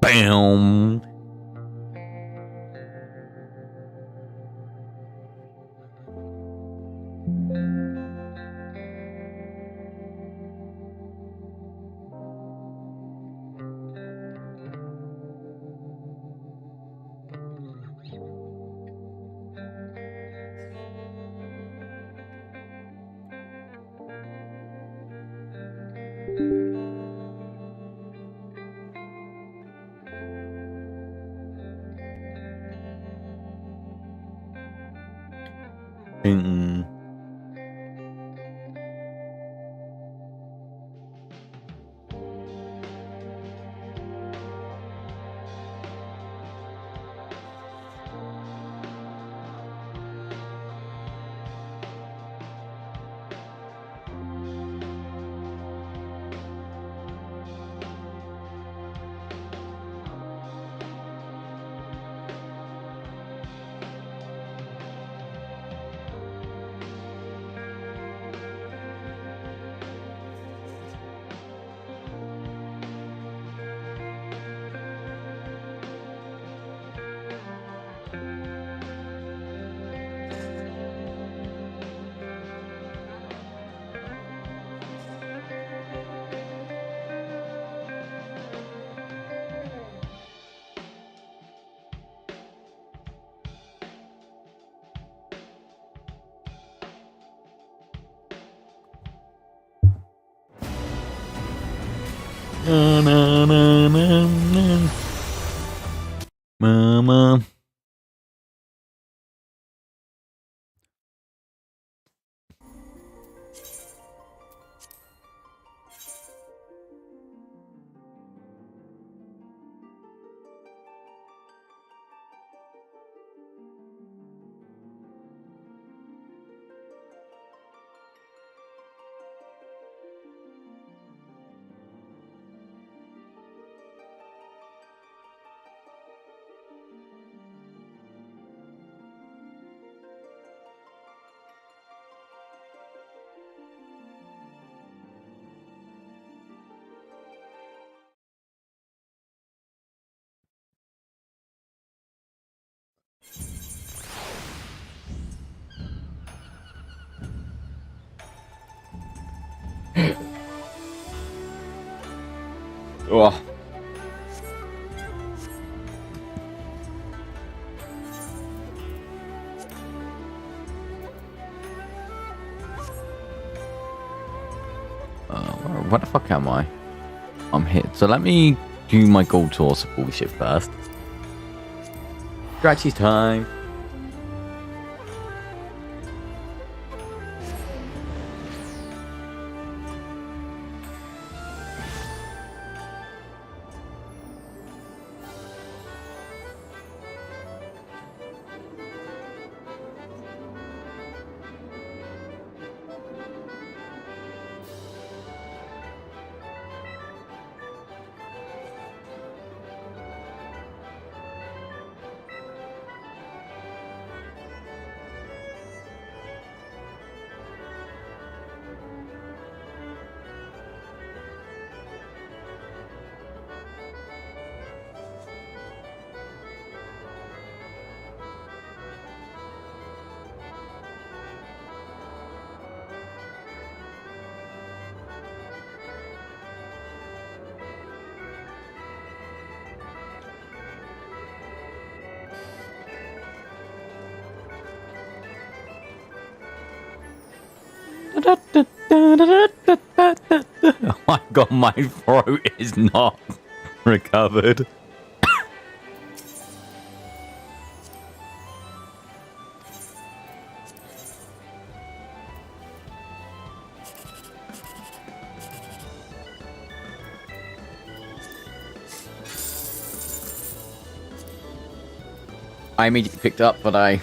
Bam. Mm. Na, na, na, na, na. Mama. Oh. Where the fuck am I? I'm here. So let me do my gold source bullshit first. Scratchy's time. Oh my god, my throat is not recovered. I immediately picked up, but I...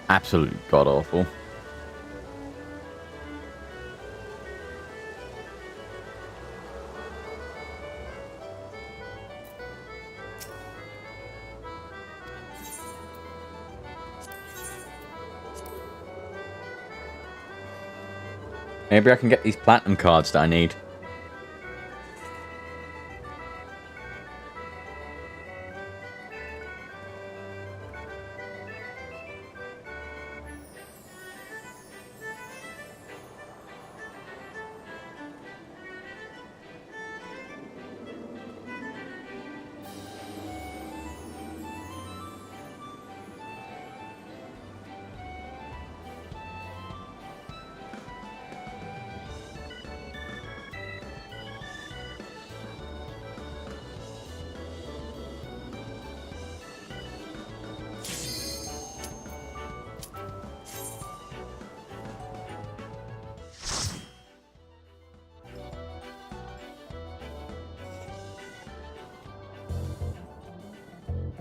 Absolutely god-awful. Maybe I can get these platinum cards that I need.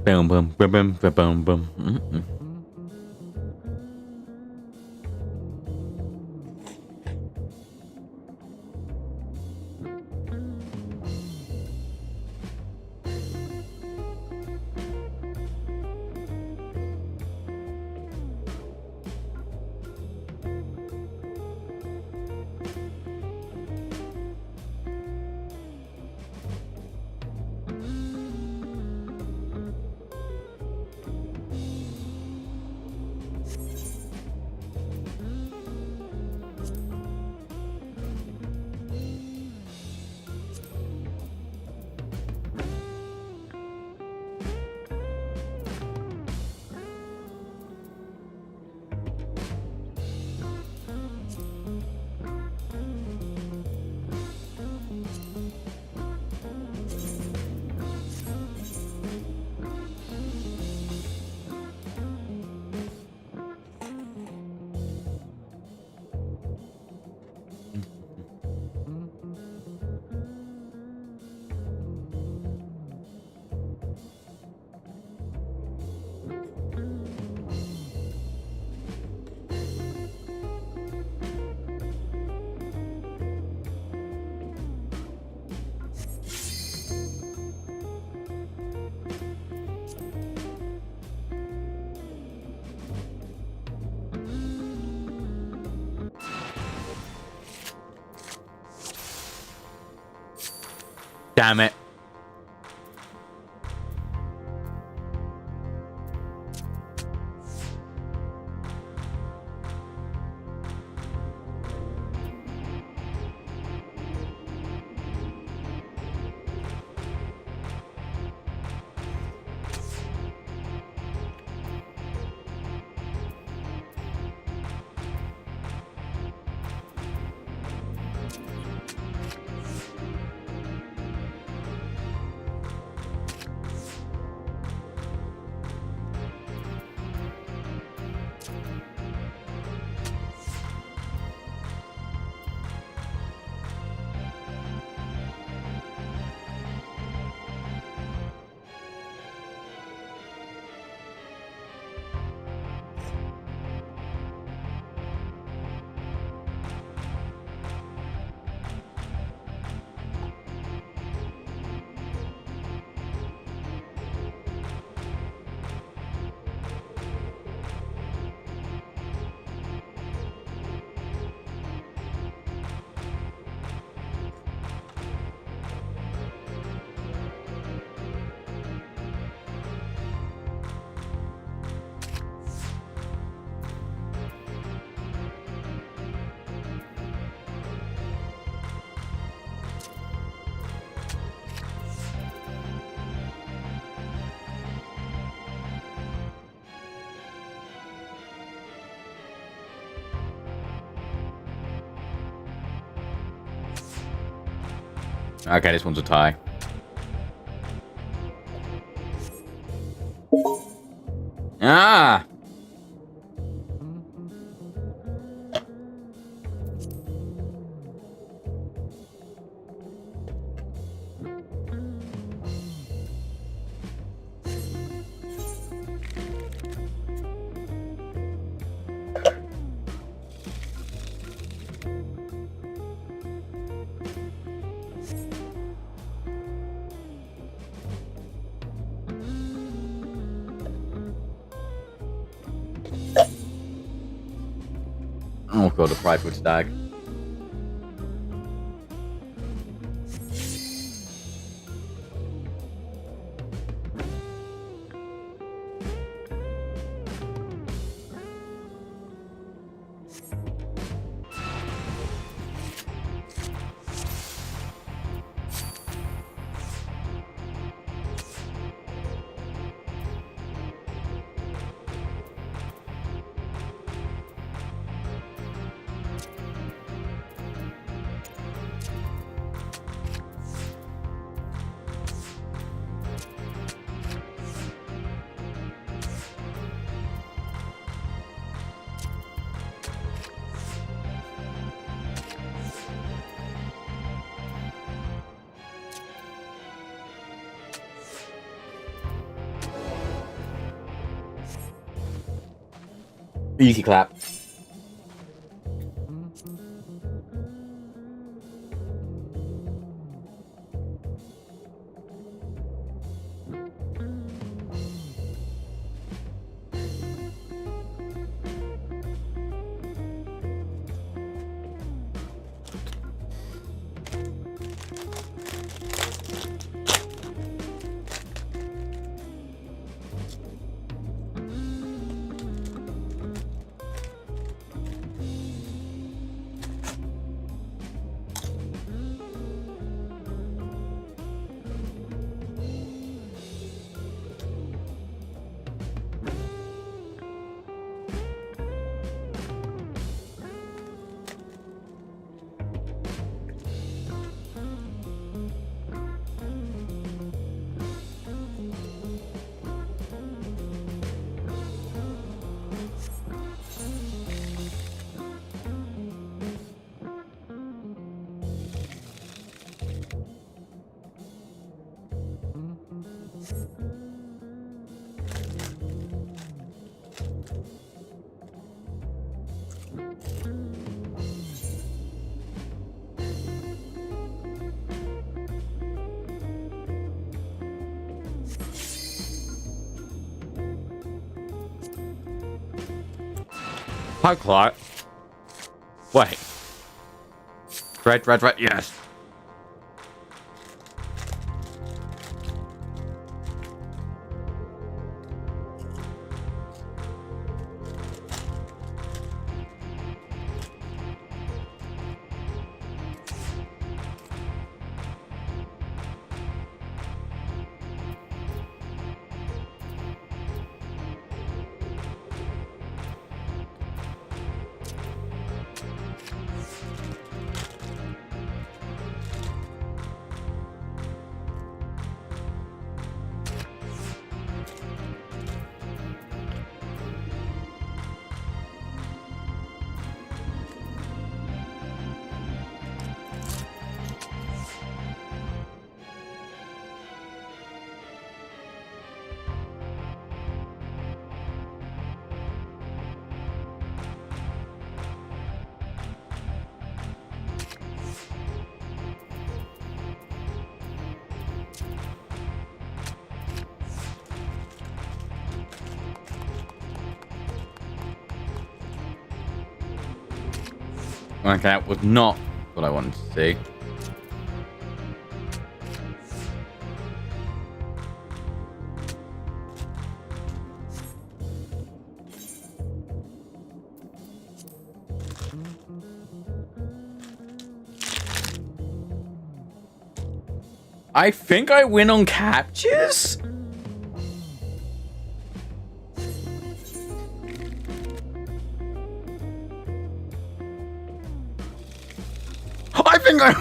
Boom, boom, boom, boom, boom, boom. Damn it. Okay, this one's a tie. Ah! Oh god, the prideful stag. Easy clap. Hi, Clark. Wait. Red, yes. Okay, that was not what I wanted to see. I think I win on captures? I think I...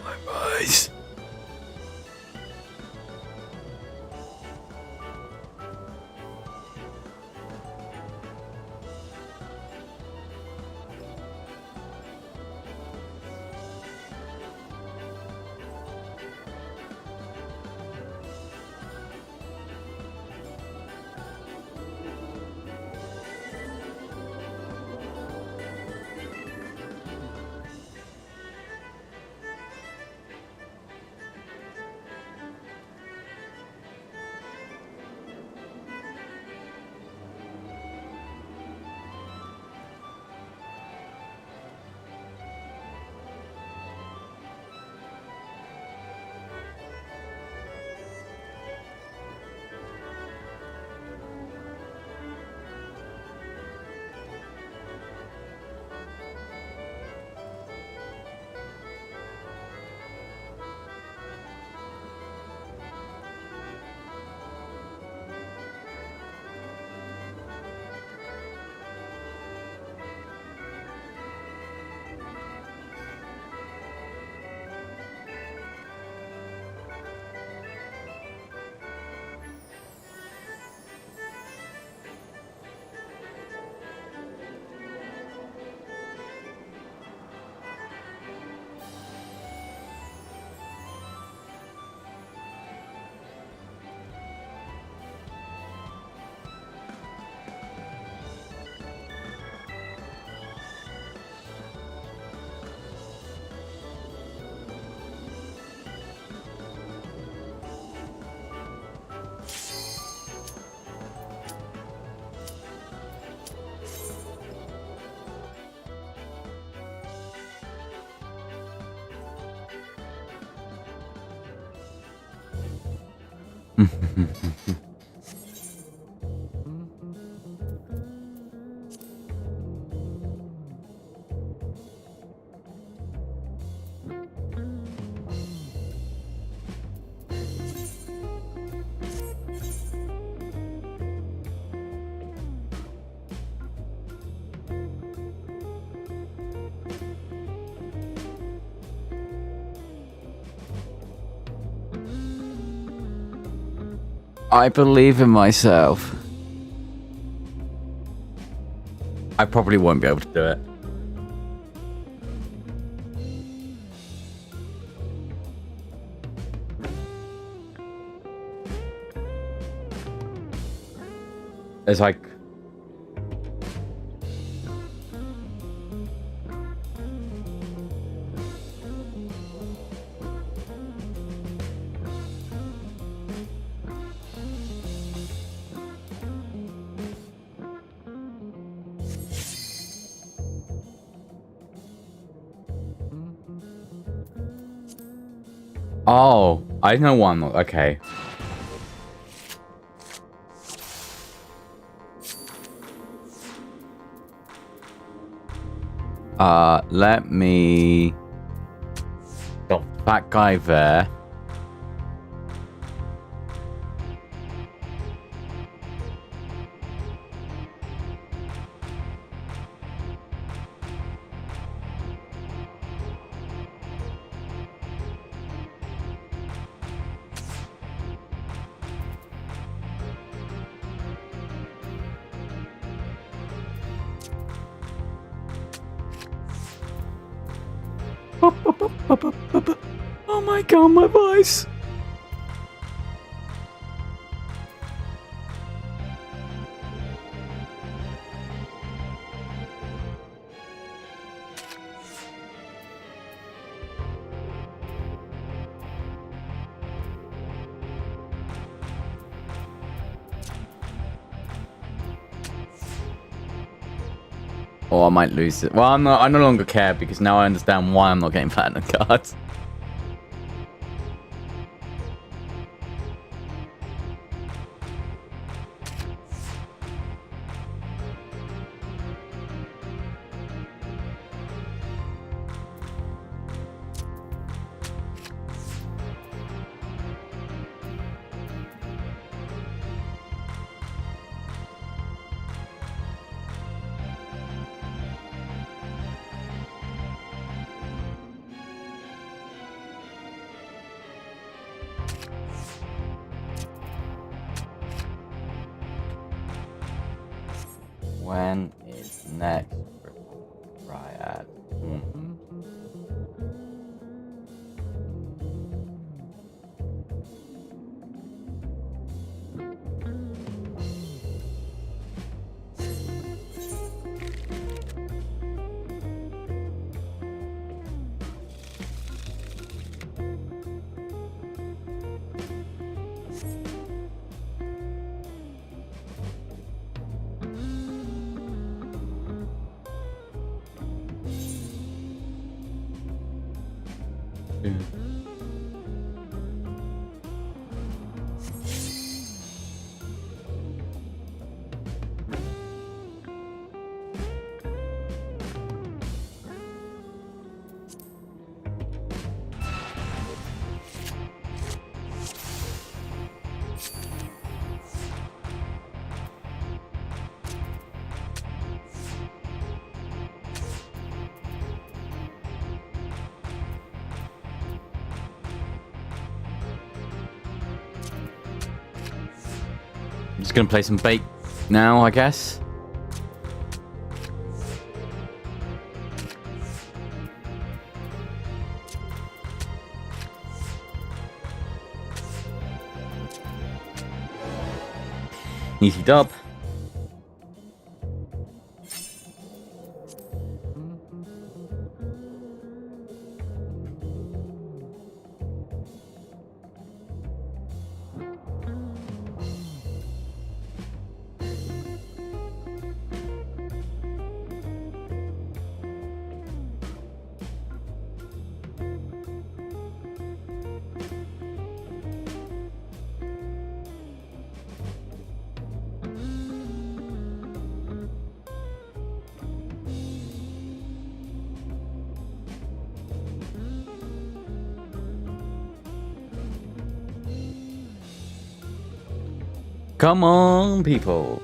My eyes. I believe in myself. I probably won't be able to do it. It's like... Oh, I know why I'm not. Okay. Let me... Got that guy there. Oh my god, my voice! Or I might lose it. Well, I no longer care because now I understand why I'm not getting platinum cards. When is next Riot? I'm just gonna play some bait now, I guess. Easy dub. Come on, people.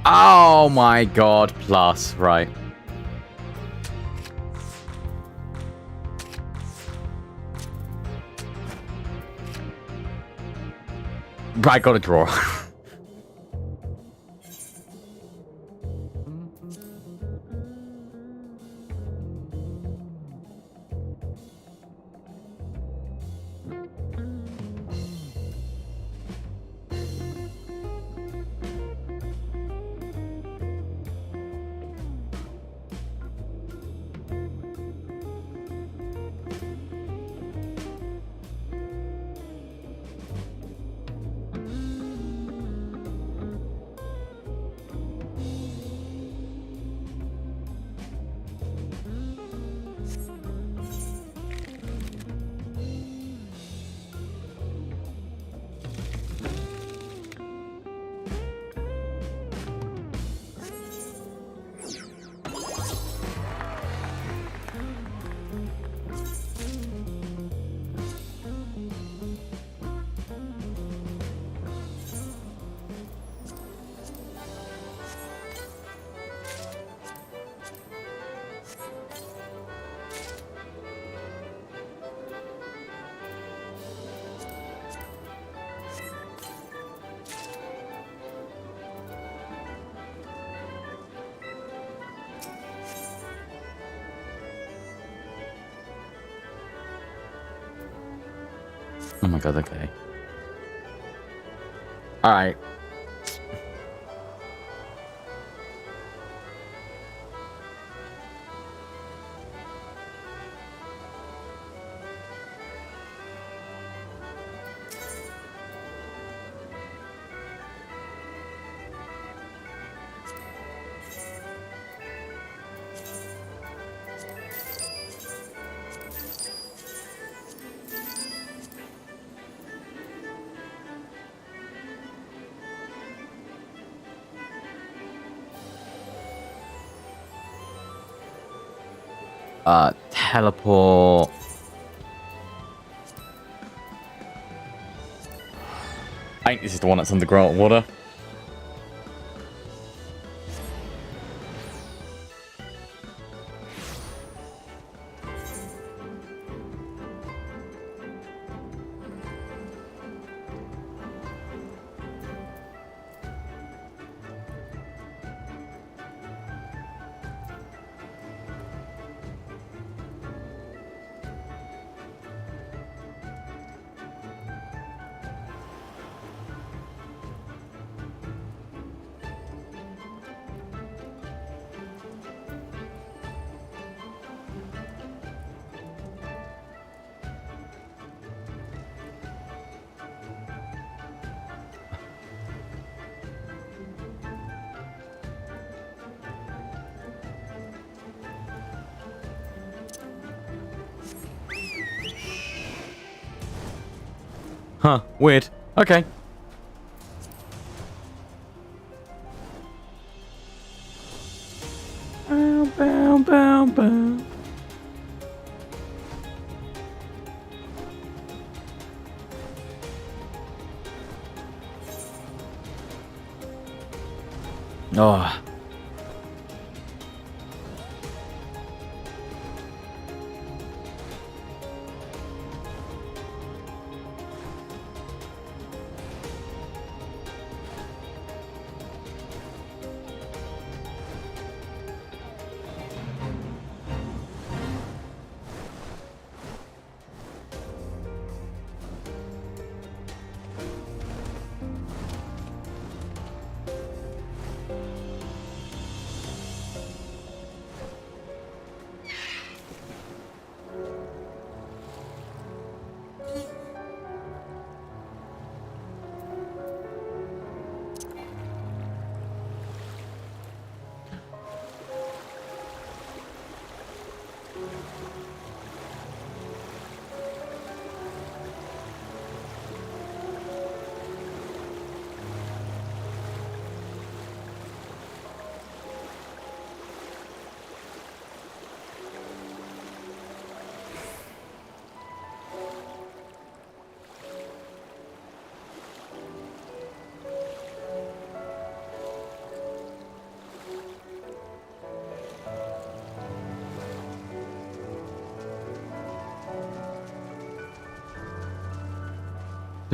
Oh my god, plus, right. I got a draw. Oh my god, okay. Alright. Teleport. I think this is the one that's underground water. Huh, weird. Okay. Bow, bow, bow, bow. Oh.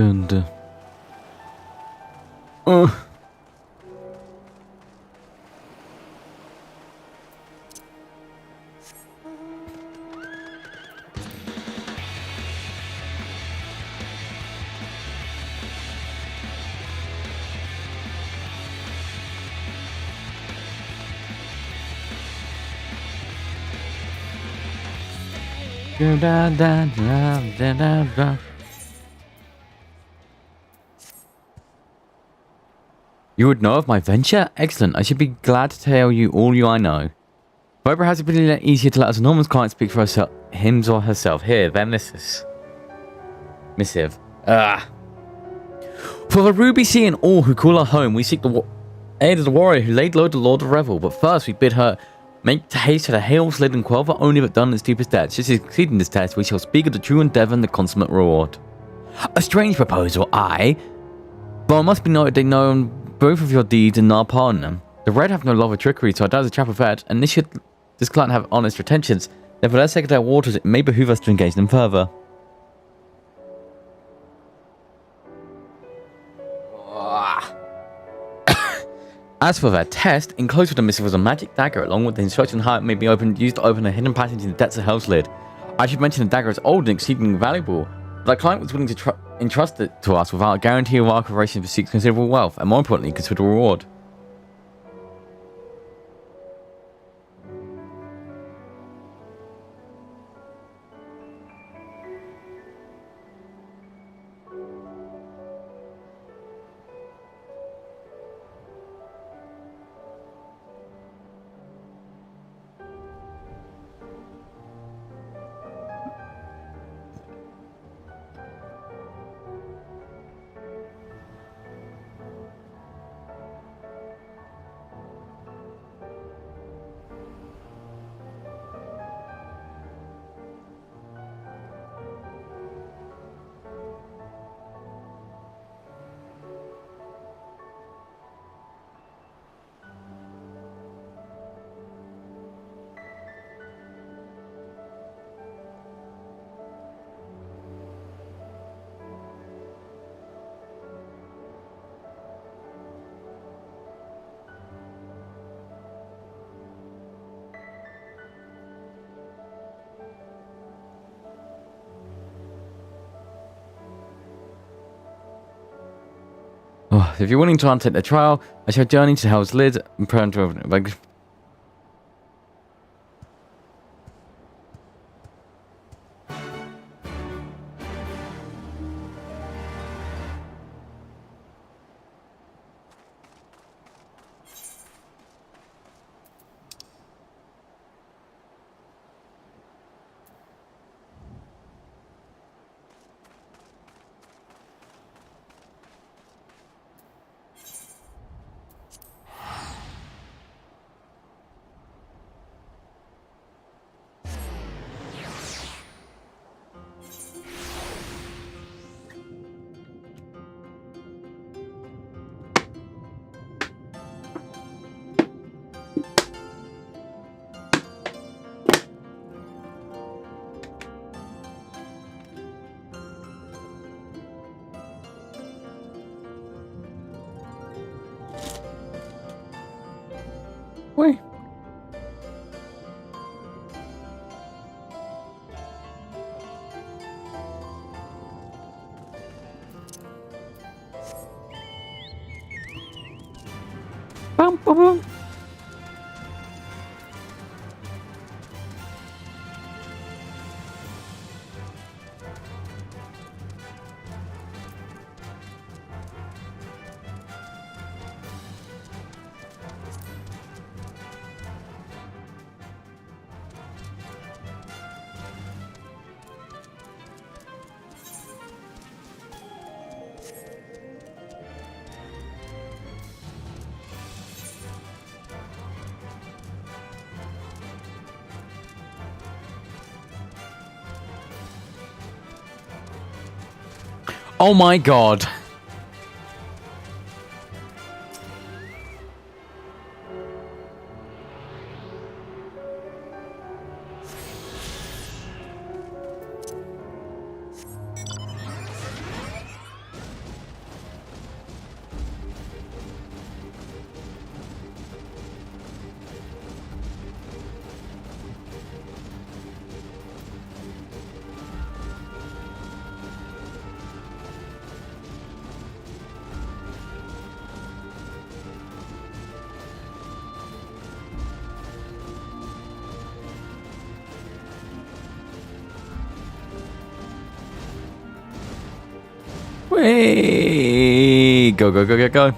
Dun, dun. You would know of my venture? Excellent. I should be glad to tell you all I know. Whoever has it been easier to let us enormous client speak for herself, him or herself. Here, then this is missive. For the Ruby Sea and all who call our home, we seek the aid of the warrior who laid low the Lord of Revel. But first, we bid her make haste to the hail slid and quell, for only but done its deepest debt. Should she succeed in this test, we shall speak of the true endeavor and the consummate reward. A strange proposal, aye, but it must be noted they know both of your deeds and are pardon them. The red have no love of trickery, so I doubt the trap of that, and this client have honest pretensions. Therefore, let's take their waters. It may behoove us to engage them further. As for their test, enclosed with the missive was a magic dagger, along with the instruction on how it may be used to open a hidden passage in the depths of Hell's Lid. I should mention the dagger is old and exceedingly valuable, but our client was willing to entrust it to us without a guarantee of our cooperation to seek considerable wealth, and more importantly, considerable reward. Oh, if you're willing to undertake the trial, I shall journey to Hell's Lid and prone to open it. Wait. Bum, bum, bum. Oh my god. Whee! Go, go, go, go, go.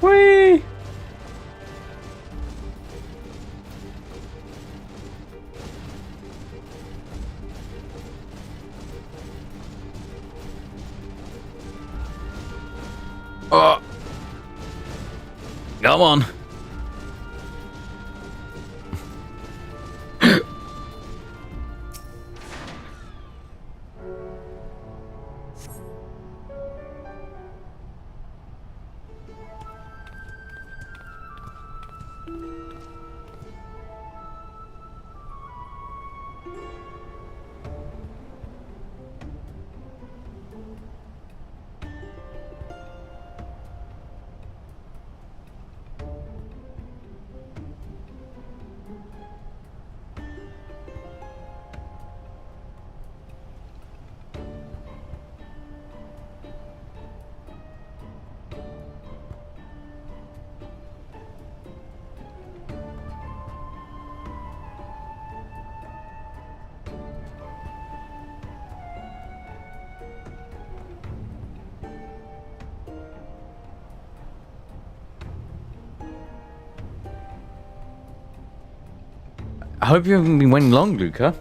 Whee! Oh! Come on! I hope you haven't been waiting long, Luca.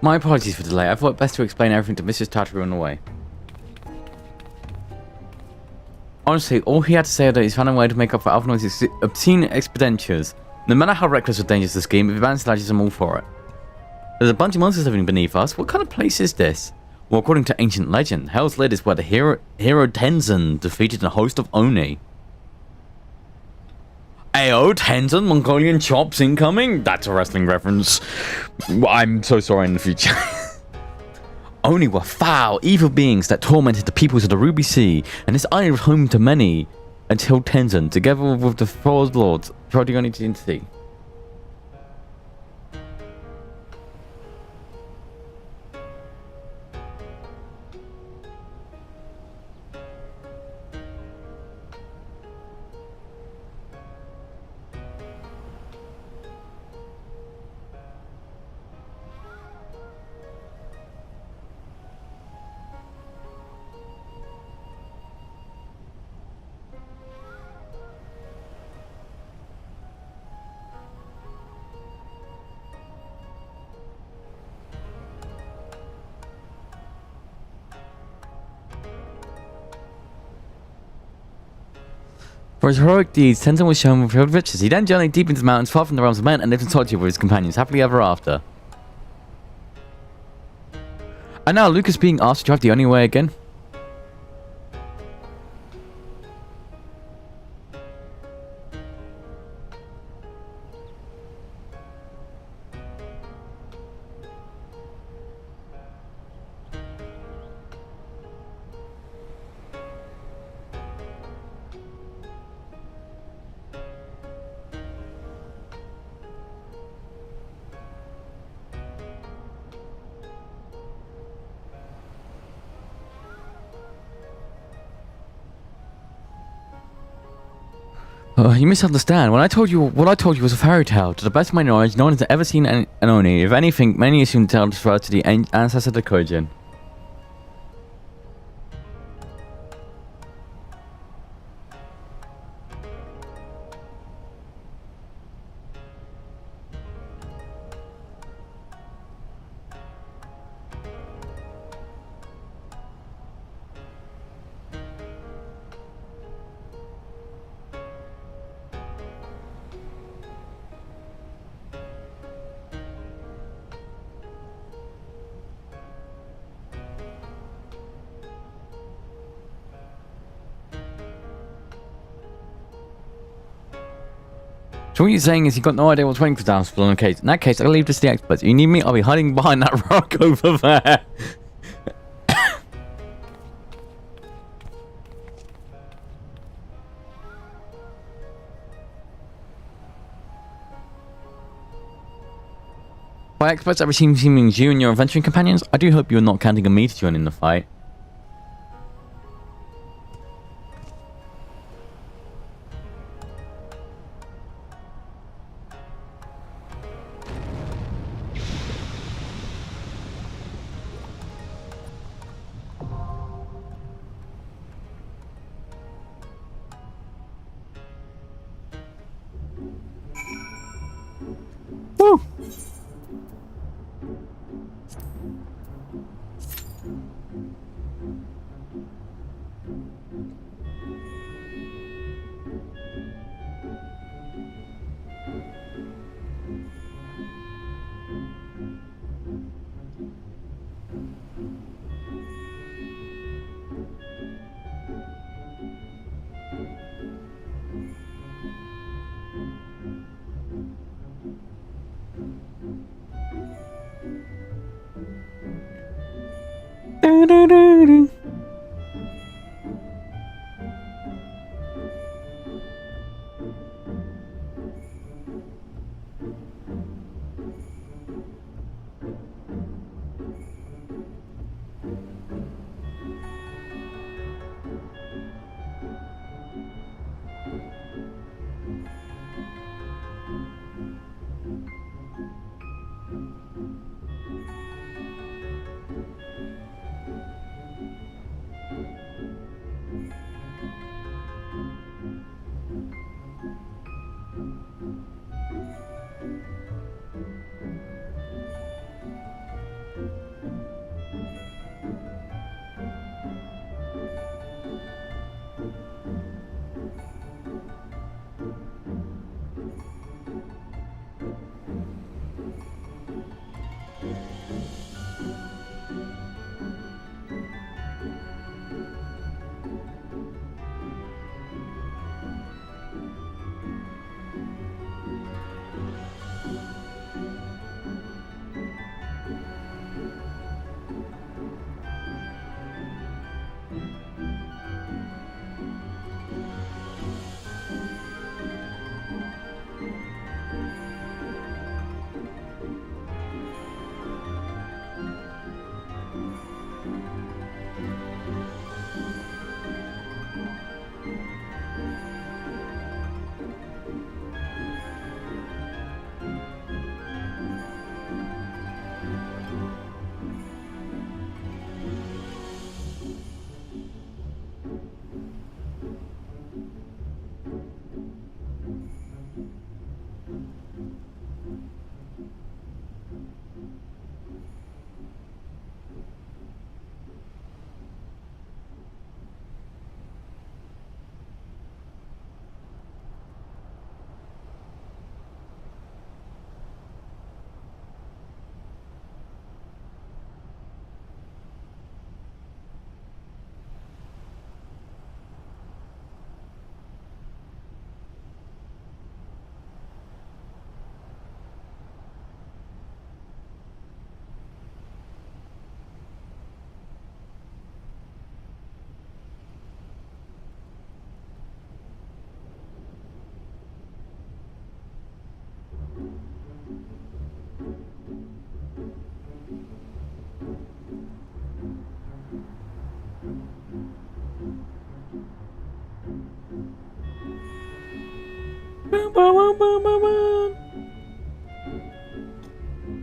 My apologies for the delay. I thought it best to explain everything to Mrs. Tartaru on the way. Honestly, all he had to say that he's found a way to make up for Alphinoise's obscene expenditures. No matter how reckless or dangerous the scheme, if it manages, I'm all for it. There's a bunch of monsters living beneath us. What kind of place is this? Well, according to ancient legend, Hell's Lid is where the hero Tenzin defeated a host of Oni. Ayo, Tenzin, Mongolian chops incoming? That's a wrestling reference. I'm so sorry in the future. Oni were foul, evil beings that tormented the peoples of the Ruby Sea, and this island was home to many until Tenzin, together with the four lords, tried to unite into the sea. For his heroic deeds, Tenzin was shown with filled riches. He then journeyed deep into the mountains, far from the realms of men, and lived in solitude with his companions, happily ever after. And now Luke is being asked to drive the only way again. You misunderstand. What I told you was a fairy tale. To the best of my knowledge, no one has ever seen an Oni. If anything, many assume the tale refers to the ancestor of the Kojin. So what you're saying is you got no idea what's waiting for Downspool in case. In that case, I'll leave this to the experts. You need me? I'll be hiding behind that rock over there. By experts, I presume he means you and your adventuring companions. I do hope you're not counting on me to join in the fight. Woo! Do-do-do-do.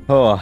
Oh.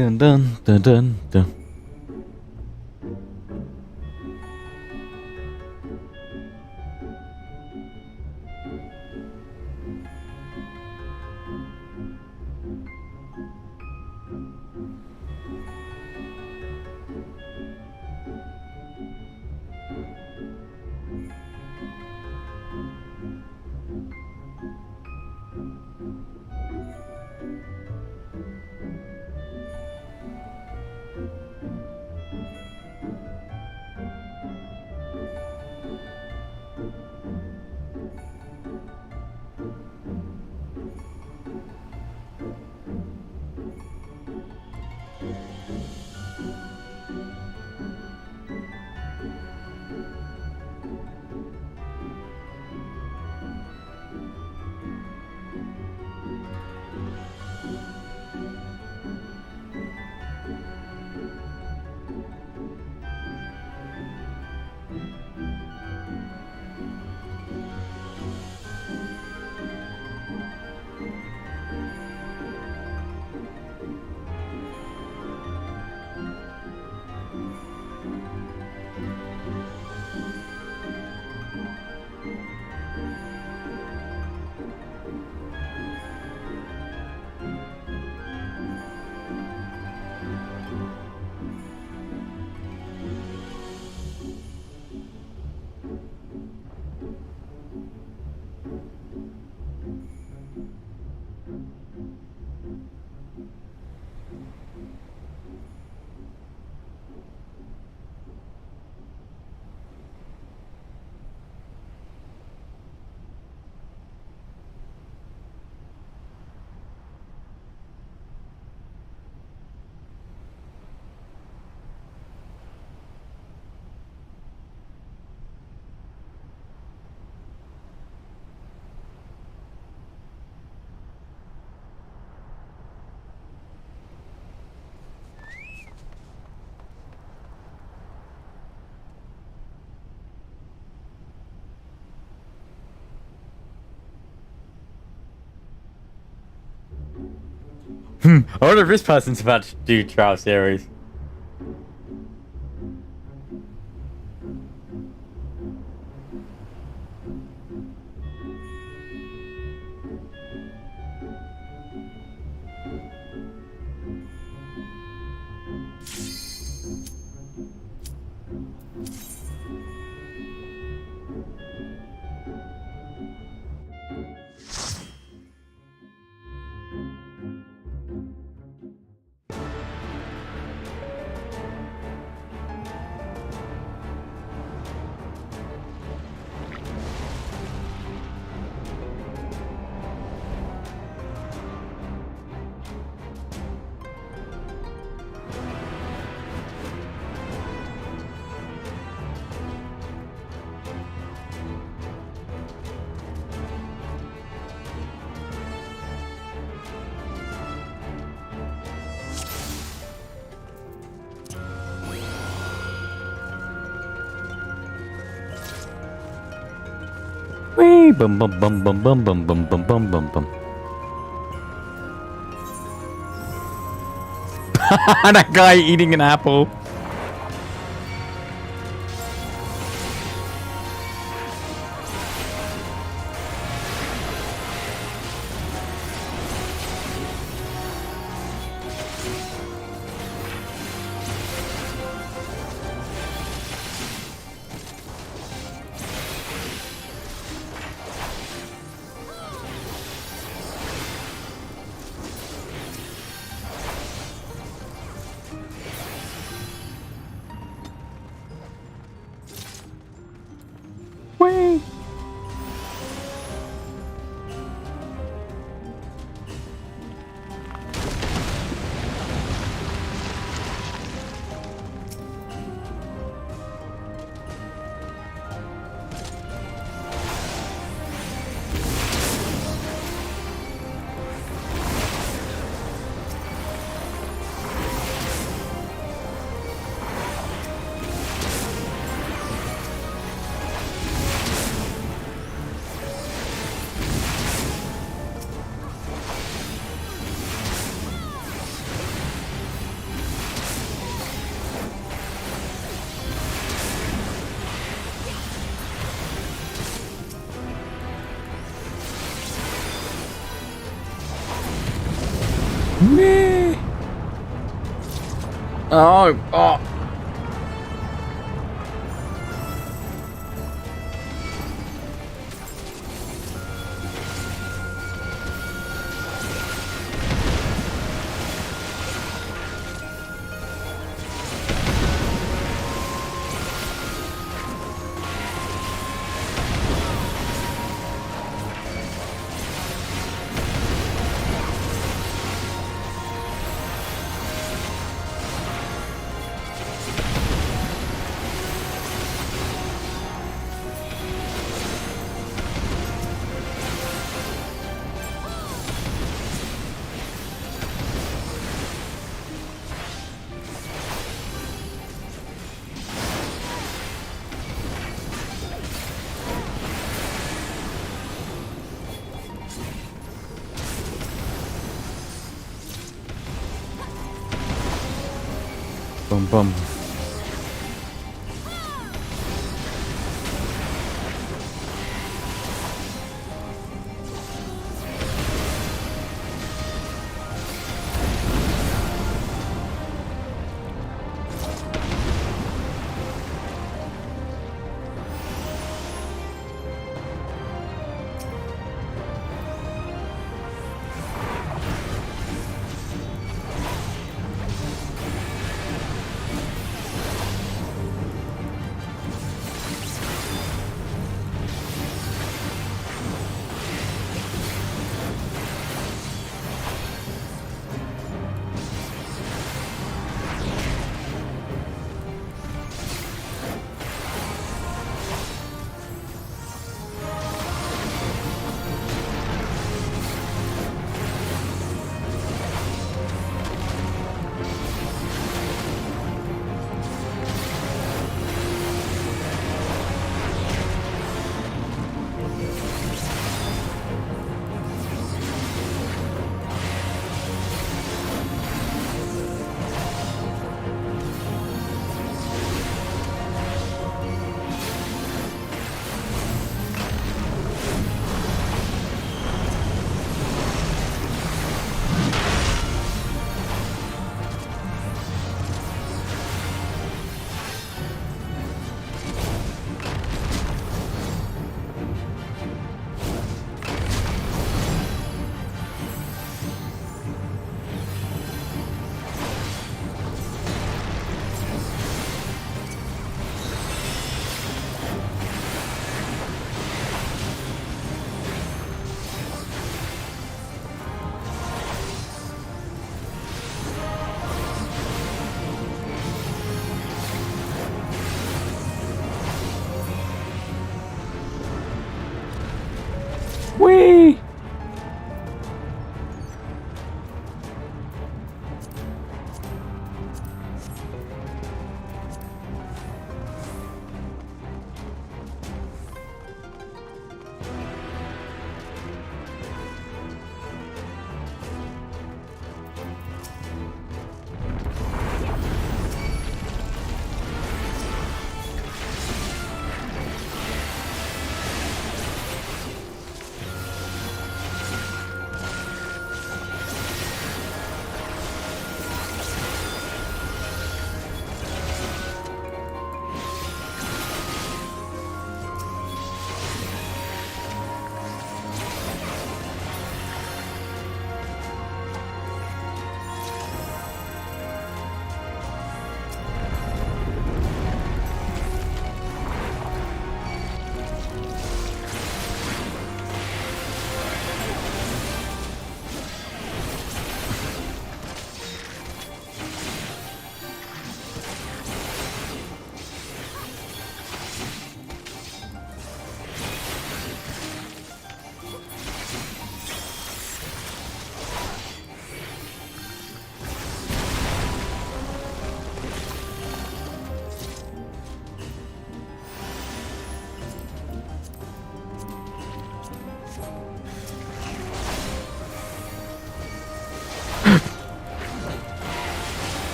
Dun dun dun dun dun. I wonder if this person's about to do trial series. Wee bum bum bum bum bum bum bum bum bum bum bum. That guy eating an apple. Wee. Wee. Oh. Bum bum.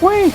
Whee!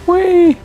Whee!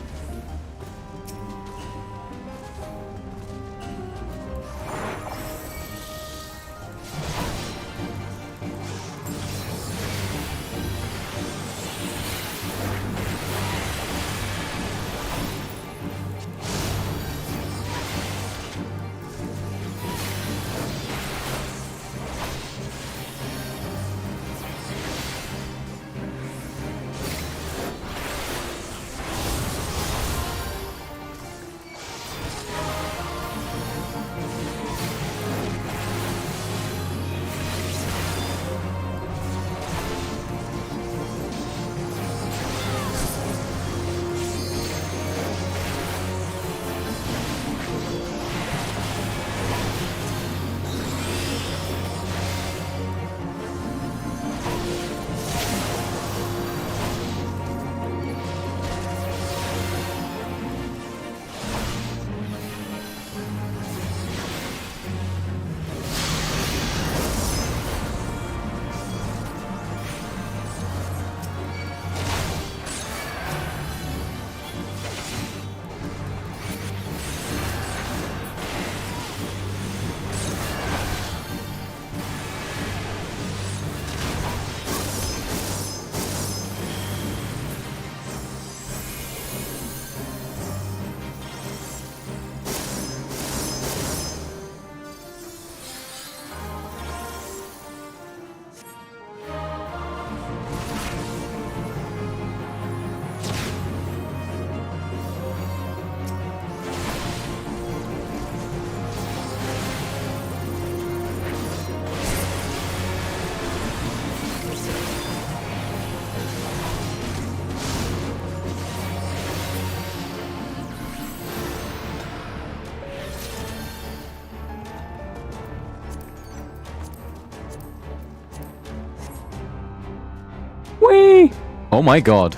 Whee! Oh my god.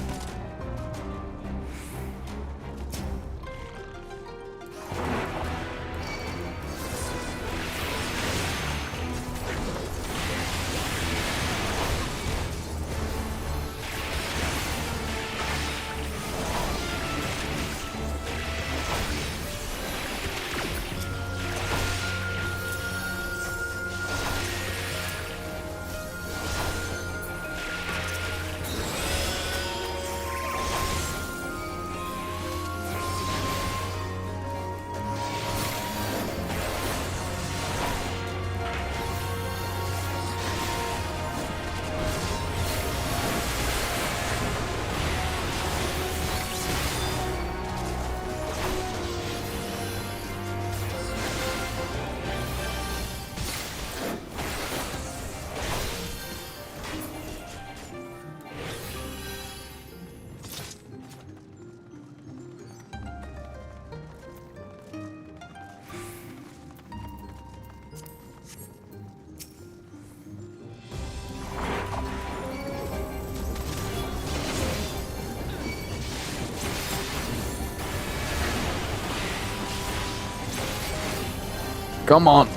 Come on.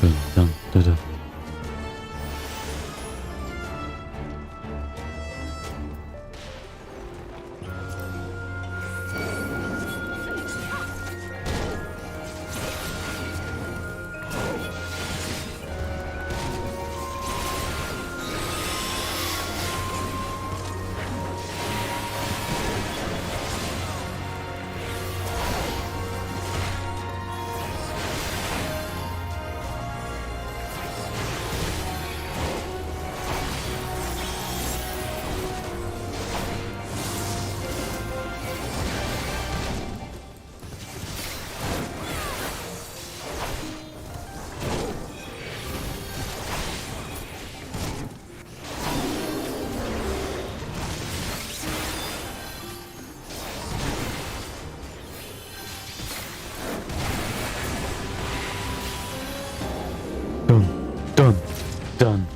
Dun, dun, dun, dun. Dun, dun.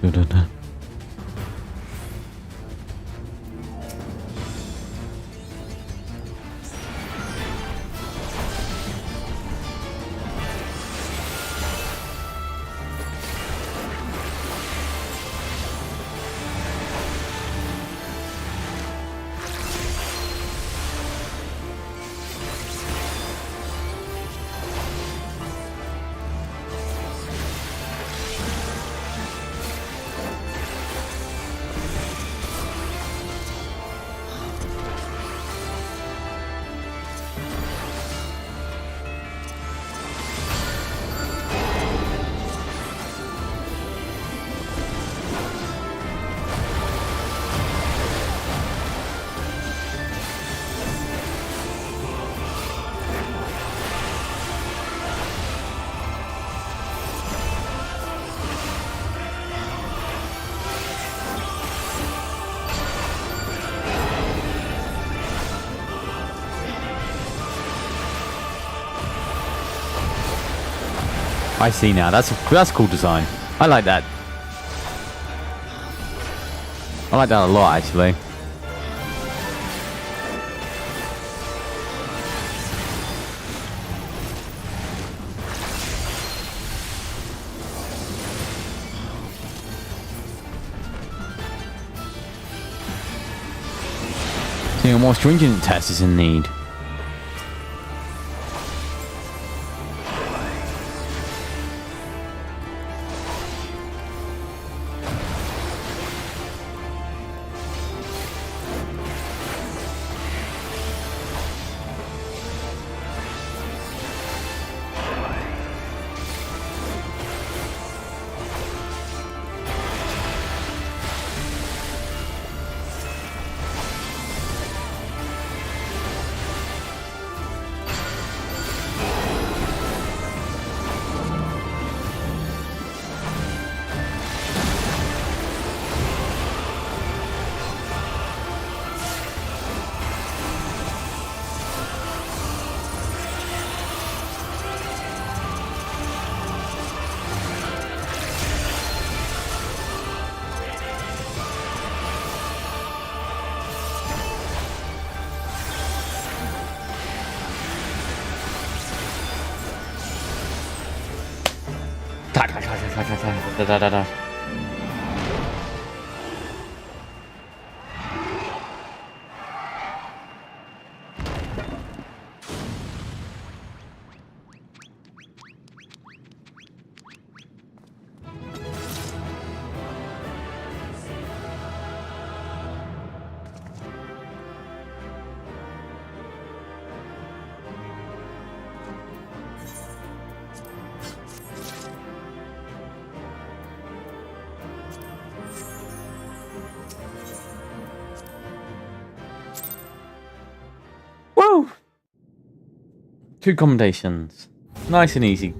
Dun, dun, dun. I see now. That's cool design. I like that. I like that a lot, actually. So a more stringent test is in need. Woo! 2 commendations. Nice and easy.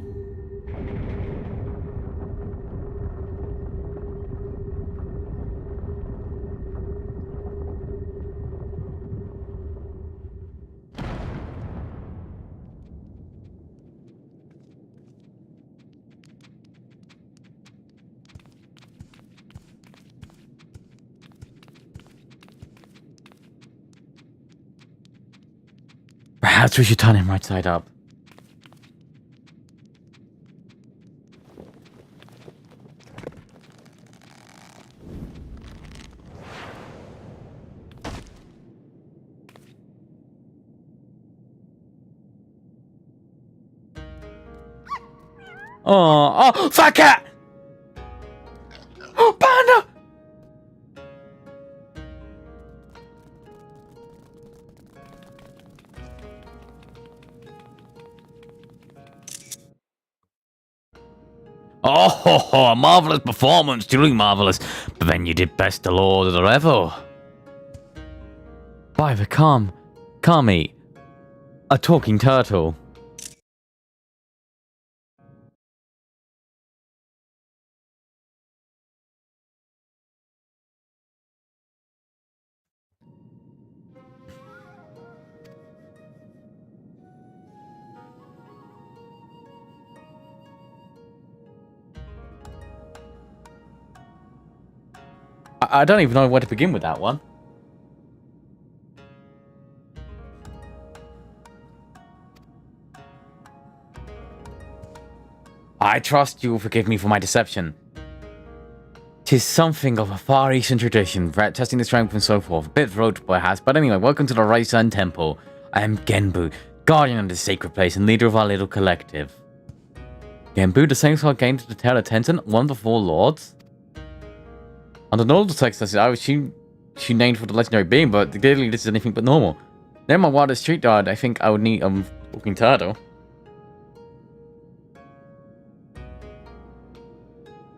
Perhaps we should turn him right side up. Oh, fat cat! Oh, panda! Oh, a marvelous performance, truly marvelous. But then you did best the Lord of the Revel. By the Kami, a talking turtle. I don't even know where to begin with that one. I trust you will forgive me for my deception. 'Tis something of a Far Eastern tradition, testing the strength and so forth. A bit rote perhaps, but anyway, welcome to the Raisan Temple. I am Genbu, guardian of this sacred place and leader of our little collective. Genbu, the same sort gained to the tail of Tencent, one of the 4 lords? Under normal circumstances, I would assume she named for the legendary being, but clearly this is anything but normal. Then my wildest street guard, I think I would need a talking turtle.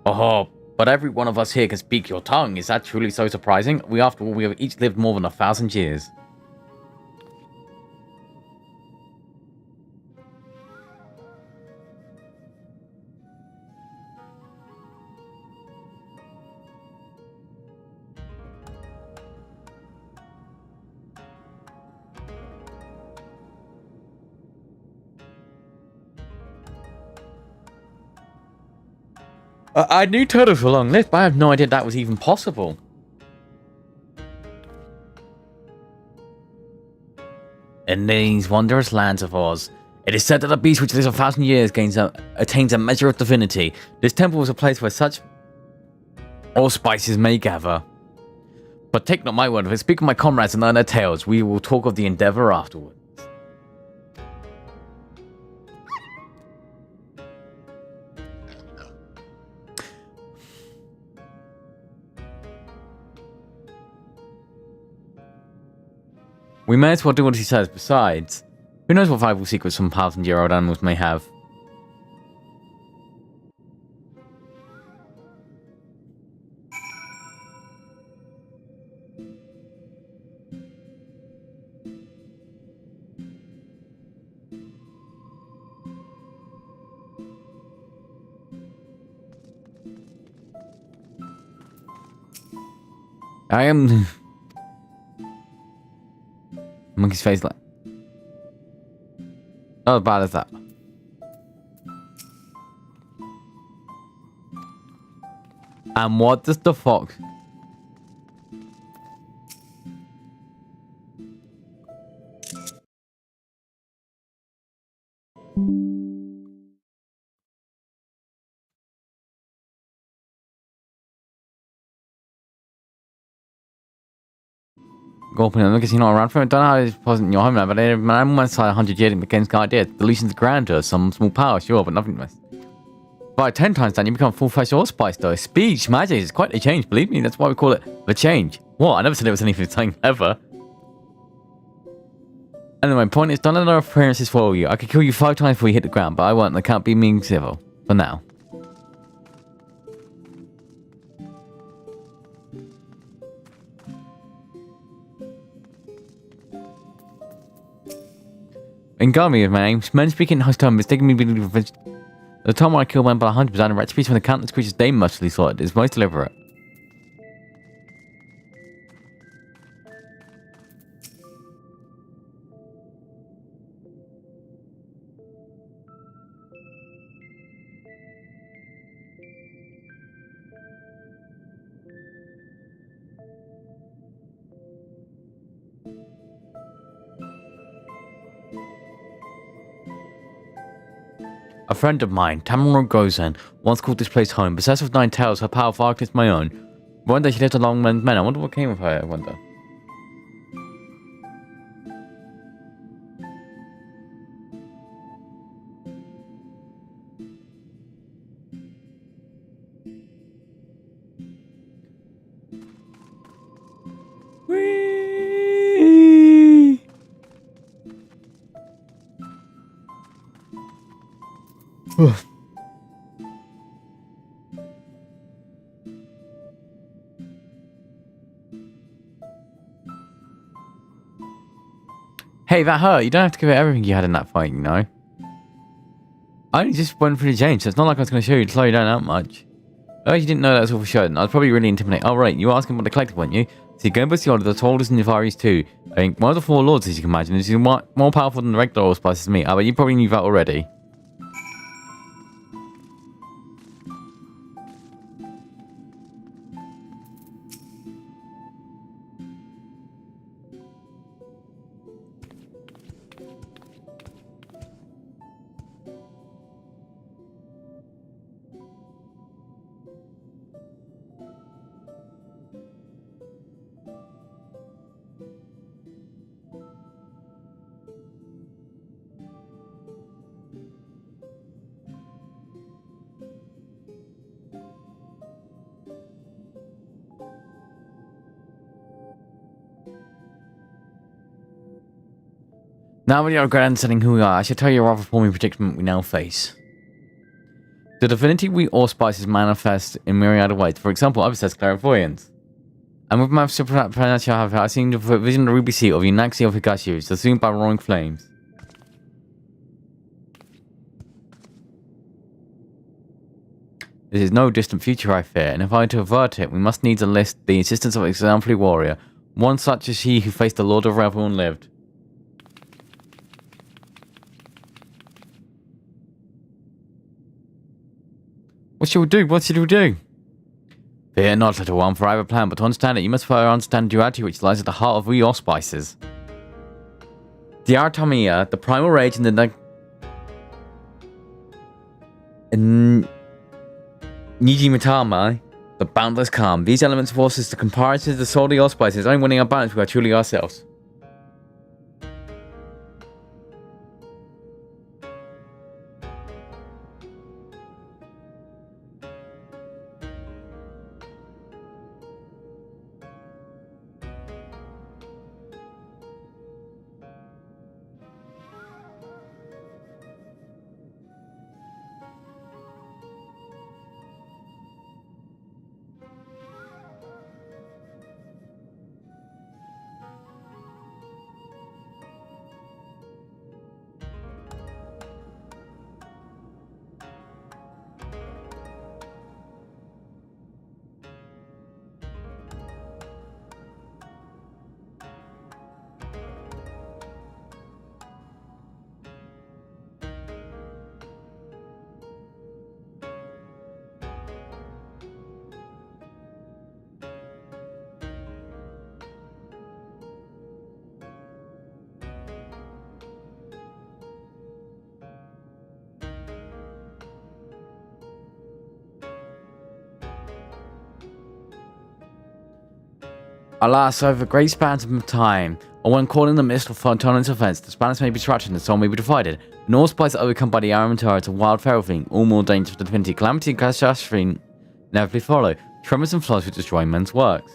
Oh, but every one of us here can speak your tongue. Is that truly so surprising? After all, we have each lived more than 1,000 years. I knew turtles were long-lived, but I have no idea that was even possible. In these wondrous lands of Oz, it is said that a beast which lives 1,000 years attains a measure of divinity. This temple was a place where such allspices may gather. But take not my word of it, speak of my comrades and learn their tales. We will talk of the endeavor afterward. We may as well do what he says. Besides, who knows what valuable secrets some 1,000-year-old animals may have? I am... Monkey's face like... Not as bad as that. And what does the fox... Go open it because you're not around for it. Don't know how it's present in your homeland, but I'm almost like 100 years against the idea. The illusion's grandeur, some small power, sure, but nothing less. By 10 times then you become full-fledged allspice though. Speech, magic is quite a change, believe me. That's why we call it the change. What? I never said it was anything clever. Anyway, point is, done enough appearances for you. I could kill you 5 times before you hit the ground, but I won't. I can't be mean civil. For now. Ingami is my name. Men speaking hostile mistaking me being revenge. The time when I killed men by 100% and recipes from the countless creatures they mostly slaughtered is most deliberate. A friend of mine, Tamara Gozen, once called this place home. Possessed with 9 tails, her power far against my own. One day she lived along men's men. I wonder what came of her, I wonder. Whee! Hey, that hurt. You don't have to give it everything you had in that fight, you know. I only just went for the change, so it's not like I was going to show you to slow you down that much. Oh, you didn't know that was all for sure. I was probably really intimidating. Oh, right. You were asking about the collective, weren't you? See, Gombus the Order, the tallest in the Far East too. I think one of the 4 lords, as you can imagine, is more powerful than the regular allspices me. But you probably knew that already. Now when you're understanding who we are, I should tell you a rather forming predicament we now face. The divinity we allspices manifest in myriad of ways. For example, I possess clairvoyance. And with my supernatural have I seen the vision of the ruby sea of Yunaxi of Higashius, consumed by roaring flames. This is no distant future, I fear, and if I am to avert it, we must needs enlist the assistance of an exemplary warrior, one such as he who faced the Lord of Revel and lived. What shall we do? What should we do? Fear not, little one, for I have a plan, but to understand it, you must first understand duality which lies at the heart of we allspices. The Artamia, the primal rage, and the Nijimitama, the boundless calm. These elements force us to comparison the soul of the allspices, only winning our balance we are truly ourselves. Alas, over great spans of time, or when caught in the midst of Fontane's offense, the Spanish may be distracted and the soul may be divided. And all spies are overcome by the Aramentara to wild feral thing, all more dangerous for the divinity. Calamity and catastrophe inevitably follow. Tremors and floods will destroy men's works.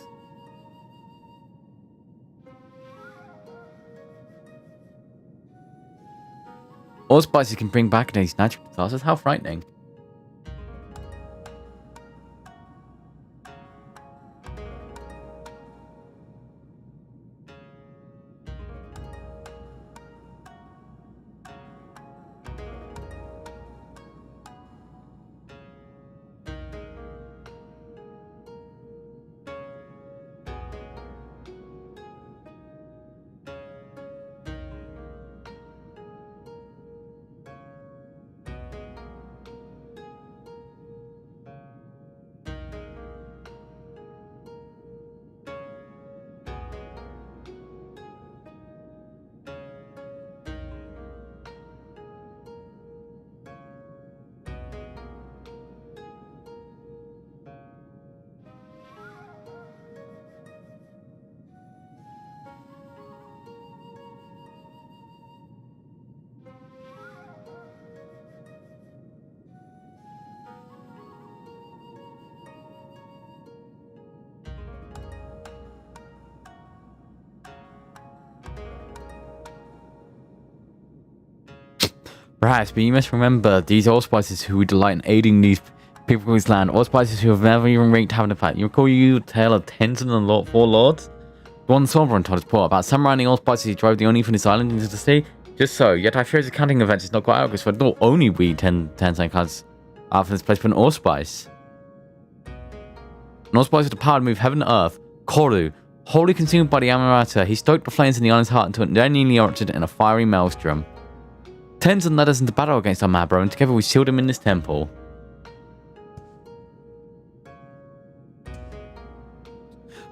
All spices can bring back these natural disasters. How frightening. Perhaps, but you must remember, these allspices who delight in aiding these people in this land, allspices who have never even raked having a fight. You recall you tale of Tenzin and 4 lords? One Sovereign told us poor about summarizing allspices who drove the Oni from this island into the sea. Just so, yet I fear the counting events is not quite out, because for not only we Tenzin clans out from this place, but an allspice. An allspice with the power to move heaven and earth, Koru, wholly consumed by the Amarata, he stoked the flames in the island's heart until it nearly erupted in a fiery maelstrom. Tenzin led us into battle against our mad bro, and together we sealed him in this temple.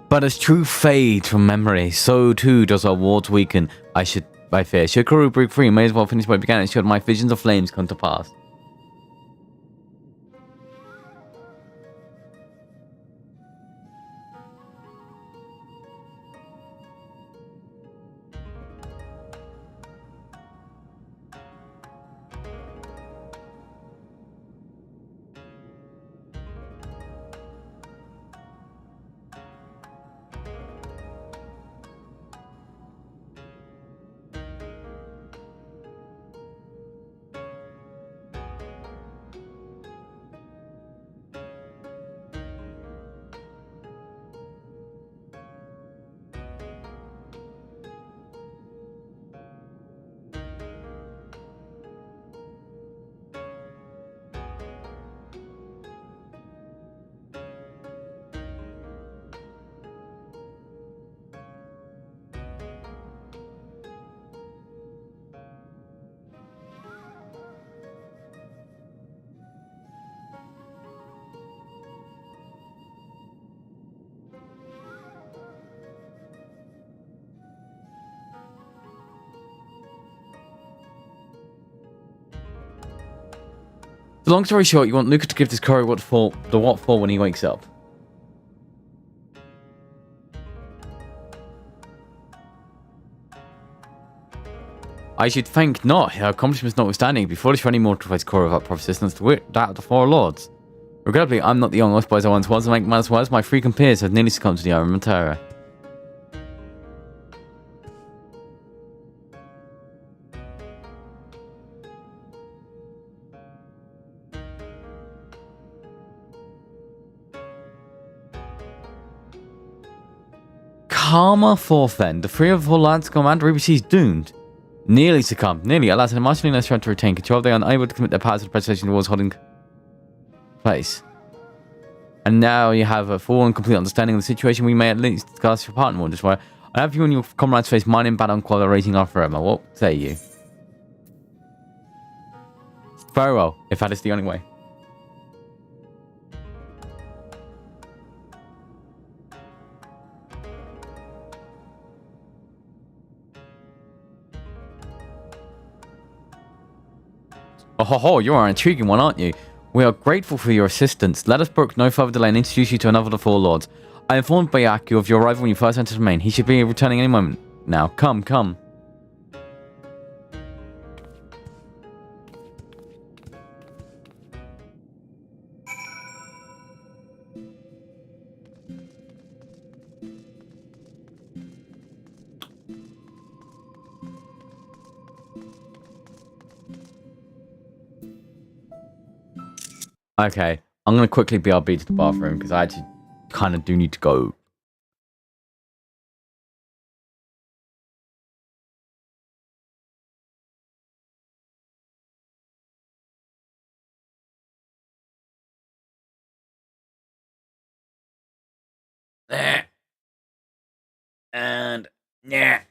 But as truth fades from memory, so too does our wards weaken. I fear. Should Koru break free, may as well finish what began, and should my visions of flames come to pass. So long story short, you want Luca to give this Koru what for when he wakes up. I should think not, her accomplishments notwithstanding, before this running mortifies Koru without proper assistance to that of the 4 lords. Regrettably, I'm not the young spies I once was, and make matters worse, my frequent peers have nearly succumbed to the Aramentara. Karma forfend. The 3 of 4 lands commander Ruby doomed. Nearly succumbed. Nearly. Alas, and marginally less trying to retain control. They are unable to commit their powers to the preservation of the war's holding place. And now you have a full and complete understanding of the situation. We may at least discuss your partner more this way. I have you and your comrades face mine in battle and collaborating our forever. What say you? Very well, if that is the only way. Oh ho ho, you're an intriguing one, aren't you? We are grateful for your assistance. Let us brook no further delay and introduce you to another of the 4 lords. I informed Bayaku of your arrival when you first entered the main. He should be returning any moment now. Come, come. Okay, I'm going to quickly BRB to the bathroom because I actually kind of do need to go. And yeah.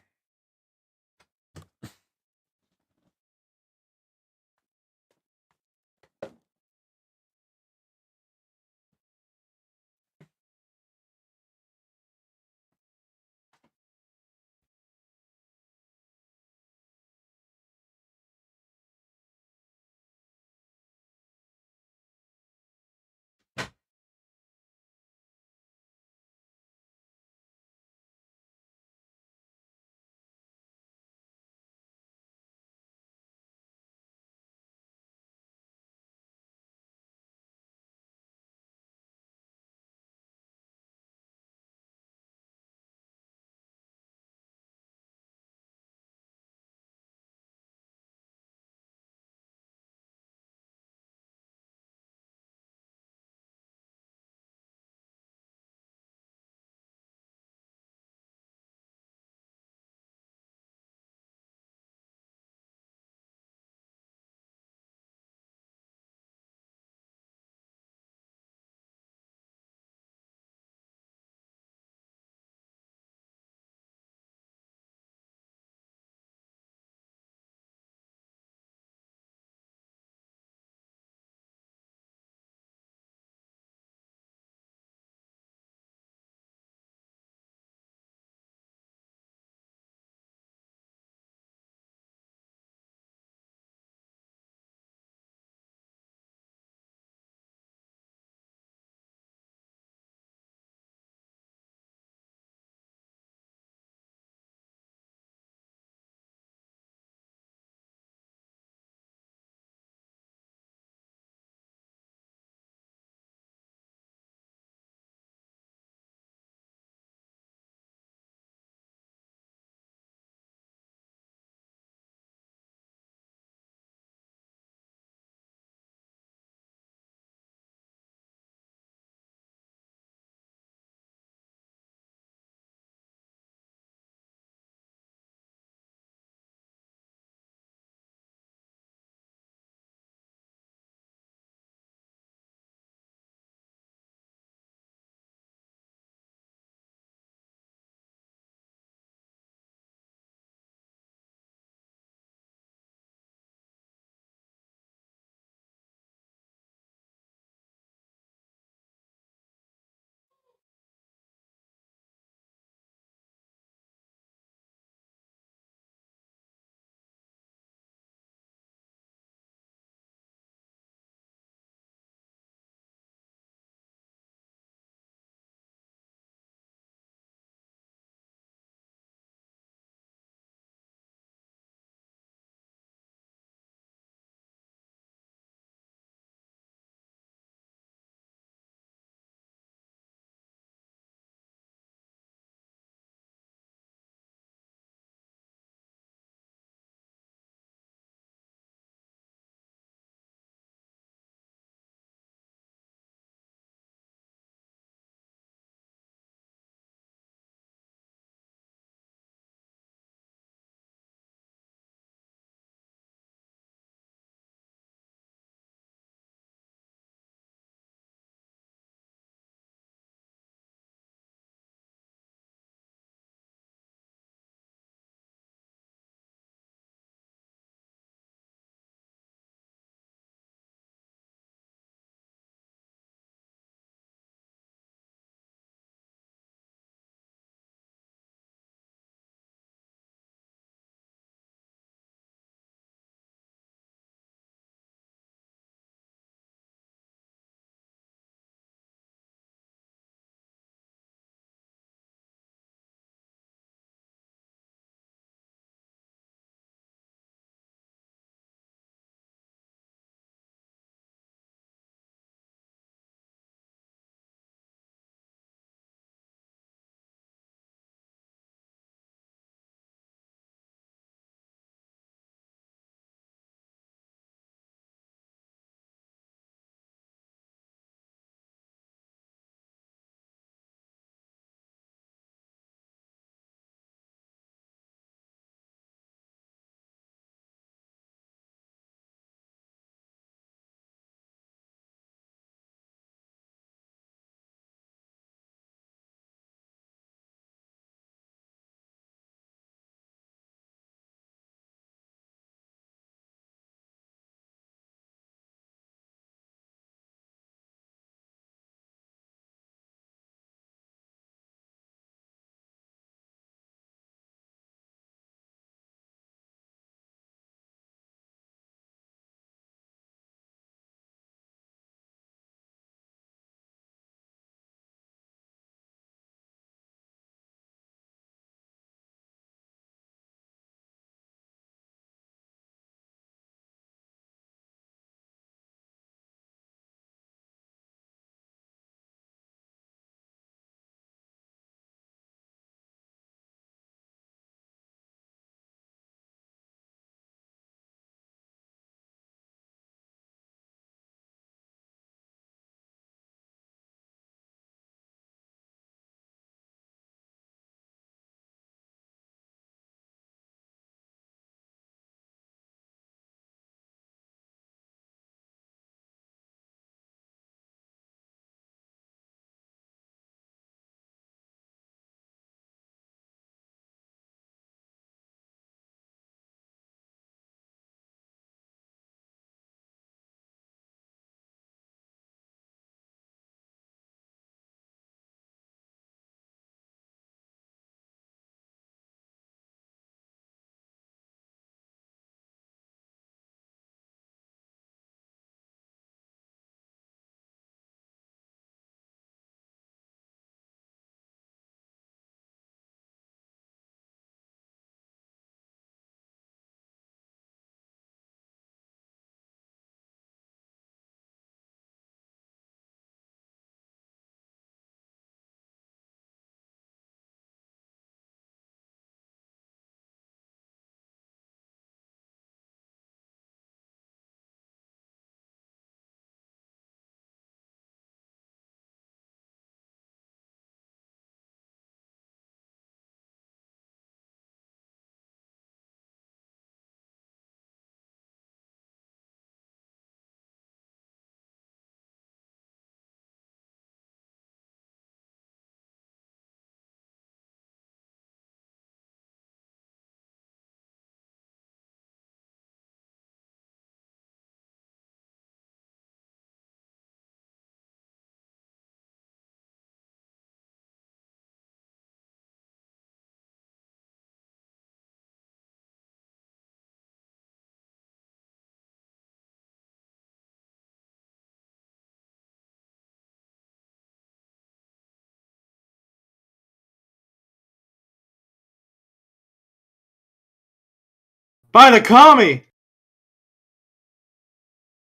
By the commie!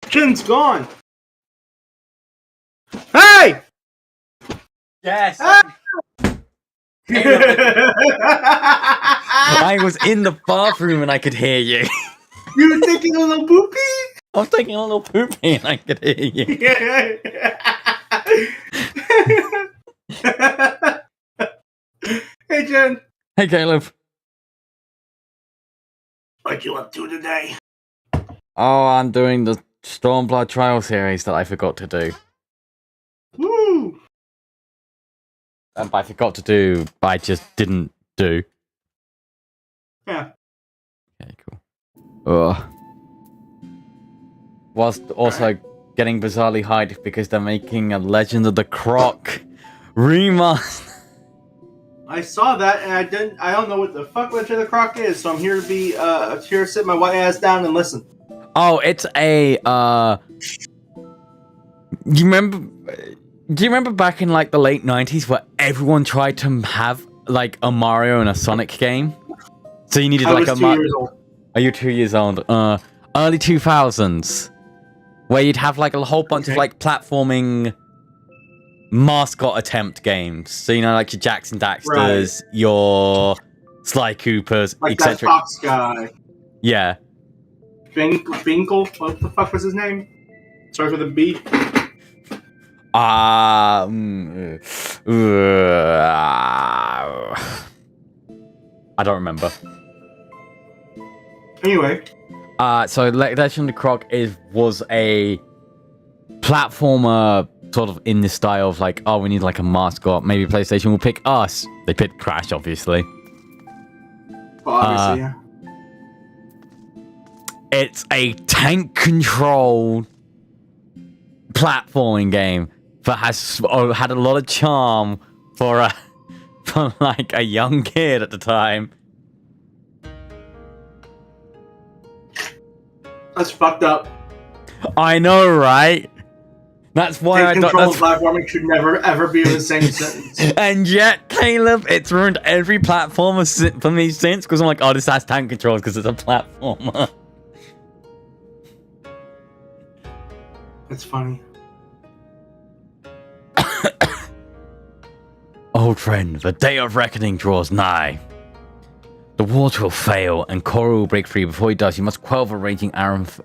Jin's gone! Hey! Yes! Ah! I was in the bathroom and I could hear you. You were taking a little poopy? I was taking a little poopy and I could hear you. Hey, Jen. Hey, Caleb. What you up to today? Oh, I'm doing the Stormblood trial series that I forgot to do. Woo! And by forgot to do, I just didn't do. Yeah. Okay, cool. Ugh. Whilst also getting bizarrely hyped because they're making a Legend of the Croc remaster. I saw that and I don't know what the fuck Legend of the Croc is, so I'm here to be here to sit my white ass down and listen. Oh, it's a you remember do you remember back in like the late 90s where everyone tried to have like a Mario and a Sonic game? So you needed like a 2 years old. Are you 2 years old? Early 2000s. Where you'd have like a whole bunch of like platforming mascot attempt games. So you know, like your Jackson Daxters, your Sly Coopers, Like that etc. Fox guy. Yeah. Finkel? What the fuck was his name? Starts with a B. I don't remember. Anyway. So Legend of the Croc was a platformer sort of in the style of like, oh, we need like a mascot. Maybe PlayStation will pick us. They picked Crash, obviously. Well, obviously, yeah. It's a tank-controlled platforming game that has had a lot of charm for like a young kid at the time. That's fucked up. I know, right? That's why I don't. Controlled platforming should never ever be in the same sentence. And yet, Caleb, it's ruined every platformer for me since because I'm like, oh, this has tank controls because it's a platformer. That's funny. Old friend, the day of reckoning draws nigh. The water will fail, and Koru will break free. Before he does, you must quell the raging Aramatima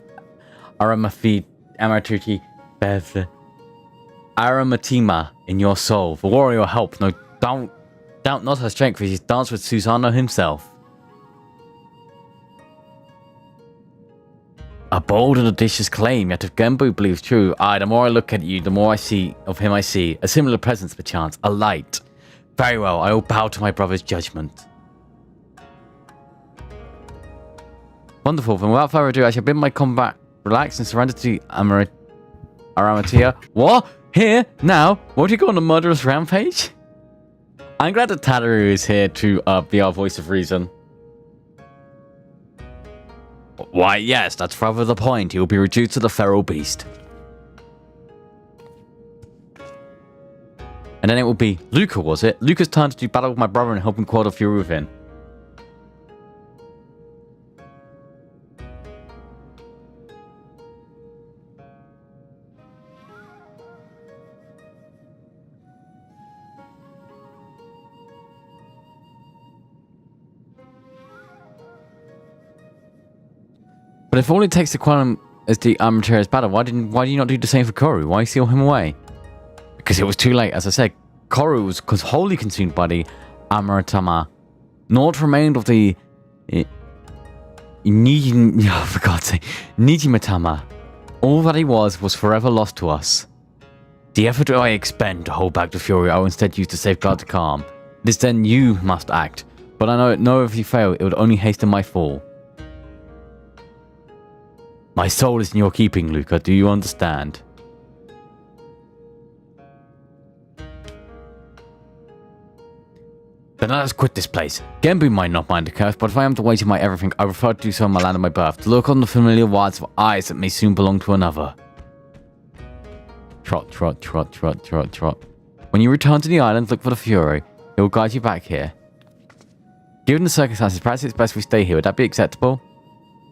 in your soul. The warrior will help. No, doubt not her strength, for she's danced with Susano himself. A bold and audacious claim, yet if Genbu believes true, the more I look at you, the more I see of him I see. A similar presence, perchance, a light. Very well, I will bow to my brother's judgment. Wonderful, then without further ado, I shall bid my combat relax and surrender to Aramatia. What? Here? Now? What do you call on a murderous rampage? I'm glad that Tadaru is here to be our voice of reason. Why, yes, that's further the point. He will be reduced to the feral beast. And then it will be Luca, was it? Luca's turn to do battle with my brother and help him quell the fury within. But if all it takes to quell him is the Armateur's battle, why do you not do the same for Koru? Why seal him away? Because it was too late, as I said. Koru was wholly consumed by the Amaratama. Naught remained of the for God's sake, Nijimatama. All that he was forever lost to us. The effort I expend to hold back the fury, I will instead use to safeguard the calm. It is then you must act, but I know if you fail, it would only hasten my fall. My soul is in your keeping, Luca. Do you understand? Then let us quit this place. Genbu might not mind the curse, but if I am to wager my everything, I prefer to do so in my land of my birth, to look on the familiar wilds of eyes that may soon belong to another. Trot, trot, trot, trot, trot, trot. When you return to the island, look for the Fury. It will guide you back here. Given the circumstances, perhaps it's best we stay here. Would that be acceptable?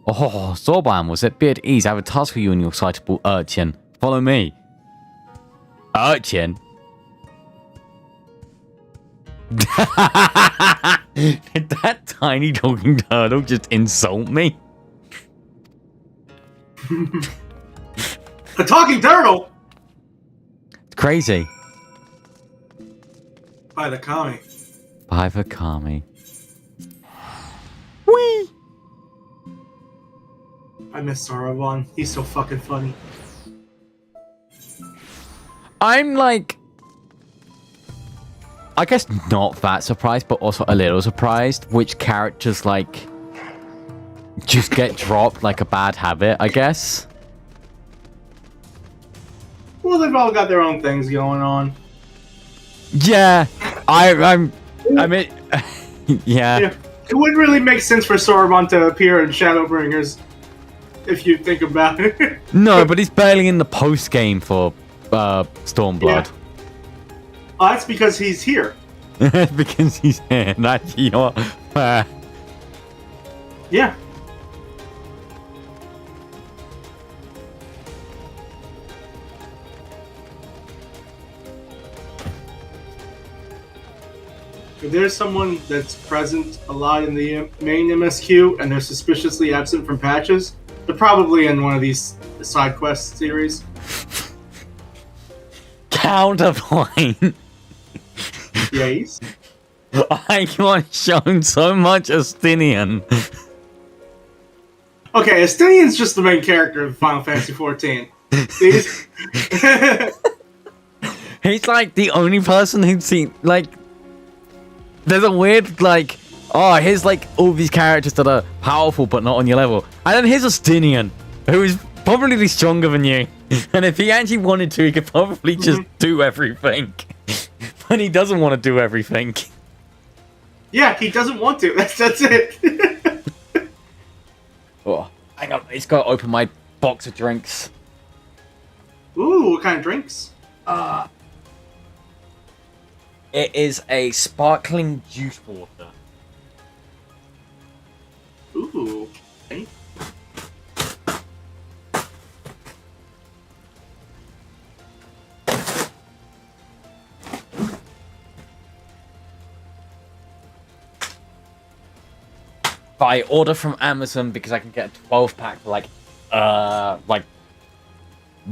Oh, Sorban, was it? Be at ease. I have a task for you and your excitable urchin. Follow me. Urchin? Did that tiny talking turtle just insult me? A talking turtle? It's crazy. By the Kami. By the Kami. Whee! I miss Saruman. He's so fucking funny. I'm like, I guess not that surprised, but also a little surprised which characters like just get dropped like a bad habit, I guess. Well, they've all got their own things going on. Yeah, I mean, yeah. It wouldn't really make sense for Saruman to appear in Shadowbringers, if you think about it. No, but he's barely in the post game for Stormblood. Yeah. Oh, that's because he's here. Because he's here. That's your fair. Yeah. If there's someone that's present a lot in the main MSQ and they're suspiciously absent from patches, they're probably in one of these side quest series. Counterpoint. Yes. I got shown so much Astinian. Okay, Estinian's just the main character of Final Fantasy XIV. He's like the only person who's seen, like, there's a weird, like, oh, here's like all these characters that are powerful but not on your level. And then here's Astinian, who is probably stronger than you. And if he actually wanted to, he could probably just do everything. But he doesn't want to do everything. Yeah, he doesn't want to. That's it. Oh, hang on, I just gotta open my box of drinks. Ooh, what kind of drinks? It is a sparkling juice water. Ooh. Okay. I order from Amazon because I can get a 12 pack for like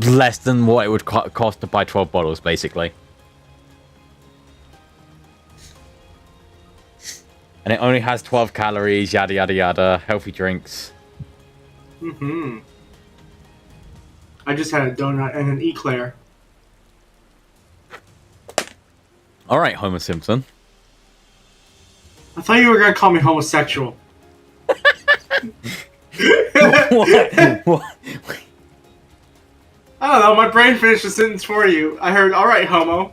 less than what it would cost to buy 12 bottles, basically. And it only has 12 calories, yada yada yada, healthy drinks. Mm-hmm. I just had a donut and an eclair. Alright, Homer Simpson. I thought you were gonna call me homosexual. What? I don't know, my brain finished the sentence for you. I heard, alright, homo.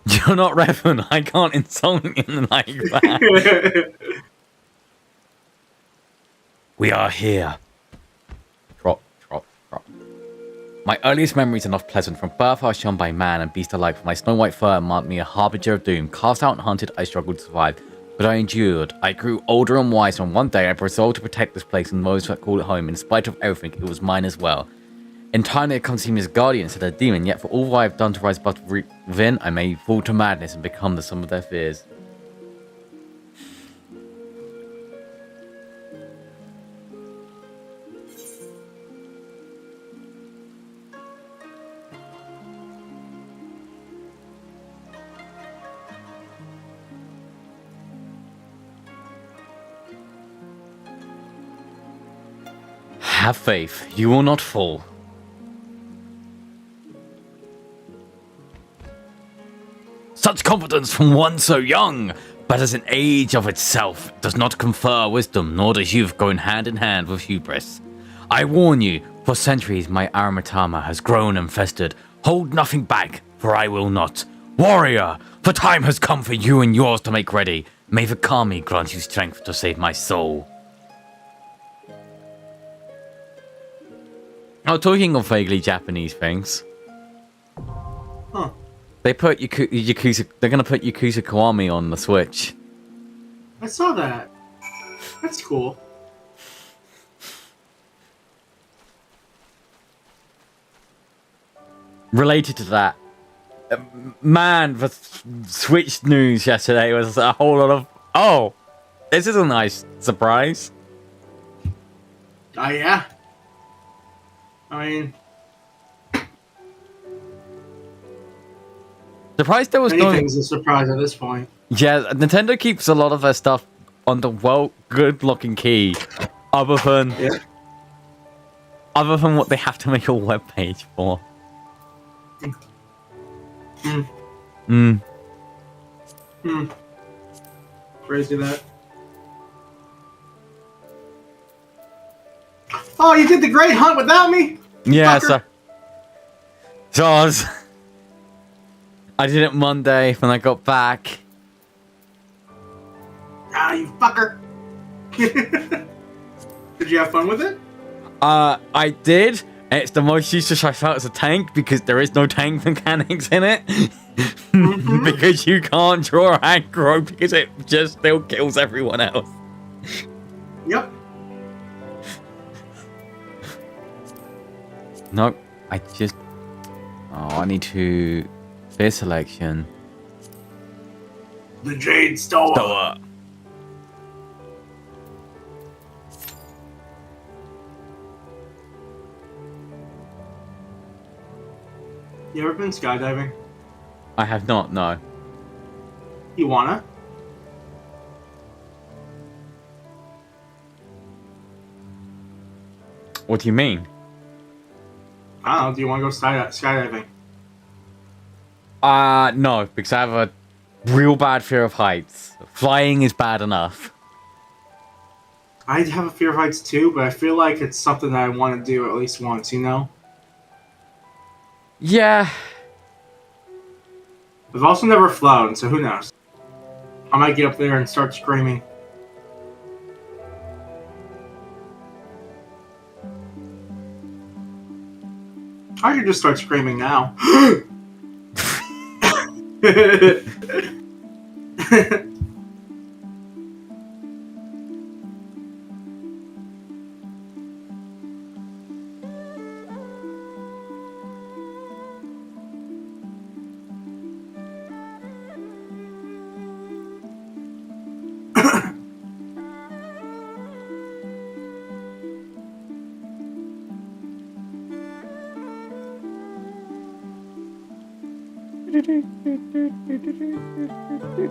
You're not Revan. I can't insult him like that. We are here. Drop, drop, drop. My earliest memories are not pleasant. From birth I was shunned by man and beast alike. For my snow white fur marked me a harbinger of doom. Cast out and hunted, I struggled to survive. But I endured. I grew older and wiser, and one day I resolved to protect this place and those that call it home. In spite of everything, it was mine as well. In time they come to see me as a guardian instead of a demon, yet for all I have done to rise above within, I may fall to madness and become the sum of their fears. Have faith, you will not fall. Such confidence from one so young, but as an age of itself, does not confer wisdom, nor does youth go hand in hand with hubris. I warn you, for centuries my Aramatama has grown and festered. Hold nothing back, for I will not. Warrior, the time has come for you and yours to make ready. May the Kami grant you strength to save my soul. Oh, talking of vaguely Japanese things. They put Yakuza. They're gonna put Yakuza Kiwami on the Switch. I saw that. That's cool. Related to that, man, the Switch news yesterday was a whole lot of. Oh, this is a nice surprise. Oh yeah. I mean, Surprised there was no. anything's a surprise at this point. Yeah, Nintendo keeps a lot of their stuff on the good looking key, other than what they have to make a web page for. Crazy that. Oh, you did the Great Hunt without me? Yeah, Fucker. I did it Monday when I got back. Ah, you fucker. Did you have fun with it? I did. It's the most useless I felt as a tank because there is no tank mechanics in it. Because you can't draw aggro because it just still kills everyone else. Yep. No, I just... Oh, I need to... Fair selection. The Jade Stoa. Stoa. You ever been skydiving? I have not, no. You wanna? What do you mean? I don't know. Do you want to go skydiving? No, because I have a real bad fear of heights. Flying is bad enough. I have a fear of heights too, but I feel like it's something that I want to do at least once, you know? Yeah. I've also never flown, so who knows? I might get up there and start screaming. I could just start screaming now.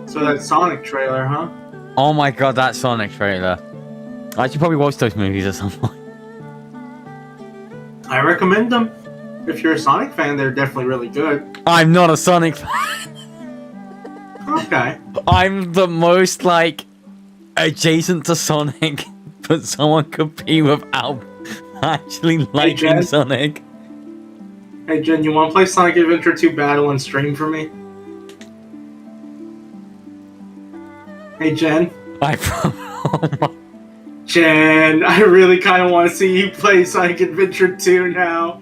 So that Sonic trailer, huh? Oh my god, that Sonic trailer. I should probably watch those movies at some point. I recommend them. If you're a Sonic fan, they're definitely really good. I'm not a Sonic fan. Okay. I'm the most, like, adjacent to Sonic that someone could be without actually liking Jen. Sonic. Hey Jen, you want to play Sonic Adventure 2 Battle and stream for me? Hey Jen. Jen, I really kind of want to see you play Sonic Adventure 2 now.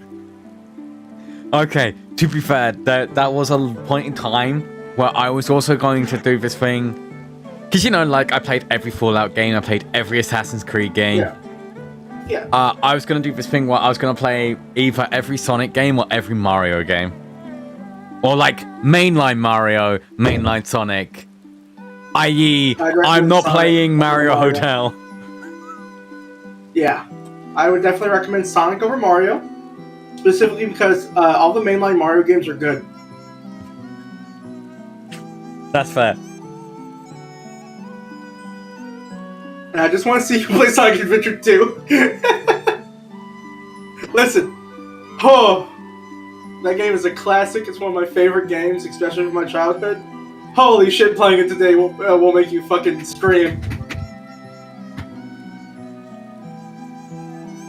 Okay, to be fair, that was a point in time where I was also going to do this thing. Because, you know, like, I played every Fallout game, I played every Assassin's Creed game. Yeah. I was going to do this thing where I was going to play either every Sonic game or every Mario game. Or, like, mainline Mario, mainline Sonic. I.e., I'm not Sonic playing Mario Mario. Hotel. Yeah. I would definitely recommend Sonic over Mario. Specifically because all the mainline Mario games are good. That's fair. And I just want to see you play Sonic Adventure 2. Listen. Oh, that game is a classic. It's one of my favorite games, especially from my childhood. Holy shit, playing it today will make you fucking scream.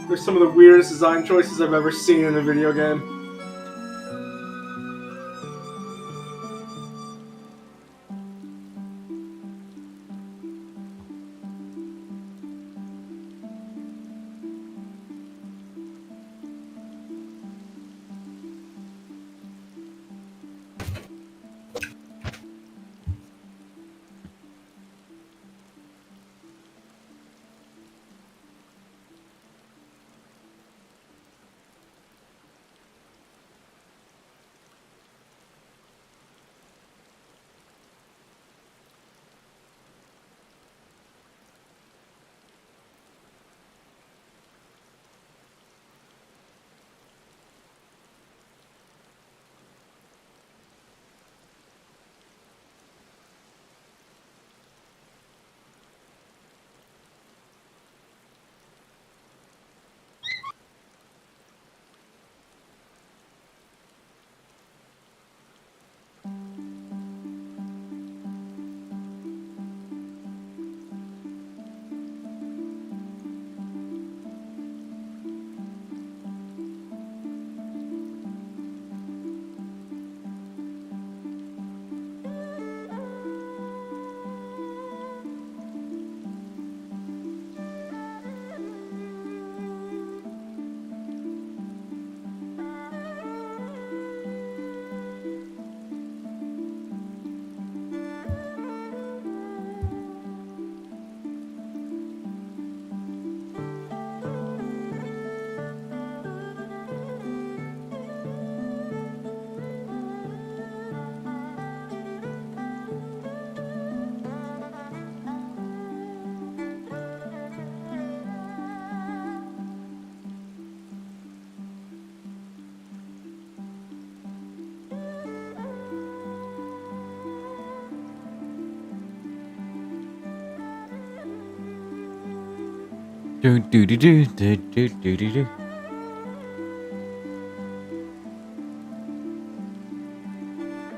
They're some of the weirdest design choices I've ever seen in a video game. Do do do do do do do do do.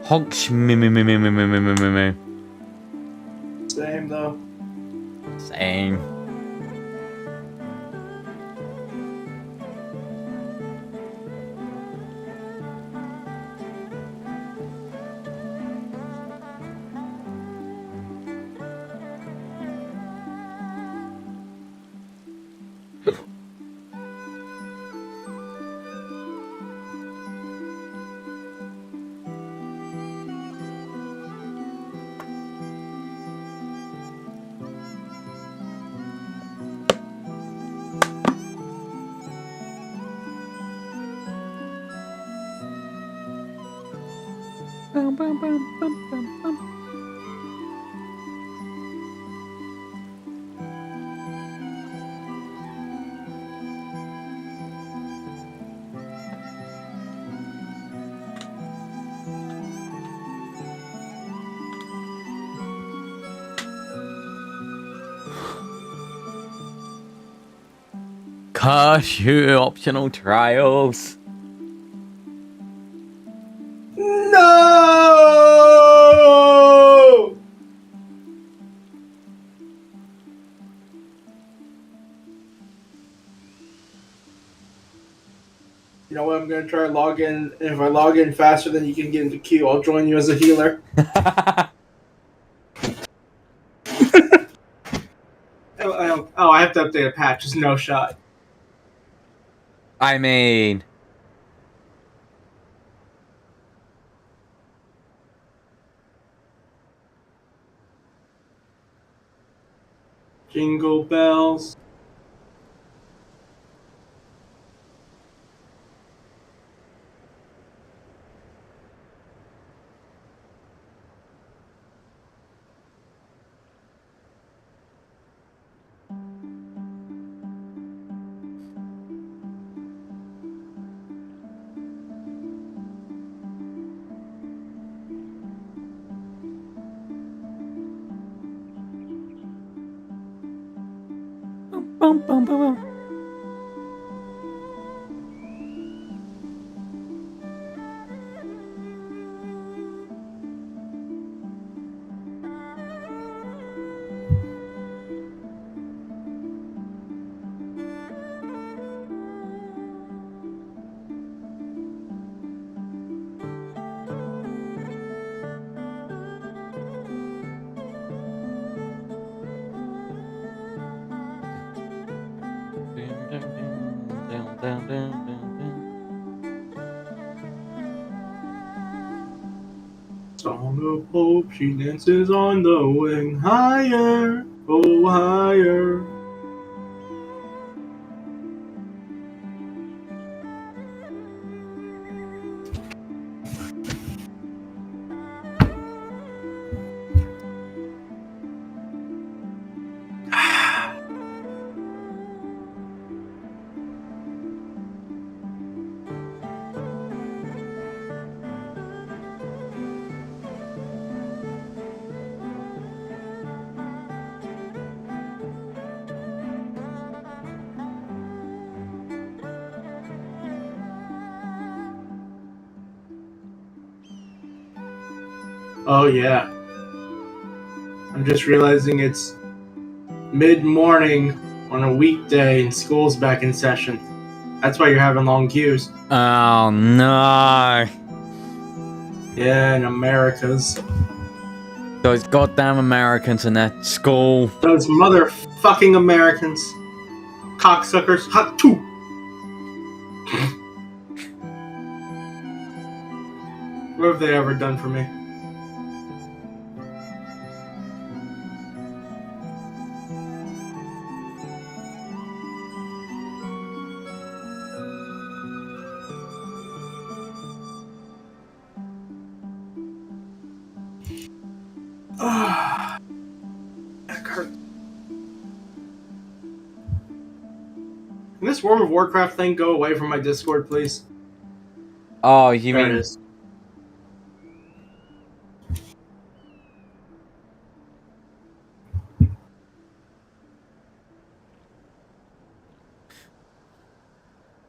Honks me me me me me me me me me me. Same though. Same. Bum, bum, bum, bum, bum, bum. Cashew optional trials. No! You know what? I'm gonna try to log in. And if I log in faster than you can get into queue, I'll join you as a healer. Oh, I have to update a patch. Just no shot. I mean, Jingle bells. bum, bum, bum, bum. Down, down, down, down, down. Song of hope, she dances on the wing. Higher, oh higher. Oh yeah. I'm just realizing it's mid-morning on a weekday and school's back in session. That's why you're having long queues. Oh no. Yeah, in Americas. Those goddamn Americans in that school. Those motherfucking Americans. Cocksuckers. Hot too. What have they ever done for me? Ah, that hurts. Can this World of Warcraft thing go away from my Discord, please? Oh, you There it mean is.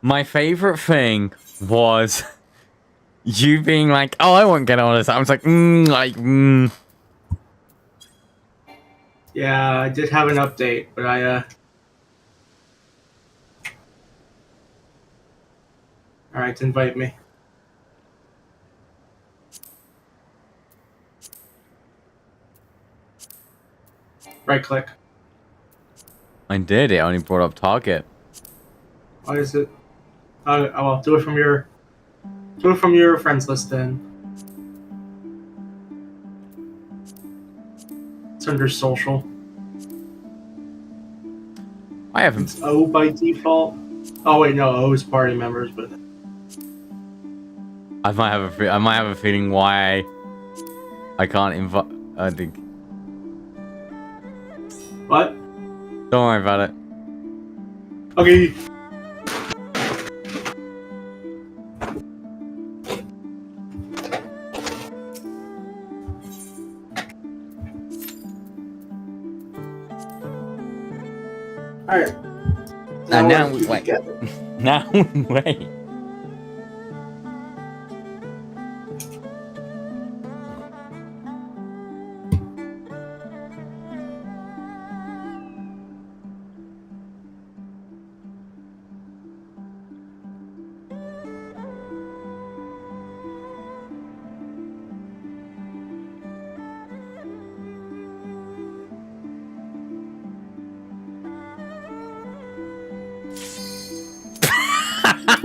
My favorite thing was you being like, "Oh, I won't get on this." I was like, Yeah, I did have an update, but Alright, invite me. Right click. I did. It only brought up target. Why is it? Oh well, do it from your friends list then. It's under social. I haven't. It's O by default. Oh wait, no, O is party members, but I might have a feeling why I can't invite. I think. what? Don't worry about it. Okay. Alright. Now we're we wait. together. Now we wait.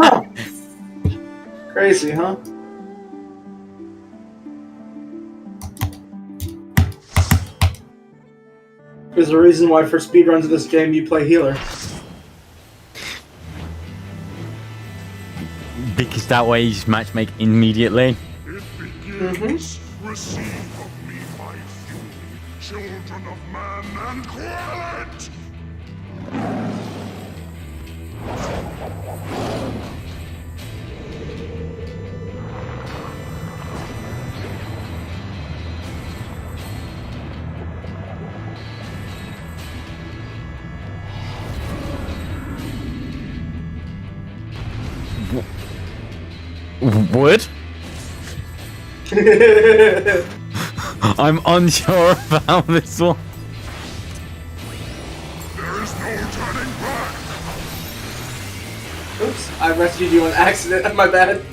Huh. Crazy, huh? There's a reason why for speedruns of this game you play healer. Because that way you just matchmake immediately. It begins. Receive of me my fury, children of man, and quell it! Would? I'm unsure about this one. There is no turning back! Oops, I rescued you on accident. My bad.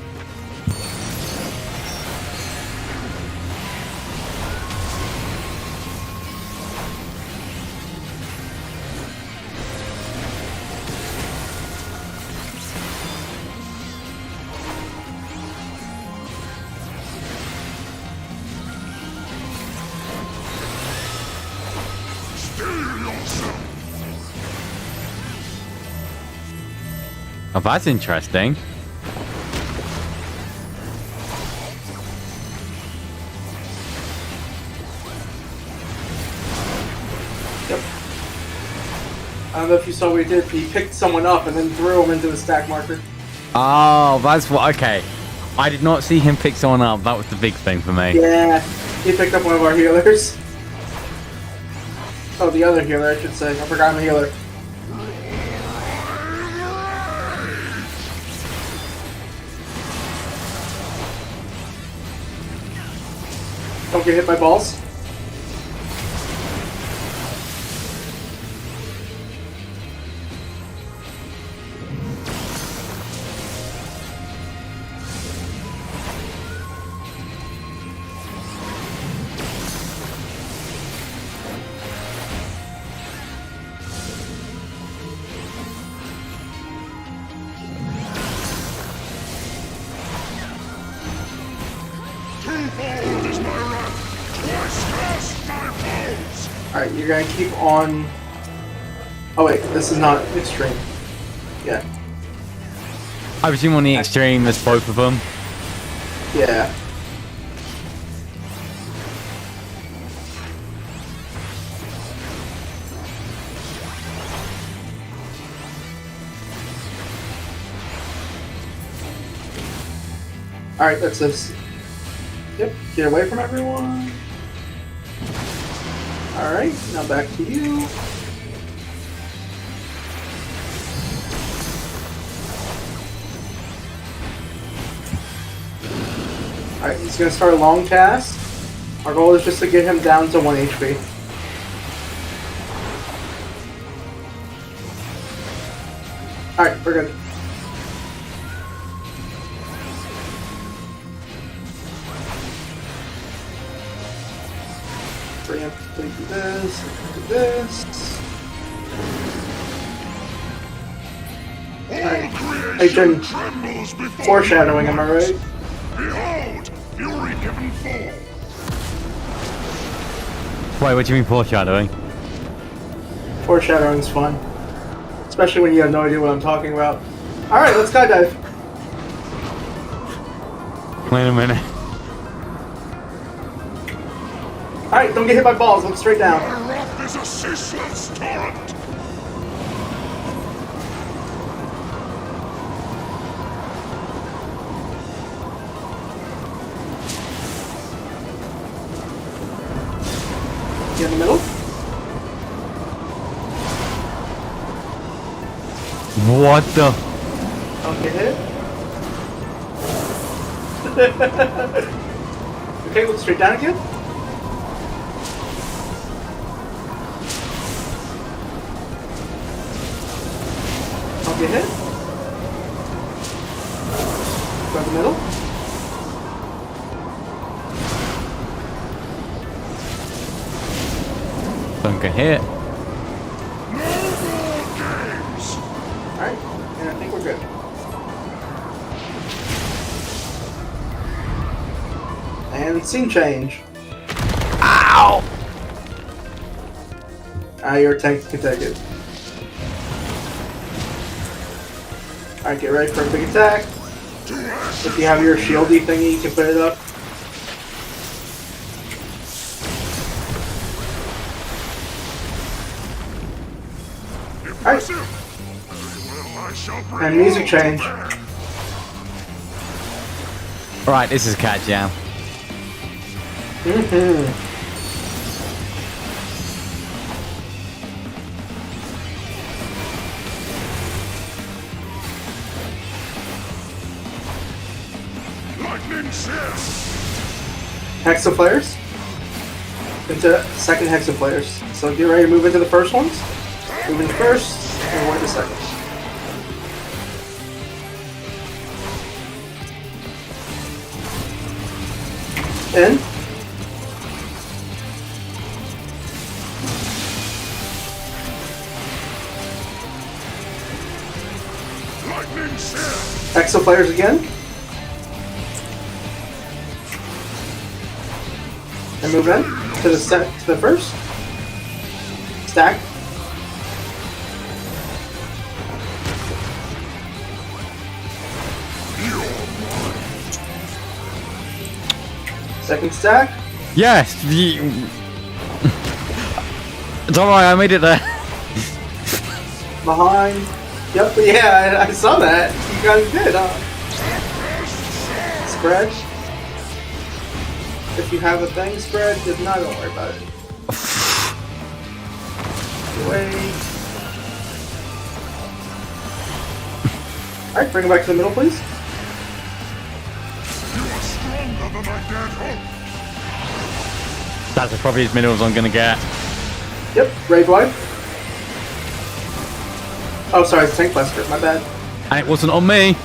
Oh, that's interesting. Yep. I don't know if you saw what he did. He picked someone up and then threw him into the stack marker. Oh, that's what. Okay. I did not see him pick someone up. That was the big thing for me. Yeah, he picked up one of our healers. Oh, the other healer, I should say. I forgot I'm a healer. Don't get hit by balls. Twofold is my wrath, twice cast my foes! Alright, you're gonna keep on... Oh wait, this is not extreme. Yeah. I presume on the extreme, there's both of them. Yeah. Alright, that's this. Yep, get away from everyone. Alright, now back to you. Alright, he's gonna start a long cast. Our goal is just to get him down to 1 HP. Alright, we're good. Preemptively do this, do this. Alright. Hey, Jen. Foreshadowing, am I right? Behold, fury given full. Wait, what do you mean foreshadowing? Foreshadowing's fun. Especially when you have no idea what I'm talking about. Alright, let's skydive. Wait a minute. Alright, don't get hit by balls, look straight down. My wrath is a ceaseless torrent. You in the middle? What the? Don't get hit. Okay, look straight down again. Don't get hit. Go in the middle. Don't get hit. Alright, and I think we're good. And scene change. Ow! Your tank can take it. Alright, get ready for a big attack. If you have your shieldy thingy, you can put it up. Alright. And music change. Right, this is Cat Jam. Lightning shift. Hexaflares. Into second hexaflares. So get ready to move into the first ones. Move into first, and we're the second. In. Lightning shift. Hexaflares again. And move in to the first. Stack. Second stack. Yes! Don't worry, I made it there. Behind. Yep, yeah, I saw that. You guys did, huh? Spread. If you have a thing, spread. If not, don't worry about it. Wait. Alright, bring it back to the middle, please. You are stronger than I dared hope. That's probably as many as I'm gonna get. Yep, Rave Wipe. Oh, sorry, it's Tank Blaster, my bad. And it wasn't on me.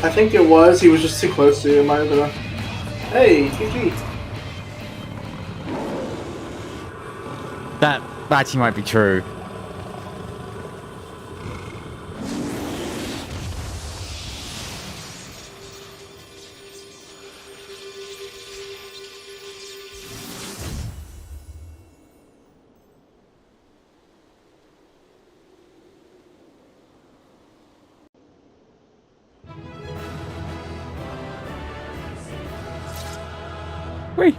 I think it was, he was just too close to you, it might have been a... Hey, GG. That actually might be true. Wait.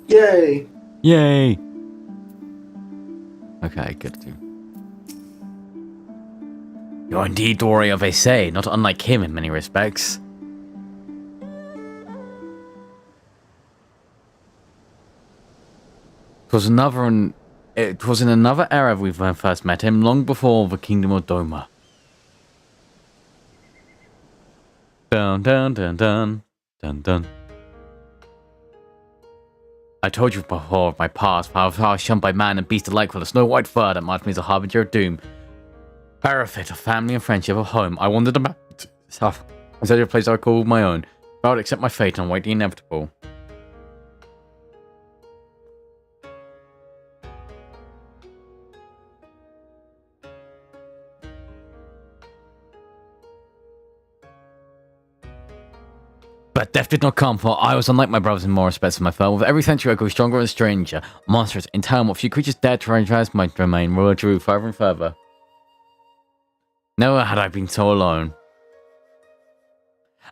Yay. Yay. Okay, good. You're indeed the warrior they say, not unlike him in many respects. It was in another era we first met him, long before the kingdom of Doma. Dun dun dun dun dun dun. I told you before of my past, how I was shunned by man and beast alike for the snow white fur that marked me as a harbinger of doom. Parafit of family and friendship of home, I wandered about south instead of a place I called my own. I would accept my fate and await the inevitable. But death did not come, for I was unlike my brothers in more respects than my fellow. With every century I grew stronger and stranger. Monsters, in time, what few creatures dared to transgress my domain grew further and further. Never had I been so alone.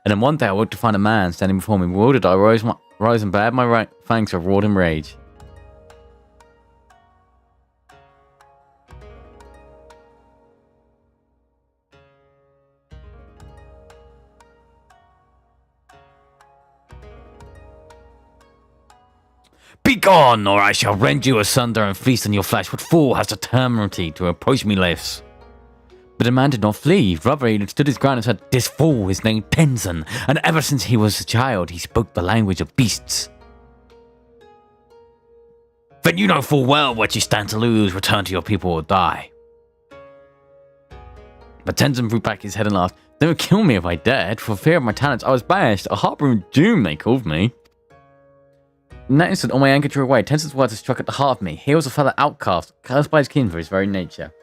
And then one day I woke to find a man standing before me. Bewildered, I rose and bared my fangs of roared in rage. Begone, or I shall rend you asunder and feast on your flesh. What fool has the temerity to approach me lifts? But the man did not flee. Rather, he stood his ground and said, "This fool is named Tenzin, and ever since he was a child, he spoke the language of beasts." Then you know full well what you stand to lose. Return to your people or die. But Tenzin threw back his head and laughed. They would kill me if I dared. For fear of my talents, I was banished. A harbinger of doom, they called me. In that instant, all my anger drew away. Tenzin's words had struck at the heart of me. He was a fellow outcast, cursed by his kin for his very nature.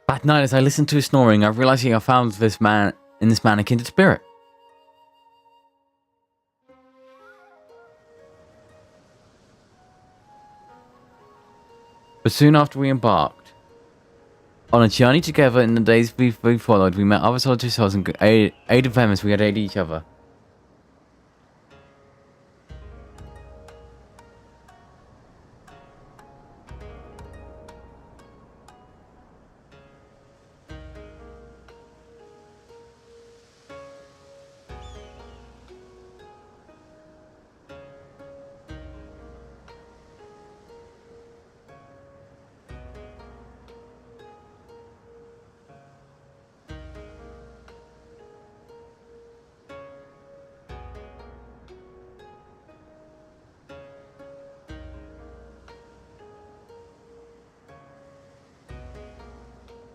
That night, as I listened to his snoring, I realized I found this man a kindred spirit. But soon after we embarked on a journey together in the days we followed, we met other solitary souls and aided them as we had aided each other.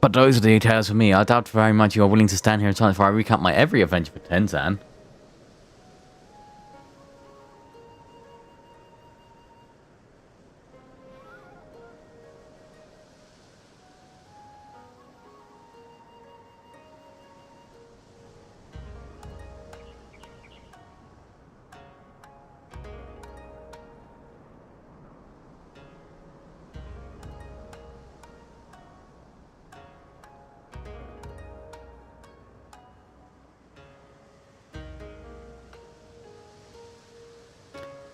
But those are the details for me. I doubt very much you are willing to stand here in silence while I recount my every adventure for Tenzin.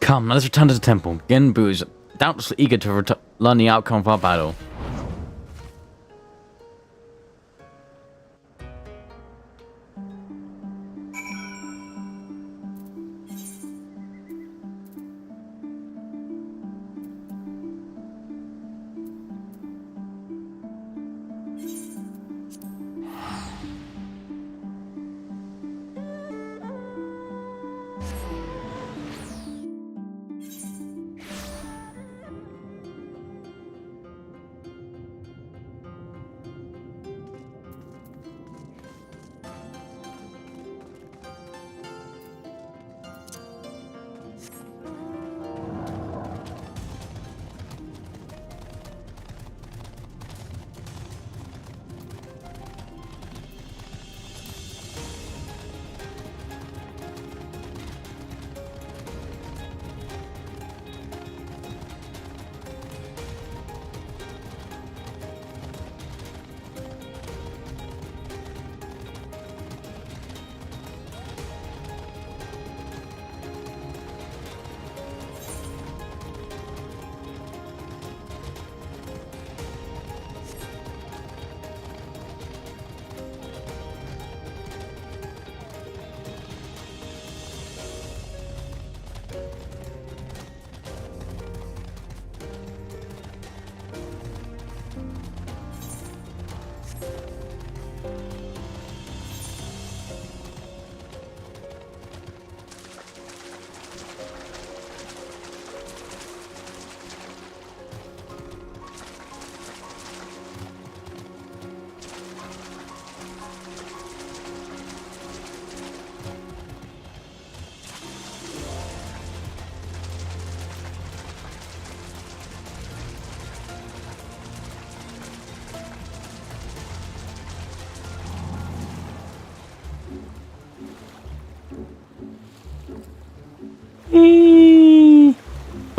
Come, let us return to the temple. Genbu is doubtless eager to learn the outcome of our battle.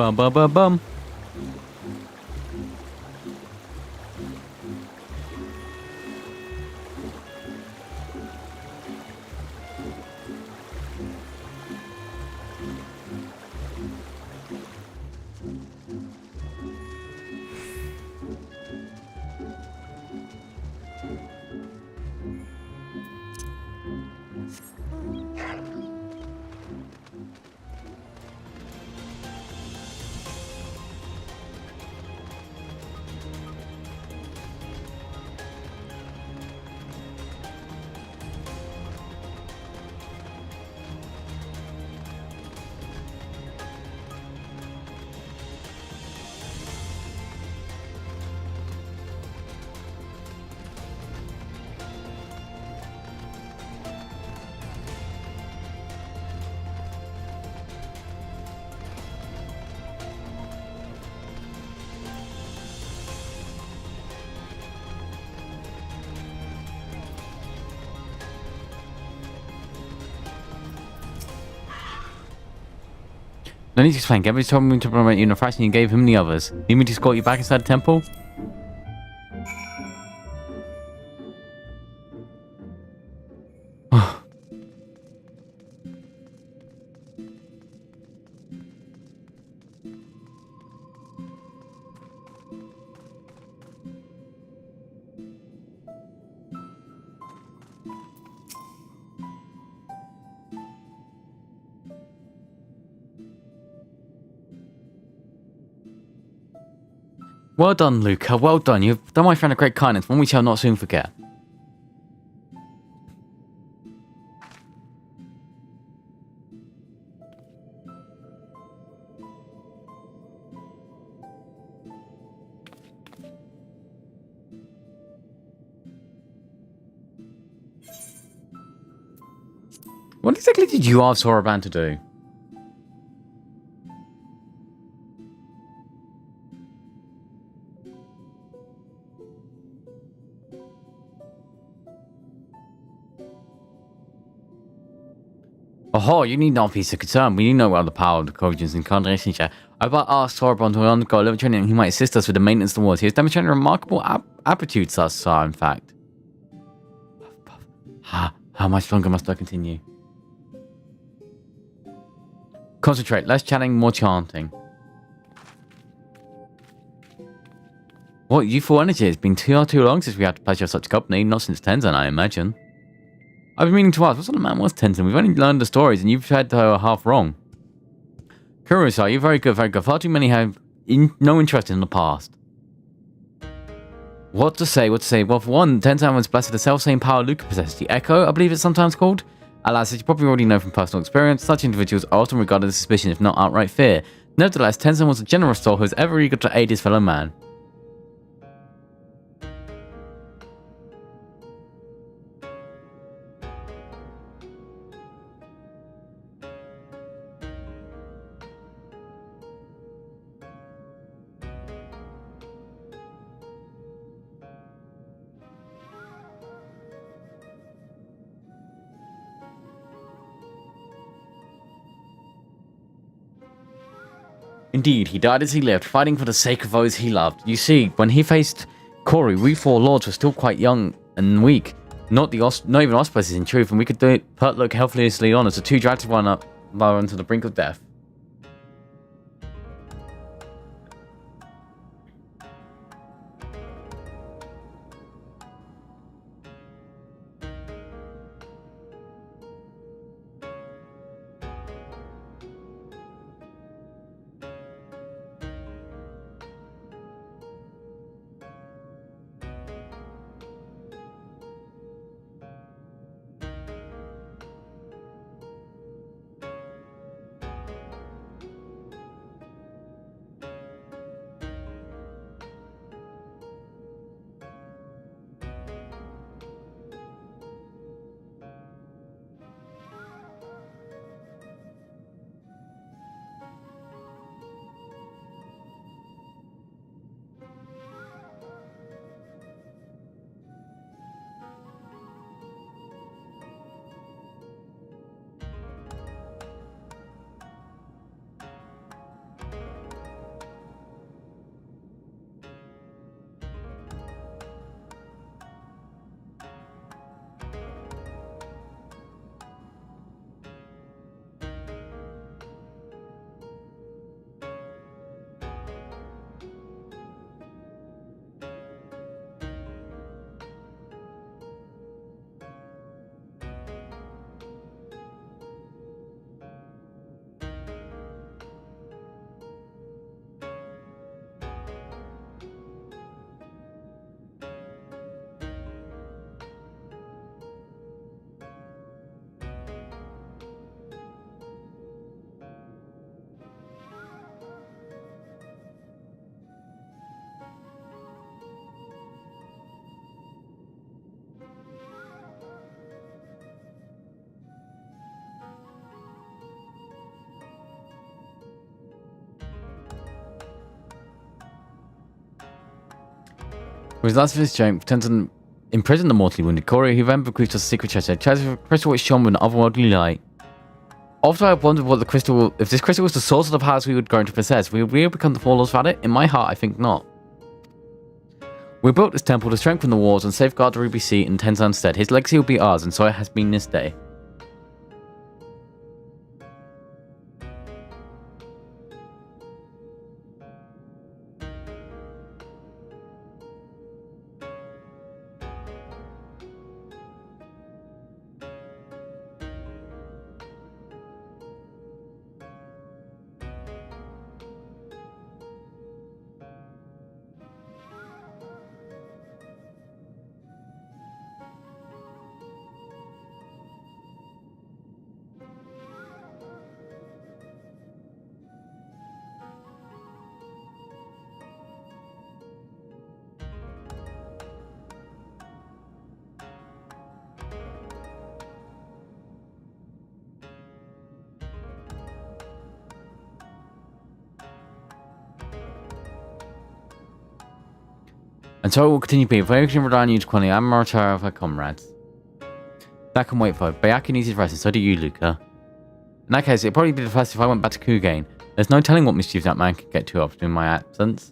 Bum bum bum bum. No need to explain. Gabriel told me to promote you in a fraction you gave him the others. Need me to escort you back inside the temple? Well done, Luca. Well done. You've done my friend a great kindness, one we shall not soon forget. What exactly did you ask Soraban to do? Oh, you need not be so concerned. We need know about the power of the Cogins and Conjuration Chair. I about asked Soraban to undergo a little training and he might assist us with the maintenance of the walls. He has demonstrated remarkable aptitude thus far, in fact. How much longer must I continue? Concentrate. Less chatting, more chanting. What youthful energy? It's been too long since we had the pleasure of such company. Not since Tenzin, I imagine. I've been meaning to ask, what sort of man was Tenzin? We've only learned the stories and you've had her half wrong. Kurosai, you're very good, very good. Far too many have no interest in the past. What to say? Well, for one, Tenzin was blessed with the self-same power Luca possesses. The Echo, I believe it's sometimes called. Alas, as you probably already know from personal experience, such individuals are often regarded with suspicion, if not outright fear. Nevertheless, Tenzin was a generous soul who was ever eager to aid his fellow man. Indeed, he died as he lived, fighting for the sake of those he loved. You see, when he faced Corey, we four lords were still quite young and weak. Not even auspices in truth, and we could look helplessly on as the two dragged one up to the brink of death. With his last of his strength, turns to imprison the mortally wounded Corey, who then bequeathed us a secret treasure. Treasure crystal which shone with an otherworldly light. After I wondered what the crystal, if this crystal was the source of the powers we would grow to possess, would we become the forelost without it? In my heart, I think not. We built this temple to strengthen the walls and safeguard the Ruby Sea in Tenzan's stead. His legacy will be ours, and so it has been this day. And so it will continue to be. If we can rely on you to quality, I'm Martara of our comrades. That can wait for. Bayaki needs his rest, and so do you, Luca. In that case, it'd probably be the first if I went back to Kugain. There's no telling what mischief that man could get to after in my absence.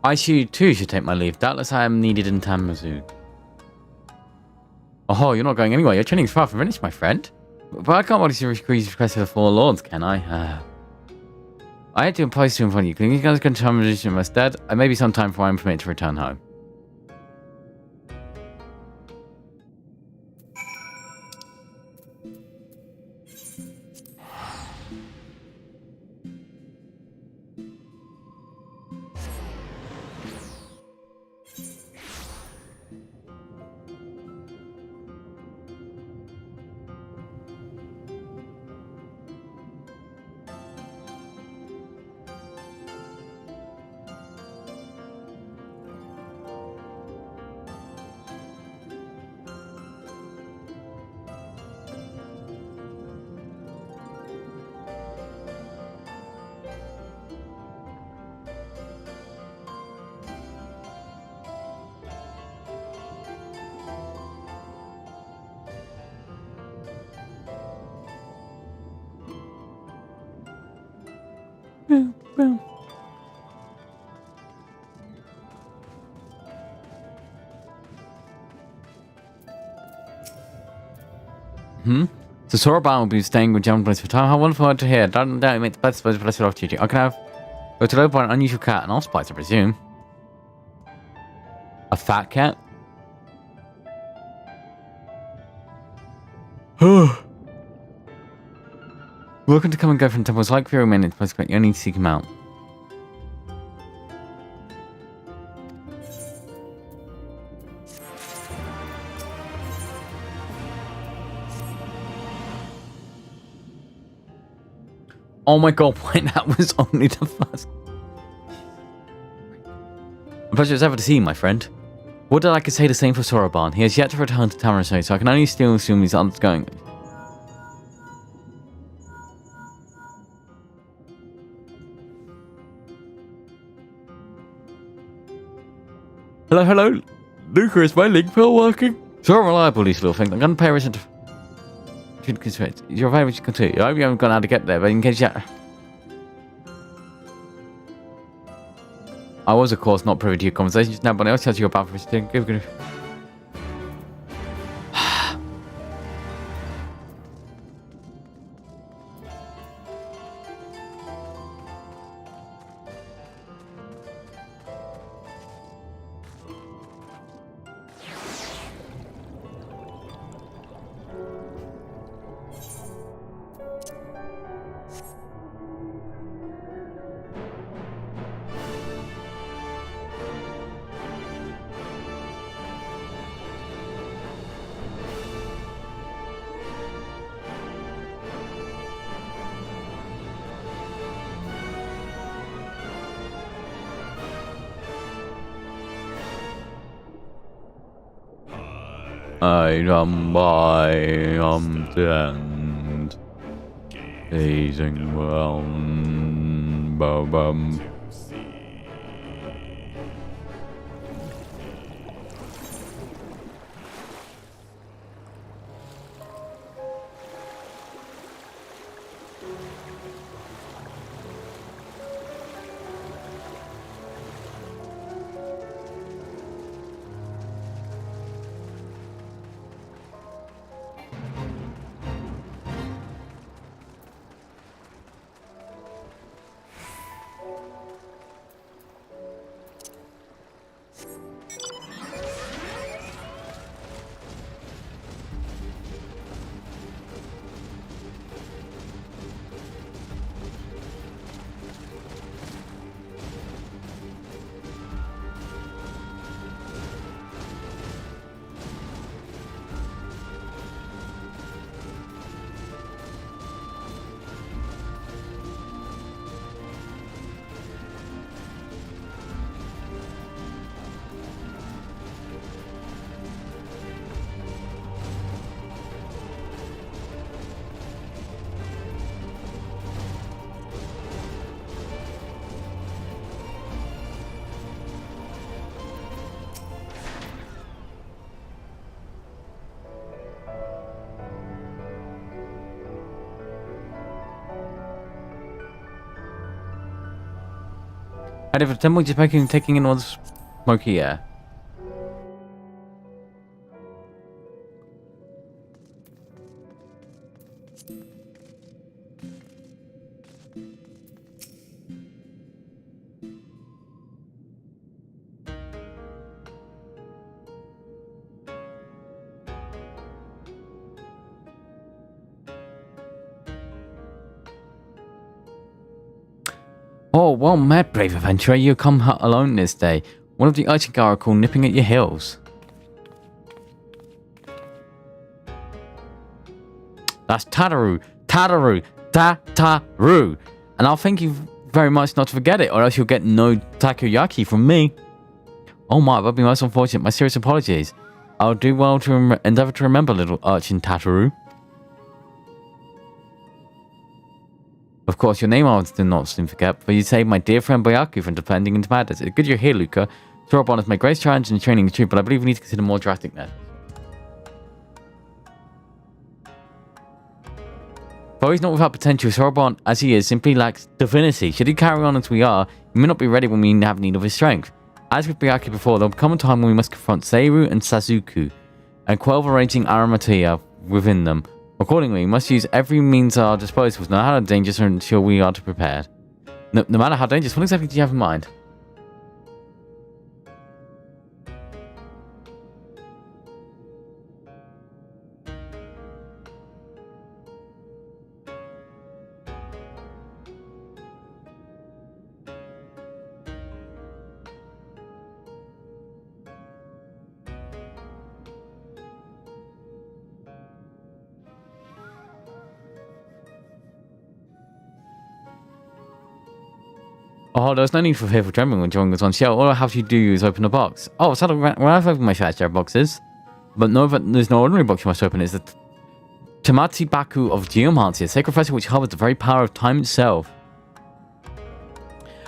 I too should take my leave. Doubtless I am needed in Tamazu. Oh, you're not going anywhere. Your training's far from finished, my friend. But I can't want to request for the Four Lords, can I? I had to impose to in front of you. Can you guys continue to position in my stead? I may be some time before I'm permitted to return home. Boom, boom. So Soroban will be staying with John Place for time. How wonderful to hear. Don't doubt it makes the best suppose blessed opportunity. I can have go to load by an unusual cat and allspice, I presume. A fat cat? Welcome to come and go from temples like Fury Men. It's possible you need to seek him out. Oh my god, wait, that was only the first. A pleasure as ever to see you, my friend. Would that I could say the same for Soroban. He has yet to return to Tamaraso, so I can only still assume he's undergoing. Hello, hello. Luca, is my link pill working? So reliable, these little things. I'm going to pay attention to... You're very much continue. I hope you haven't gone how to get there, but in case you... I was, of course, not privy to your conversations. Now, but else tells you about everything. Give. I am by the end. Gazing round, bum. Out of a temple just taking in all the smoky air. Oh, well met, brave adventurer. You come alone this day. One of the urchin are called nipping at your heels. That's Tataru. Tataru. Tataru. And I'll thank you very much not to forget it, or else you'll get no takoyaki from me. Oh my, that'd be most unfortunate. My serious apologies. I'll do well to endeavor to remember, little urchin Tataru. Of course, your name I do not soon forget, but you saved my dear friend Boyaku from descending into madness. It's good you're here, Luca. Sorobon has made great strides in training the troop, but I believe we need to consider more drastic measures. Though he's not without potential, Sorobon, as he is, simply lacks divinity. Should he carry on as we are, he may not be ready when we have need of his strength. As with Boyaku before, there will come a time when we must confront Seiru and Sasuke, and quell the raging Aramatia within them. Accordingly, we must use every means at our disposal, no matter how dangerous, to ensure we are prepared. No matter how dangerous, what exactly do you have in mind? Oh, there's no need for fearful trembling when joining us on show. All I have to do is open the box. Oh, so when I've opened my share boxes, but no, there's no ordinary box you must open. It's the Tamati Baku of Geomancy, a sacred vessel which harbors the very power of time itself.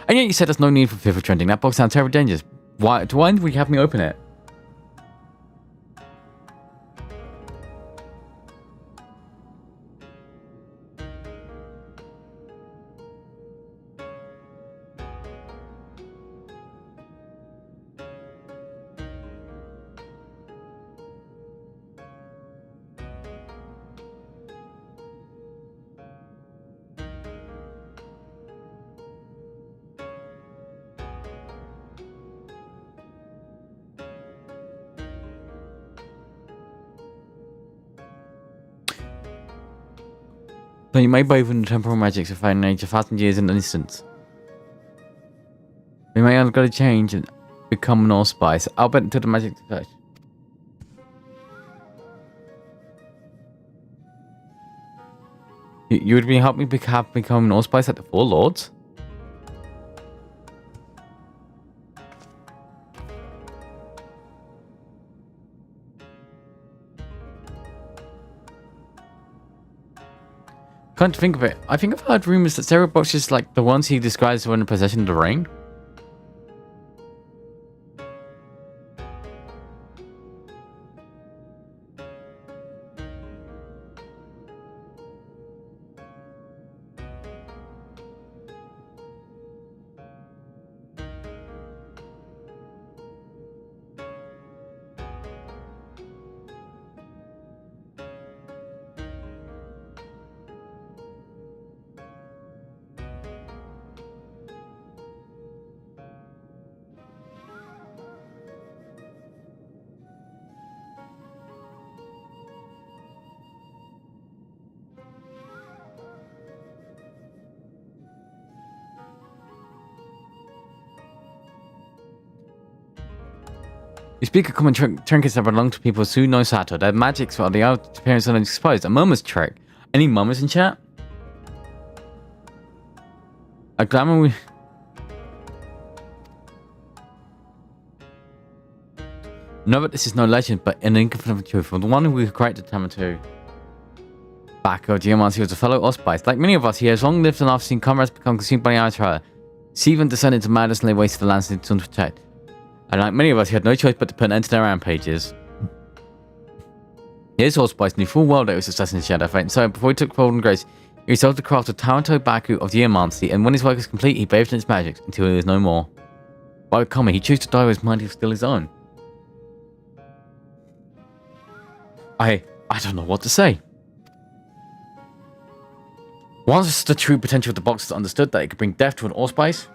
And yet you said there's no need for fearful trembling. That box sounds terribly dangerous. Why would you have me open it? So you may brave in temporal magics of finding age 1,000 years in an instant. We may have got to change and become an allspice. I'll bet until the magic touch. You would help me become an allspice at the Four Lords? Come to think of it, I think I've heard rumors that Zero Box is like the ones he describes when in possession of the ring. You speak of common trinkets that belong to people who know Sato. Their magics are the out appearance of exposed. A mummer's trick. Any mummers in chat? A glamour we... No, but this is no legend, but an inconfident truth. From the one who created Tamatu back of Geomancy was a fellow Osspice. Like many of us, he has long lived and after seen comrades become consumed by the Outrider. He even descended to madness and lay waste to the lands he to protect. And like many of us, he had no choice but to put an end to their rampages. His Allspice knew full well that it was Assassin's Shadow Fate, and so before he took Golden Grace, he resolved to craft a Taranto Baku of Geomancy, and when his work was complete, he bathed in its magic until he was no more. By coming, he chose to die with his mind still his own. I don't know what to say. Once the true potential of the box is understood that it could bring death to an Allspice,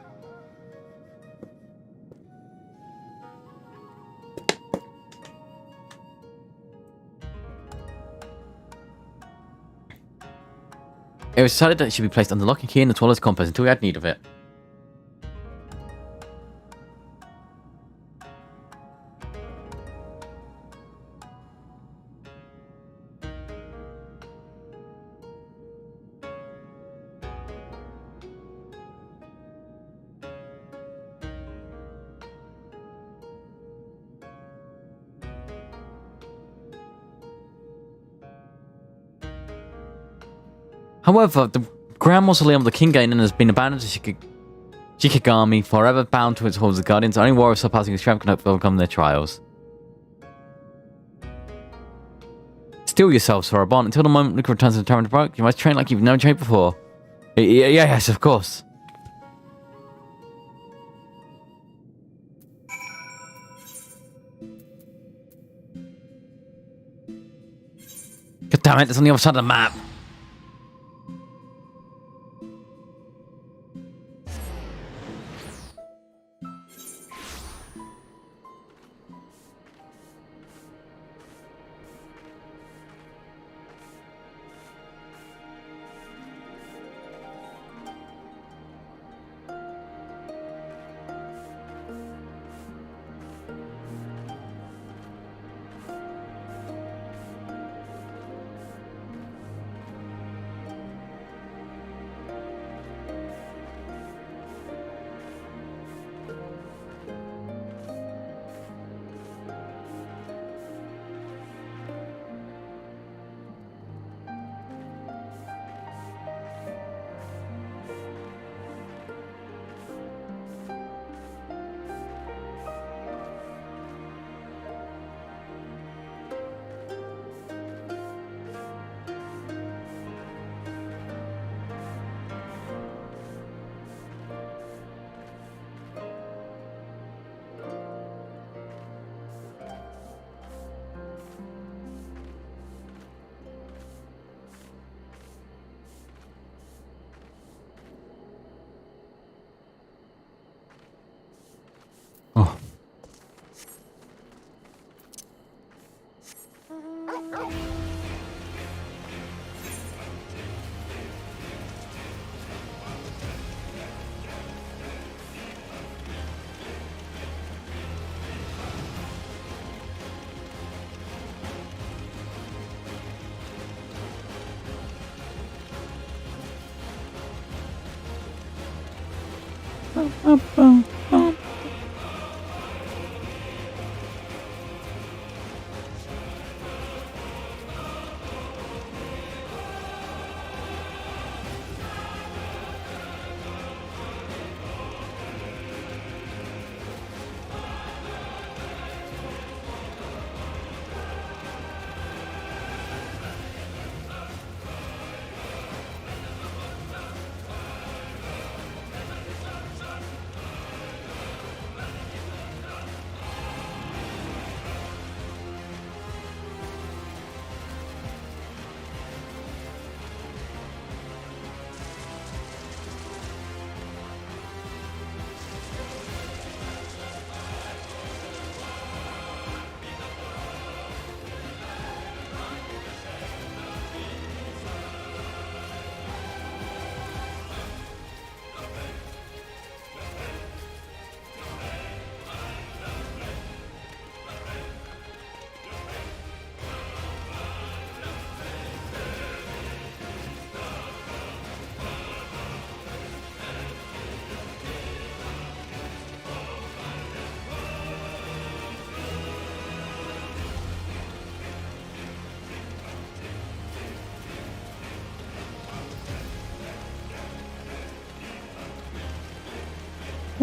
it was decided that it should be placed under lock and key in the Twirler's compass until we had need of it. However, the Grand Mausoleum of the King Gaiden has been abandoned to Shikigami, forever bound to its halls of guardians. Only warriors surpassing his strength can hope to overcome their trials. Steel yourself, Sorabon. Until the moment Luke returns to the Tower of Broke, you must train like you've never trained before. Yes, of course. God damn it, it's on the other side of the map. Oh.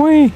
Whee!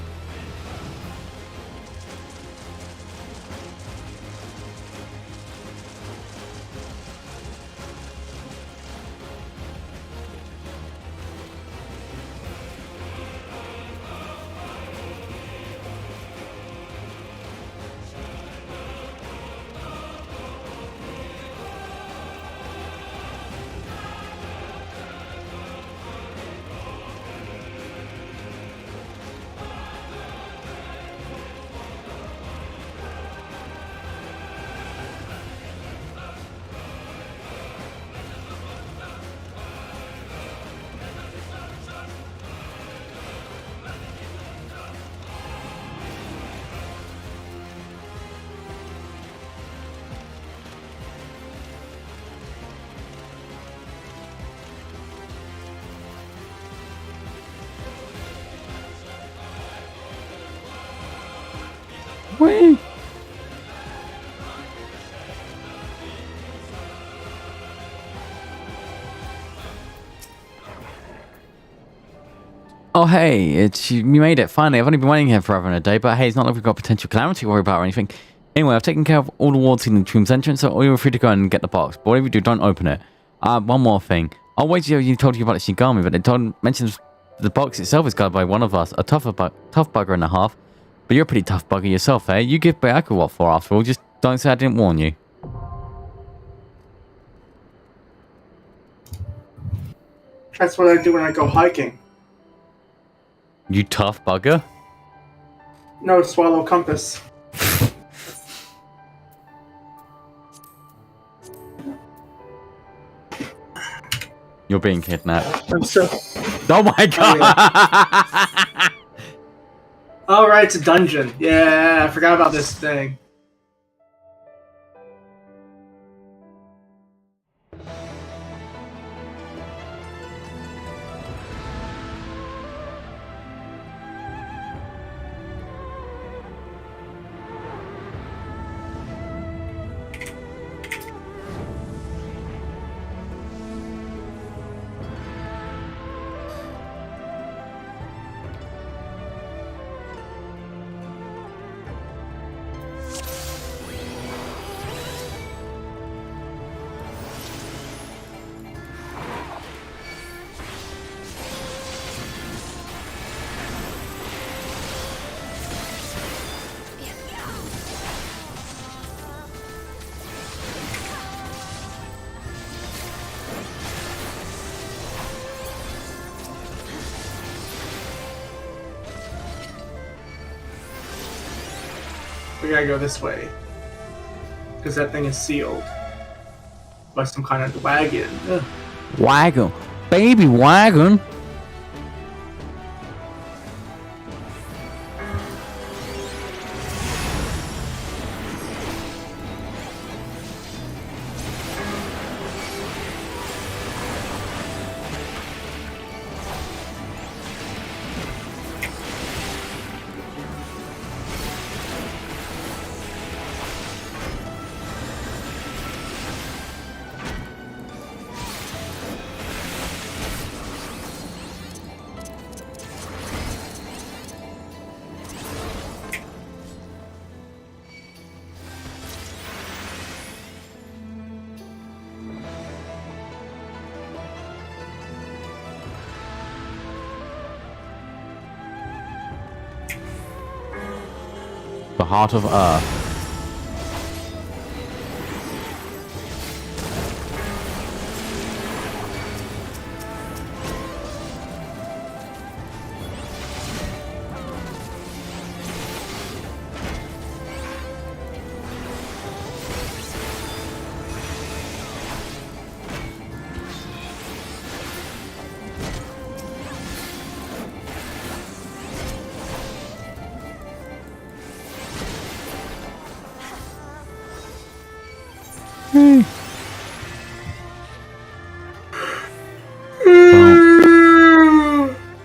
Whee! Oh hey, you made it finally. I've only been waiting here forever and a day, but hey, it's not like we've got potential calamity to worry about or anything. Anyway, I've taken care of all the wards in the tomb's entrance, so you're free to go and get the box. But whatever you do, don't open it. One more thing. I'll wait till you told you about the Shigami, but it mentions the box itself is guarded by one of us, a tough bugger and a half. But you're a pretty tough bugger yourself, eh? You give Bayako what for after all, just don't say I didn't warn you. That's what I do when I go hiking. You tough bugger? No, swallow compass. You're being kidnapped. I'm so... Oh my god! yeah. Oh, right, it's a dungeon. Yeah, I forgot about this thing. We gotta go this way. Because that thing is sealed. By some kind of wagon. Ugh. Wagon. Baby wagon. The heart of Earth.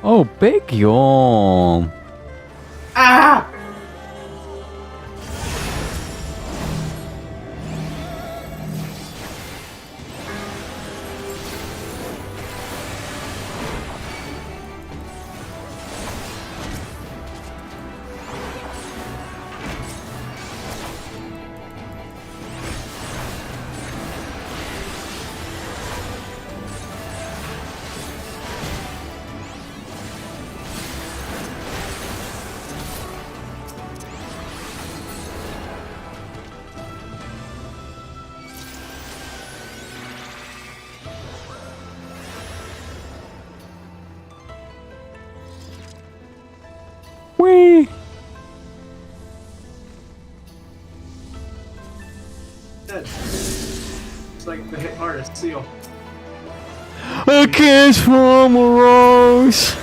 Oh, big yawn. Ah! It's like the hit artist, Seal. A kiss from a rose.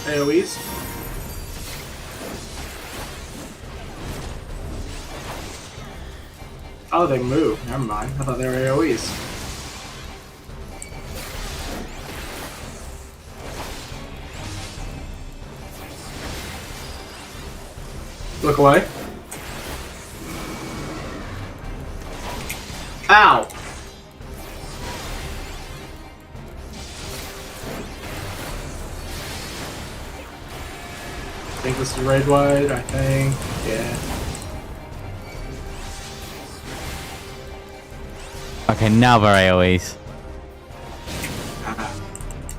AoEs. Oh, they move. Never mind. I thought they were AoEs. Look away. Ow! I think this is raid wide, I think. Yeah. Okay, now they're AoEs.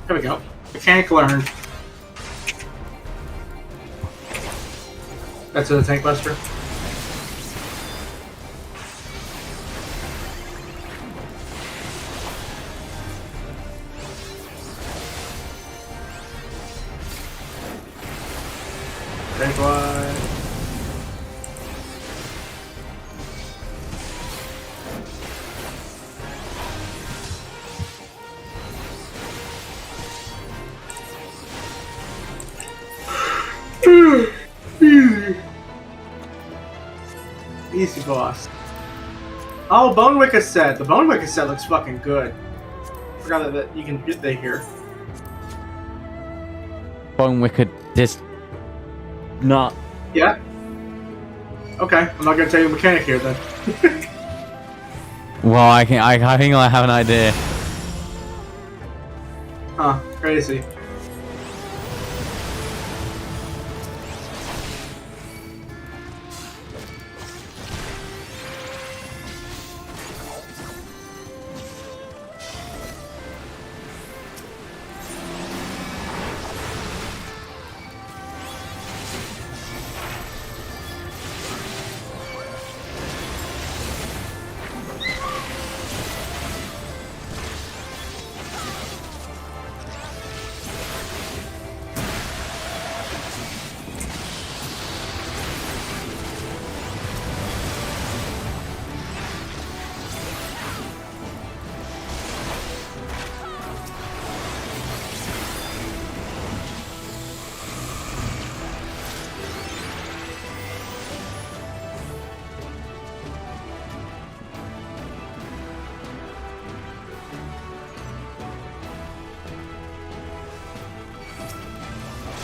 There we go. Mechanic learned. That's a tank buster. Tank wide. Easy boss. Oh, Bone Wicca set. The Bone Wicca set looks fucking good. Forgot that you can get that here. Bone Wicked just not. Yeah. Okay, I'm not gonna tell you the mechanic here then. Well, I think I have an idea. Huh? Crazy.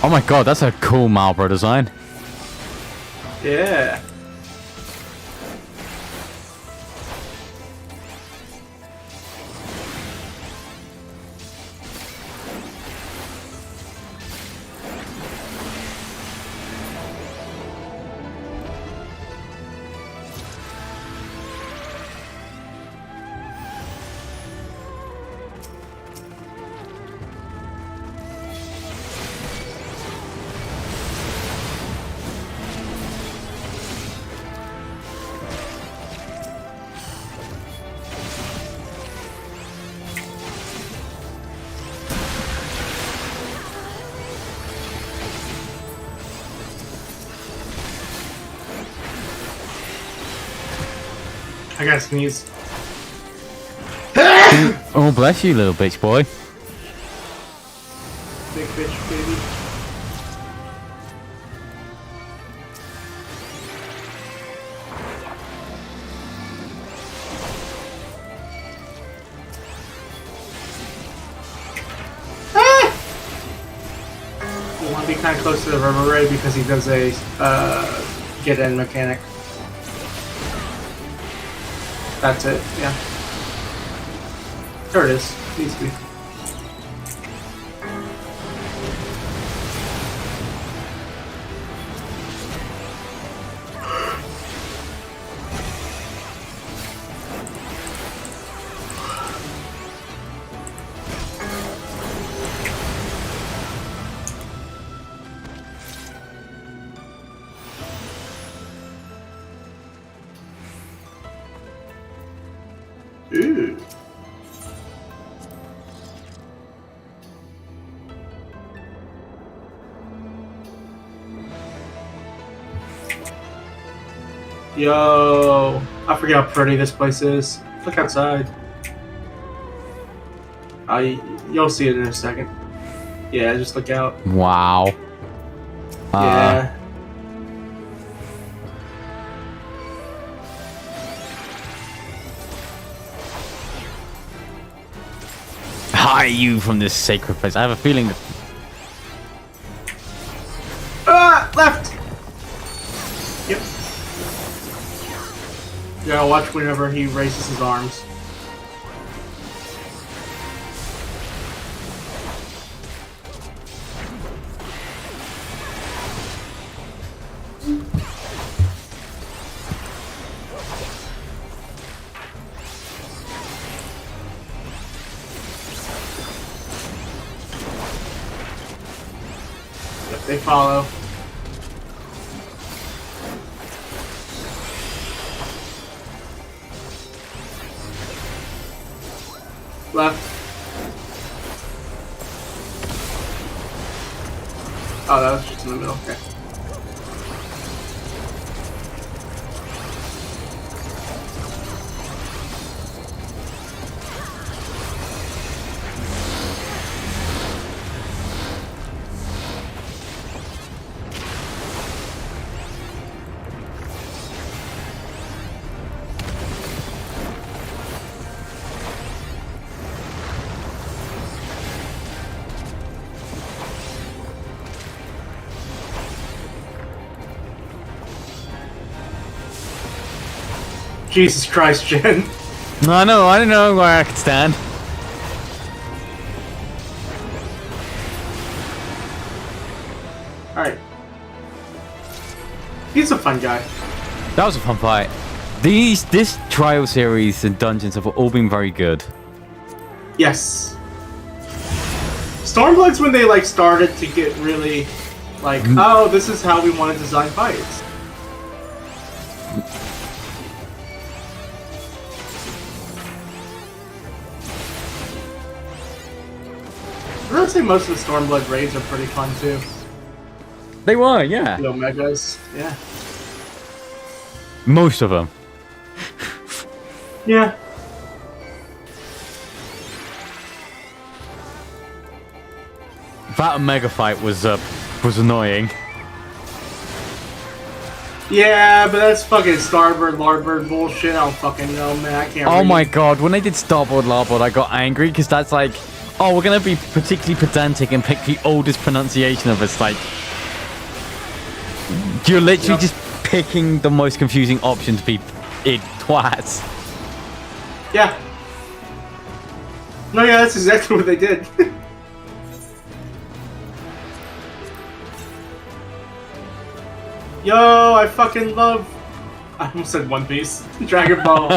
Oh my god, that's a cool Marlboro design. Yeah. I gotta sneeze. Oh, bless you, little bitch boy. Big bitch, baby. You want to be kind of close to the rubber ray because he does a get in mechanic. That's it, yeah. There it is. Needs to be. Ooh. Yo, I forget how pretty this place is. Look outside. You'll see it in a second. Yeah, just look out. Wow. Yeah. Hide you from this sacred place. I have a feeling that... Ah, left. Yep. You gotta watch whenever he raises his arms. Yep, they follow. Left. Oh, that was just in the middle. Okay. Jesus Christ, Jen. I know, I don't know where I could stand. Alright. He's a fun guy. That was a fun fight. This trial series and dungeons have all been very good. Yes. Stormblood's when they like started to get really like, oh, this is how we want to design fights. I would say most of the Stormblood raids are pretty fun too. They were, yeah. The Omegas, yeah. Most of them. Yeah. That Omega fight was annoying. Yeah, but that's fucking Starboard, Larboard bullshit. I don't fucking know, man. I can't Oh read. my god, when they did Starboard Larboard, I got angry because that's like, oh, we're gonna be particularly pedantic and pick the oldest pronunciation of it. Like, you're literally Yep. just picking the most confusing option to be twats. Yeah. No, yeah, that's exactly what they did. Yo, I fucking love... I almost said One Piece. Dragon Ball.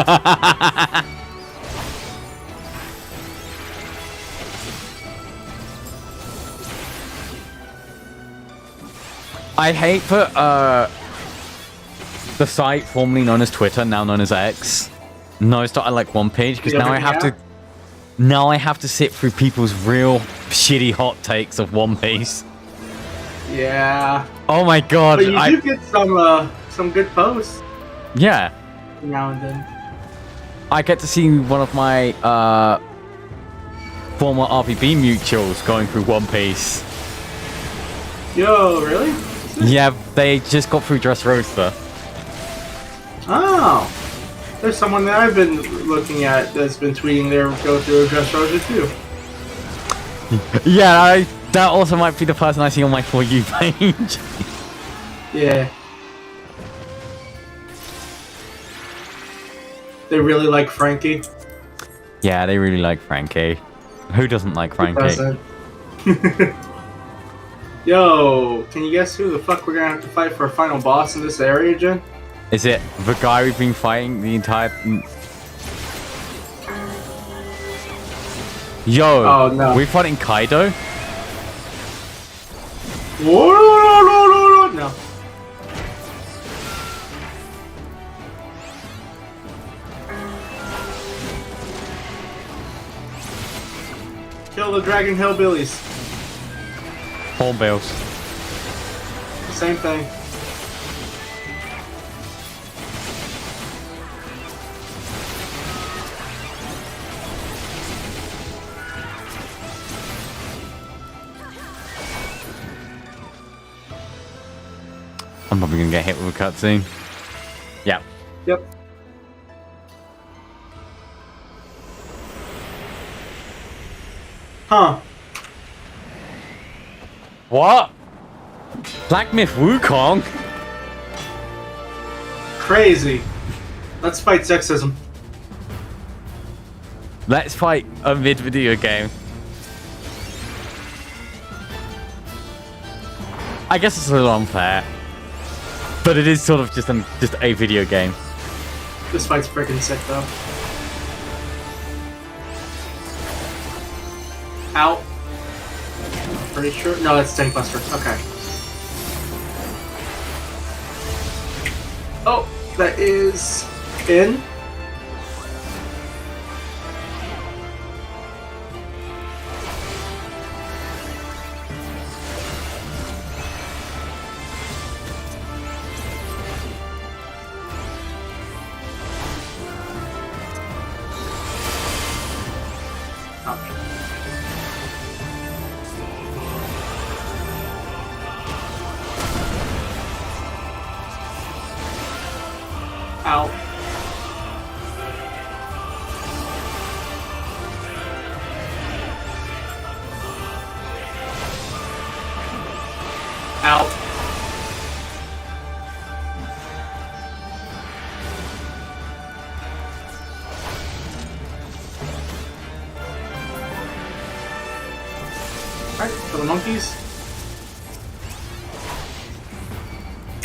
I hate that the site formerly known as Twitter, now known as X, knows that I like One Piece because now I have to sit through people's real shitty hot takes of One Piece. Yeah. Oh my god! But you do get some good posts Yeah, now and then. I get to see one of my former RPB mutuals going through One Piece. Yo, really? Yeah, they just got through Dressrosa. Oh. There's someone that I've been looking at that's been tweeting their go through Dressrosa too. Yeah, that also might be the person I see on my For You page. Yeah. They really like Frankie. Yeah, they really like Frankie. Who doesn't like Frankie? Yo, can you guess who the fuck we're gonna have to fight for a final boss in this area, Jen? Is it the guy we've been fighting the entire... Yo, Oh, no. we're fighting Kaido? Whoa, no. Kill the dragon hillbillies. Hornbills. Same thing. I'm probably gonna get hit with a cutscene. Yeah. Yep. Huh. What? Black Myth Wukong? Crazy. Let's fight sexism. Let's fight a mid-video game. I guess it's a little unfair. But it is sort of just a video game. This fight's freaking sick, though. Out. Pretty sure. No, that's Tank Buster. Okay. Oh, that is in. Out. Out. Alright, for the monkeys.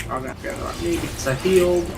I'm gonna get it on me because I healed.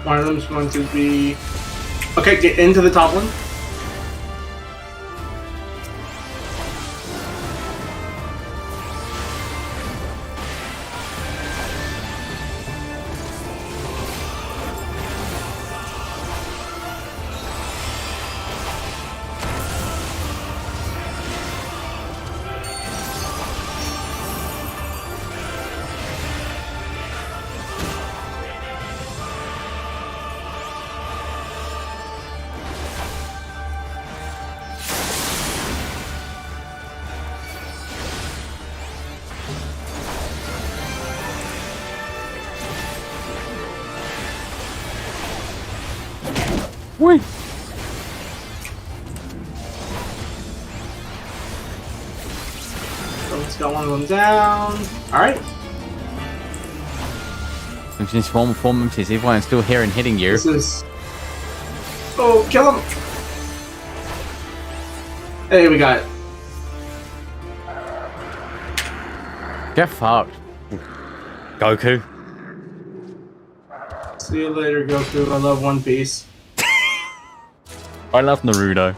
One of them is going to be... Okay, get into the top one. Wait. So let's got one of them down. Alright. Since form performances, everyone's still here and hitting you. This is... Oh, kill him! Hey, we got it. Get fucked. Goku. See you later, Goku. I love One Piece. I love Naruto.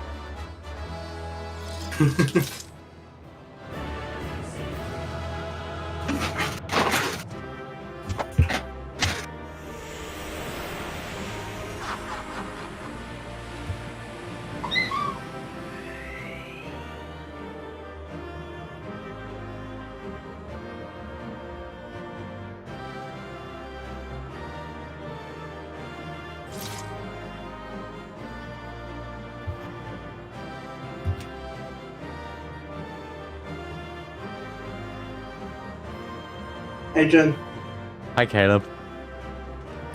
Hey, Jen. Hi, Caleb.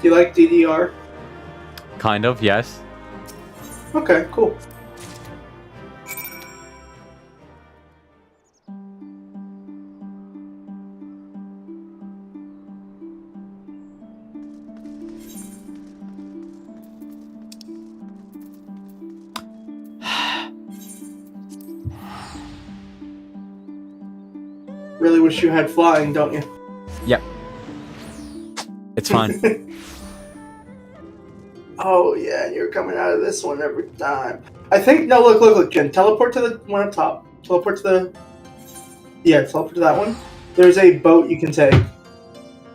Do you like DDR? Kind of, yes. Okay, cool. really wish you had flying, don't you? Yep. It's fine. Oh yeah, you're coming out of this one every time. I think no. Look, Jen. Teleport to the one up top. Teleport to the. Yeah, teleport to that one. There's a boat you can take.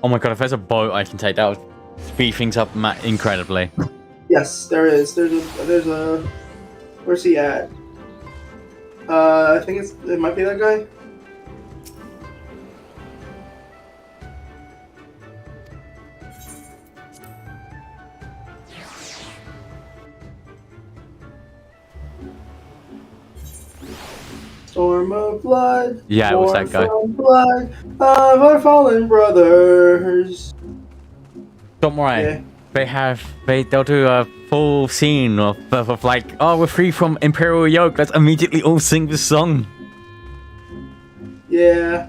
Oh my god, if there's a boat I can take, that would speed things up incredibly. Yes, there is. There's a. Where's he at? I think it might be that guy. Storm of blood. Yeah, it was that guy. From blood of our fallen brothers. Don't worry. Yeah. They'll do a full scene of like, oh, we're free from Imperial yoke. Let's immediately all sing this song. Yeah.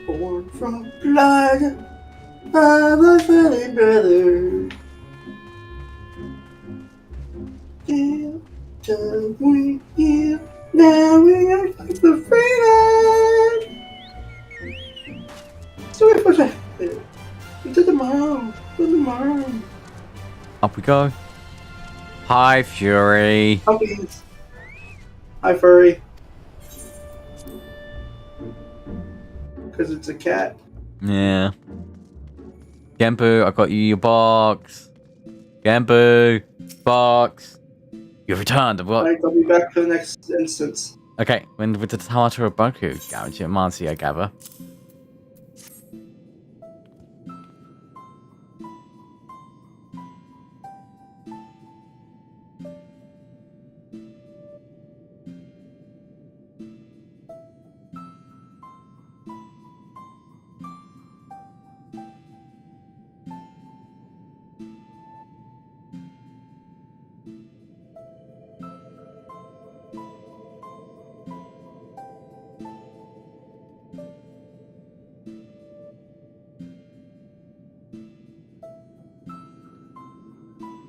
Born from blood of our fallen brothers. Yeah. Till we heal, now we are fight for freedom. So we push ahead. To tomorrow. To tomorrow. Up we go. Hi, Fury. Puppies. Hi, furry. Because it's a cat. Yeah. Genbu, I got you your box. Genbu, box. You've returned. What? Alright, I'll be back for the next instance. Okay, when with the Tomato Boku, garage at Marcy, I gather.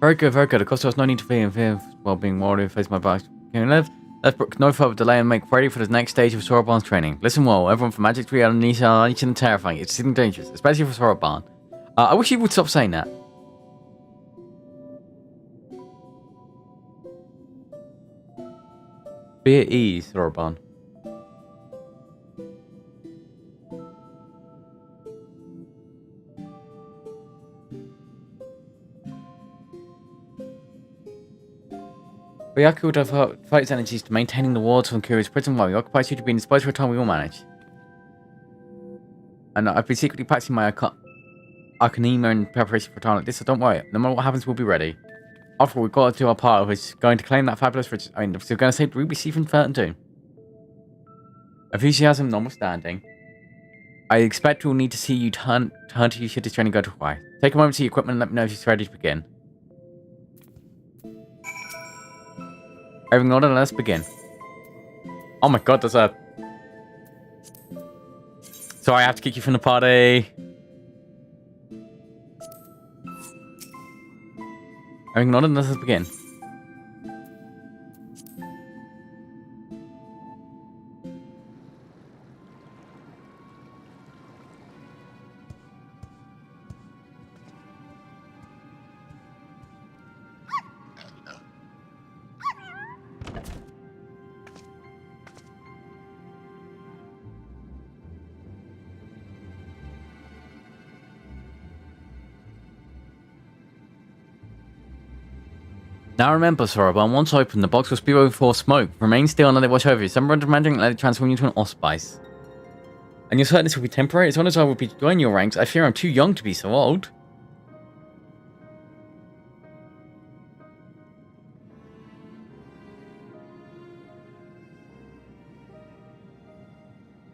Very good, very good. Of course, there was no need to be in fear while being worried face my back. Can you live? Let's put no further delay and make ready for the next stage of Soroban's training. Listen well, everyone from Magic 3 and Nisha are each and terrifying. It's extremely dangerous, especially for Soroban. I wish you would stop saying that. Be at ease, Soroban. Ryaku would have devote its energies to maintaining the wards from Kuri's prison while he occupies you to be indisposed for a time we all manage. And I've been secretly practicing my Arcanema in preparation for a time like this, so don't worry. No matter what happens, we'll be ready. After all, we've got to do our part of it, going to claim that fabulous riches. I mean, if we're going to save Ruby Sea from certain doom. Enthusiasm notwithstanding, I expect we'll need to see you turn to you should this training go to Hawaii. Take a moment to see your equipment and let me know if it's ready to begin. Everything ordered, let's begin. Oh my god, there's a... Sorry, I have to kick you from the party. Everything ordered, let's begin. Now remember, Soroban, once open, the box will spew over for smoke. Remain still and let it wash over you. Someone demanding let it transform you into an Osspice. And you're certain this will be temporary? As long as I will be joining your ranks, I fear I'm too young to be so old.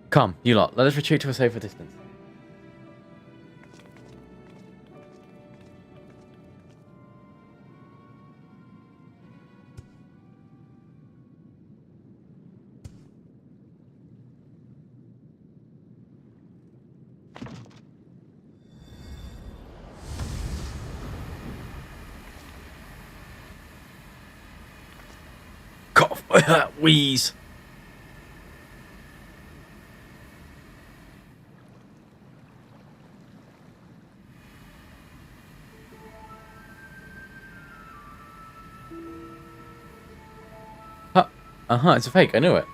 Come, you lot, let us retreat to a safer distance. Cough, wheeze. It's a fake. I knew it.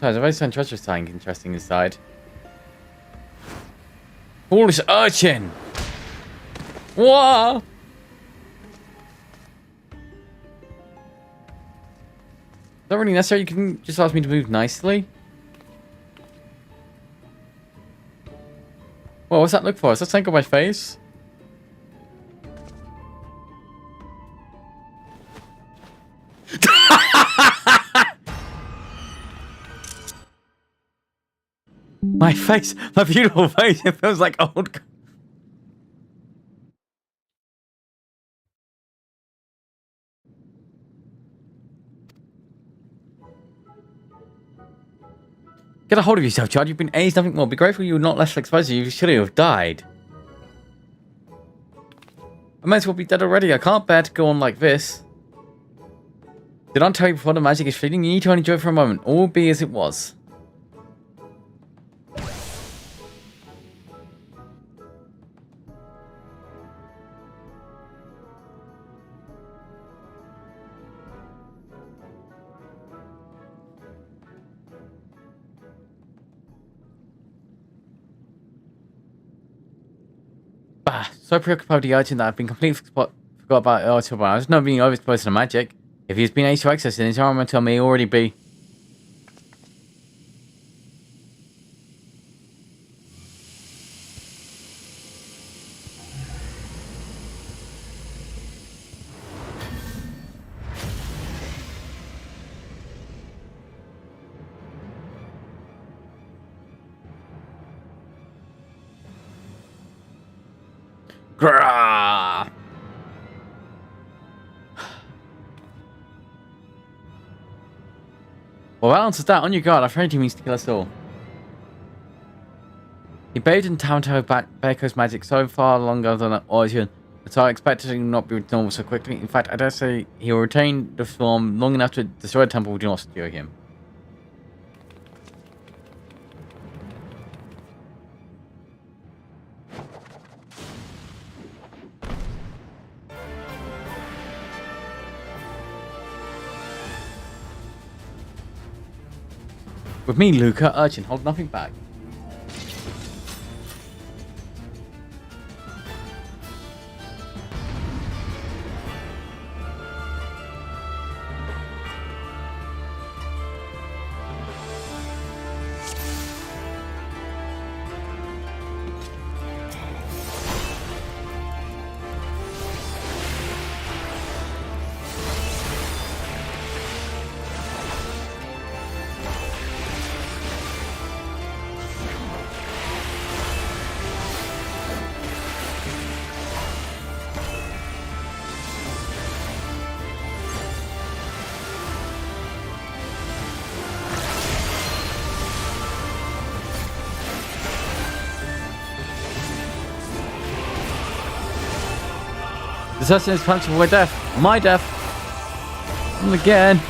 There's a very certain treasure sign interesting inside. Foolish urchin! Whoa! Is that really necessary? You can just ask me to move nicely? Well, what's that look for? Is that something on my face? My face, my beautiful face, it feels like old. Get a hold of yourself, child. You've been aged nothing more. Be grateful you were not less exposed. You should have died. I might as well be dead already. I can't bear to go on like this. Did I tell you before the magic is fleeting? You need to only enjoy it for a moment. All will be as it was. So preoccupied with the urchin that I've been completely forgot about it. I was not being overexposed to the magic. If he's been able to access it, his armament may already be. Grah! Well, that answers that. On your guard. I'm afraid he means to kill us all. He bathed in Taranto Baker's magic so far longer than origin, so I expected him not be normal so quickly. In fact, I dare say he will retain the form long enough to destroy the temple. We do not steal him. With me, Luca, urchin, hold nothing back. This person is punishable by death. My death. And again.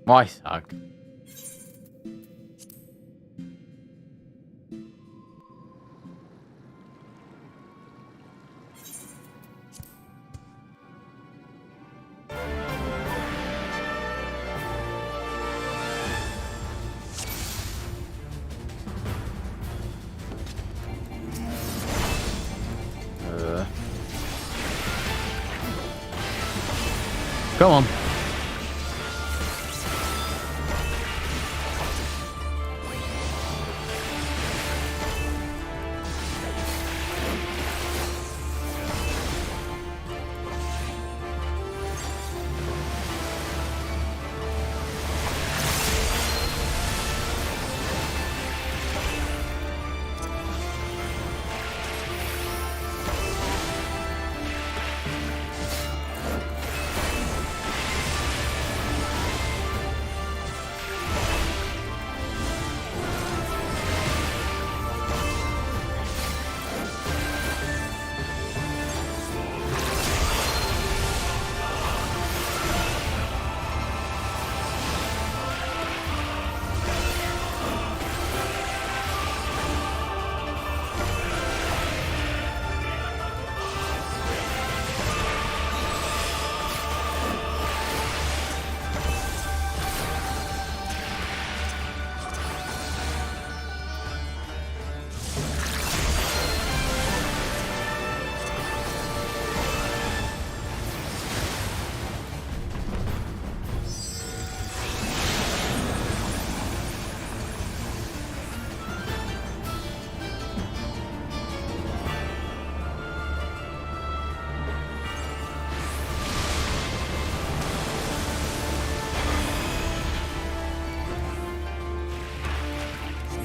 I suck. Go on.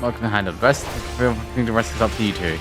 I can handle the rest. I think the rest is up to you two.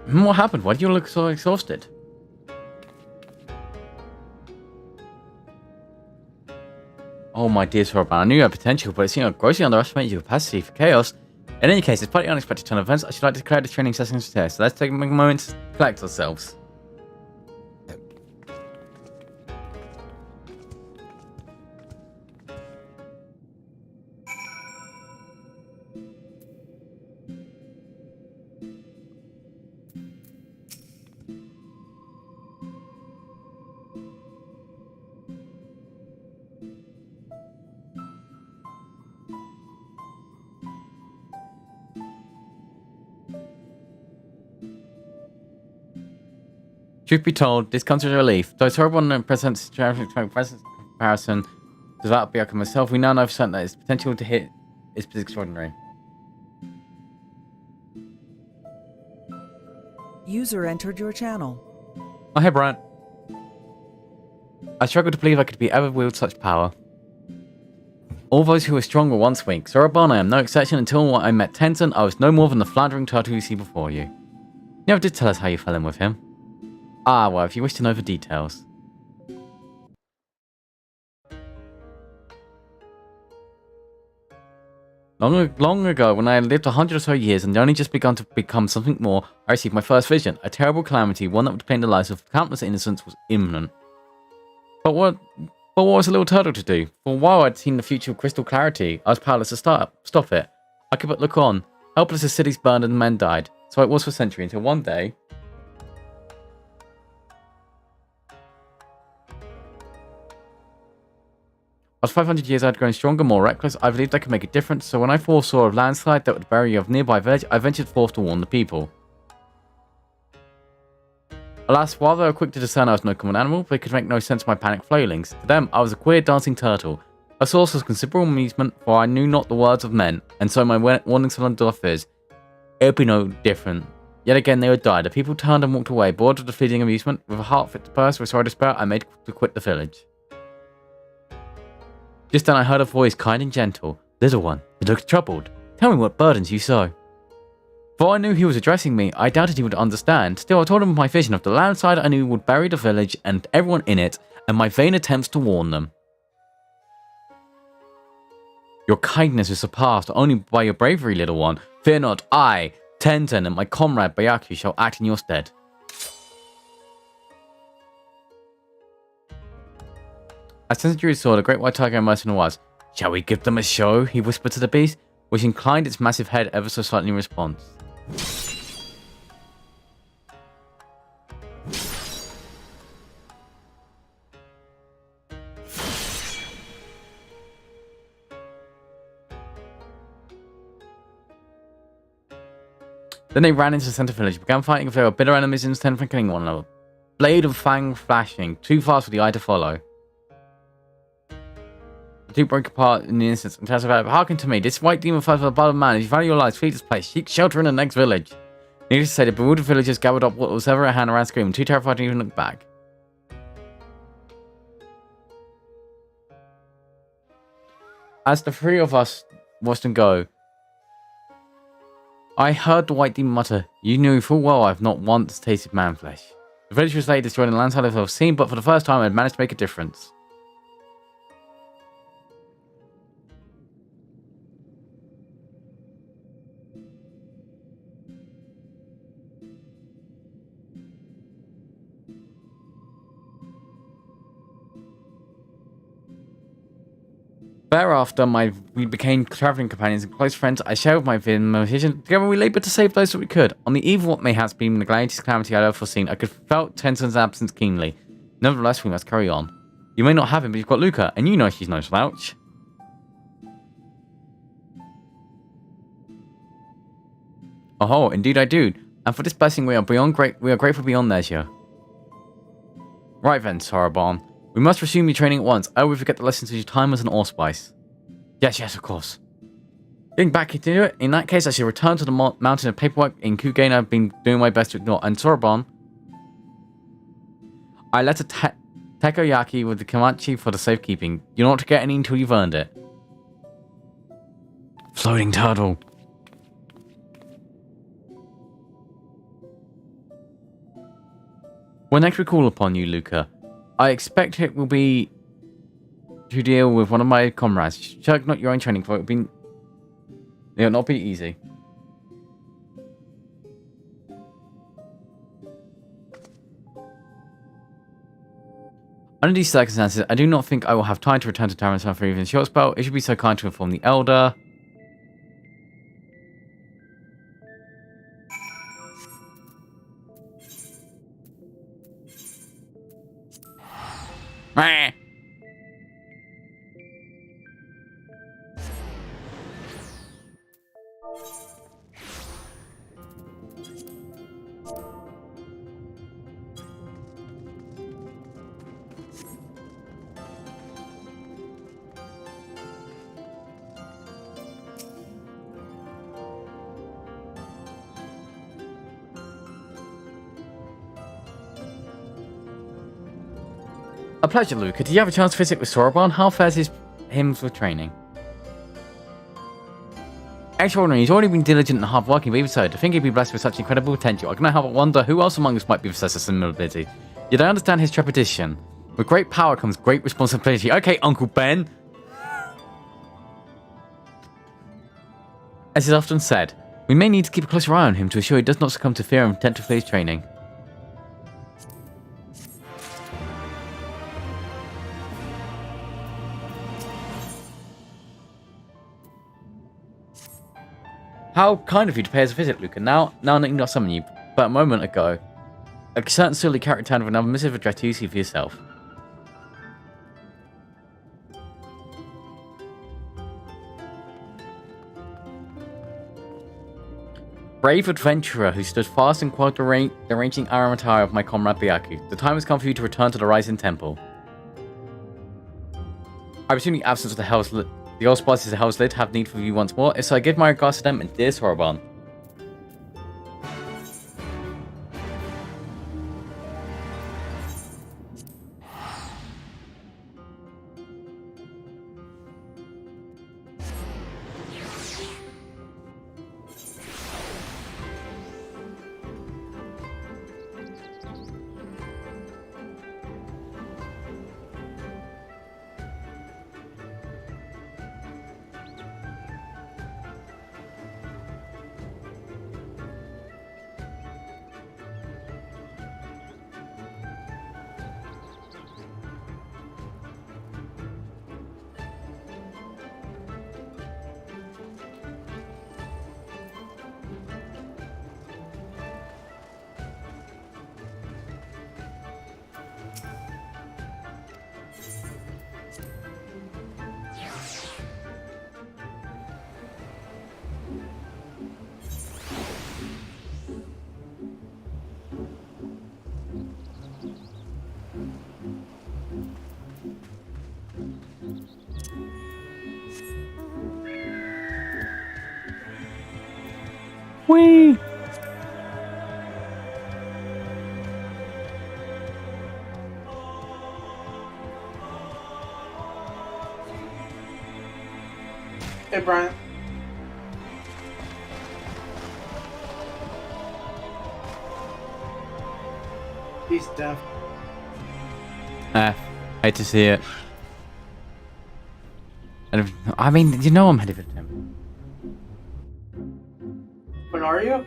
What happened? Why do you look so exhausted? Oh my dear Sorban, I knew you had potential, but it seemed I grossly underestimated your capacity for chaos. In any case, despite the unexpected turn of events, I should like to declare the training session today, so let's take a moment to collect ourselves. Truth be told, this comes as a relief. Though it's horrible and presents comparison to that Bianca myself, we now know for certain that its potential to hit is extraordinary. User entered your channel. Oh, hey, Brian. I struggle to believe I could ever wield such power. All those who were strong were once weak. Sorobon, I am no exception. Until I met Tenzin, I was no more than the floundering turtle you see before you. You never did tell us how you fell in with him. Ah, well, if you wish to know the details. Long ago, when I had lived 100 or so years and only just begun to become something more, I received my first vision. A terrible calamity, one that would claim the lives of countless innocents, was imminent. But what was a little turtle to do? For a while I'd seen the future with crystal clarity. I was powerless to stop it. I could but look on. Helpless as cities burned and men died. So it was for a century, until one day... As 500 years I had grown stronger, more reckless, I believed I could make a difference, so when I foresaw a landslide that would bury a nearby village, I ventured forth to warn the people. Alas, while they were quick to discern I was no common animal, they could make no sense of my panicked flailings. To them, I was a queer dancing turtle, a source of considerable amusement, for I knew not the words of men, and so my warnings fell under their fears. It would be no different. Yet again they would die. The people turned and walked away, bored of the fleeting amusement. With a heart fit to burst with sorrow despair, I made to quit the village. Just then I heard a voice, kind and gentle. Little one, you look troubled. Tell me what burdens you so. For I knew he was addressing me, I doubted he would understand. Still, I told him my vision of the landslide I knew would bury the village and everyone in it, and my vain attempts to warn them. Your kindness is surpassed only by your bravery, little one. Fear not, I, Tenzin, and my comrade Bayaku shall act in your stead. As Tenzin saw the great white tiger immersed in the was. Shall we give them a show? He whispered to the beast, which inclined its massive head ever so slightly in response. Then they ran into the center village, began fighting if they were bitter enemies instead of killing one another. Blade and fang flashing, too fast for the eye to follow. The two broke apart in the instant and Tessa hearken to me. This white demon fights for the blood of man. If you value your lives, flee this place. Seek shelter in the next village. Needless to say, the bewildered villagers gathered up what was ever a hand around screaming, too terrified to even look back. As the three of us watched them go, I heard the white demon mutter, You knew full well I have not once tasted man flesh. The village was later destroyed in the landslide I've seen, but for the first time I had managed to make a difference. Thereafter, we became traveling companions and close friends. I shared with my vision. Together we labored to save those that we could. On the eve of what may have been the greatest calamity I had ever foreseen, I could felt Tenzin's absence keenly. Nevertheless, we must carry on. You may not have him, but you've got Luca, and you know she's no slouch. Oh, indeed I do. And for this blessing, we are grateful beyond measure. Right then, Sorobon. We must resume your training at once. I will forget the lessons of your time as an allspice. Yes, of course. Getting back into it, in that case, I shall return to the mountain of paperwork in Kugain I've been doing my best to ignore. And Sorobon, I left a takoyaki with the Komachi for the safekeeping. You're not to get any until you've earned it. Floating turtle. When next we call upon you, Luca, I expect it will be to deal with one of my comrades. Check not your own training for it. It'll not be easy. Under these circumstances, I do not think I will have time to return to Tyrant's for even a short spell. It should be so kind to inform the Elder. Meh. A pleasure, Luca. Did you have a chance to visit with Soroban? How fares his hymns with training? Extraordinary. He's already been diligent and hard-working, but even so, to think he'd be blessed with such incredible potential, I cannot help but wonder who else among us might be possessed of similar ability. Yet I understand his trepidation. With great power comes great responsibility. Okay, Uncle Ben. As is often said, we may need to keep a closer eye on him to ensure he does not succumb to fear and attempt to flee his training. How kind of you to pay us a visit, Luca. Now that you not summon you, but a moment ago, a certain silly character returned with another missive addressed to you, see for yourself. Brave adventurer who stood fast and quelled the raging Aramatara of my comrade Byaku. The time has come for you to return to the Rising Temple. I presume the absence of the old spots is the Hell's Lid have need for you once more. If so, I give my regards to them and dear Soroban. Whee! Hey, Brian. He's deaf. Hate to see it. And I mean, you know I'm headed for him. What are you?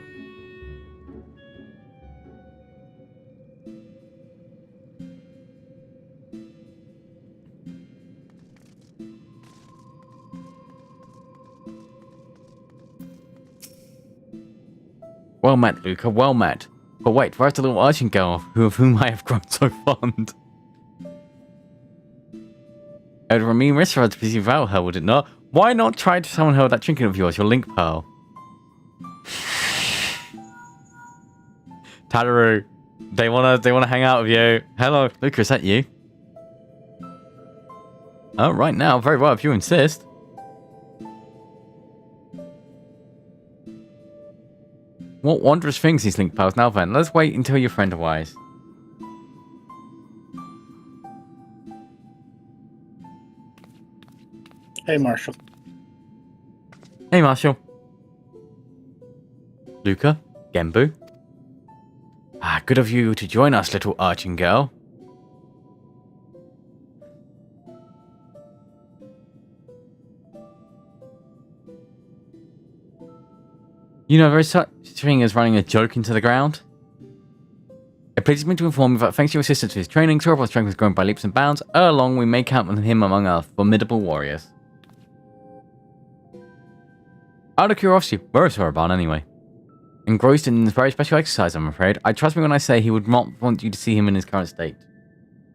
Well met, Luca, well met. But wait, where's the little urchin girl of whom I have grown so fond? It would remain risky to be without her, would it not? Why not try to summon her with that trinket of yours, your link pearl? Tadaru, they wanna hang out with you. Hello, Luca, is that you? Oh, right now, very well, if you insist. What wondrous things these link pearls. Now then, let's wait until your friend arrives. Hey, Marshall. Hey, Marshall. Luca? Genbu? Ah, good of you to join us, little urchin girl. You know, there is such thing as running a joke into the ground. It pleases me to inform you that thanks to your assistance with his training, Soroban's strength has grown by leaps and bounds. Ere long, we may count on him among our formidable warriors. Out of curiosity, where is Soroban anyway? Engrossed in this very special exercise, I'm afraid. I trust me when I say he would not want you to see him in his current state.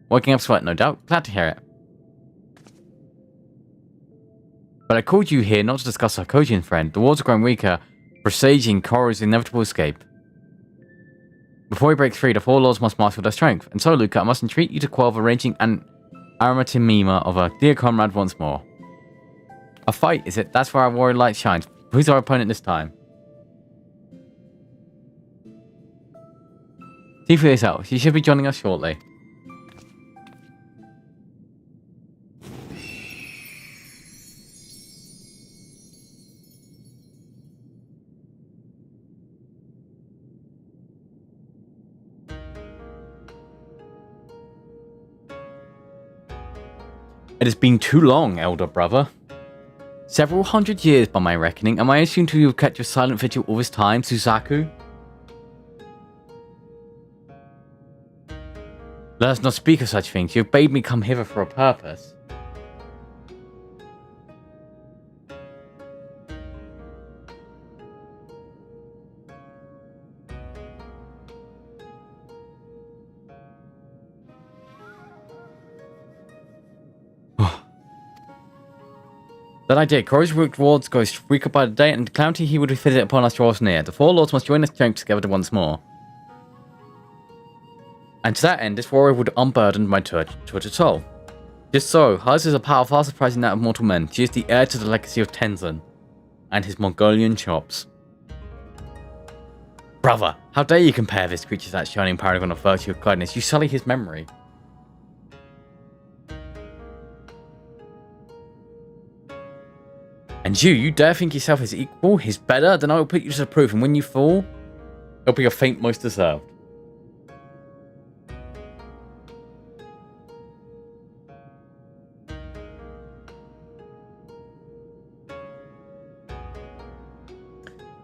Working up sweat, no doubt. Glad to hear it. But I called you here not to discuss our Kojian friend. The wards are growing weaker, presaging Koro's inevitable escape. Before he breaks free, the four lords must master their strength. And so, Luca, I must entreat you to quell the raging and Aratimima of our dear comrade once more. A fight, is it? That's where our warrior light shines. Who's our opponent this time? See for yourself. She should be joining us shortly. It has been too long, elder brother. Several hundred years by my reckoning. Am I assumed to have kept your silent vigil all this time, Suzaku? Let us not speak of such things. You have bade me come hither for a purpose. That I did. Koro's wards go weaker by the day, and the calamity he would visit upon us draws near. The four lords must join their strength together once more. And to that end, this warrior would unburden my tortured soul. Just so, hers is a power far surpassing that of mortal men. She is the heir to the legacy of Tenzin and his Mongolian chops. Brother, how dare you compare this creature to that shining paragon of virtue and kindness? You sully his memory. And you dare think yourself his equal, his better? Then I will put you to the proof, and when you fall, it'll be your fate most deserved.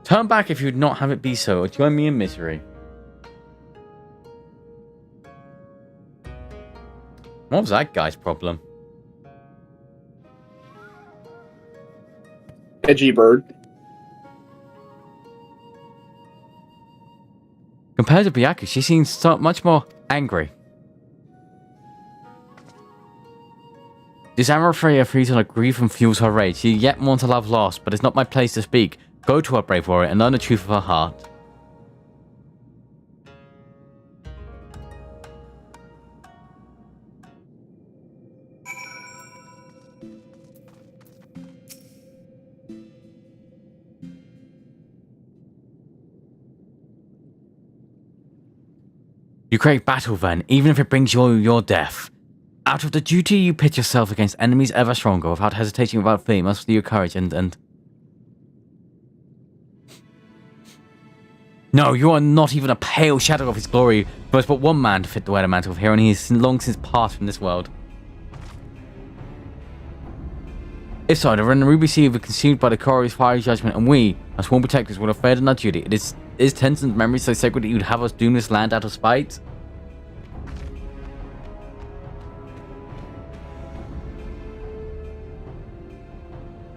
Turn back if you would not have it be so, or join me in misery. What was that guy's problem? Edgy bird. Compared to Byaku, she seems so much more angry. This Amorphrea feeds on her grief and fuels her rage. She yet mourns her love lost, but it's not my place to speak. Go to her, brave warrior, and learn the truth of her heart. You crave battle then, even if it brings you your death. Out of the duty you pit yourself against enemies ever stronger, without hesitating, without fear, must be your courage and... No, you are not even a pale shadow of his glory. There is but one man to fit the wear the mantle of hero, and he is long since passed from this world. If so, the Ruby Sea will be consumed by the Koro's fiery judgment, and we, as sworn protectors, will have failed in our duty. Is Tenzin's memory so sacred that you'd have us doom this land out of spite?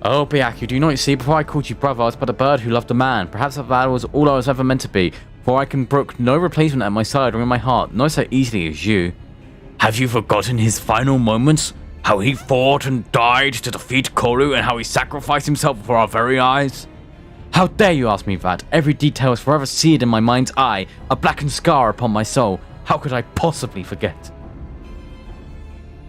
Oh, Byaku, do you not see? Before I called you brother, I was but a bird who loved a man. Perhaps that was all I was ever meant to be, for I can brook no replacement at my side or in my heart, not so easily as you. Have you forgotten his final moments? How he fought and died to defeat Koru, and how he sacrificed himself before our very eyes? How dare you ask me that? Every detail is forever seared in my mind's eye, a blackened scar upon my soul. How could I possibly forget?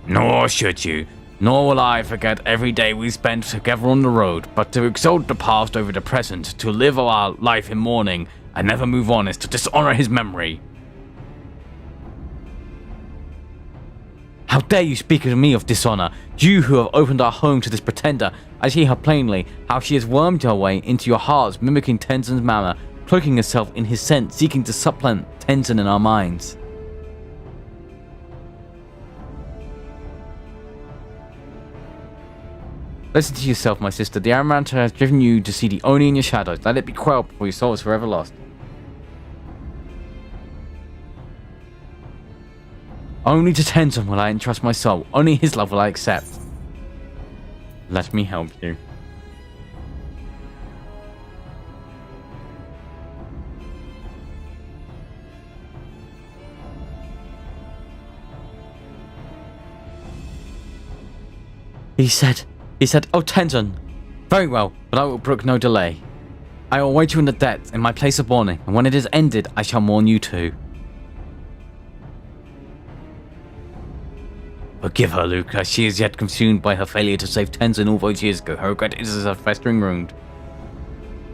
Nor should you. Nor will I forget every day we spent together on the road, but to exalt the past over the present, to live our life in mourning, and never move on is to dishonor his memory. How dare you speak to me of dishonor, you who have opened our home to this pretender? I see her plainly, how she has wormed her way into your hearts, mimicking Tenzin's manner, cloaking herself in his scent, seeking to supplant Tenzin in our minds. Listen to yourself, my sister. The Amaranta has driven you to see the Oni in your shadows. Let it be quelled before your soul is forever lost. Only to Tenzin will I entrust my soul. Only his love will I accept. Let me help you. He said, oh Tenzin, very well, but I will brook no delay. I will await you in the depths, in my place of mourning, and when it is ended, I shall mourn you too. Forgive her, Luke, as she is yet consumed by her failure to save Tenzin all those years ago. Her regret is as a festering wound.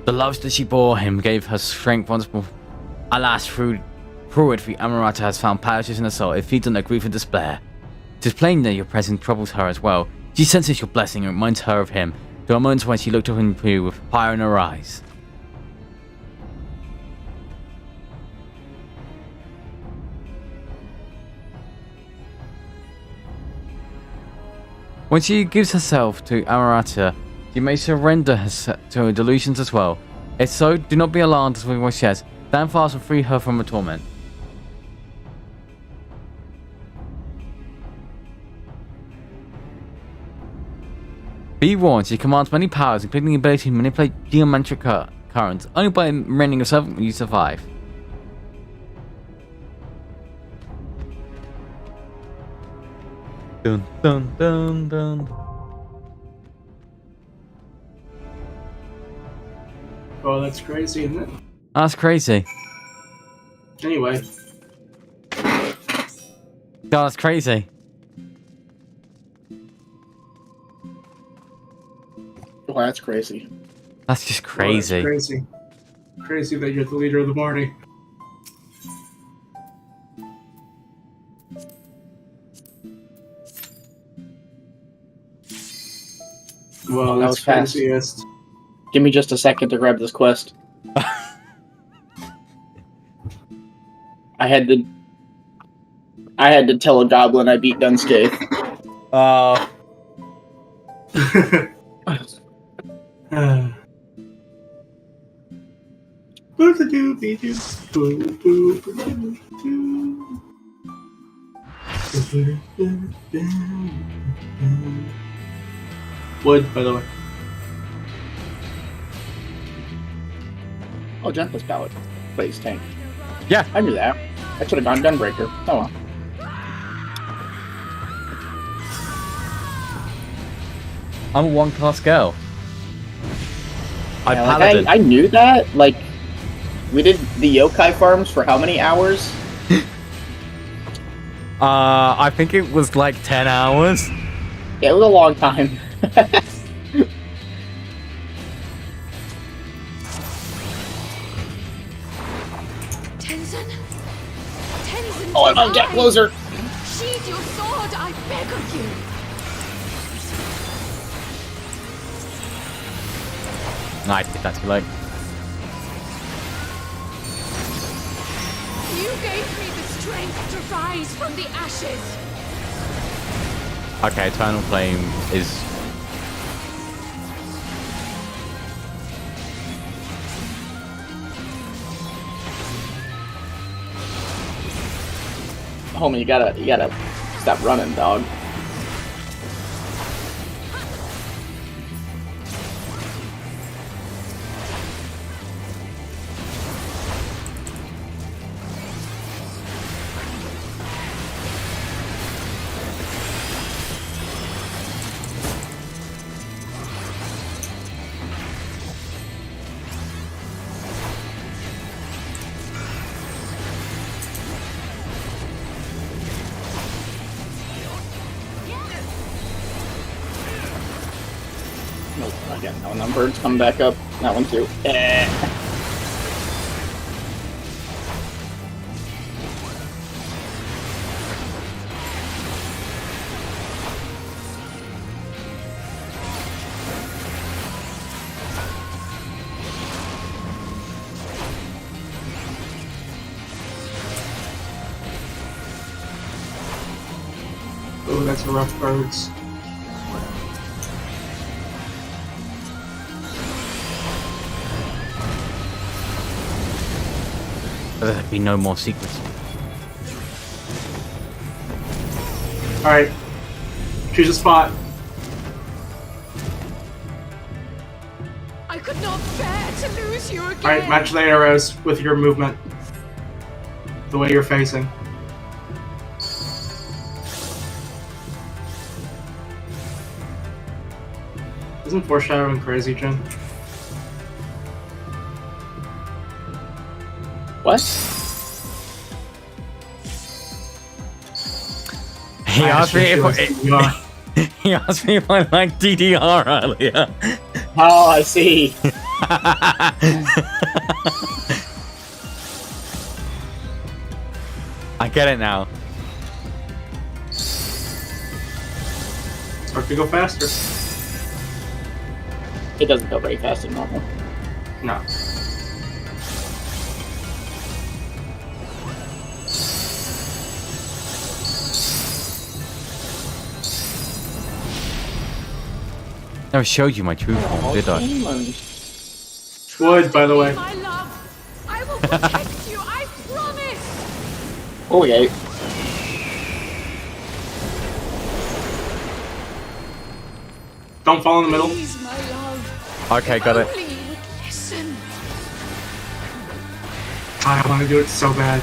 The loves that she bore him gave her strength once more. Alas, through it, the Amaranta has found parishes in her soul. It feeds on her grief and despair. It is plain that your presence troubles her as well. She senses your blessing and reminds her of him. There are moments when she looked up into you with fire in her eyes. When she gives herself to Amaranta, she may surrender to her delusions as well. If so, do not be alarmed as we will says. Stand fast and free her from her torment. Be warned, she commands many powers, including the ability to manipulate geometric currents. Only by remaining a servant will you survive. Dun dun dun dun. Oh, that's crazy, isn't it? That's crazy. Anyway. God, that's crazy. Well, that's crazy. That's just Oh, crazy. that's crazy. Crazy that you're the leader of the party. Well, That that's was fast. craziest. Give me just a second to grab this quest. I had to tell a goblin I beat Dunscape. Wood, by the way. Oh, Gentlest Palette. Plays tank. Yeah. I knew that. I should have gone Gunbreaker. Oh well. I'm a one-class girl. I Yeah, paladin. I knew that. Like, we did the yokai farms for how many hours? I think it was like 10 hours. Yeah, it was a long time. Tenzin? Tenzin, Oh, I'm get closer. Sheathe your sword, I beg of you. I did that too late. You gave me the strength to rise from the ashes. Okay, Eternal Flame is... Homie, you gotta stop running, dog. Nope, again, no numbers come back up. That one too. guys are rough birds. There'll be no more secrets. Alright. Choose a spot. I could not bear to lose you again. Alright, match the arrows with your movement. The way you're facing. Isn't foreshadowing crazy, Jen? What? He asked me if Yeah. he asked me if I like DDR earlier. Oh, I see. I get it now. Start to go faster. It doesn't go very fast in normal. No. Never showed you my true form, did I? Wood, by the way. My love, I will protect you, I promise. Oh, yeah. Don't fall in the middle. Please, my love. Okay, got it. Only you would listen. I want to do it so bad.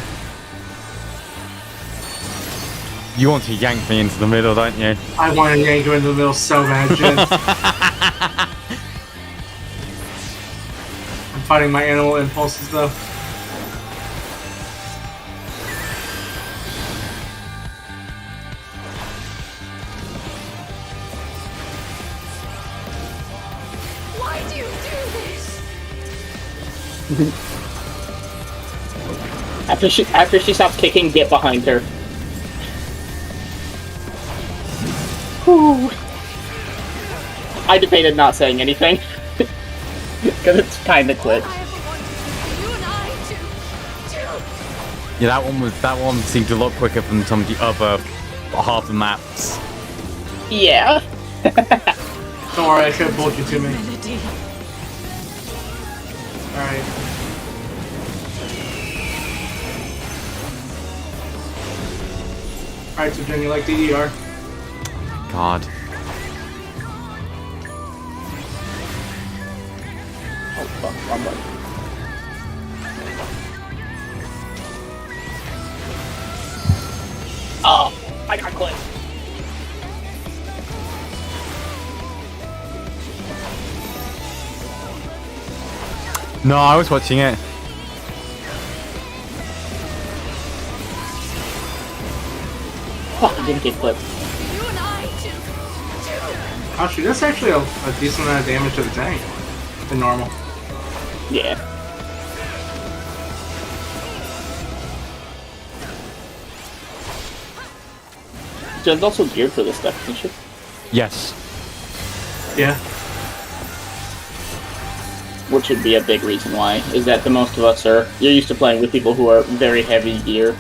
You want to yank me into the middle, don't you? I want to yank you into the middle so bad, Jen. I'm fighting my animal impulses, though. Why do you do this? After she stops kicking, get behind her. Whew. I debated not saying anything. Because it's kind of quick. I ever wanted for you and I to Yeah, that one seemed a lot quicker than some of the other half the maps. Yeah. Don't worry, I should have pulled you to me. melody. Alright. Alright, so Jen, you like DDR? God. Oh, fuck, wrong button. Oh, I got clipped. No, I was watching it. Fuck, I didn't get clipped. You and I to Actually, that's actually a decent amount of damage to the tank. Than normal. Yeah. Jen's also geared for this stuff, isn't she? Yes. Yeah. Which would be a big reason why, is that the most of us are, you're used to playing with people who are very heavy gear.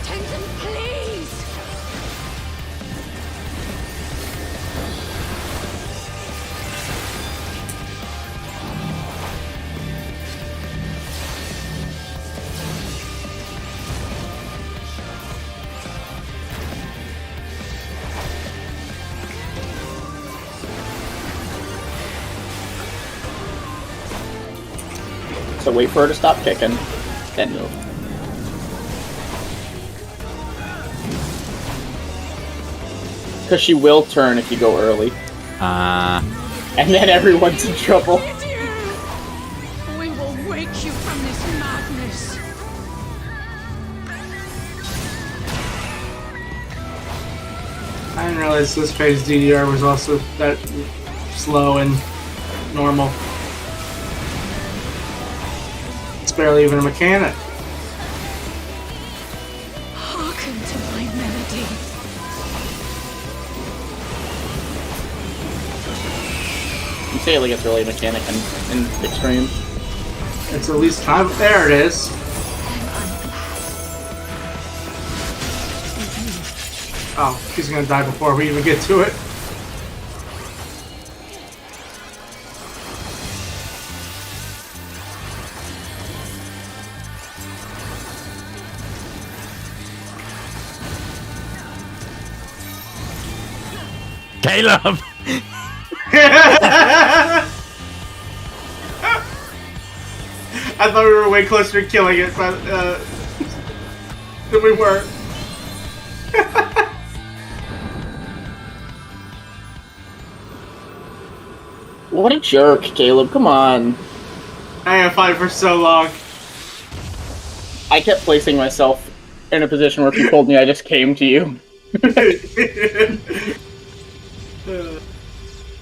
Tenton, please. So wait for her to stop kicking, then move. Because she will turn if you go early. And then everyone's in trouble. With you. We will wake you from this madness. I didn't realize this phase DDR was also that slow and normal. It's barely even a mechanic. Hearken to my melody. You say it like it's really a mechanic in extreme. It's at least time. There it is. Oh, she's gonna die before we even get to it. Caleb! I thought we were way closer to killing it, but than we were. What a jerk, Caleb. Come on. I have fight for so long. I kept placing myself in a position where if you told me I just came to you.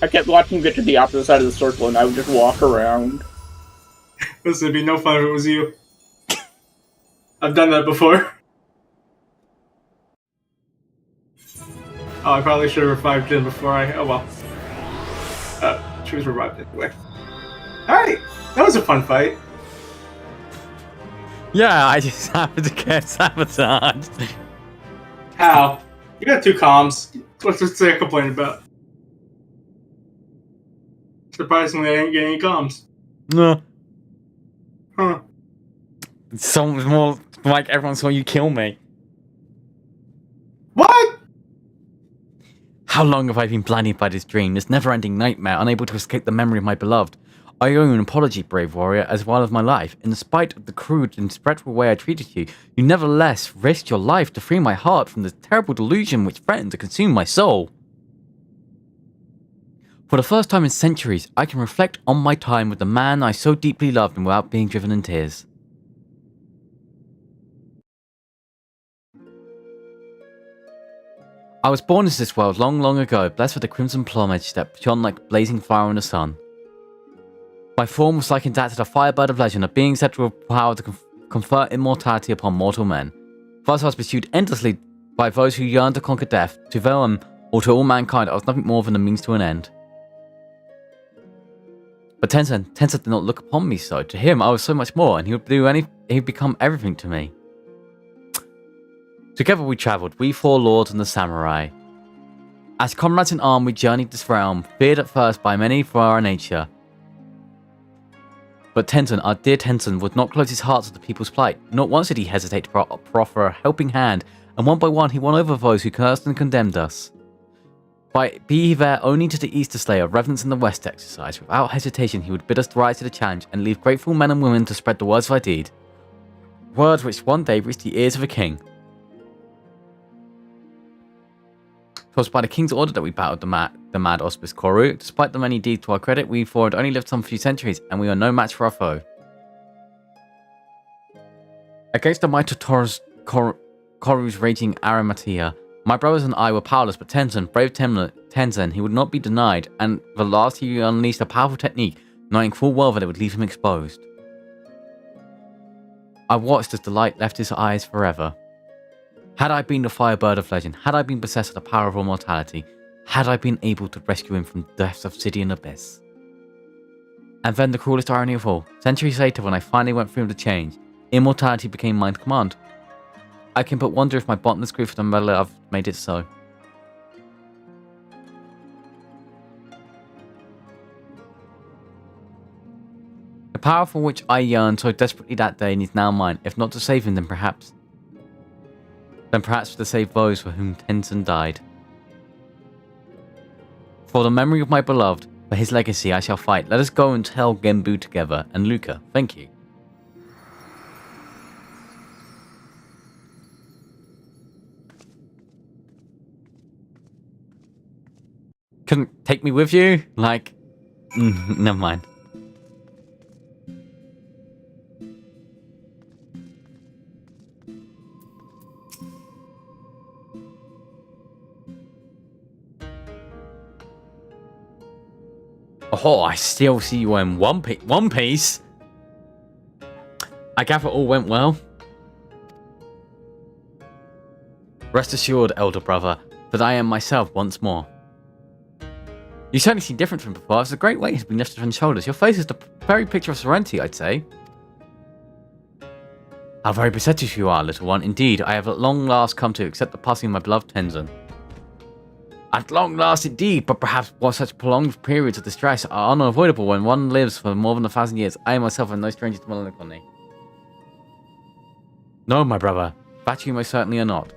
I kept watching you get to the opposite side of the circle and I would just walk around. This would be no fun if it was you. I've done that before. Oh, I probably should have revived Jin before I... Oh well. She was revived anyway. Alright, that was a fun fight. Yeah, I just happened to get sabotaged. How? You got 2 comms. What's to say I complain about? Surprisingly, I didn't get any comms. No. Huh. It's so more like everyone saw you kill me. What? How long have I been blinded by this dream, this never-ending nightmare, unable to escape the memory of my beloved? I owe you an apology, brave warrior, as well as my life. In spite of the crude and disrespectful way I treated you, you nevertheless risked your life to free my heart from the terrible delusion which threatened to consume my soul. For the first time in centuries, I can reflect on my time with the man I so deeply loved and without being driven in tears. I was born into this world long, long ago, blessed with the crimson plumage that shone like blazing fire in the sun. My form was likened that to the firebird of legend, a being said to have power to confer immortality upon mortal men. Thus I was pursued endlessly by those who yearned to conquer death. To them, or to all mankind, I was nothing more than a means to an end. But Tenzin did not look upon me so. To him, I was so much more, and he would become everything to me. Together we travelled, we 4 lords and the samurai. As comrades in arms, we journeyed this realm, feared at first by many for our nature. But Tenzin, our dear Tenzin, would not close his heart to the people's plight. Not once did he hesitate to proffer a helping hand, and one by one he won over those who cursed and condemned us. Be he there only to the east to slay, or reverence in the west to exercise, without hesitation he would bid us rise to the challenge, and leave grateful men and women to spread the words of our deed. Words which one day reached the ears of a king. 'Twas by the king's order that we battled the mad auspicious Koru. Despite the many deeds to our credit, we four had only lived some few centuries, and we are no match for our foe. Against the might of Koru's raging Arimathea, my brothers and I were powerless, but Tenzin, brave Tenzin, he would not be denied, and the last he unleashed a powerful technique, knowing full well that it would leave him exposed. I watched as the light left his eyes forever. Had I been the firebird of legend, had I been possessed of the power of immortality, had I been able to rescue him from the depths of Obsidian Abyss. And then the cruelest irony of all, centuries later when I finally went through the change, immortality became mine to command. I can but wonder if my bottomless grief for the metal I've made it so. The power for which I yearned so desperately that day is now mine, if not to save him, then perhaps to save those for whom Tenzin died. For the memory of my beloved, for his legacy I shall fight. Let us go and tell Genbu together. And Luca, thank you. Couldn't take me with you? Like, never mind. Oh, I still see you in One Piece. I gather all went well. Rest assured, elder brother, that I am myself once more. You certainly seem different from before, as a great weight has been lifted from your shoulders. Your face is the very picture of serenity, I'd say. How very perceptive you are, little one. Indeed, I have at long last come to accept the passing of my beloved Tenzin. At long last, indeed, but perhaps while such prolonged periods of distress are unavoidable when one lives for more than 1,000 years, I myself am no stranger to melancholy. No, my brother, that you most certainly are not.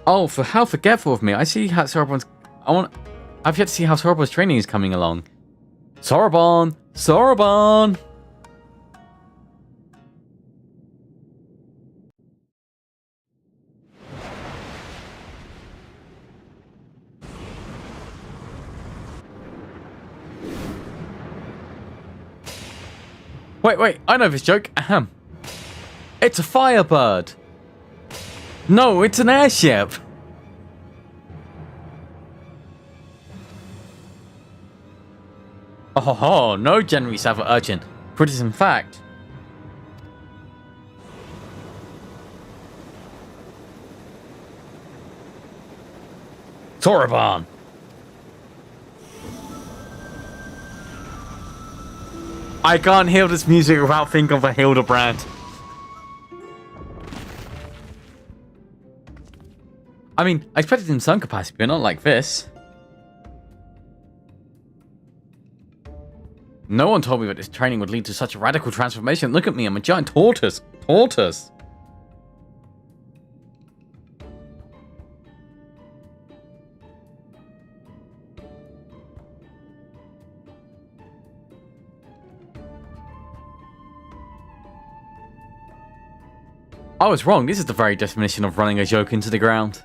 Oh, for how forgetful of me! I see how Soroban's. I've yet to see how Soroban's training is coming along. Soroban! Soroban! Wait, I know this joke. Ahem. It's a firebird. No, it's an airship. Oh, no, generally savage urchin. For it is in fact. Soroban. I can't hear this music without thinking of a Hildebrand. I mean, I expected in some capacity, but not like this. No one told me that this training would lead to such a radical transformation. Look at me, I'm a giant tortoise. Tortoise. I was wrong. This is the very definition of running a joke into the ground.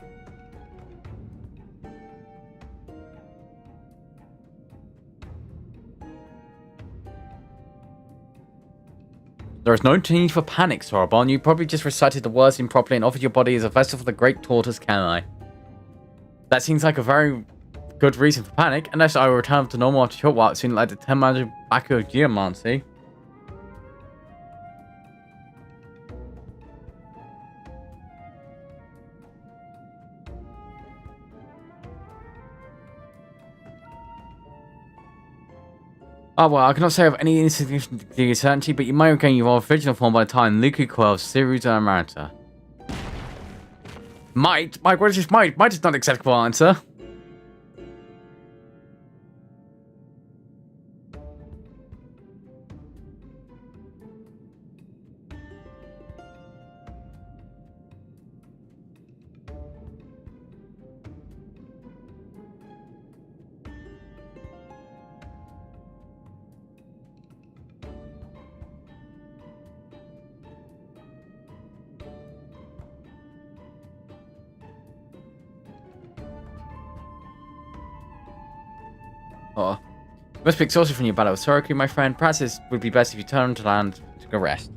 There is no need for panic, Soroban. You probably just recited the words improperly and offered your body as a vessel for the great tortoise, can I? That seems like a very good reason for panic, unless I will return to normal after a short while, soon like the 10 magic back of geomancy. Oh well, I cannot say of any insignificant certainty, but you may regain your original form by the time Luku quells Siru's Amaranta. Might? Mike, what is this might? Might is not an acceptable answer. Oh. You must be exhausted from your battle with Soroku, my friend. Perhaps it would be best if you turn to land to go rest.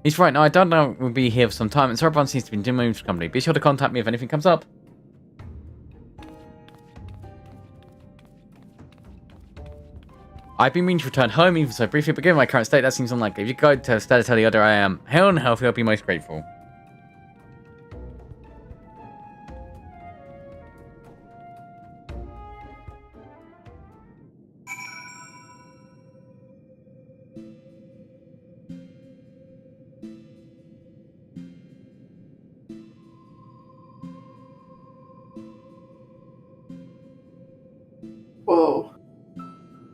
He's right, now I don't know we'll be here for some time, and Soroban seems to be in dim mood for company. Be sure to contact me if anything comes up. I've been meaning to return home even so briefly, but given my current state, that seems unlikely. If you could tell the other I am hale and healthy, I'll be most grateful. Whoa.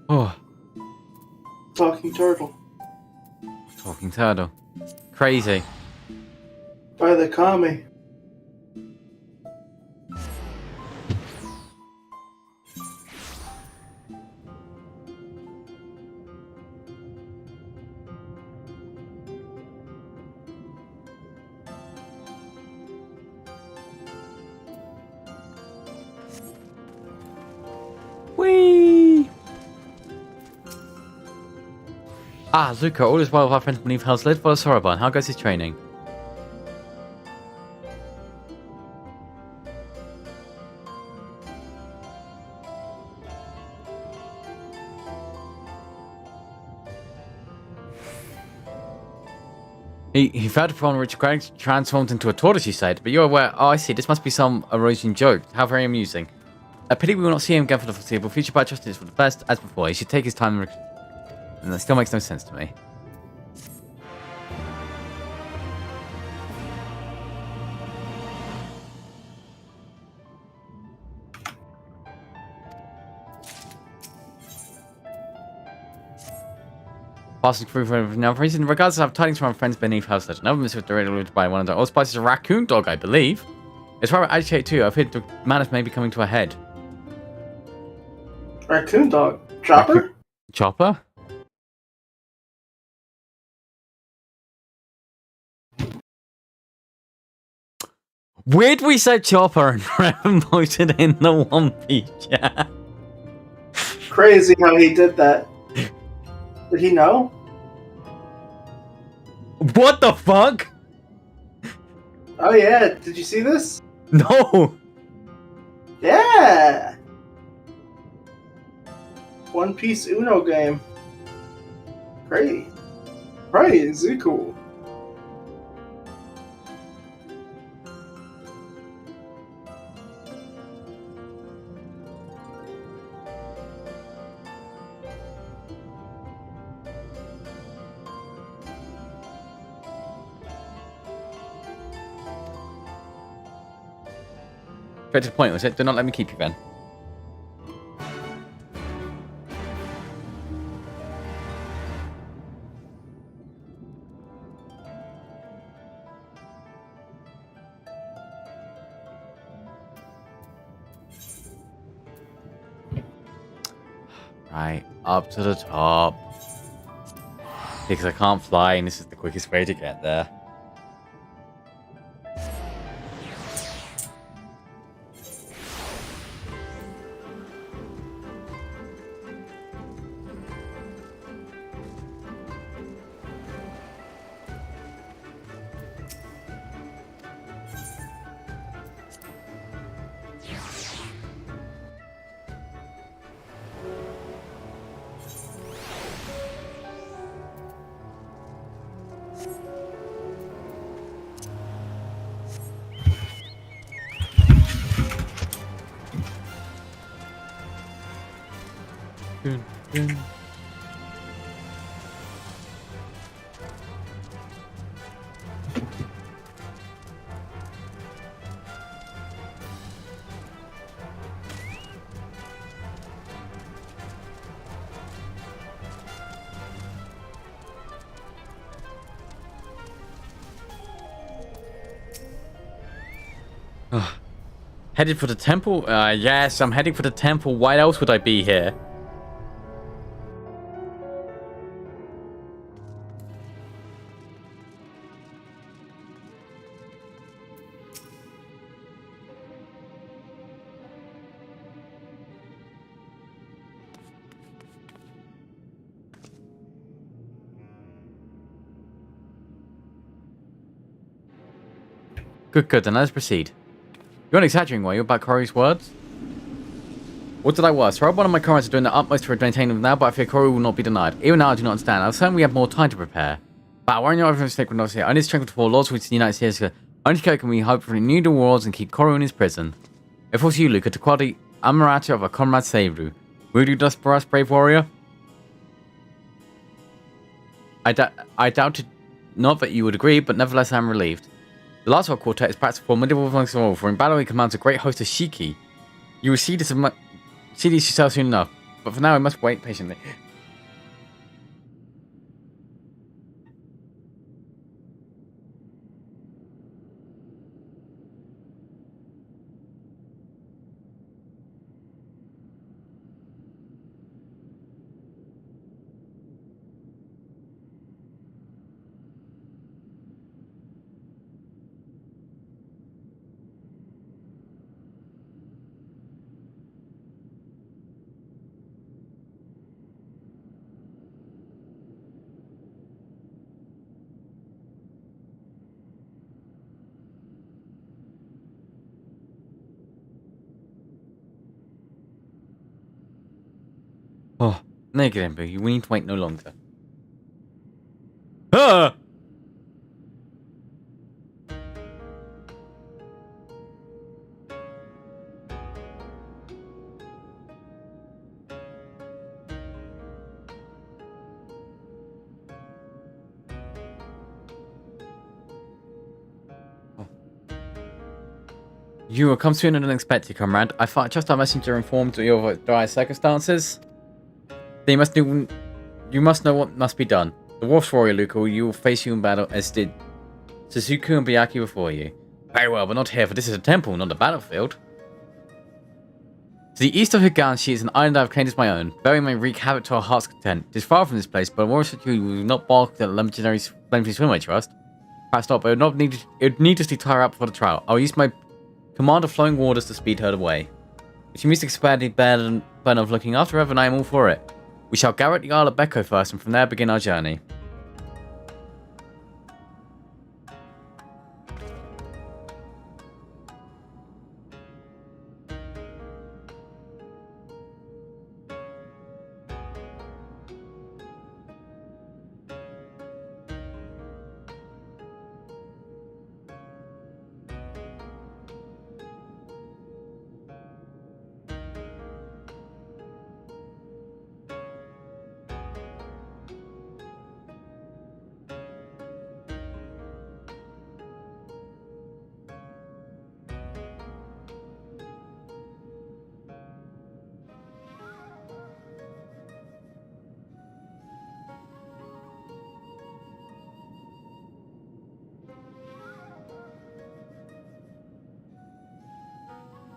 Oh. Talking turtle. Talking turtle. Crazy. By the kami. Whee! Ah, Luca, all is well with our friends beneath Hell's Lid for Soroban. How goes his training? He failed to perform which transformed into a tortoise, you said, but you're aware. Oh, I see. This must be some erosion joke. How very amusing. A pity we will not see him again for the foreseeable future, but I trust it is for the best, as before. He should take his time, and that still makes no sense to me. Passing through for now reason. Regardless, I have tidings from our friends beneath House Legend. Another missive directed by one of the old spices, a raccoon dog, I believe. It's rather agitated too. I've heard the madness may be coming to a head. Raccoon dog. Chopper? Chopper? Weird we said Chopper and Revan voted in the One Piece chat. Crazy how he did that. Did he know? What the fuck? Oh yeah, did you see this? No! Yeah! One Piece Uno game. Great. Crazy cool. Straight to the point, was it? Do not let me keep you, Ben. Right, up to the top. Because I can't fly, and this is the quickest way to get there. Dun, dun. Headed for the temple? Yes, I'm heading for the temple. Why else would I be here? Good, then let's proceed. You aren't exaggerating, were you, about Corey's words? What did I worse? One of my comrades are doing the utmost to maintain them now, but I fear Corey will not be denied. Even now, I do not understand. I assume we have more time to prepare. But I worry not if a mistake will not here. Only strength for laws which the United States only can we hope for renew the wars and keep Corey in his prison. If it was you, Luca, to quality Amarata of a comrade saved you. Will you thus for us, brave warrior? I doubted not that you would agree, but nevertheless I am relieved. The last of our quartet is perhaps formidable amongst them all, for in battle he commands a great host of Shiki. You will see this yourself soon enough, but for now I must wait patiently. Naked Ember, we need to wait no longer. Ah! You have come sooner than expected, comrade. I thought just our messenger informed you of dire circumstances. Then you must know what must be done. The Wolf's warrior, Luca, you will face you in battle, as did Suzuku and Byaku before you. Very well, but not here, for this is a temple, not a battlefield. To the east of Higanshi is an island I have claimed as my own. Bury may wreak havoc to our heart's content. It is far from this place, but a warrior such as you will not balk at the legendary swim, I trust. Perhaps not, but it would needlessly tire out before the trial. I will use my command of flowing waters to speed her away. If you must expand the burden of looking after her, then I am all for it. We shall gather at the Isle of Becco first, and from there begin our journey.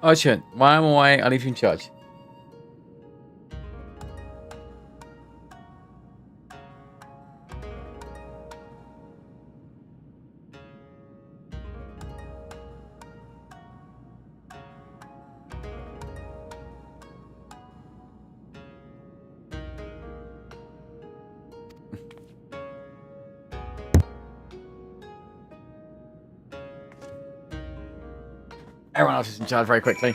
Oh shit, while I'm away, I'll leave you in charge. Everyone else is in charge very quickly.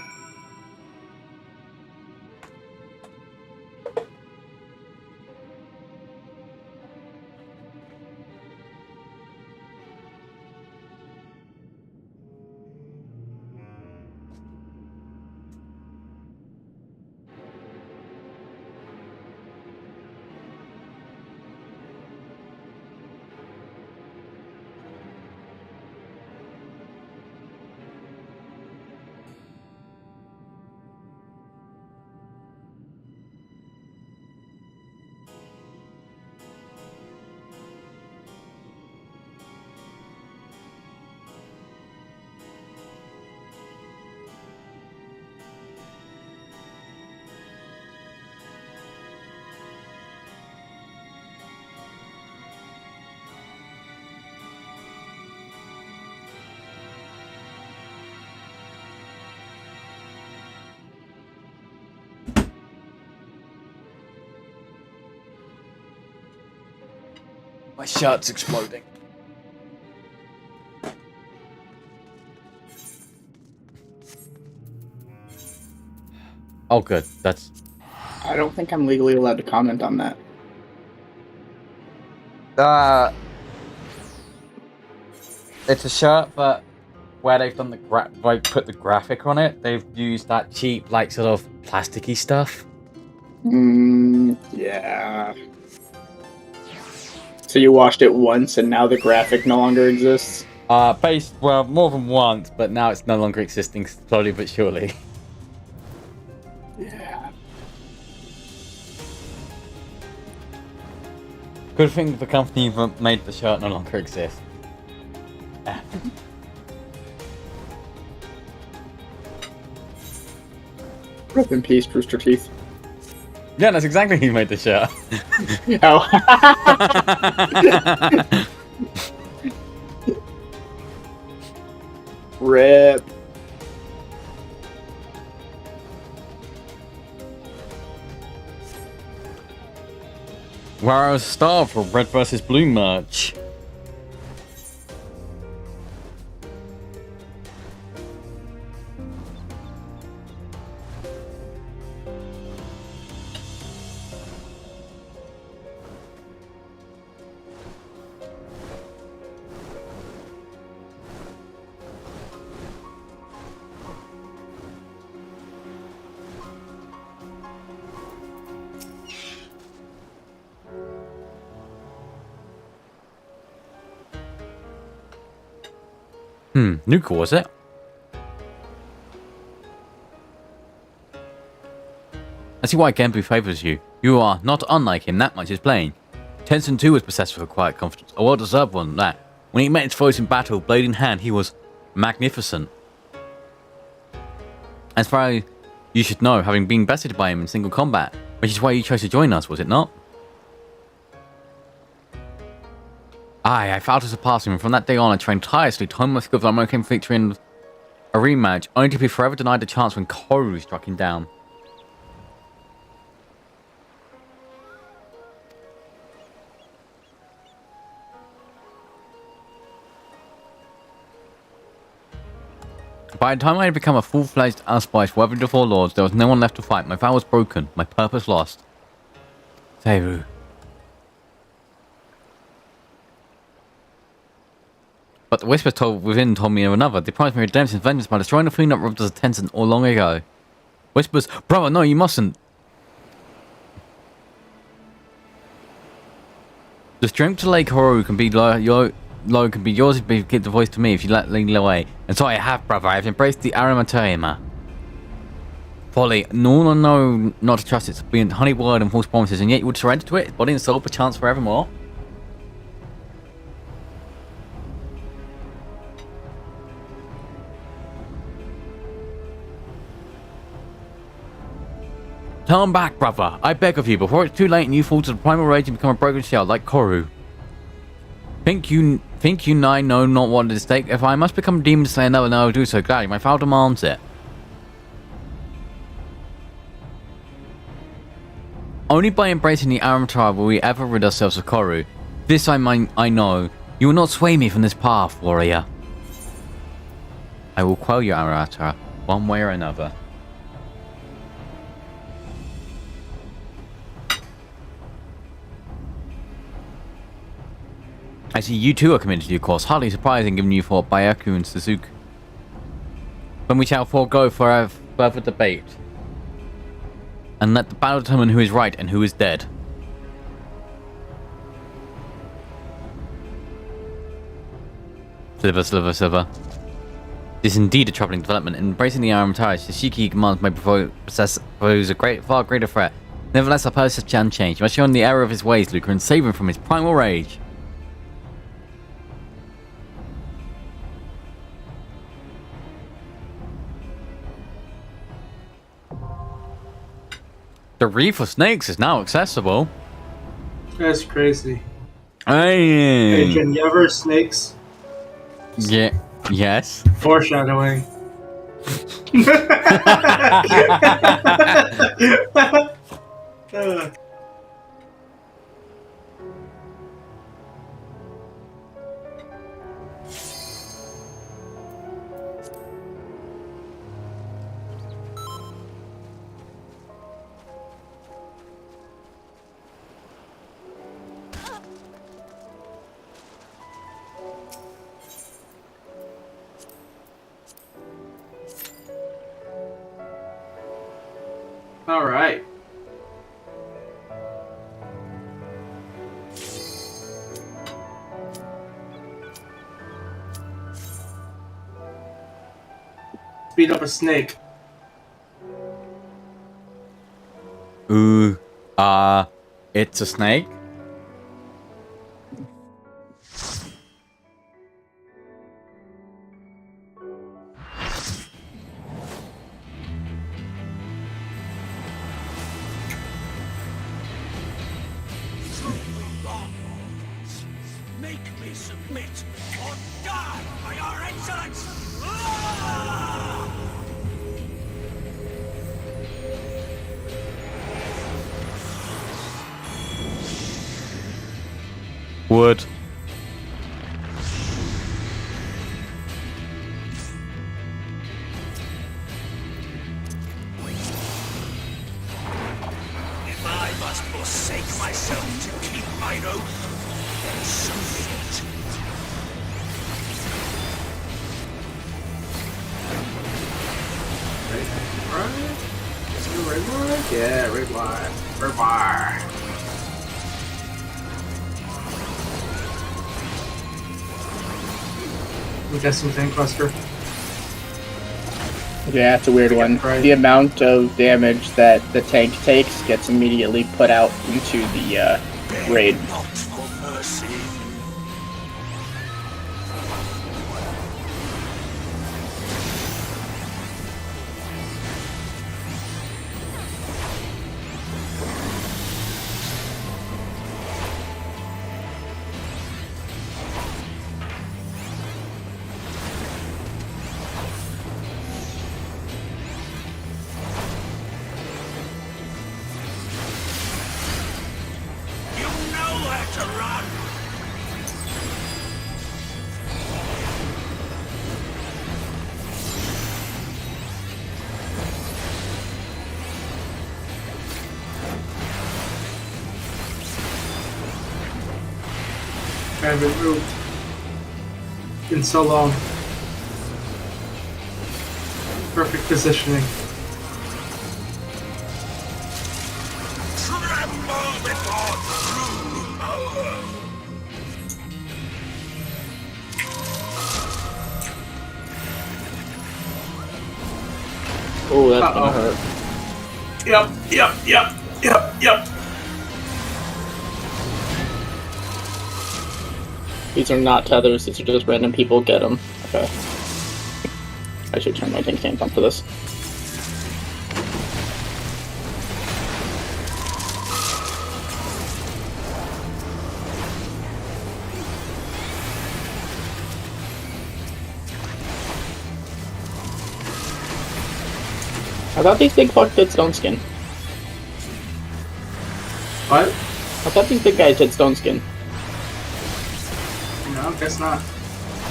My shirt's exploding. Oh, good. That's... I don't think I'm legally allowed to comment on that. It's a shirt, but where they've done put the graphic on it, they've used that cheap, like, sort of plasticky stuff. Yeah. So you washed it once and now the graphic no longer exists? Well, more than once, but now it's no longer existing slowly but surely. Yeah. Good thing the company that made the shirt no longer exists. Rip in peace, Rooster Teeth. Yeah, that's exactly who made the shirt. Oh. Rip. Where I was starved for red versus blue merch. Nuka, was it? I see why Genbu favors you. You are not unlike him, that much is plain. Tenzin too was possessed with a quiet confidence, a well-deserved one, that. When he met his foes in battle, blade in hand, he was magnificent. As far as you should know, having been bested by him in single combat, which is why you chose to join us, was it not? Aye, I failed to surpass him, and from that day on I trained tirelessly to hone my skills on my victory in a rematch, only to be forever denied the chance when Koru struck him down. By the time I had become a full-fledged Aspice worthy of the four lords, there was no one left to fight. My vow was broken, my purpose lost. Seiru. But the whispers within told me of another. They promised me redemption and vengeance by destroying the fleet that robbed us of Tenzin all long ago. Whispers, brother, no, you mustn't. The strength to Lake Horror can be Lo can be yours if you give the voice to me if you let lead away. And so I have, brother. I have embraced the Arimateima. Folly. No, not to trust its brilliant honey word and false promises, and yet you would surrender to it, body and soul, perchance forevermore. Turn back, brother. I beg of you, before it's too late and you fall to the primal rage and become a broken shell like Koru. Think you I know not what is at stake? If I must become a demon slayer, no, I will do so gladly. My vow demands it. Only by embracing the Aramtara will we ever rid ourselves of Koru. This I know. You will not sway me from this path, warrior. I will quell your Aramtara, one way or another. I see you too are committed to your course. Hardly surprising given you fought Byaku and Suzuki. Then we shall forego further debate. And let the battle determine who is right and who is dead. Silver. This is indeed a troubling development. In embracing the Aramtara, Shishiki commands may pose a far greater threat. Nevertheless, our purpose has unchanged. You must show him the error of his ways, Luca, and save him from his primal rage. The Reef of Snakes is now accessible. That's crazy. Hey, Adrian, you ever snakes? Yeah. Yes. Foreshadowing. All right. Beat up a snake. Ooh. It's a snake? Make me submit or die by your excellence! Ah! Wood. If I must forsake myself to keep mine oath, then so be it. Right? Is it red wire? Yeah, red wire. Red wire. I'm guessing tank cluster. Yeah, it's a weird one. Right. The amount of damage that the tank takes gets immediately put out into the raid. Not for mercy. You know where to run. I haven't moved in so long. Perfect positioning. Tremble before true power. Oh, that's Uh-oh. gonna hurt. Yep. These are not tethers, these are just random people. Get them. Okay. I should turn my tank stance on for this. I thought these big fucks did stone skin. What? I thought these big guys did stone skin. No, guess not.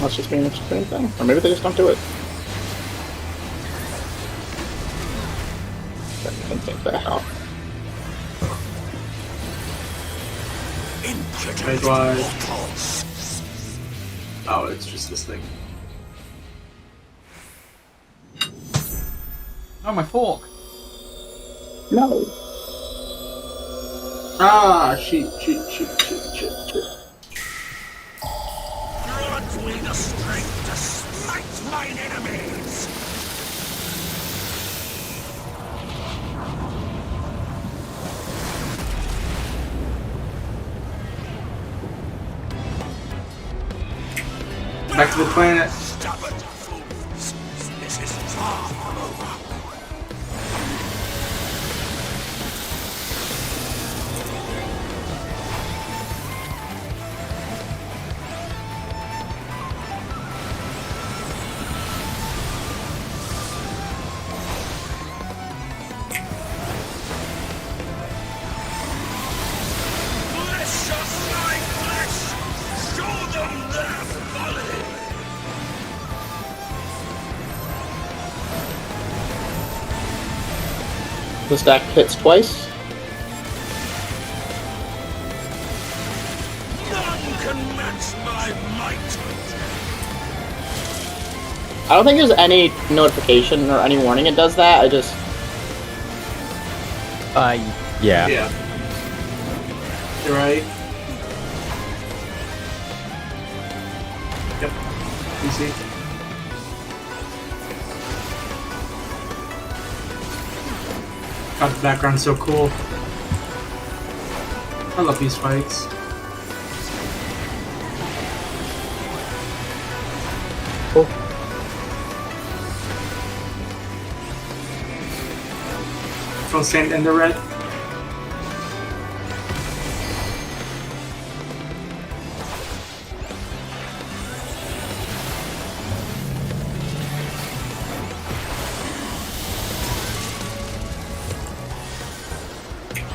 Must just be an extreme thing. Or maybe they just don't do it. I can take that off. Red wide. Oh, it's just this thing. Oh, my fork. No. Ah, shit. Grant me the strength to smite mine enemies. Back to the planet. Stubborn fools. This is far from over. Flesh of my flesh! Show them their folly! The stack hits twice. None can match my might! I don't think there's any notification or any warning it does that. I just... Yeah. Yeah. You're right. Yep. PC. God, the background's so cool. I love these fights. Cool. From Saint and the Red.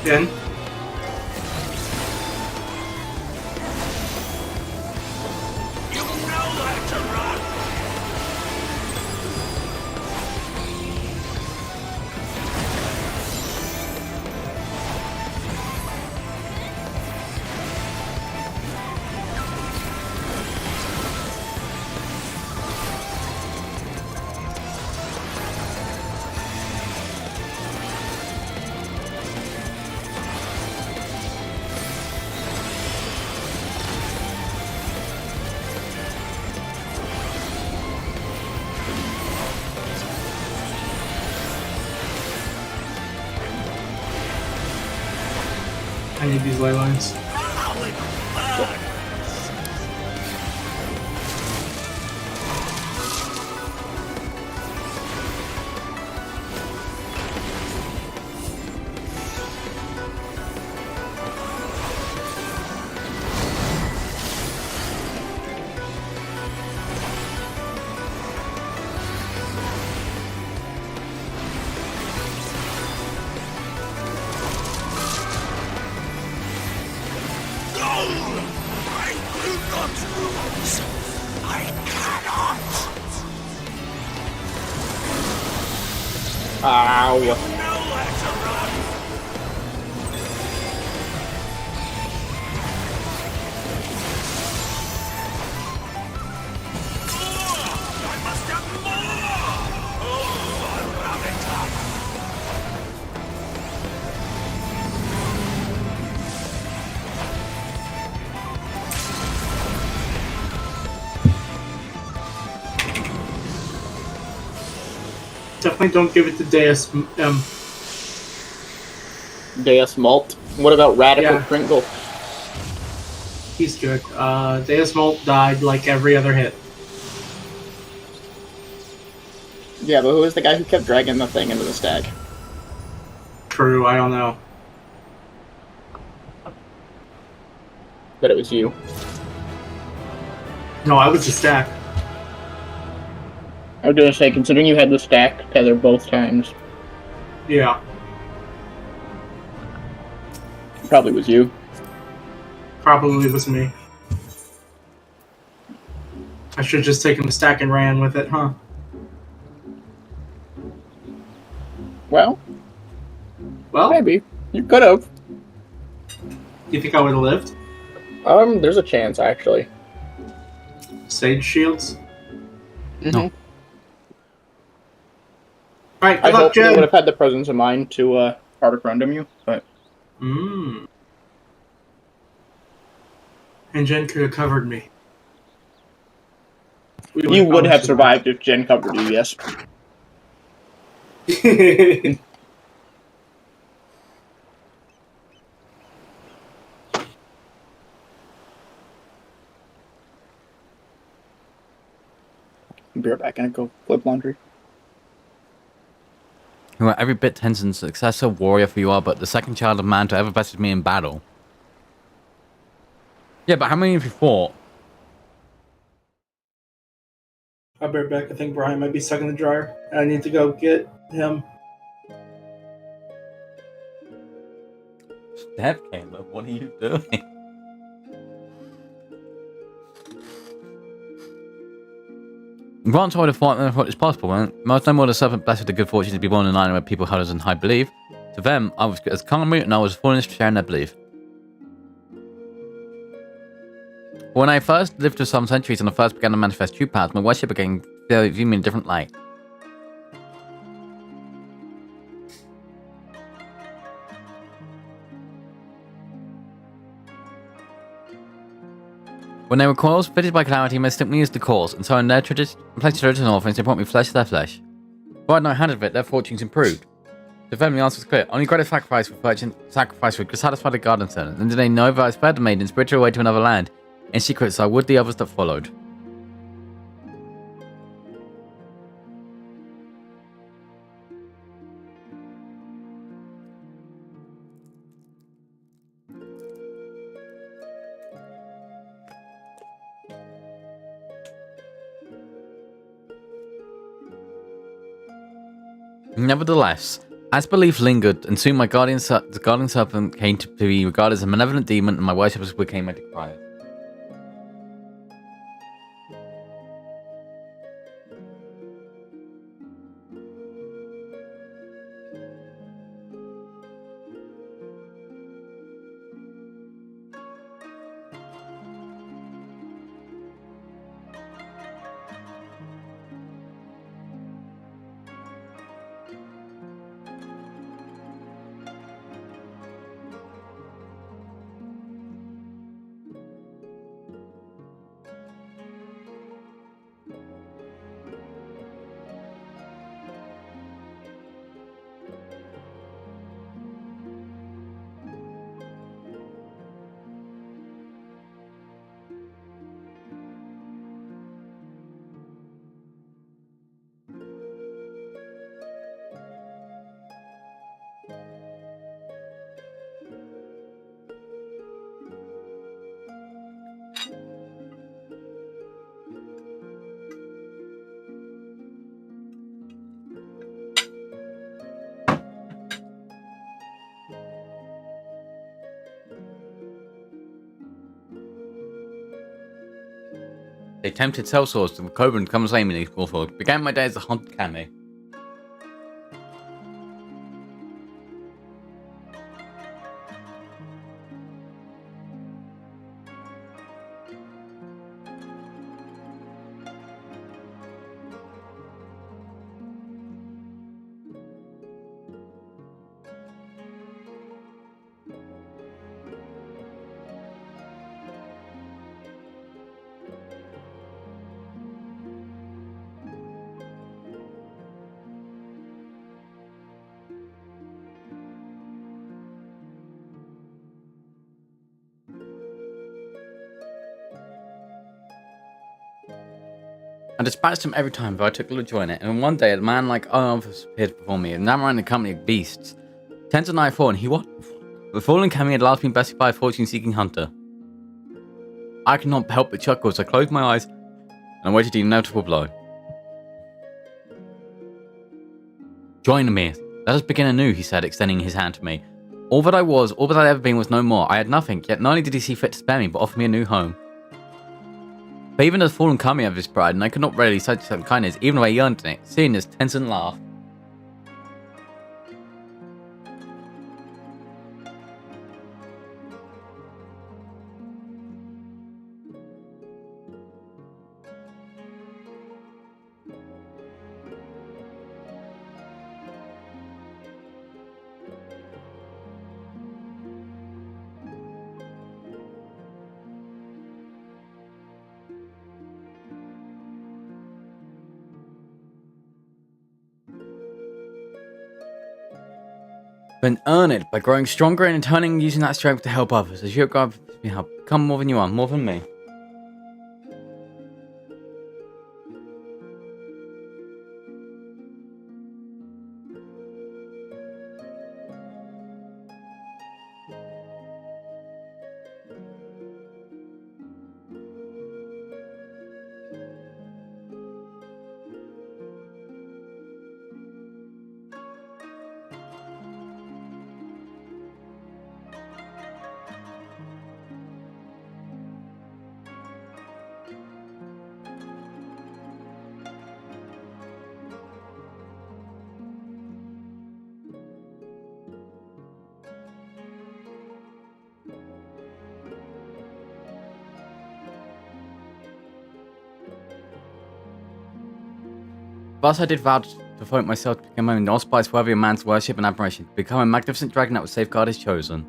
Again. You know where to run! I need these ley lines. Ow. Definitely don't give it to Deus. Deus Malt. What about Radical Yeah. Kringle? He's good. Deus Molt died like every other hit. Yeah, but who was the guy who kept dragging the thing into the stack? True, I don't know. Bet it was you. No, I was the stack. I was gonna say, considering you had the stack tether both times, Yeah, it probably was you. probably was me. I should have just taken the stack and ran with it, huh? Well, Well, maybe. You could have. you think I would have lived? There's a chance, actually. Sage shields? No. Alright, I good luck, hope they would Jen! have had the presence of mind to, Arctic Rundum you, but... Mmm. And Jen could have covered me. We You would probably have survived if Jen covered you, yes. survived. Be right back, and go flip laundry. You are every bit Tenzin's successor warrior for you are, but the second child of man to ever bested me in battle. Yeah, but how many of you fought? I'll be right back. I think Brian might be stuck in the dryer. I need to go get him. Steph, Caleb, what are you doing? Grant tried to fight them as possible, and most no more the servant blessed with the good fortune to be born in a line where people held us in high belief. To them, I was as calm and I was foolish for sharing their belief. When I first lived for some centuries and I first began to manifest true powers, my worship began to view me in a different light. When they were coils fitted by calamity, mistook me as the cause, and so in their place traditional offerings, they brought me flesh to their flesh. But I had no hand of it, their fortunes improved. To them, the answer was clear. Only greater sacrifice would satisfy the garden tenant, and did they know that I spared the maiden, spiritual away to another land, in secret, so would the others that followed. Nevertheless, as belief lingered, and soon my the guardian serpent came to be regarded as a malevolent demon, and my worshippers became my decriers. They tempted sellswords to Cobra and come save me these Warthog. Began my day as a haunted Kami. I dispatched him every time, but I took little joy in it. And one day, a man like Arthur appeared before me, and now ran the company of beasts. 10 to 9 4, and he what? The fallen Kami had last been bested by a fortune-seeking hunter. I could not help but chuckle as I closed my eyes and awaited the inevitable blow. Join me. Let us begin anew, he said, extending his hand to me. All that I was, all that I'd ever been was no more. I had nothing, yet not only did he see fit to spare me, but offer me a new home. But even as fallen Kami of his pride, and I could not readily such some kindness, even though I yearned in it, seeing this Tencent laugh. Then earn it by growing stronger and turning using that strength to help others. As you have become more than you are, more than me. Thus I did vow to devote myself to become an auspice worthy of man's worship and admiration, to become a magnificent dragon that would safeguard his chosen.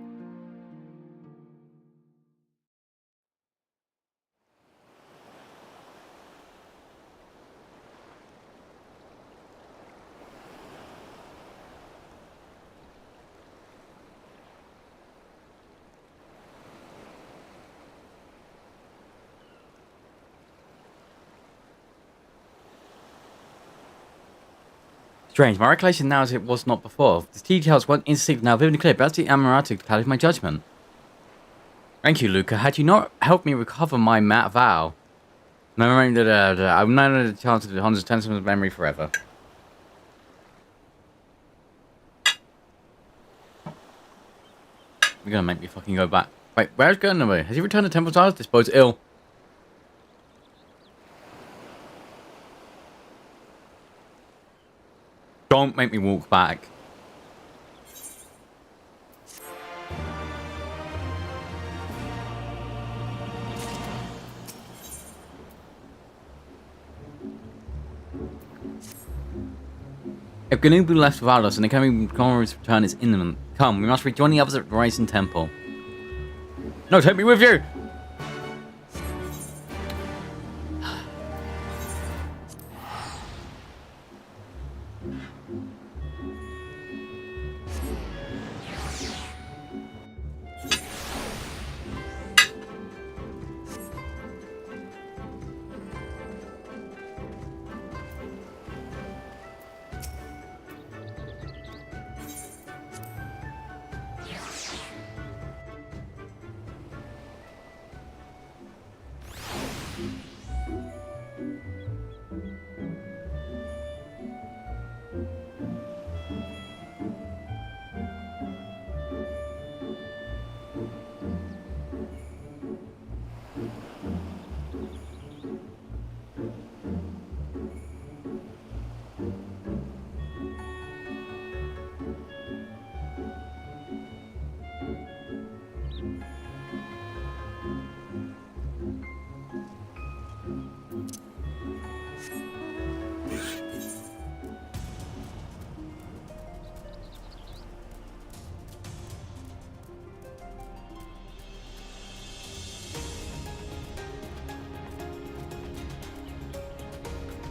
Strange, my recollection now as it was not before. The details weren't instantly now vividly clear, but that's the Amaratu to clarify my judgment. Thank you, Luca. Had you not helped me recover my vow, I would not have the chance to Han's Tenso's memory forever. You're gonna make me fucking go back. Wait, where's going away? Has he returned to Temple's Isles? Disposed ill. Don't make me walk back. If Ganubu left without us and the Kami's return is imminent, come, we must rejoin the others at the Rising Temple. No, take me with you!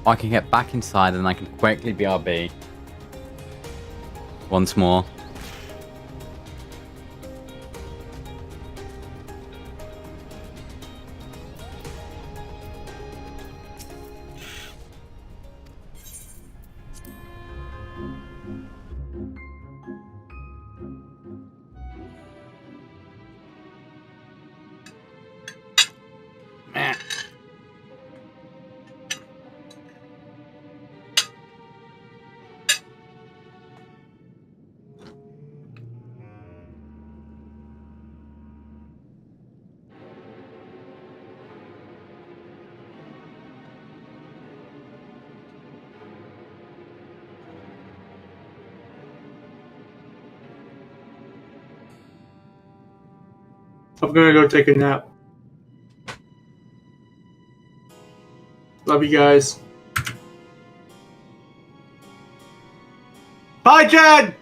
I can get back inside and I can quickly BRB. Once more. Man. I'm gonna go take a nap. Love you guys. Bye, Chad!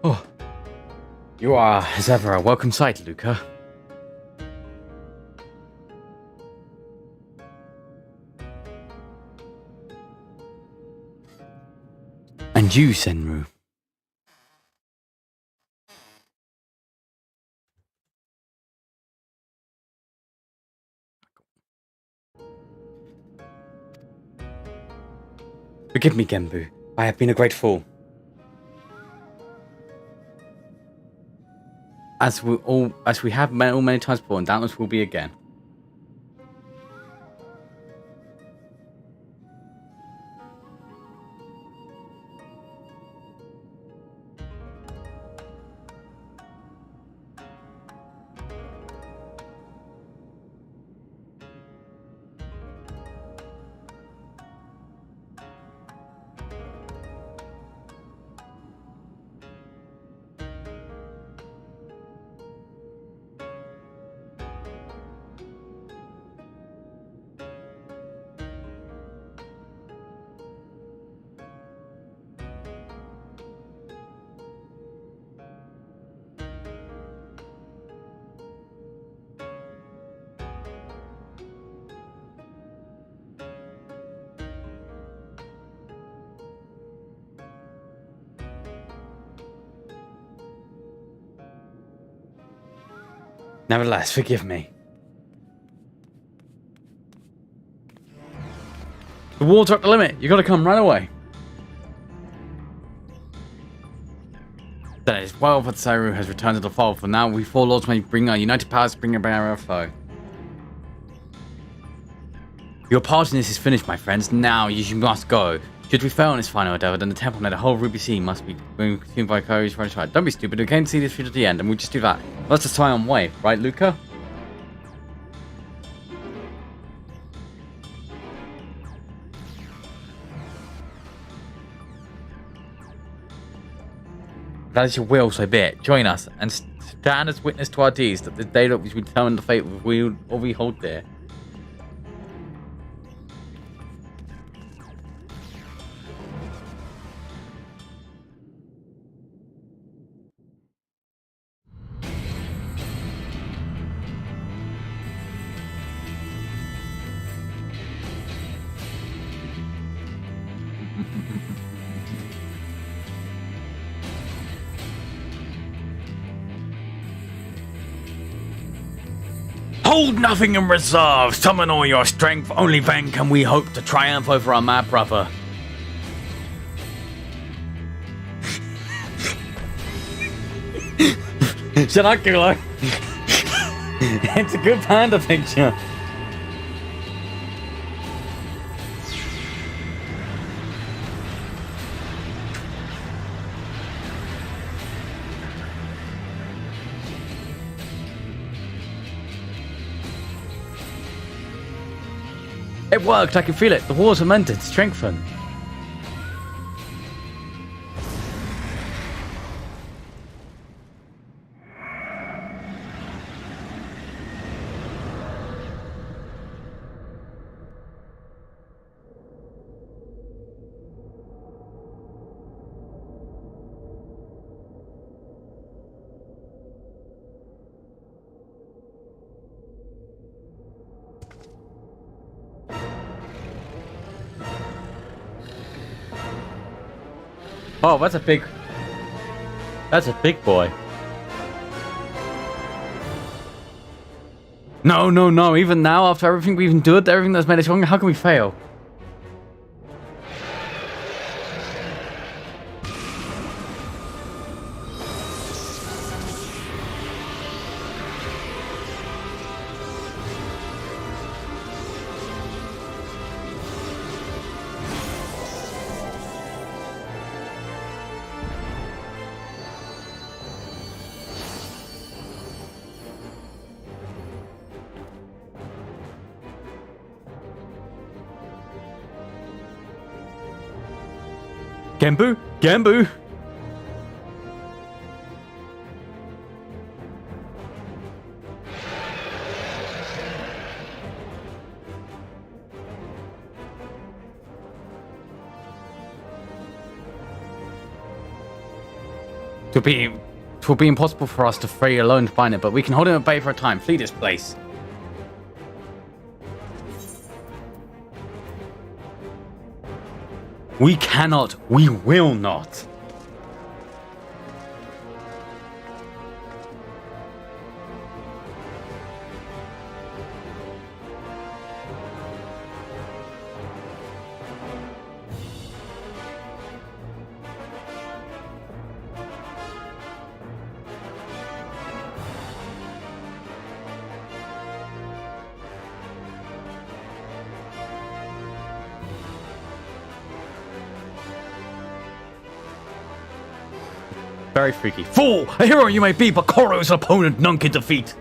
Oh. You are, as ever, a welcome sight, Luca. And you, Senru. Forgive me, Genbu. I have been a great fool. As we have many times before, and doubtless will be again. Nevertheless, forgive me. The walls are at the limit. You gotta come right away. That is well that Saru has returned to the fold. For now, we four lords may bring our united powers to bring about our foe. Your part in this is finished, my friends. Now you must go. Should we fail in this final endeavor, then the temple and the whole Ruby Sea must be consumed by courage for right. Don't be stupid. We came to see this through to the end, and we'll just do that. That's the Scion way, right, Luca? That is your will, so be it. Join us and stand as witness to our deeds that the day that we determine the fate of what we hold dear. Hold nothing in reserve. Summon all your strength. Only then can we hope to triumph over our mad brother. Shinocular. It's a good panda picture. It worked, I can feel it. The walls are mended, strengthened. Oh, that's a big boy. No. Even now, after everything we've endured, everything that's made us stronger, how can we fail? Genbu! It will be impossible for us to free alone to find it, but we can hold him at bay for a time. Flee this place. We cannot. We will not. Very freaky. Fool! A hero you may be, but Koro is an opponent none can defeat.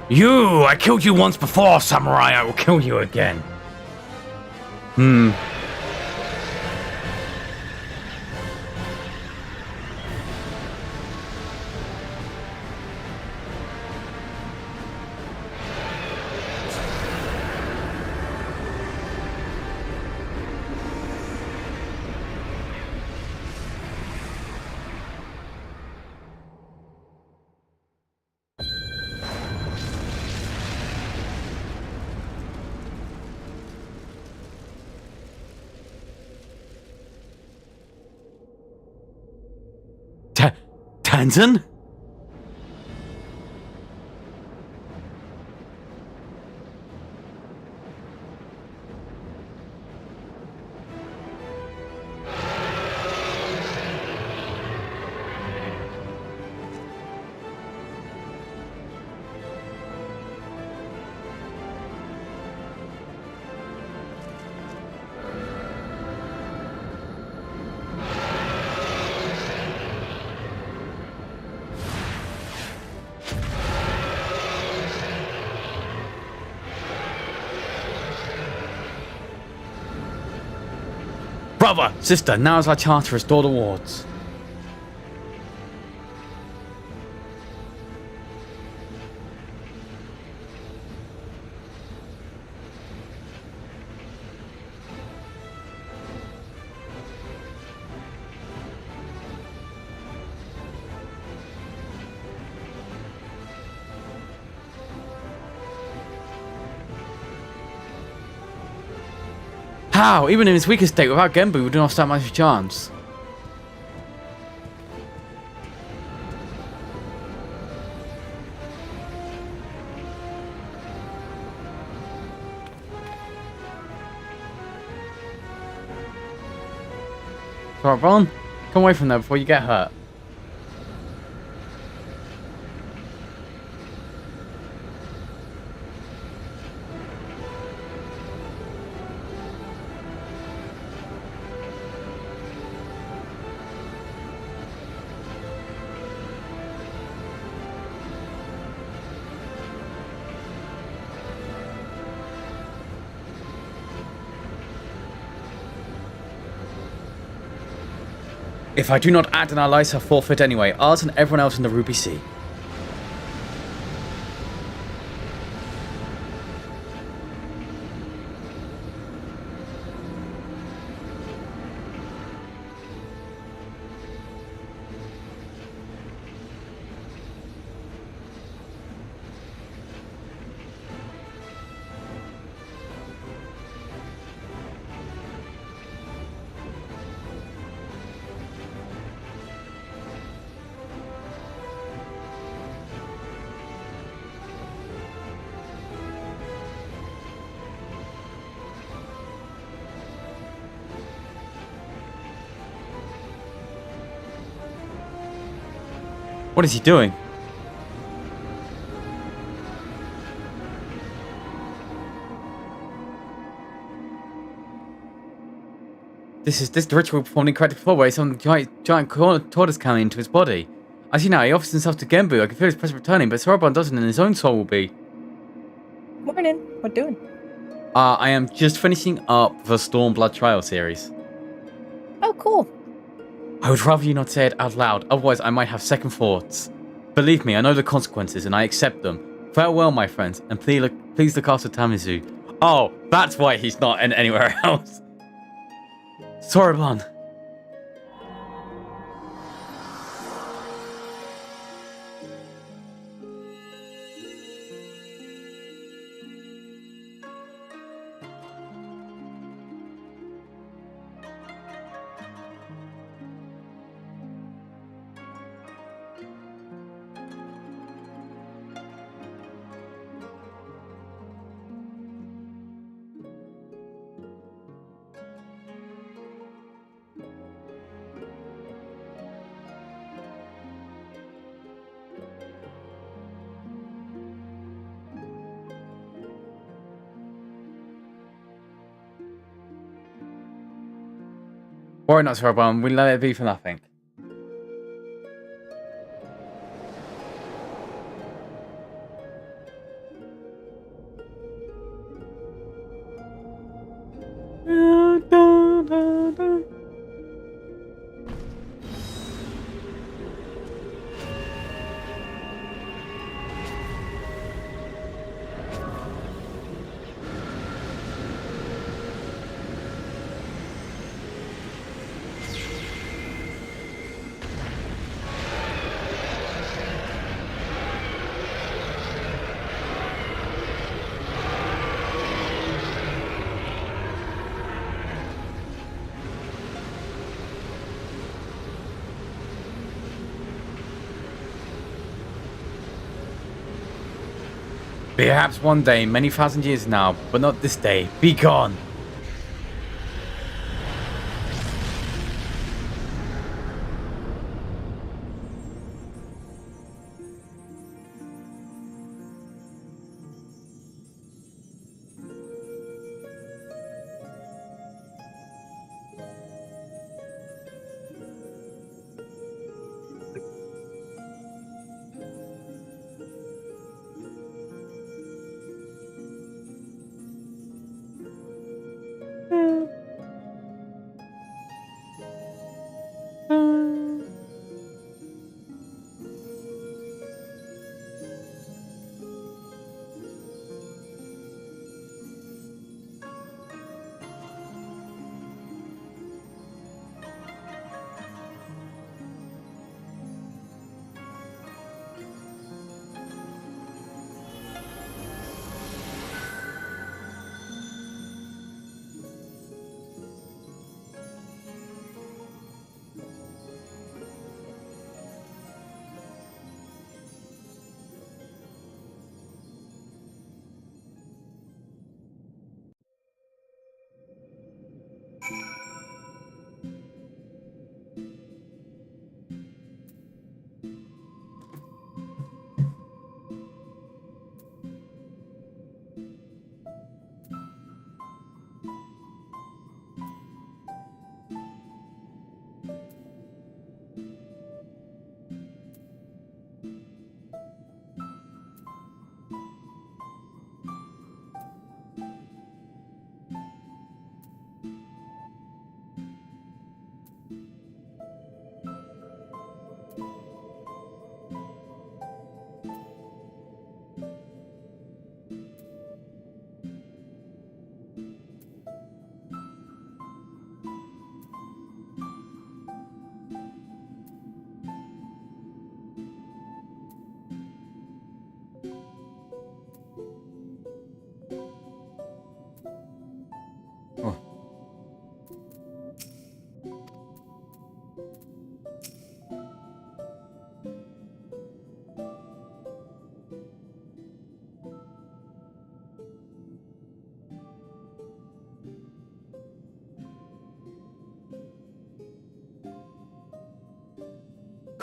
You! I killed you once before, Samurai. I will kill you again. Tanzan? Brother, sister, now is our chance to restore the wards. How? Even in its weakest state, without Genbu, we do not stand much of a chance. Alright, Ron, come away from there before you get hurt. If I do not act, then our lives are forfeit anyway. Ours and everyone else in the Ruby Sea. What is he doing? This is the ritual performed in correct before where some giant tortoise coming into his body. I see now, he offers himself to Genbu. I can feel his presence returning, but Soroban doesn't, and his own soul will be. Morning. What doing? I am just finishing up the Stormblood trial series. Oh, cool. I would rather you not say it out loud, otherwise I might have second thoughts. Believe me, I know the consequences, and I accept them. Farewell, my friends, and please look after Tamizu. Oh, that's why he's not anywhere else. Soroban. Worry not, Soroban, we let it be for nothing. Perhaps one day, many thousand years now, but not this day. Be gone!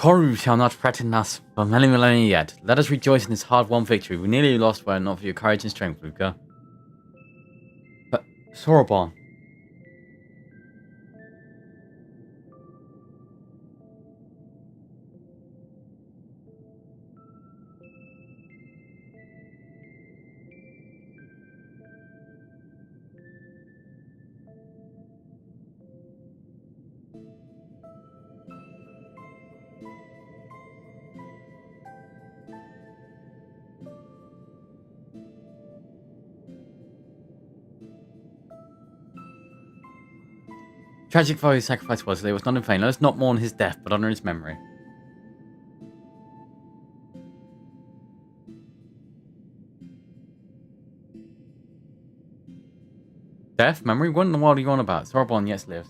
Koru shall not threaten us for many millennia yet. Let us rejoice in this hard-won victory. We nearly lost were it not for your courage and strength, Luca. But, Sorobon. Tragic for his sacrifice was, it was not in vain. Let us not mourn his death, but honor his memory. Death? Memory? What in the world are you on about? Sorobon, yes, lives.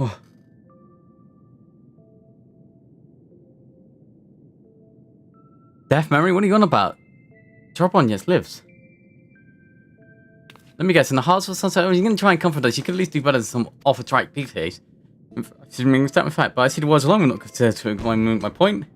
Oh. Death memory? What are you on about? Sorobon, yes, lives. Let me guess, in the hearts of sunset, you're going to try and comfort us. You could at least do better than some off-a-track pigface. In fact, but I see the words alone, not considered to explain my point.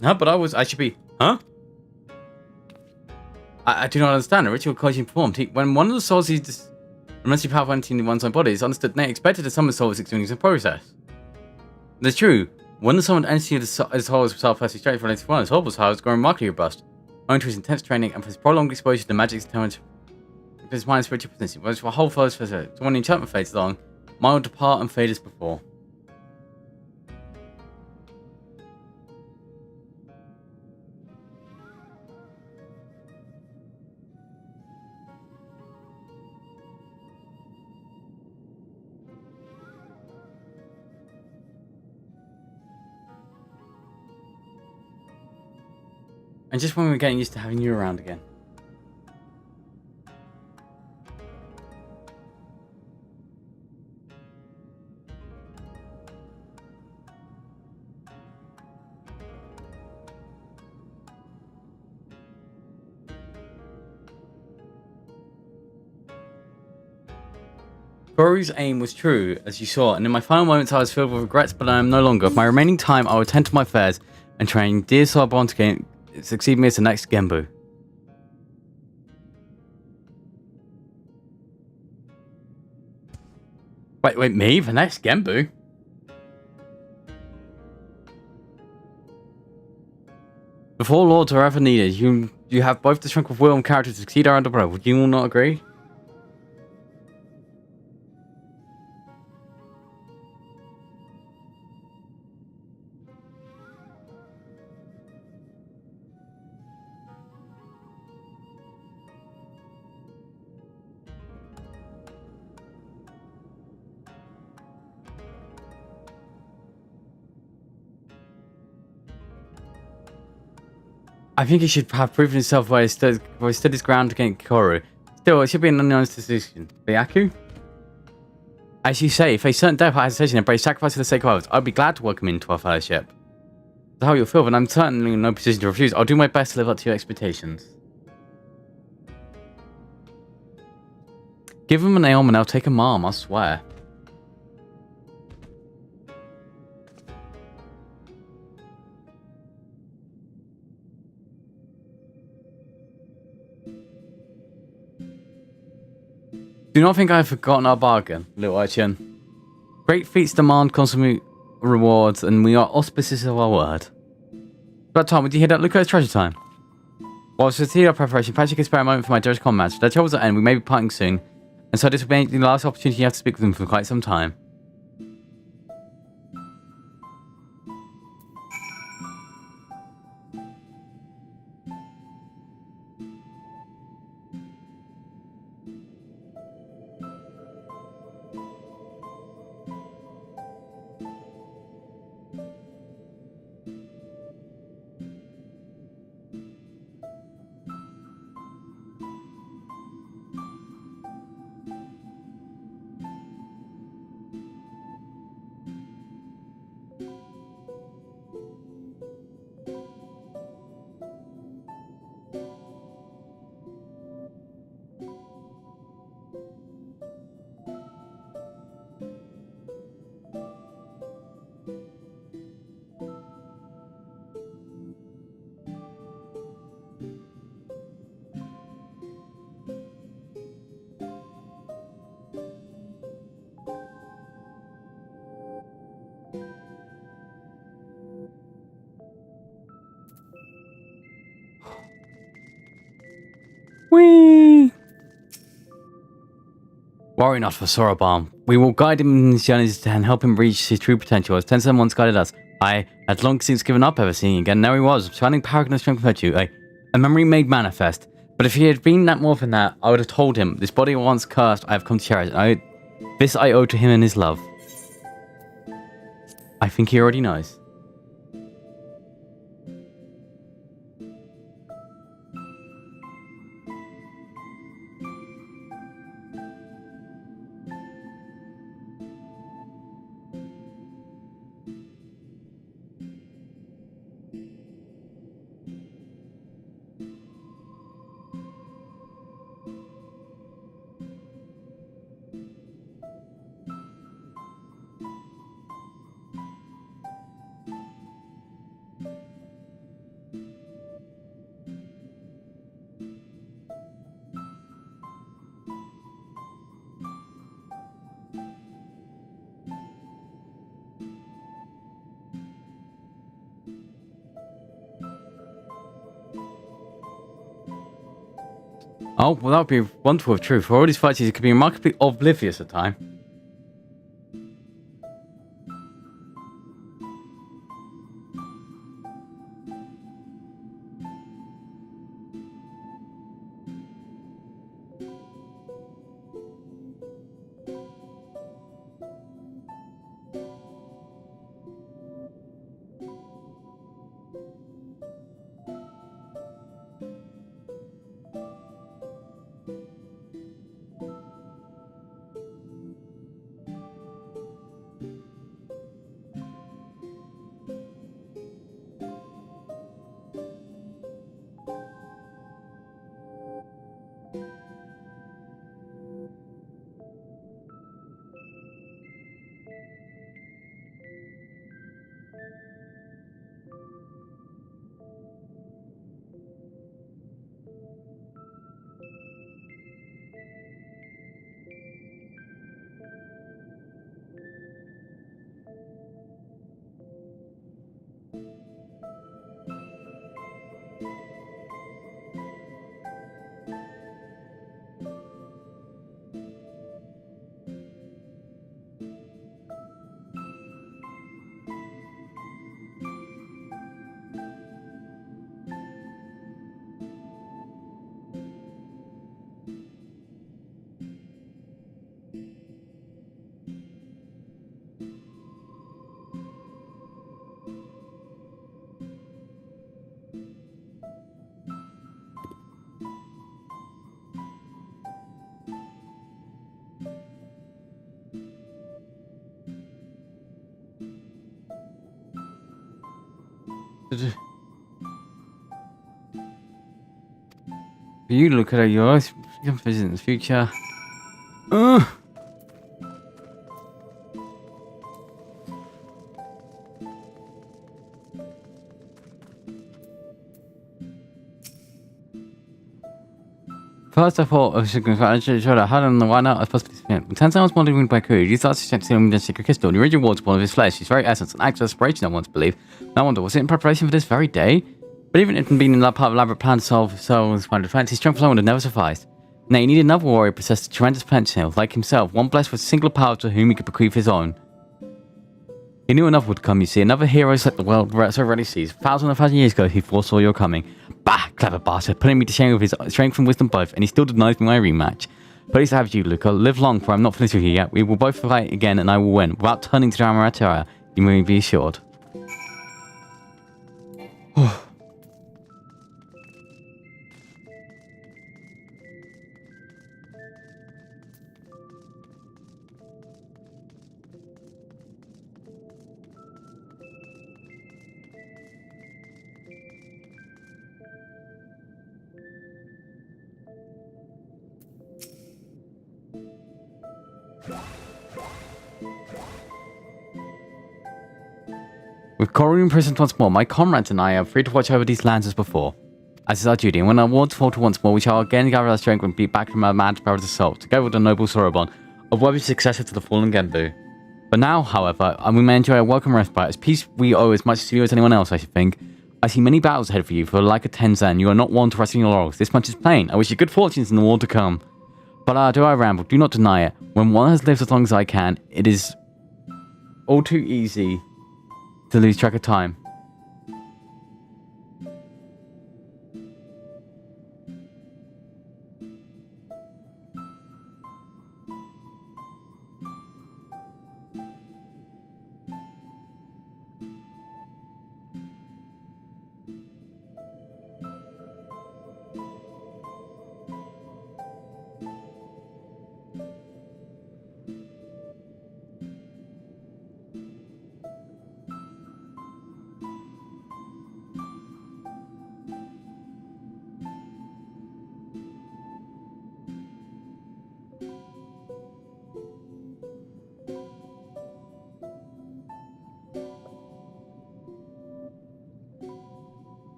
No, but I should be, huh? I do not understand. A ritual occasion performed. When one of the souls is immensely powerful entity in one's own body, it's understood they expected that some of the soul was experiencing the process. That's true. When the summoned entity of the soul was self-personally straight for the one, his soul was growing remarkably robust, owing to his intense training and for his prolonged exposure to magic's determined of his mind's spiritual potency. Whereas for a whole first visit, so when the enchantment fades along, mine will depart and fade as before. And just when we're getting used to having you around again. Koru's aim was true, as you saw, and in my final moments I was filled with regrets, but I am no longer. With my remaining time, I will attend to my affairs and train dear Sorobon to succeed me as the next Genbu. Wait, me? The next Genbu? Before lords are ever needed, you have both the strength of will and character to succeed our underbrow. Would you all not agree? I think he should have proven himself where he stood his ground against Koru. Still, it should be an unanimous decision. Byaku? As you say, if a certain death has hesitation and brave sacrifice for the sake of others, I'd be glad to welcome him into our fellowship. That's how you'll feel, but I'm certainly in no position to refuse. I'll do my best to live up to your expectations. Give him an ailment, I'll take a arm, I swear. Do not think I have forgotten our bargain, little urchin. Great feats demand consummate rewards, and we are auspicious of our word. About time, would you hear that? Look at treasure time. While we see our preparation, perhaps you can spare a moment for my direct comrades. Their troubles are end, we may be parting soon, and so this will be the last opportunity you have to speak with them for quite some time. Whee! Worry not for Sorobalm. We will guide him in his journeys and help him reach his true potential, as Tenzin once guided us. I had long since given up ever seeing again. There he was, shining paragon of strength and virtue, a memory made manifest. But if he had been that more than that, I would have told him, this body once cursed, I have come to cherish it. This I owe to him and his love. I think he already knows. Oh, well, that would be wonderful if true. For all these fights, he could be remarkably oblivious at times. You look at your eyes. Visit in the future. First, I thought I should congratulate each other. How did why not? I was supposed to be spent. When Tanzan was molded by Kuru, he started to see him in the secret crystal. The original was born of his flesh, his very essence, an act of aspiration, I want to believe. No wonder, was it in preparation for this very day? But even if it had been in that part of elaborate plan to solve Soul's final defense, his strength alone would have never sufficed. Now, he needed another warrior possessed tremendous potential, like himself, one blessed with single power to whom he could bequeath his own. He knew another would come, you see, another hero like the world so already sees. Thousands of years ago, he foresaw your coming. Bah, clever bastard, putting me to shame with his strength and wisdom both, and he still denies me my rematch. Pleased to have you, Luca. Live long, for I'm not finished with you yet. We will both fight again, and I will win. Without turning to the Amaretara, you may be assured. With Koru imprisoned once more, my comrades and I are free to watch over these lands as before. As is our duty, and when our wards falter once more, we shall again gather our strength and beat back from our mad power of assault, together with the noble Sorobon, a worthy successor to the fallen Genbu. But now, however, we may enjoy a welcome respite, as peace we owe as much to you as anyone else, I should think. I see many battles ahead for you, for like a Tenzan, you are not one to rest in your laurels. This much is plain. I wish you good fortunes in the war to come. But do I ramble? Do not deny it. When one has lived as long as I can, it is all too easy to lose track of time.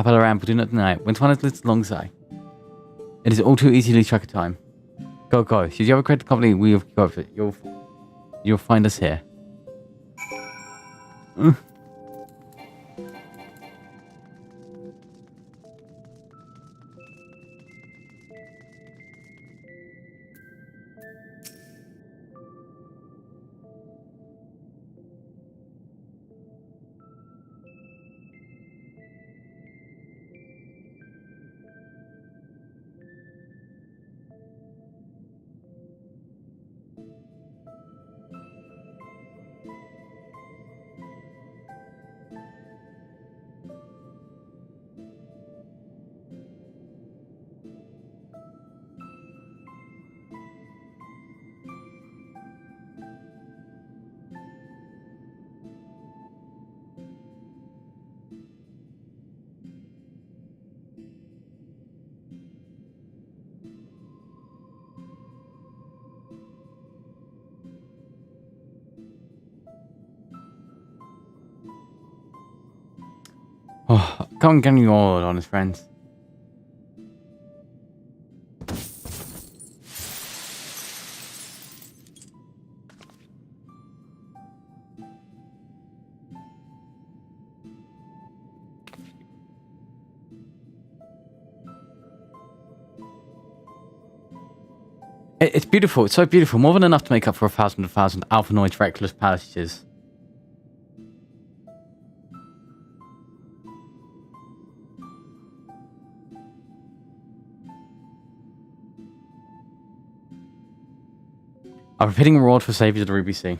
But around, but do not deny it. When one has lived alongside, it is all too easy to lose track of time. Go, go. Should you ever create the company we have got for it, you'll find us here. Oh, come and get me all, honest friends. It's beautiful. It's so beautiful. More than enough to make up for 1,000 Alphanoid's reckless passages. A repeating reward for saviors of the Ruby Sea.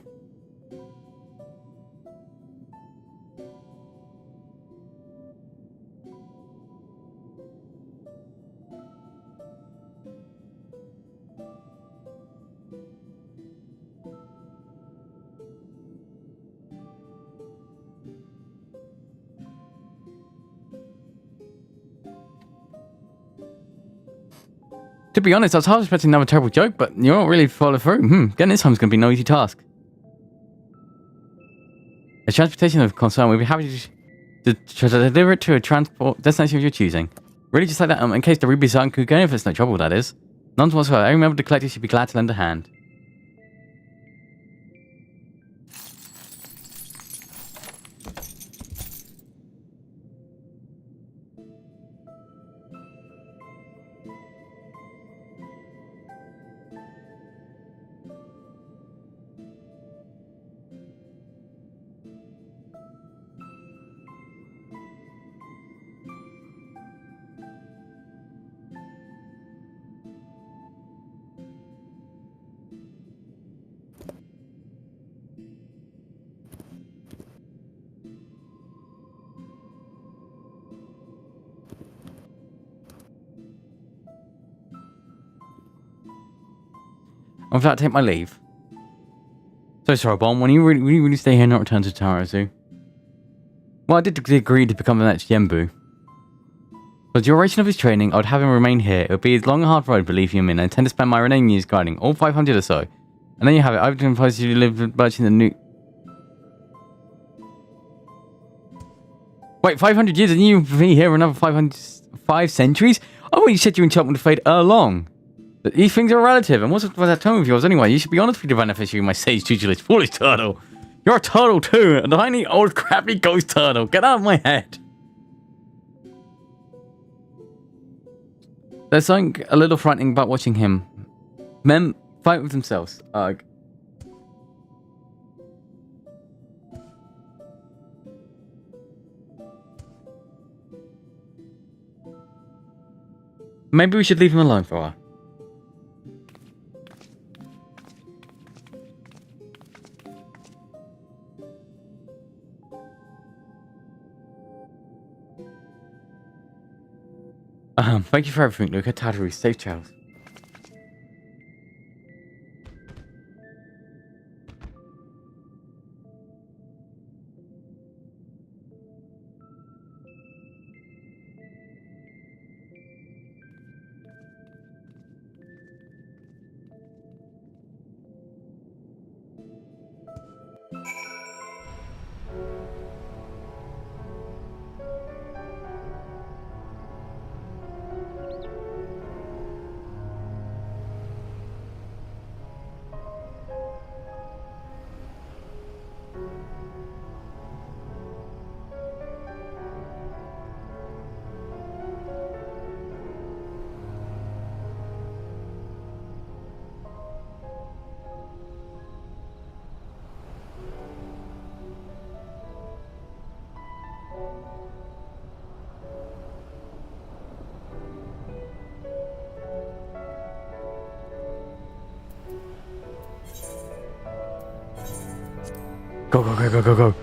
To be honest, I was half expecting another terrible joke, but you don't really follow through. Getting this home's gonna be no easy task. A transportation of concern, we'll be happy to deliver it to a transport destination of your choosing. Really, just like that, in case the rubies aren't going if it's no trouble, that is. None whatsoever. Every member of the collective should be glad to lend a hand. And with that, take my leave. So sorry, Bomb, when you really stay here and not return to Tarazu? Well, I did agree to become the next Yenbu. For the duration of his training, I would have him remain here. It would be a long and hard road, believe you me, and I intend to spend my remaining years guiding, all 500 or so. And there you have it. I would advise you to live in the new... Wait, 500 years and you be here for another 5 centuries? I thought you said you enchantment would fade along. But these things are relative, and what's that tone of yours anyway? You should be honest with the beneficiary of my sage tutelage, foolish turtle. You're a turtle too, a tiny old crappy ghost turtle. Get out of my head. There's something a little frightening about watching him. Men fight with themselves. Ugh. Maybe we should leave him alone for a while. Thank you for everything, Luca. Tataru, safe travels. Go, go, go, go, go, go.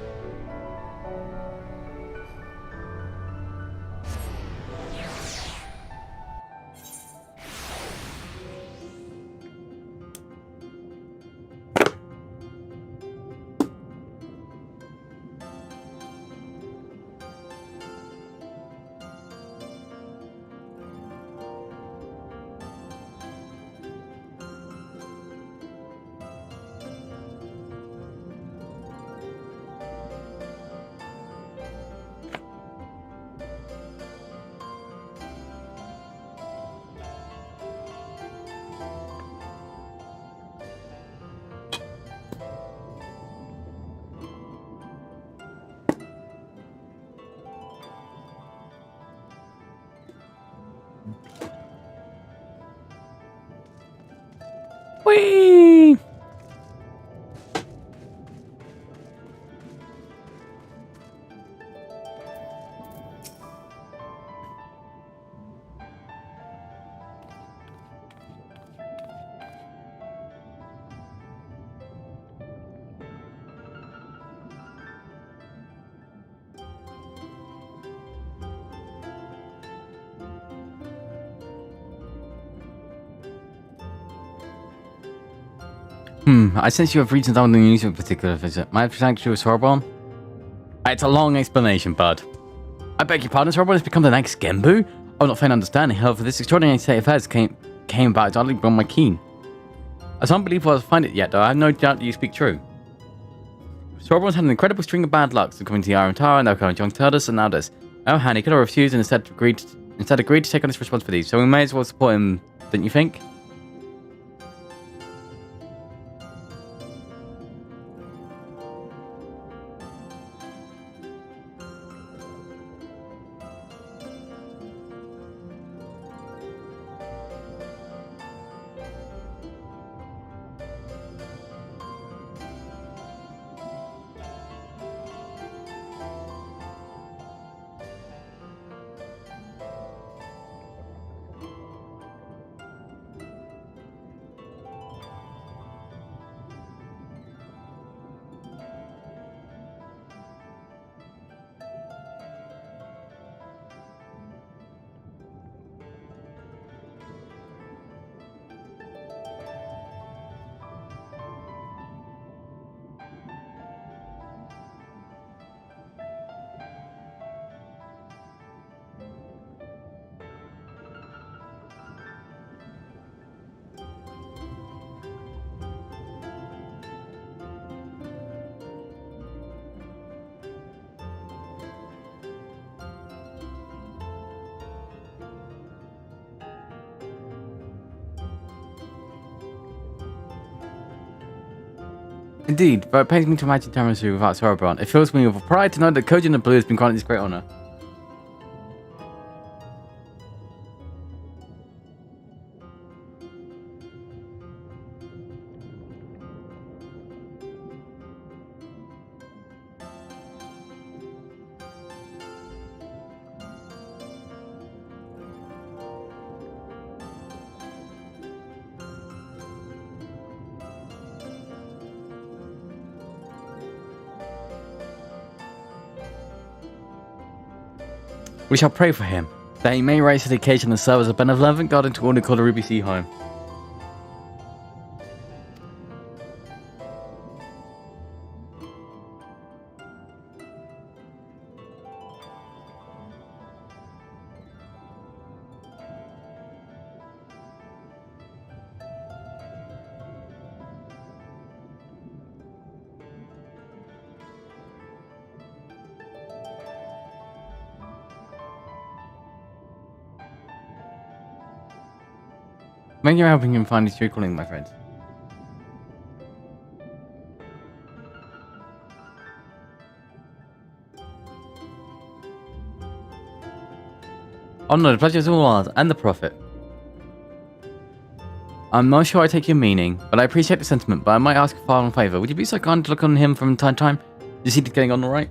Whee! I sense you have reasons on the news of a particular visit. My thanks to Sorbonne? It's a long explanation, bud. I beg your pardon, Sorbonne has become the next Genbu? I will not find understanding. However, this extraordinary state of affairs came about directly from my key. I can't believe I'll find it yet, though I have no doubt that you speak true. So everyone's had an incredible string of bad luck, so coming to the Iron Tower, now coming to Young Turdus, and now this. Oh, Han, he could have refused and instead agreed to take on this responsibility, so we may as well support him, don't you think? Indeed, but it pains me to imagine tiramisu without Cerebron. It fills me with pride to know that Koji and the Blue has been granted this great honor. We shall pray for him, that he may rise to the occasion and serve as a benevolent guardian to all who call the Ruby Sea home. Thank you for helping him find his true calling, my friend. Oh no, the pleasure is all ours, and the profit. I'm not sure I take your meaning, but I appreciate the sentiment, but I might ask a final favour. Would you be so kind to look on him from time to time? Is he getting on alright?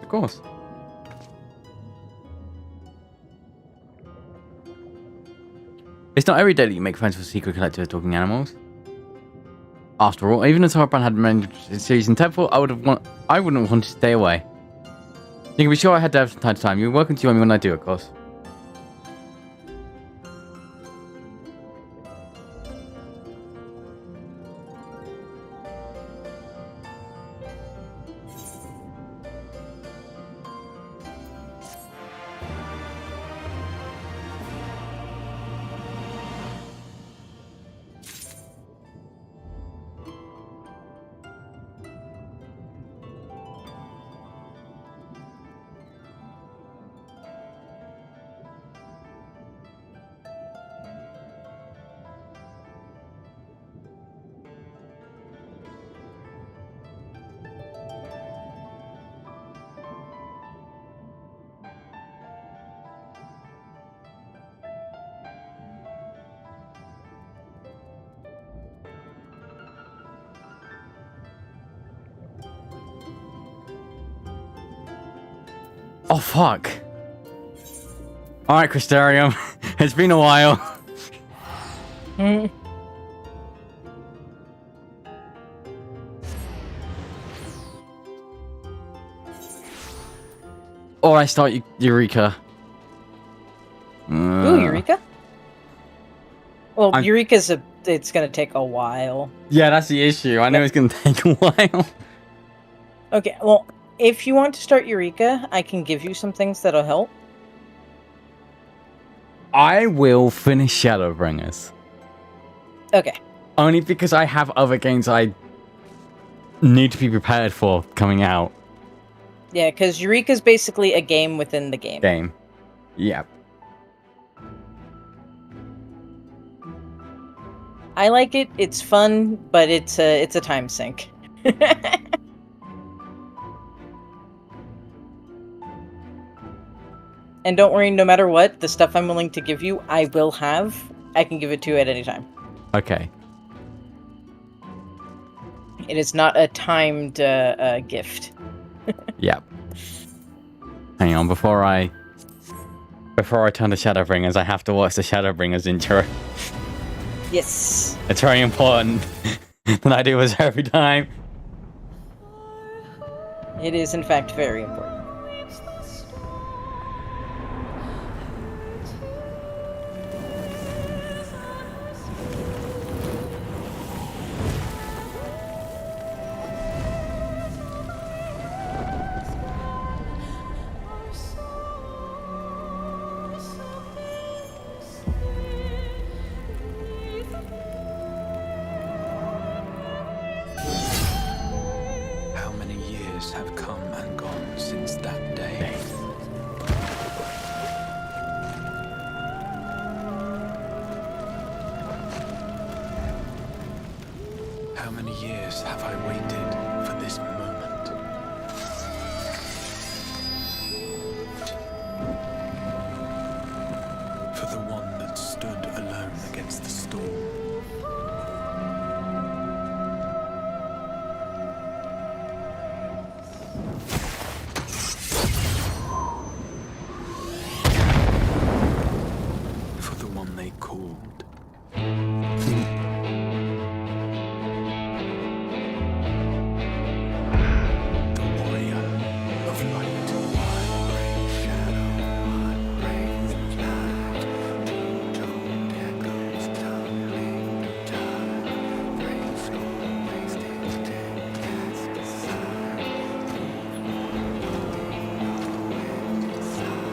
Of course. It's not every day that you make friends with secret collector of talking animals. After all, even if Horrorbrand had managed a series in Temple, I wouldn't want to stay away. You can be sure I head there from time to time. You're welcome to join me when I do, of course. Oh, fuck. Alright, Crystarium. It's been a while. Or I start Eureka. Ooh, Eureka? Well, Eureka's a it's gonna take a while. Yeah, that's the issue. I know it's gonna take a while. Okay, well, if you want to start Eureka, I can give you some things that'll help. I will finish Shadowbringers. Okay. Only because I have other games I need to be prepared for coming out. Yeah, because Eureka's basically a game within the game. Yeah. I like it. It's fun, but it's a time sink. And don't worry, no matter what, the stuff I'm willing to give you, I will have. I can give it to you at any time. Okay. It is not a timed gift. Yeah. Hang on, before I turn to Shadowbringers, I have to watch the Shadowbringers intro. Yes. It's very important that I do this every time. It is, in fact, very important. How many years have come and gone since that day? How many years have I waited for this moment? For the one that stood alone against the storm. For the one they called. The warrior of light. Brave shadow, brave light. Told echoes tumbling through time. Brave soul wasted dead cast aside. Inside.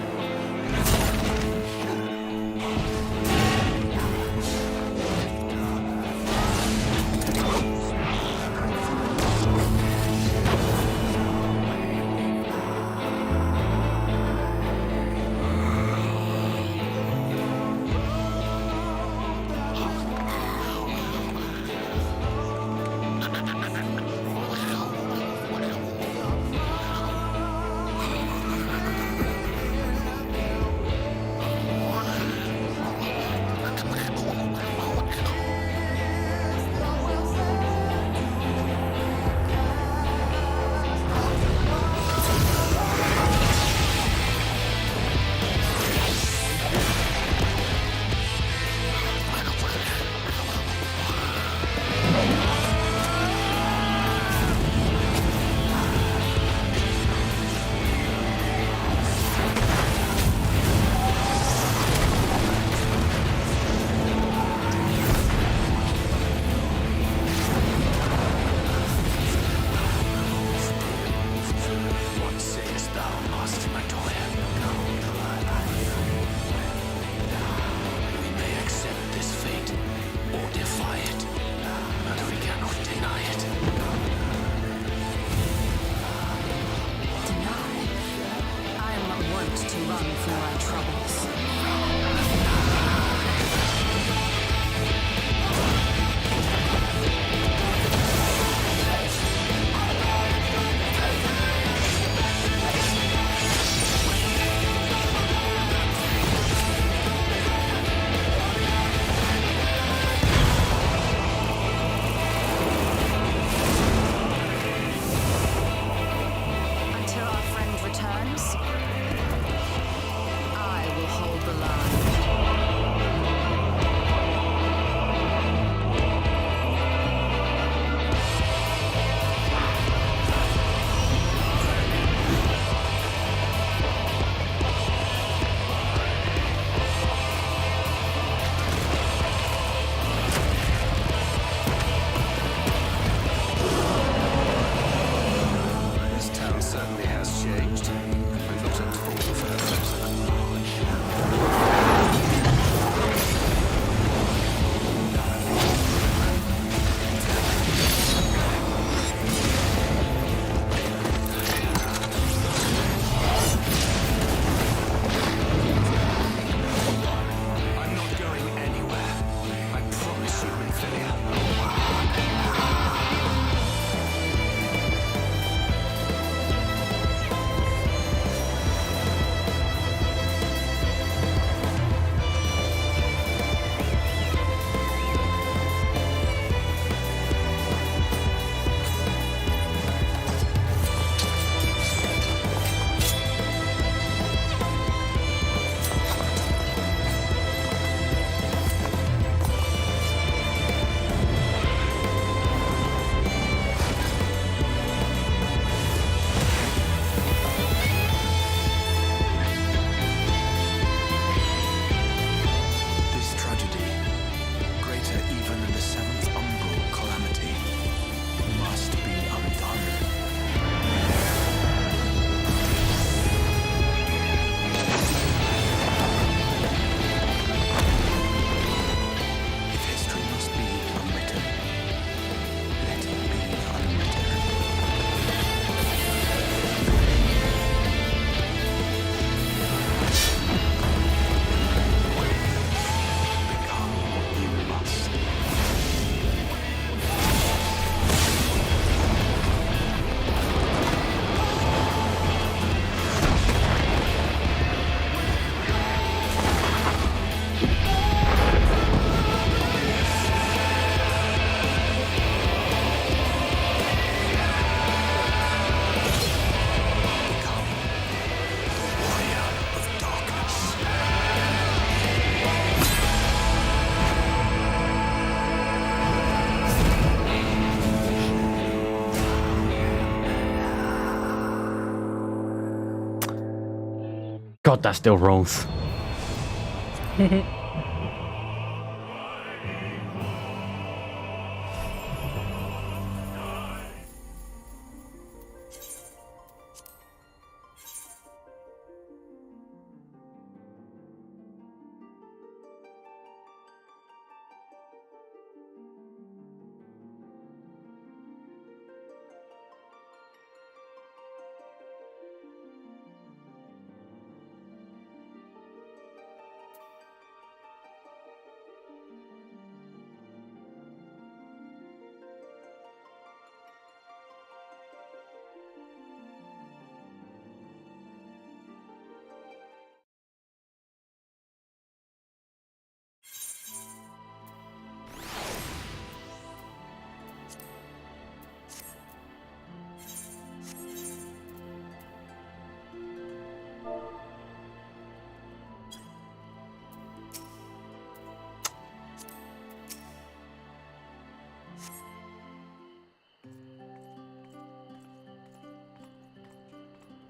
god, that still rolls.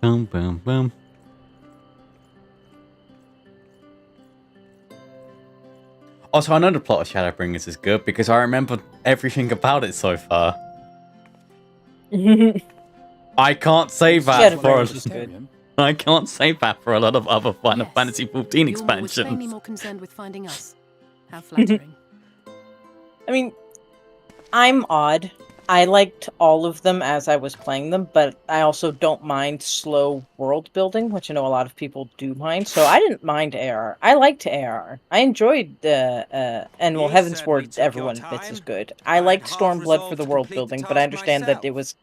Boom, boom, boom. Also, I know the plot of Shadowbringers is good because I remember everything about it so far. I can't say that for Shadowbringers is good. I can't say that for a lot of other Final Yes. Fantasy 14 Yulma was plainly expansions. more concerned with finding us. How flattering. I mean, I'm odd. I liked all of them as I was playing them, but I also don't mind slow world building, which I know a lot of people do mind. So I didn't mind AR. I liked AR. I enjoyed and well, You Heaven's certainly Ward, took everyone your admits is time. good. I liked half Stormblood for resolved the to world complete the building, but I task understand that myself.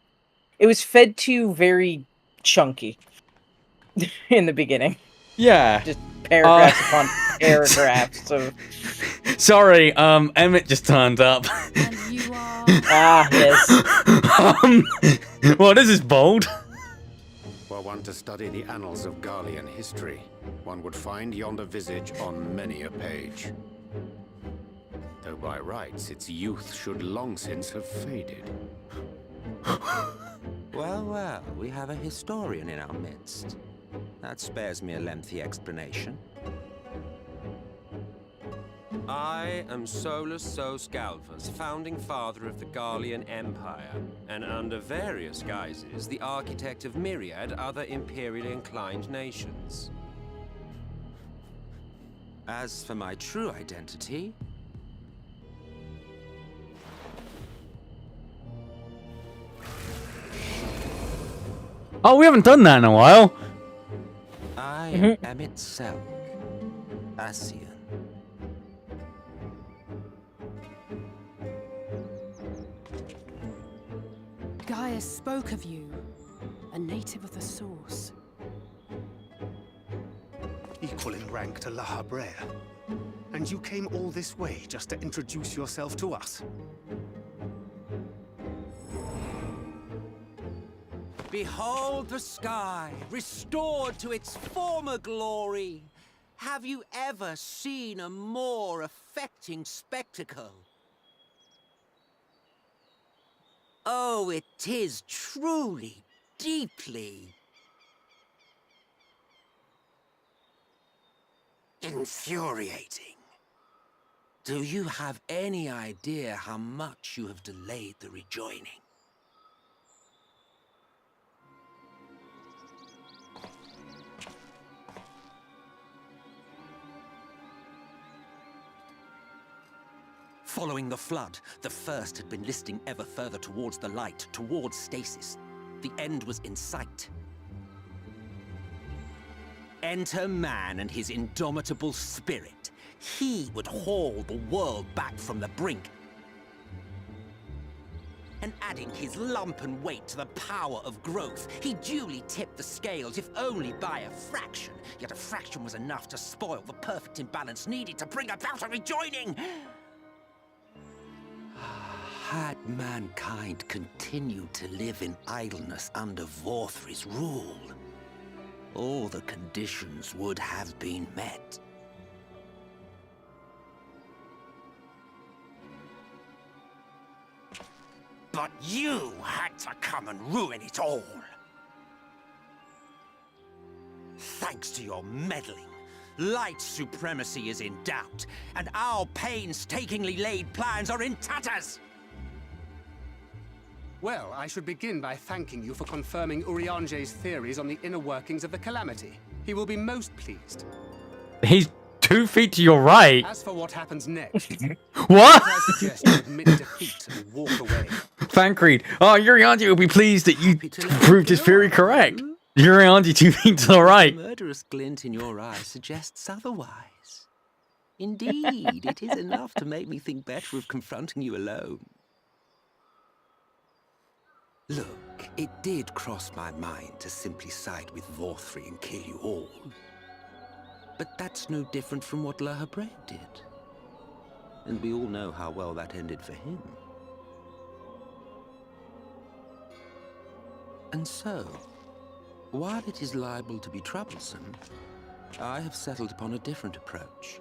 it was fed to you very chunky in the beginning. Yeah. Just paragraphs upon paragraphs of Sorry, Emmett just turned up. And you are... yes. Well, this is bold. Were one to study the annals of Garlean history, one would find yonder visage on many a page. Though by rights its youth should long since have faded. Well, well, we have a historian in our midst. That spares me a lengthy explanation. I am Solus Sos Galvas, founding father of the Garlean Empire, and under various guises, the architect of myriad other imperially inclined nations. As for my true identity, Oh, we haven't done that in a while. I am itself, Ascian. Gaia spoke of you. A native of the Source. Equal in rank to La Habrea. And you came all this way just to introduce yourself to us? Behold the sky, restored to its former glory. Have you ever seen a more affecting spectacle? Oh, it is truly, deeply infuriating. Do you have any idea how much you have delayed the rejoining? Following the flood, the First had been listing ever further towards the light, towards stasis. The end was in sight. Enter man and his indomitable spirit. He would haul the world back from the brink. And adding his lumpen weight to the power of growth, he duly tipped the scales, if only by a fraction. Yet a fraction was enough to spoil the perfect imbalance needed to bring about a rejoining. Had mankind continued to live in idleness under Vorthri's rule, all the conditions would have been met. But you had to come and ruin it all. Thanks to your meddling, Light's supremacy is in doubt, and our painstakingly laid plans are in tatters! Well, I should begin by thanking you for confirming Urianger's theories on the inner workings of the Calamity. He will be most pleased. He's 2 feet to your right. As for what happens next, What? I suggest you admit defeat and walk away. Thancred. Oh, Urianger will be pleased that you proved his theory correct. Urianger 2 feet to the right. The murderous glint in your eye suggests otherwise. Indeed, it is enough to make me think better of confronting you alone. Look, it did cross my mind to simply side with Vorthri and kill you all. But that's no different from what La Habrea did. And we all know how well that ended for him. And so, while it is liable to be troublesome, I have settled upon a different approach.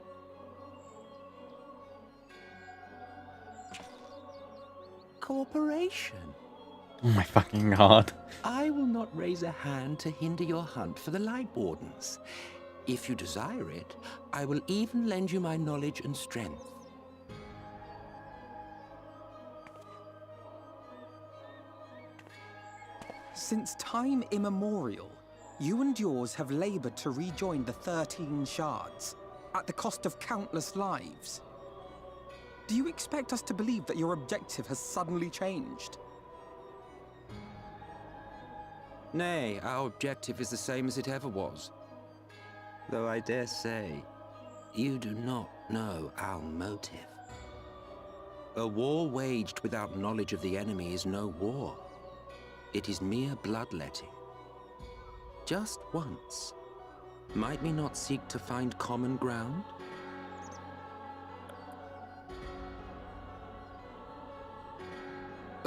Cooperation. Oh my fucking god. I will not raise a hand to hinder your hunt for the Light Wardens. If you desire it, I will even lend you my knowledge and strength. Since time immemorial, you and yours have labored to rejoin the 13 shards, at the cost of countless lives. Do you expect us to believe that your objective has suddenly changed? Nay, our objective is the same as it ever was. Though I dare say, you do not know our motive. A war waged without knowledge of the enemy is no war. It is mere bloodletting. Just once, might we not seek to find common ground?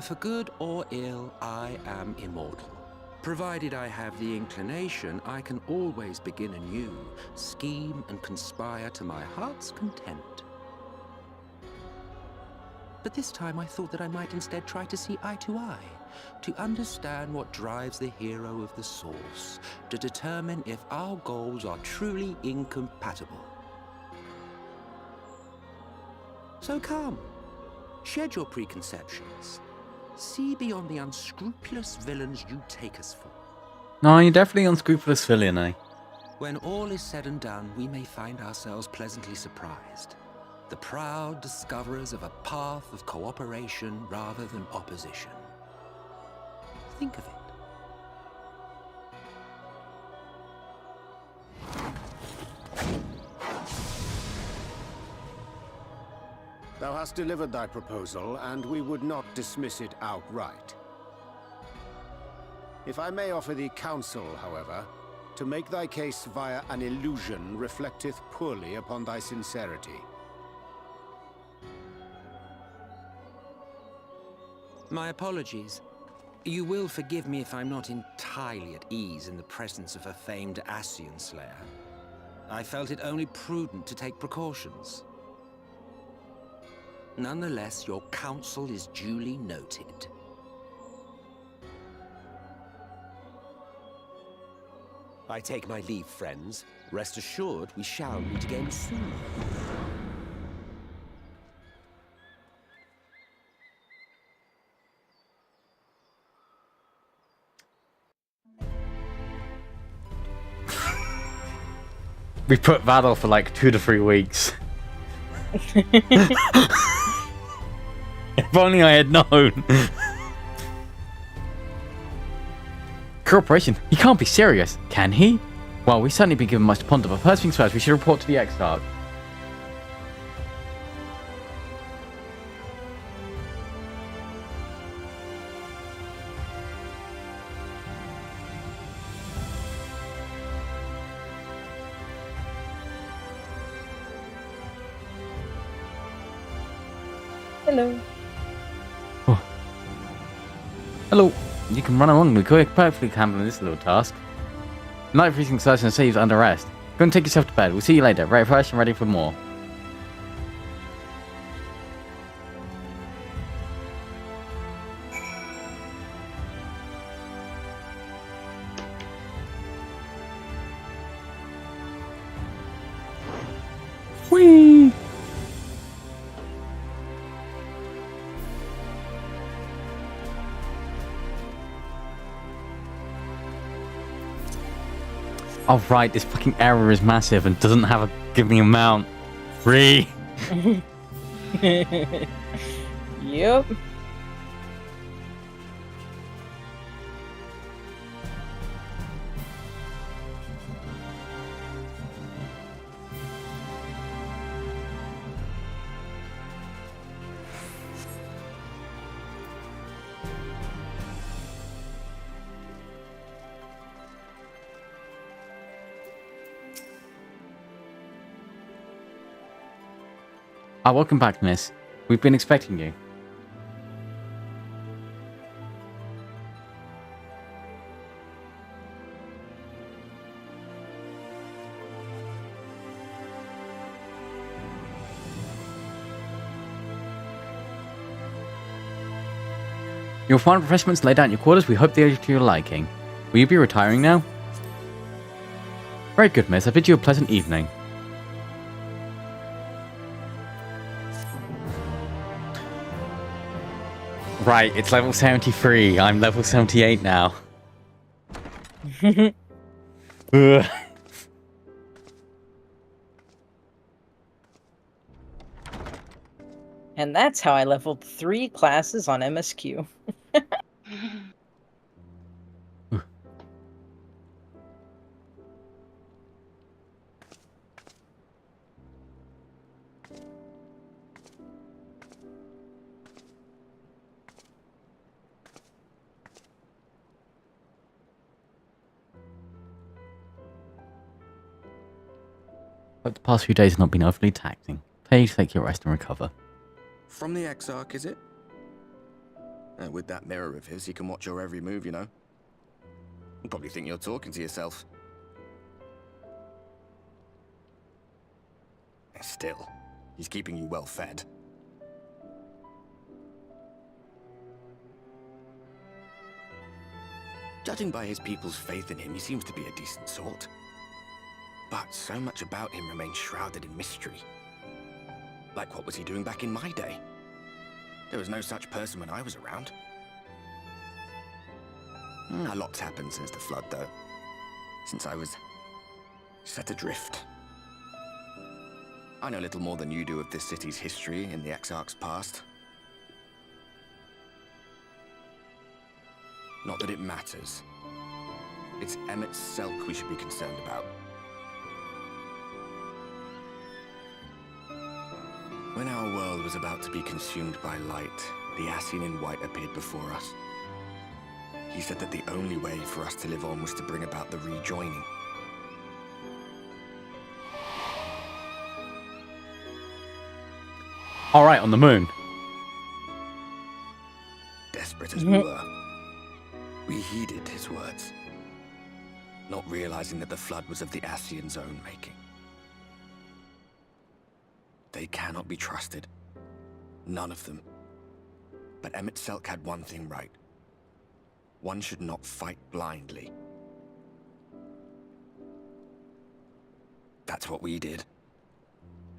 For good or ill, I am immortal. Provided I have the inclination, I can always begin anew, scheme and conspire to my heart's content. But this time I thought that I might instead try to see eye to eye, to understand what drives the hero of the Source, to determine if our goals are truly incompatible. So come, shed your preconceptions. See beyond the unscrupulous villains you take us for. No, you're definitely unscrupulous villain, eh? When all is said and done, we may find ourselves pleasantly surprised. The proud discoverers of a path of cooperation rather than opposition. Think of it. Thou hast delivered thy proposal, and we would not dismiss it outright. If I may offer thee counsel, however, to make thy case via an illusion reflecteth poorly upon thy sincerity. My apologies. You will forgive me if I'm not entirely at ease in the presence of a famed Ascian Slayer. I felt it only prudent to take precautions. Nonetheless, your counsel is duly noted. I take my leave, friends. Rest assured, we shall meet again soon. We put that off for like 2 to 3 weeks. If only I had known. Cooperation? He can't be serious, can he? Well, we've certainly been given much to ponder, but first things first, we should report to the Exarch. Hello. Oh. Hello. You can run along. We could perfectly handle this little task. Night freezing search and saves under arrest. Go and take yourself to bed. We'll see you later. Right, fresh and ready for more. Oh right, this fucking error is massive and doesn't have a giving amount. Free. Yep. Ah, welcome back, miss. We've been expecting you. You'll find refreshments laid out in your quarters. We hope they are to your liking. Will you be retiring now? Very good, miss. I bid you a pleasant evening. Right, it's level 73. I'm level 78 now. Ugh. And that's how I leveled 3 classes on MSQ. But the past few days have not been overly taxing. Please take your rest and recover. From the Exarch, is it? With that mirror of his, he can watch your every move, you know. He'll probably think you're talking to yourself. Still, he's keeping you well fed. Judging by his people's faith in him, he seems to be a decent sort. But so much about him remains shrouded in mystery. Like, what was he doing back in my day? There was no such person when I was around. A lot's happened since the Flood, though. Since I was set adrift. I know little more than you do of this city's history in the Exarch's past. Not that it matters. It's Emmet Selk we should be concerned about. When our world was about to be consumed by light, the Ascian in white appeared before us. He said that the only way for us to live on was to bring about the rejoining. Alright, on the moon. Desperate as we were, we heeded his words, not realizing that the Flood was of the Ascian's own making. They cannot be trusted. None of them. But Emmet Selk had one thing right. One should not fight blindly. That's what we did.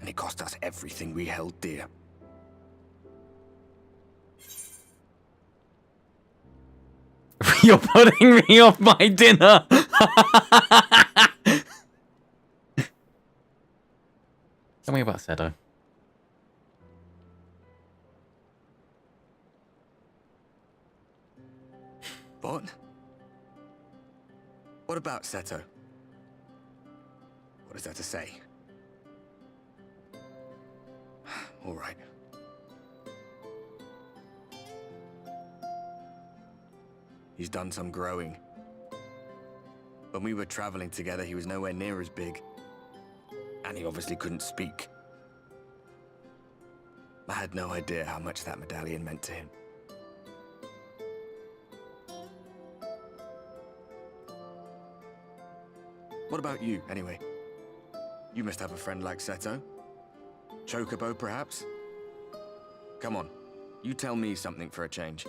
And it cost us everything we held dear. You're putting me off my dinner! Tell me about Sedo. What? What about Seto? What is there to say? All right. He's done some growing. When we were traveling together, he was nowhere near as big. And he obviously couldn't speak. I had no idea how much that medallion meant to him. What about you, anyway? You must have a friend like Seto? Chocobo, perhaps? Come on, you tell me something for a change.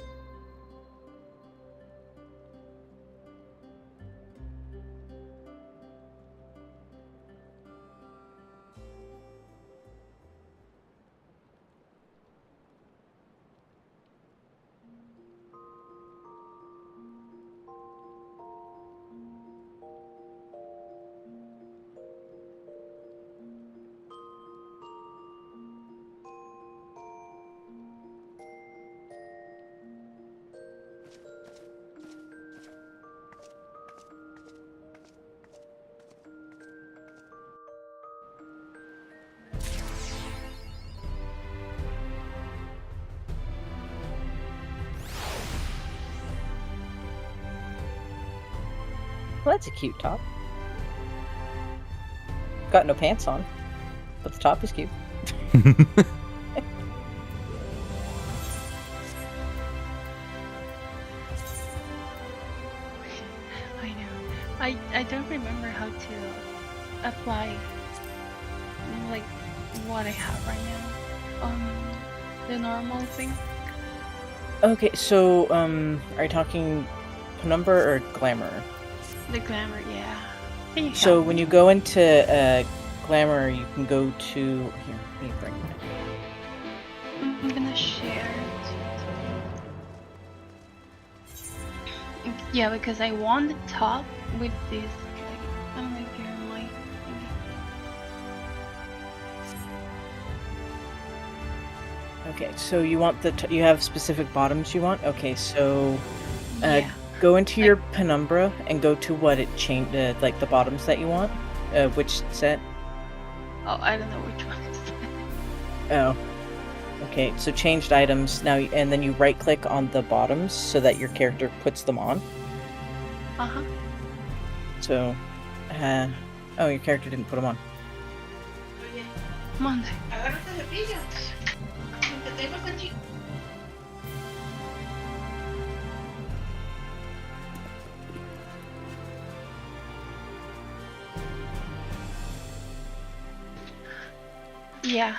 Well, that's a cute top. Got no pants on, but the top is cute. I know. I don't remember how to apply like what I have right now. The normal thing. Okay, so are you talking penumbra or glamour? The glamour, yeah. Can you So help when me? you go into glamour, you can go to here. Let me bring it. I'm gonna share it. Yeah, because I want the top with this. Like, I don't know if you're in my Okay, so you want you have specific bottoms you want? Okay, so Yeah. go into your penumbra and go to what it changed, like the bottoms that you want. Which set? Oh, I don't know which one is that. Oh. Okay, so changed items now, and then you right click on the bottoms so that your character puts them on. Uh-huh. So, oh, your character didn't put them on. Monday. Yeah,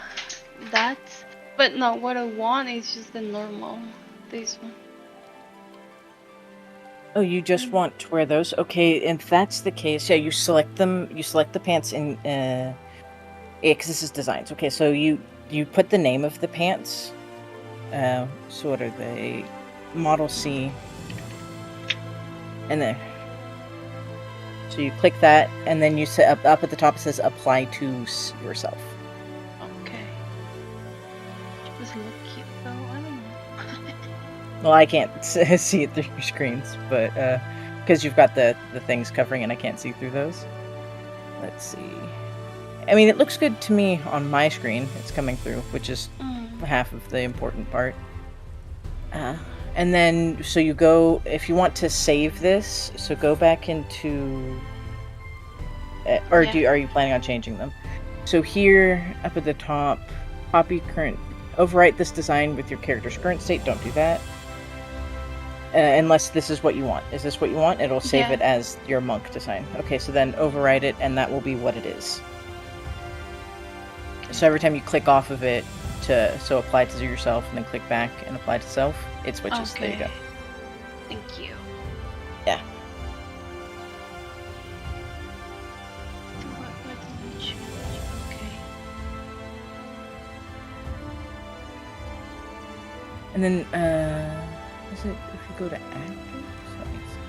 that's. But no, what I want is just the normal. This one. Oh, you just want to wear those? Okay, and if that's the case, yeah, you select them. You select the pants in, yeah, because this is designs. Okay, so you put the name of the pants. So what are they? Model C. And there. So you click that, and then you set up at the top. It says apply to yourself. Okay. Does it look cute though? I don't know. Well, I can't see it through your screens, but because you've got the things covering, and I can't see through those. Let's see. I mean, it looks good to me on my screen. It's coming through, which is half of the important part. And then, so you go, if you want to save this, so go back into, or are you planning on changing them? So here, up at the top, copy current, overwrite this design with your character's current state. Don't do that. Unless this is what you want. Is this what you want? It'll save it as your monk design. Okay, so then overwrite it, and that will be what it is. So every time you click off of it, so apply to yourself, and then click back and apply to self, it switches. Okay. There you go. Thank you. Yeah. What did I choose? Okay. And then, is it if you go to actors? Let me see.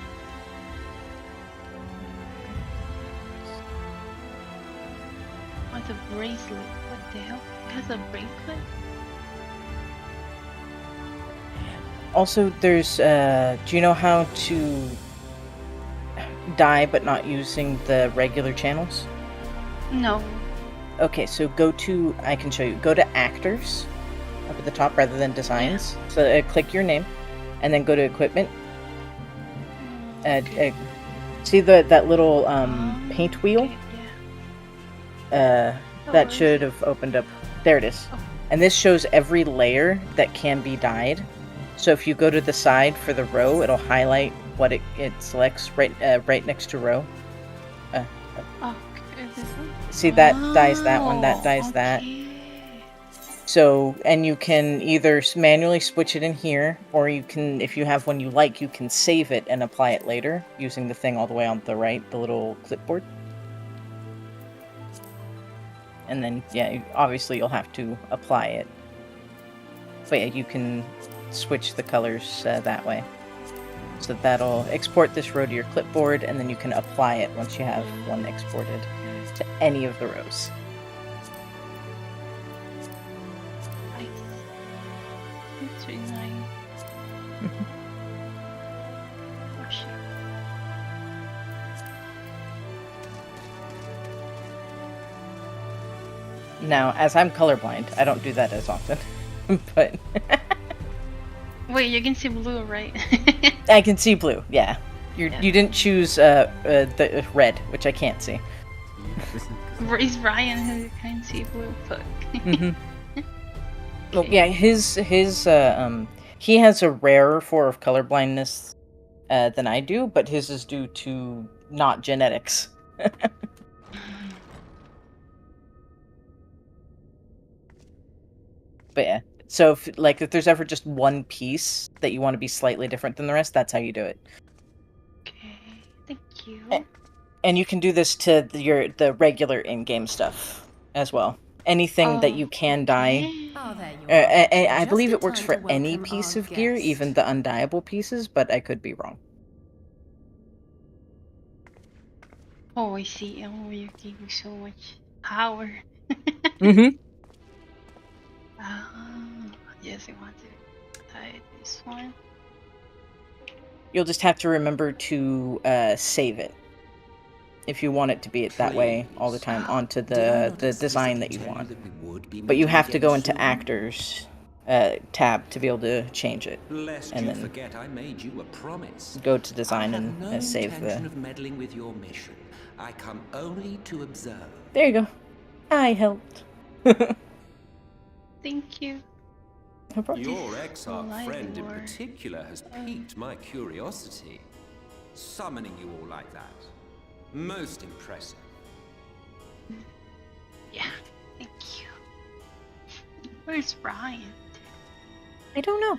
What's a bracelet? What the hell? It has a bracelet? Also, there's, do you know how to dye but not using the regular channels? No. Okay, so go to, I can show you, go to actors up at the top rather than designs. So click your name and then go to equipment. See that little paint wheel? That should have opened up. There it is. And this shows every layer that can be dyed. So if you go to the side for the row, it'll highlight what it selects right next to row. Oh, is this one? See, that dyes that one, that dyes that. So, and you can either manually switch it in here, or you can, if you have one you like, you can save it and apply it later using the thing all the way on the right, the little clipboard. And then, yeah, obviously you'll have to apply it. But yeah, you can switch the colors that way. So that'll export this row to your clipboard, and then you can apply it once you have one exported to any of the rows. It's really nice. Oh, shit. Now, as I'm colorblind, I don't do that as often, but Wait, you can see blue, right? I can see blue, yeah. You didn't choose the red, which I can't see. It's Ryan who can't see blue. Fuck. Well, yeah, his he has a rarer form of colorblindness than I do, but his is due to not genetics. But yeah, so if there's ever just one piece that you want to be slightly different than the rest, that's how you do it. Okay, thank you. And you can do this to the regular in-game stuff as well. Anything that you can dye. I believe it works for any piece of gear, even the undyeable pieces, but I could be wrong. Oh, I see. Oh, you gave me so much power. Yes, I want to dye this one. You'll just have to remember to save it if you want it to be that way all the time onto the design that you want. But you have to go into Actors tab to be able to change it, and then forget I made you a promise. go to design and save the. Of meddling with your mission. I come only to observe. There you go. I helped. Thank you. No problem. Your ex-arc friend in particular has piqued my curiosity. Summoning you all like that. Most impressive. Yeah, thank you. Where's Ryan? I don't know.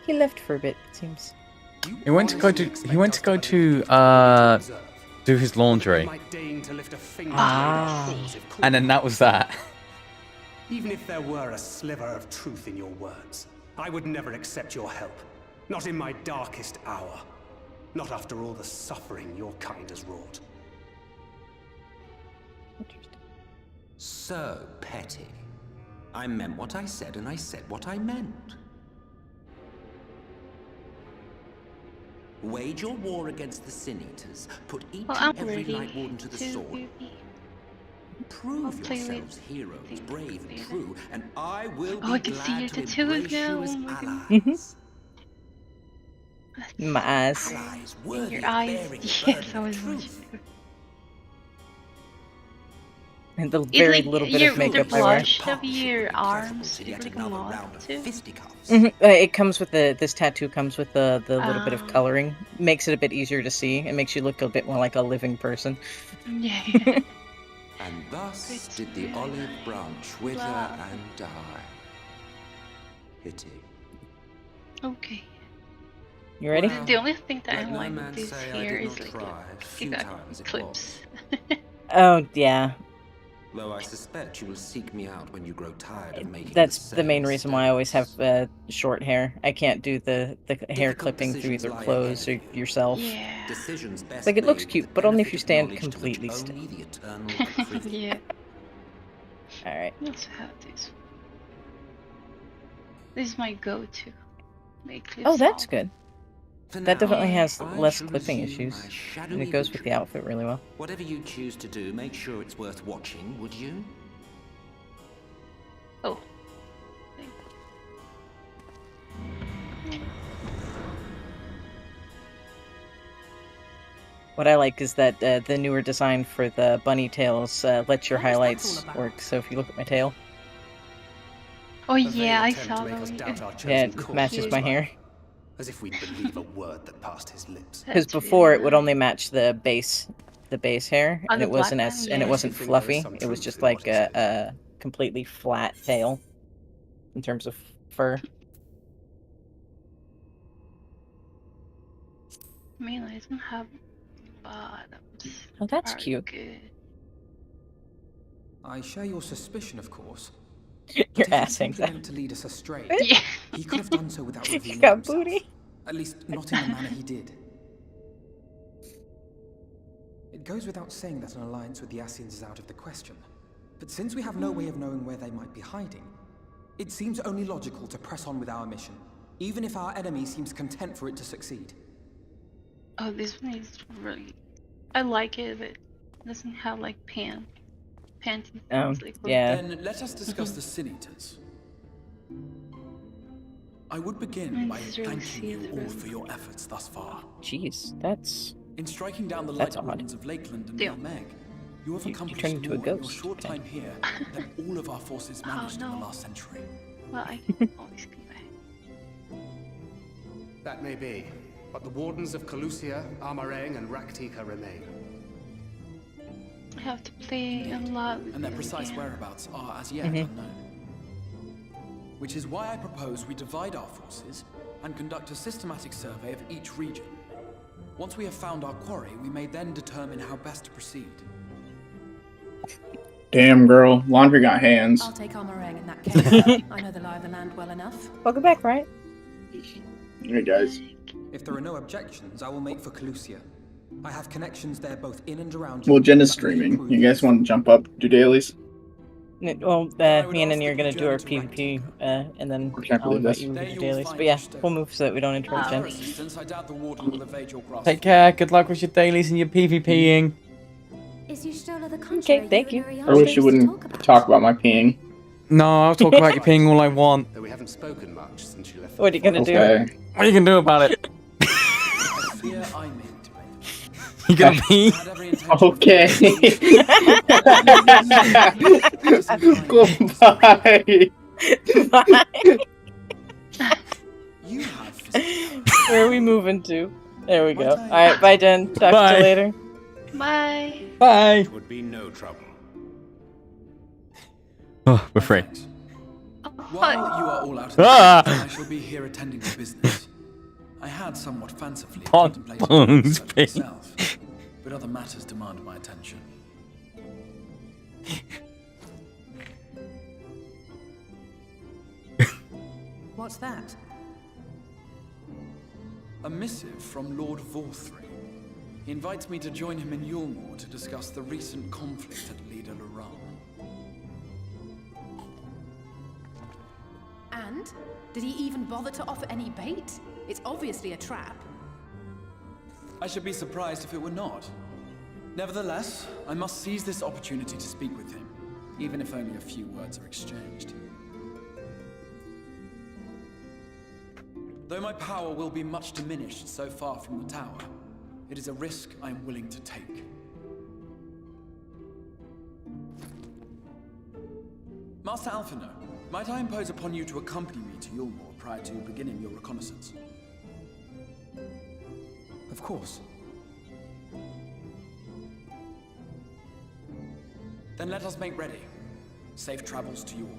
He left for a bit, it seems. He went to go to do his laundry. And then that was that. Even if there were a sliver of truth in your words, I would never accept your help. Not in my darkest hour. Not after all the suffering your kind has wrought. So petty. I meant what I said, and I said what I meant. Wage your war against the Sin Eaters. Put each and every Night Warden to the sword. Prove yourselves heroes, brave and true, and I will be I can see your tattoos now. Oh my goodness. My eyes. Your eyes. Yes, I was watching. And the very little bit of makeup I wear. The blush of your arms, it really come off too. It comes with this tattoo comes with the little bit of coloring. Makes it a bit easier to see. It makes you look a bit more like a living person. Yeah. And thus did the olive branch wither and die. Pity. Okay. You ready? The only thing that I like with this hair is like it got clips. Oh yeah. Though I suspect you will seek me out when you grow tired of making. That's the main reason why I always have short hair. I can't do the hair clipping through either clothes or yourself. Yeah. It's like it looks cute, but only if you stand completely still. Yeah. All right. Let's have this. This is my go-to. Oh, that's good. That definitely has less clipping issues, and it goes with the outfit really well. Whatever you choose to do, make sure it's worth watching, would you? Oh. What I like is that the newer design for the bunny tails lets your highlights work. So if you look at my tail. Oh yeah, I saw that. Yeah, it matches my hair. As if we'd believe a word that passed his lips. Because before it would only match the base hair, and it wasn't and it wasn't fluffy. It was just like a completely flat tail in terms of fur. I mean, I don't have bottoms. Oh, that's cute. Good. I share your suspicion, of course. Your ass hangs out. To lead us astray. Yeah. He could have done so without revealing He got himself. booty. At least not in the manner he did. It goes without saying that an alliance with the Ascians is out of the question. But since we have no way of knowing where they might be hiding, it seems only logical to press on with our mission, even if our enemy seems content for it to succeed. Oh, this one is really. I like it, but it doesn't have like panties. Yeah. Then let us discuss the Sin Eaters. I would begin by thanking you all for your efforts thus far. Jeez, that's... In striking down the That's light odd. wardens of Lakeland and Meg, you have accomplished turned into more a in your ghost. short time here than all of our forces managed in the last century. Well, I can always be back. That may be, but the wardens of Calusia, Amarang, and Raktika remain. I have to play a lot. And their precise whereabouts are as yet unknown. Which is why I propose we divide our forces and conduct a systematic survey of each region. Once we have found our quarry, we may then determine how best to proceed. Damn, girl. Laundry got hands. I'll take Amarang in that case. I know the lie of the land well enough. Welcome back, right? Hey, guys. If there are no objections, I will make for Calusia. I have connections there both in and around. Well, Jen is streaming. You guys want to jump up, do dailies? Well, me and Annie are gonna do our PvP, and then I'll invite you to do dailies. But yeah, we'll move so that we don't interrupt Jen. Take care. Good luck with your dailies and your PvPing. Okay, thank you. I wish you wouldn't talk about my peeing. No, I'll talk about your peeing all I want. Though we haven't spoken much since you left. What are you gonna do? What are you gonna do about it? Fear I may You gonna pee? Okay. Goodbye. Bye. Where are we moving to? There we go. Alright, bye Jen. Talk to you later. Bye. Bye. It would be no trouble. Oh, we're free. While you are all out of Ah! I shall be here attending to business. I had somewhat fancifully Pot contemplated bones doing pee. so myself, but other matters demand my attention. What's that? A missive from Lord Vorthry. He invites me to join him in Yulmore to discuss the recent conflict at Leader Laram. And? Did he even bother to offer any bait? It's obviously a trap. I should be surprised if it were not. Nevertheless, I must seize this opportunity to speak with him, even if only a few words are exchanged. Though my power will be much diminished so far from the tower, it is a risk I am willing to take. Master Alphino, might I impose upon you to accompany me to Yulmore prior to beginning your reconnaissance? Of course. Then let us make ready. Safe travels to you all.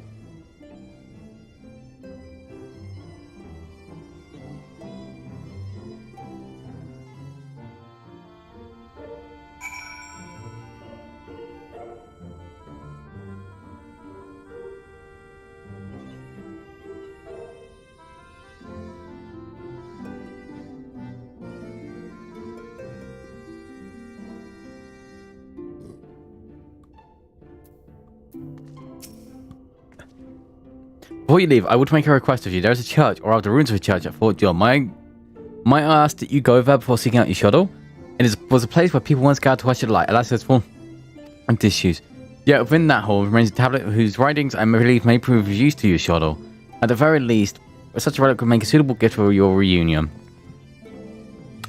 Before you leave, I would make a request of you. There is a church, or rather the ruins of a church at Fort John. Might I ask that you go there before seeking out your shuttle? It was a place where people once gathered to watch the light. Alas, it's full of dishes. Yet within that hall remains a tablet whose writings I believe may prove of use to your shuttle. At the very least, such a relic would make a suitable gift for your reunion.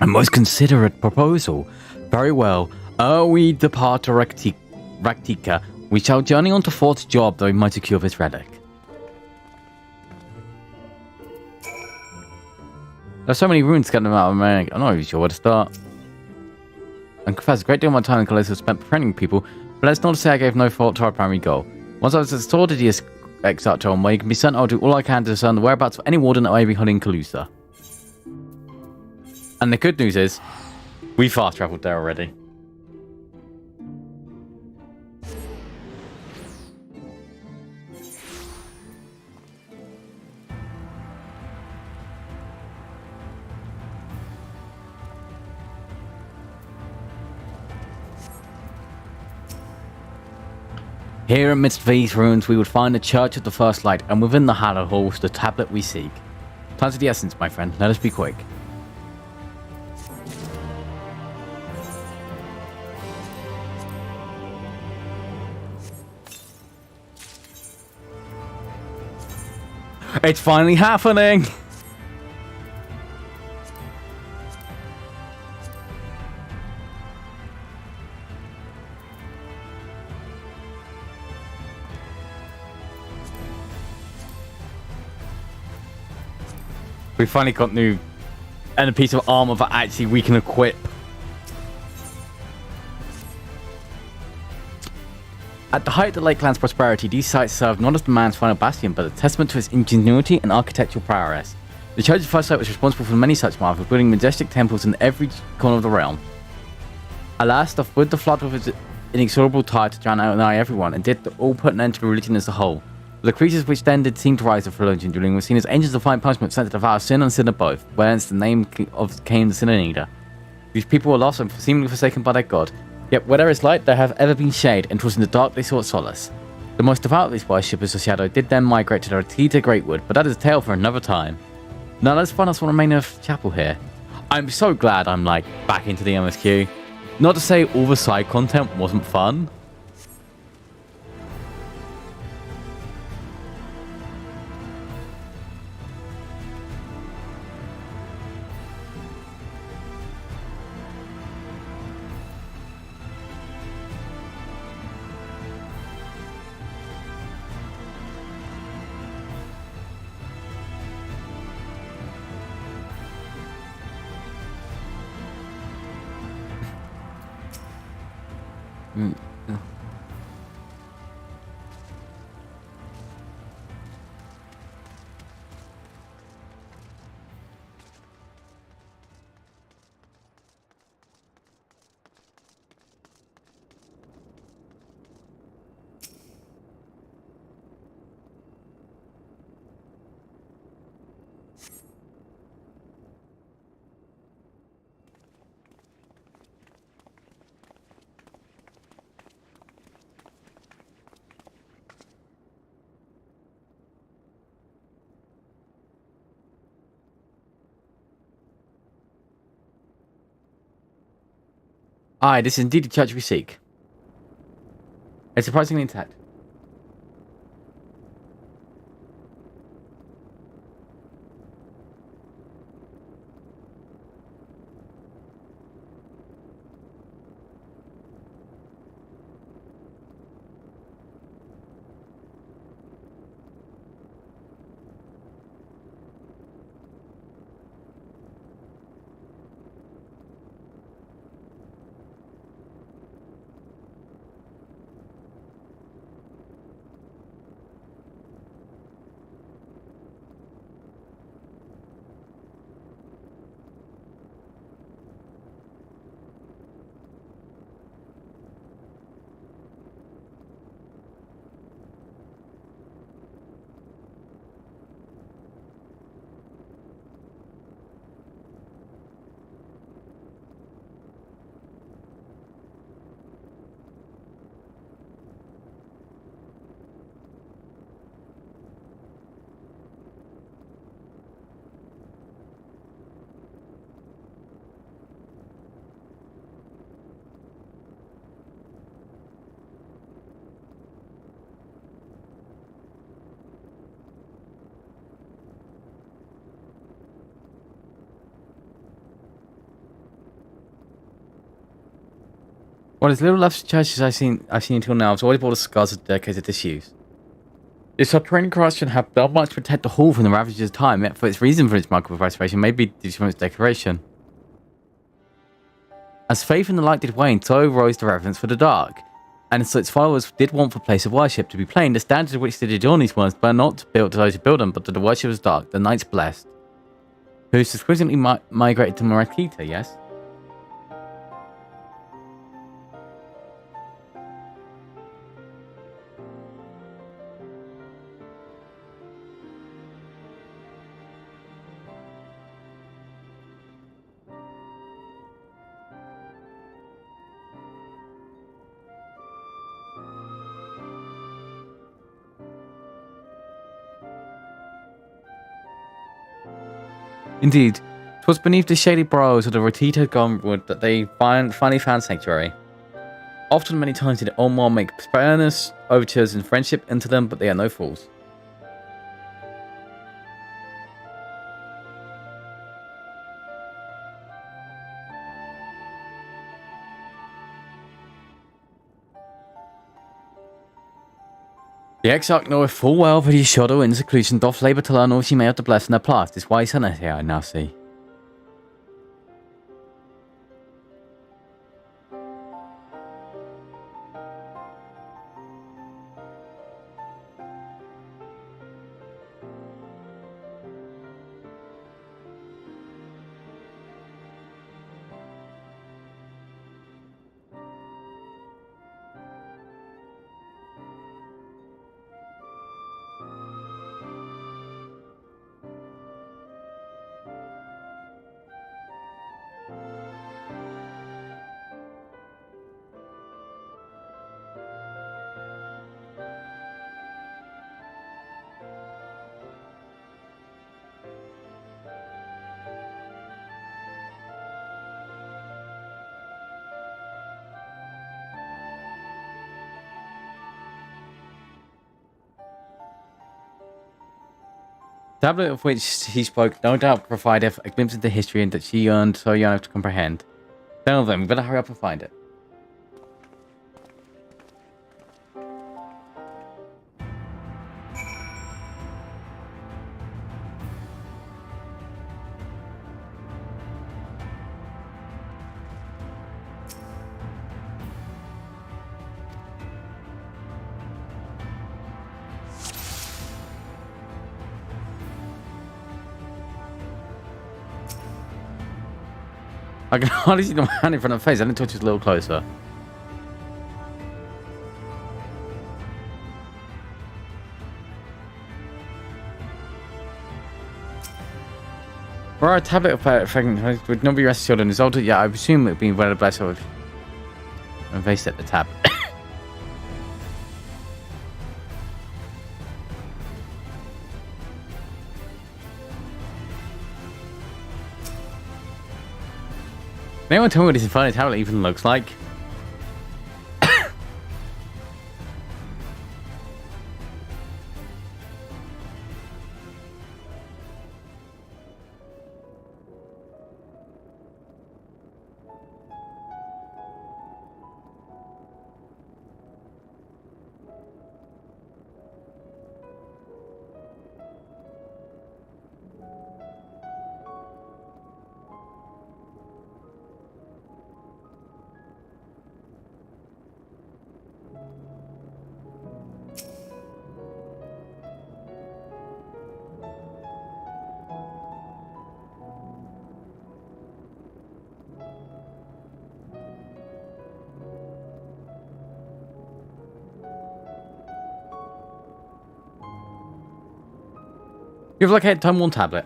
A most considerate proposal. Very well. Ere we depart to Raktika, we shall journey on to Fort's job that we might secure this relic. There's so many runes getting them out of America. I'm not even sure where to start. And confess, a great deal of my time in Calypso was spent befriending people, but that's not to say I gave no thought to our primary goal. Once I was restored to the Exarch Home, where you can be sent, I'll do all I can to discern the whereabouts of any warden that may be hunting Calusa. And the good news is, we fast travelled there already. Here amidst these ruins we would find the Church of the First Light, and within the Hallowed Halls the tablet we seek. Time's of the essence, my friend. Let us be quick. It's finally happening! We finally got new... And a piece of armor that actually we can equip. At the height of the Lakeland's prosperity, these sites served not as the man's final bastion, but a testament to its ingenuity and architectural prowess. The Chosen First Sight was responsible for many such marvels, building majestic temples in every corner of the realm. Alas, with the flood with its inexorable tide to drown out and eye everyone, and did all put an end to religion as a whole. The creatures which then did seem to rise of religion during were seen as angels of fine punishment sent to devour sin and sinner both, whence the name of came the Sinner Eater. These people were lost and seemingly forsaken by their god, yet where there is light there have ever been shade, and 'twas in the dark they sought solace. The most devout of these worshippers of Shadow did then migrate to the retreat to Greatwood, but that is a tale for another time. Now let's find us one remaining of Chapel here. I'm so glad I'm like back into the MSQ. Not to say all the side content wasn't fun. Aye, this is indeed the church we seek. It's surprisingly intact. Well, there's little left churches I've seen until now. I've already bought the scars of dedicated disuse. The subterranean corruption have done much to protect the hall from the ravages of time, yet for its reason for its remarkable restoration may be due to its decoration. As faith in the light did wane, so rose the reverence for the dark. And so its followers did want for place of worship to be plain, the standard of which they did adorn these ones, but not built to those who build them, but to the worshippers dark, the knights blessed, who subsequently migrated to Marakita, yes? Indeed, 'twas beneath the shady brows of the Rotita Gumwood that they finally found sanctuary. Often many times did Omar make earnest overtures in friendship into them, but they are no fools. The Exarch knoweth full well that his shadow in seclusion doth labour to learn all she may of the blessing of past. This why he sent her here, I now see. Tablet of which he spoke no doubt provideth a glimpse into history and that she yearned so young to comprehend. Tell them, we better hurry up and find it. I can hardly see the man in front of the face. I didn't touch it a little closer. For a tablet of fragment would not be rested on his altar. Yeah, I assume it would be well blessed with. And they set the tab. Can anyone tell me what this infinite tablet even looks like? You've located Time Worn tablet.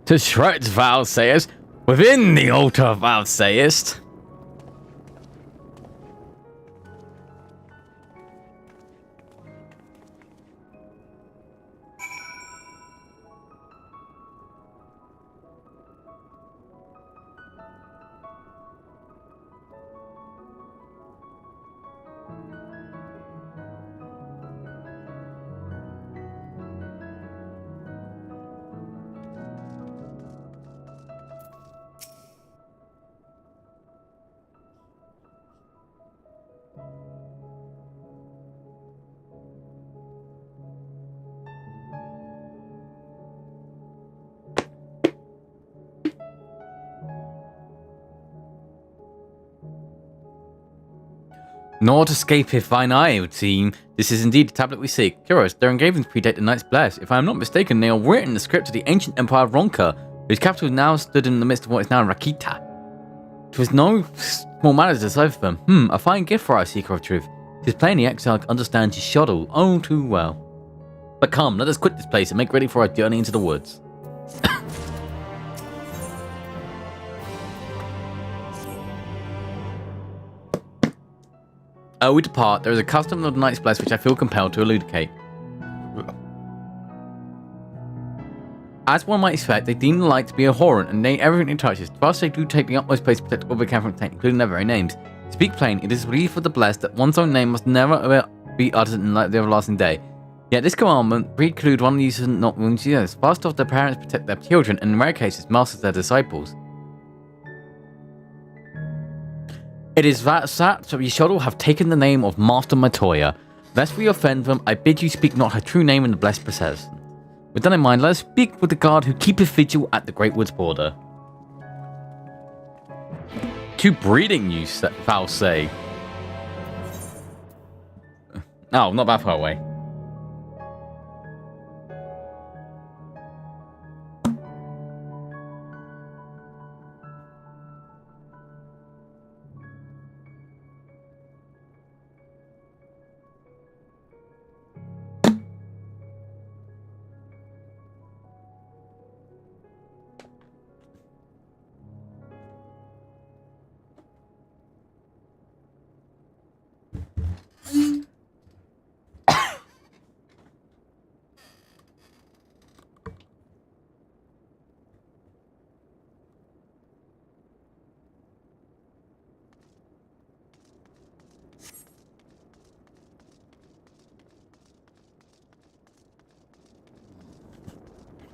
To shreds thou sayest, within the altar thou sayest. Naught escapeth thine eye, it would seem. This is indeed the tablet we seek. Curious, their engravings predate the Knight's Bless. If I am not mistaken, they are written in the script of the ancient Empire of Ronka, whose capital now stood in the midst of what is now Rakita. 'Twas no small matter to decipher them. A fine gift for our seeker of truth. 'Tis plain the exile understands his shuttle oh too well. But come, let us quit this place and make ready for our journey into the woods. We depart. There is a custom of the Knight's Bless which I feel compelled to elucidate. As one might expect, they deem the light to be abhorrent and name everything it touches. Thus, they do take the utmost place to protect all they can from taint, including their very names. To speak plain, it is the belief of the blessed that one's own name must never be uttered in the everlasting day. Yet this commandment precludes one user not willing to use. First off, their parents protect their children, and in rare cases, masters their disciples. It is that ye shall have taken the name of Master Matoya. Lest we offend them, I bid you speak not her true name in the blessed procession. With that in mind, let us speak with the guard who keepeth vigil at the Great Woods border. To breeding you, thou say? Oh, not that far away.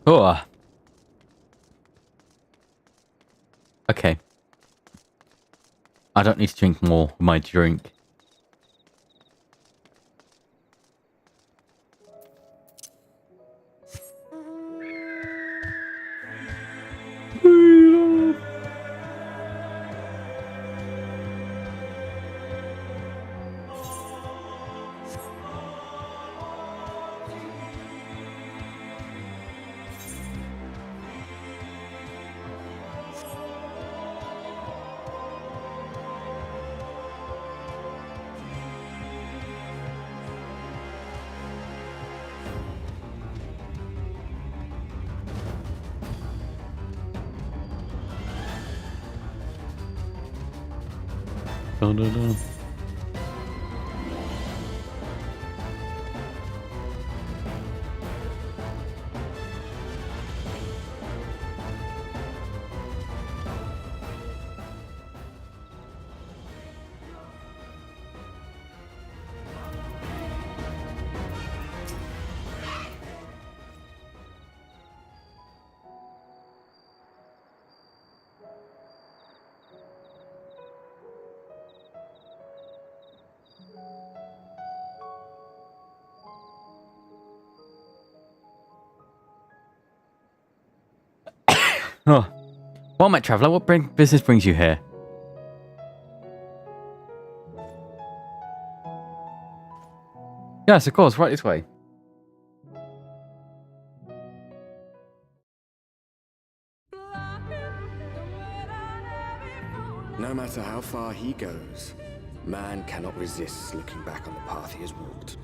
Oh. Okay. I don't need to drink more of my drink. Dun, dun, dun. Oh. Well, my traveler, what business brings you here? Yes, of course, right this way. No matter how far he goes, man cannot resist looking back on the path he has walked.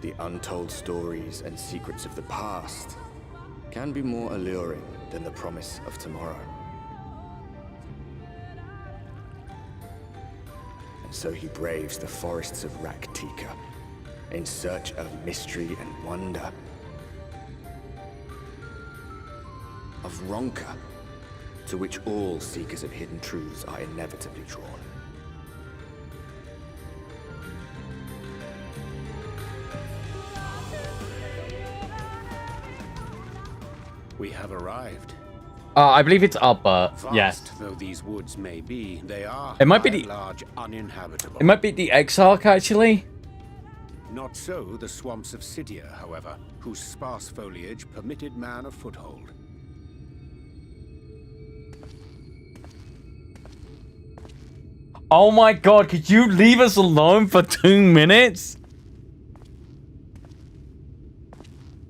The untold stories and secrets of the past can be more alluring than the promise of tomorrow. And so he braves the forests of Raktika in search of mystery and wonder. Of Ronka, to which all seekers of hidden truths are inevitably drawn. We have arrived. I believe it's up, Vast yes. though these woods may be, they are It might be by and the large uninhabitable. It might be the Exarch, actually. Not so the swamps of Sidia, however, whose sparse foliage permitted man a foothold. Oh my god, could you leave us alone for 2 minutes?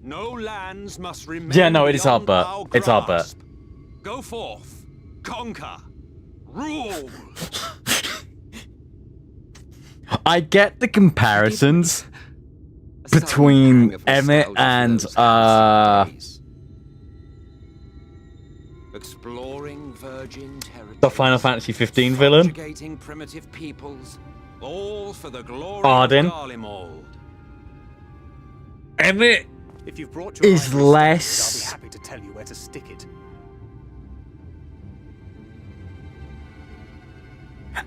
No lands must remain. Yeah, no, it is Albert. It's Albert. Go forth, conquer, rule. I get the comparisons between Emmett and exploring virgin territory, the Final Fantasy 15 villain. subjugating primitive peoples, all for the glory Arden. of Garlemald. Emmett If you've brought your is items, less. I'll be happy to tell you where to stick it.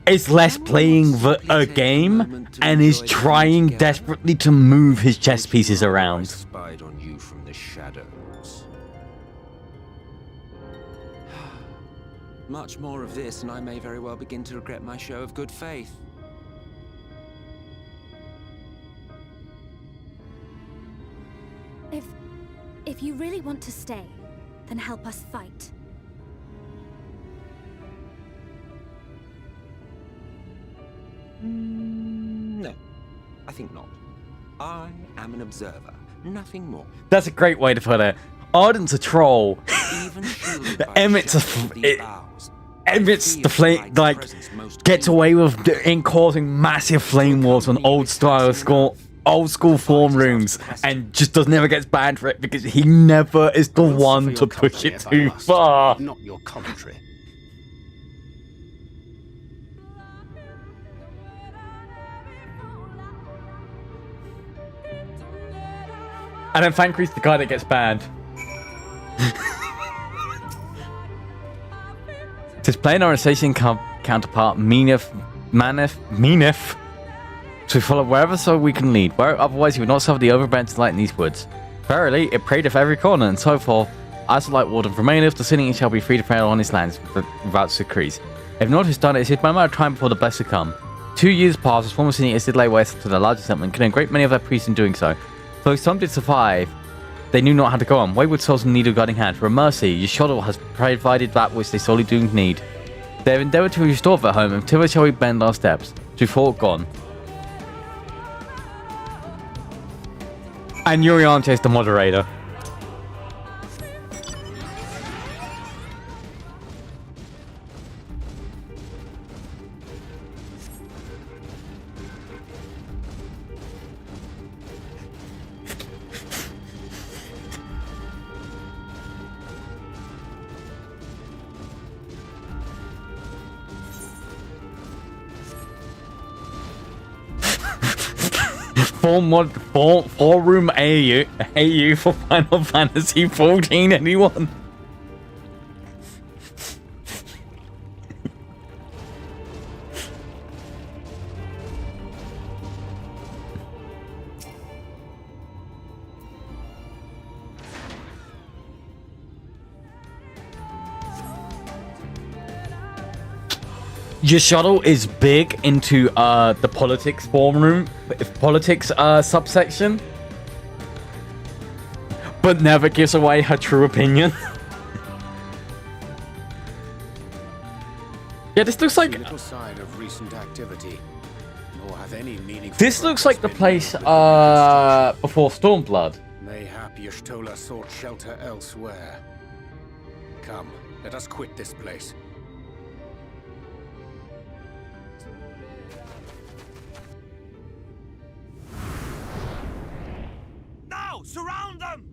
Is less playing a game and is trying desperately to move his chess pieces I around. spied on you from the shadows. Much more of this, and I may very well begin to regret my show of good faith. If you really want to stay, then help us fight. No, I think not. I am an observer, nothing more. That's a great way to put it. Arden's a troll. Emmett's Emmett's the flame, like, gets away with in causing massive flame wars on old school form rooms, and just never gets banned for it because he never is the one to push it too far. Not your commentary. And then Thancred's the guy that gets banned. Says playing our assassin counterpart Maneth to follow wherever so we can lead. Where otherwise you would not suffer the overbearing light in these woods. Verily, it prayed of every corner and so forth. As the light warden for Maneth, the sinning shall be free to pray on his lands without decrees. If not has done it, it is by matter of time before the blessed come. 2 years passed as former sinning did lay waste to the largest settlement, killing a great many of their priests in doing so. Though some did survive, they knew not how to go on. Wayward souls in need of guiding hand. For mercy, Yashodel has provided that which they sorely do need. They have endeavored to restore their home, until shall we bend our steps. To fort gone. And Yuriante is the moderator. Four room AU for Final Fantasy 14, anyone? Yashodel is big into the politics subsection, but never gives away her true opinion. Yeah, this looks like Little side of recent activity, nor have any meaningful this looks like the place before Stormblood. Mayhap Y'shtola sought shelter elsewhere. Come, let us quit this place. Now, surround them!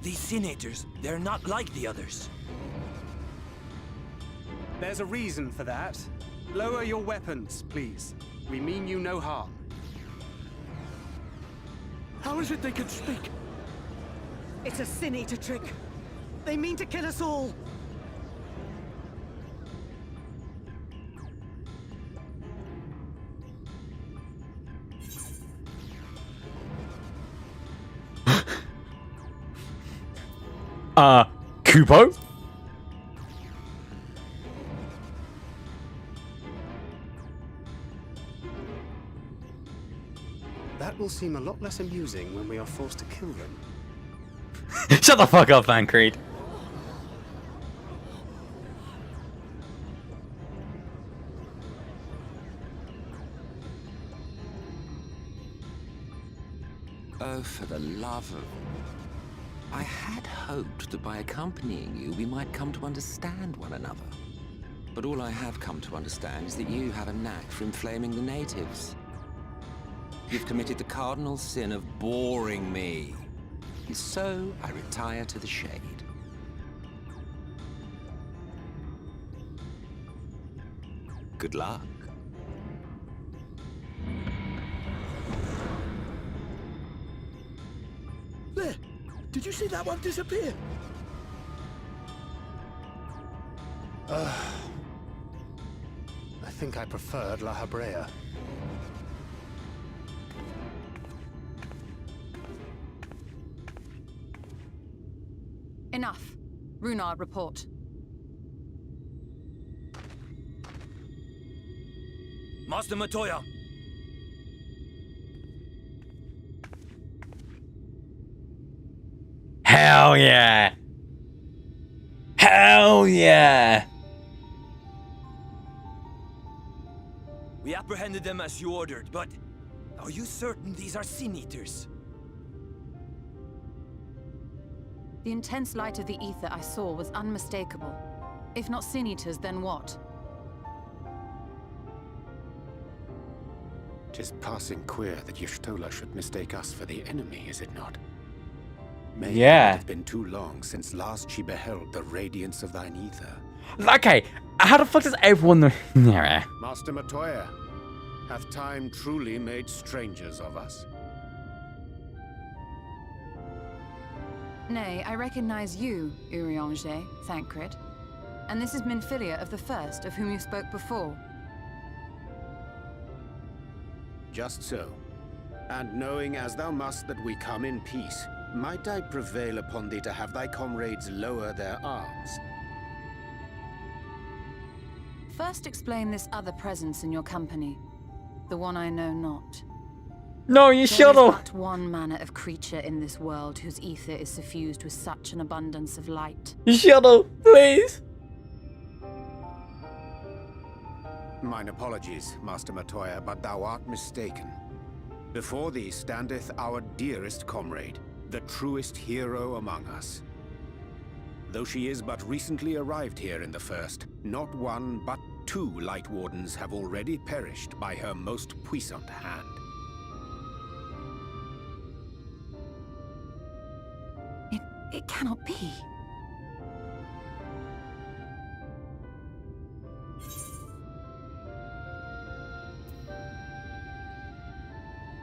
These senators, they're not like the others. There's a reason for that. Lower your weapons, please. We mean you no harm. How is it they can speak? It's a Sin Eater trick. They mean to kill us all. Kubo? That will People seem a lot less amusing when we are forced to kill them. Shut the fuck up, man, Creed. Oh, for the love of... I had hoped that by accompanying you, we might come to understand one another. But all I have come to understand is that you have a knack for inflaming the natives. You've committed the cardinal sin of boring me. And so, I retire to the shade. Good luck. There! Did you see that one disappear? I think I preferred La Habrea. Enough. Runard, report. Master Matoya! Hell yeah! Hell yeah! We apprehended them as you ordered, but are you certain these are Sin Eaters? The intense light of the ether I saw was unmistakable. If not Sin Eaters, then what? 'Tis passing queer that Y'shtola should mistake us for the enemy, is it not? Maybe Yeah. it hath been too long since last she beheld the radiance of thine ether. Okay, how the fuck does everyone know? Yeah. Master Matoya, hath time truly made strangers of us? Nay, I recognize you, Urianger, Thancred. And this is Minfilia of the First, of whom you spoke before. Just so. And knowing as thou must that we come in peace, might I prevail upon thee to have thy comrades lower their arms? First explain this other presence in your company. The one I know not. No, you There is should've. but one manner of creature in this world whose ether is suffused with such an abundance of light. Shuttle, please. Mine apologies, Master Matoya, but thou art mistaken. Before thee standeth our dearest comrade, the truest hero among us. Though she is but recently arrived here in the First, not one but 2 Light Wardens have already perished by her most puissant hand. It cannot be.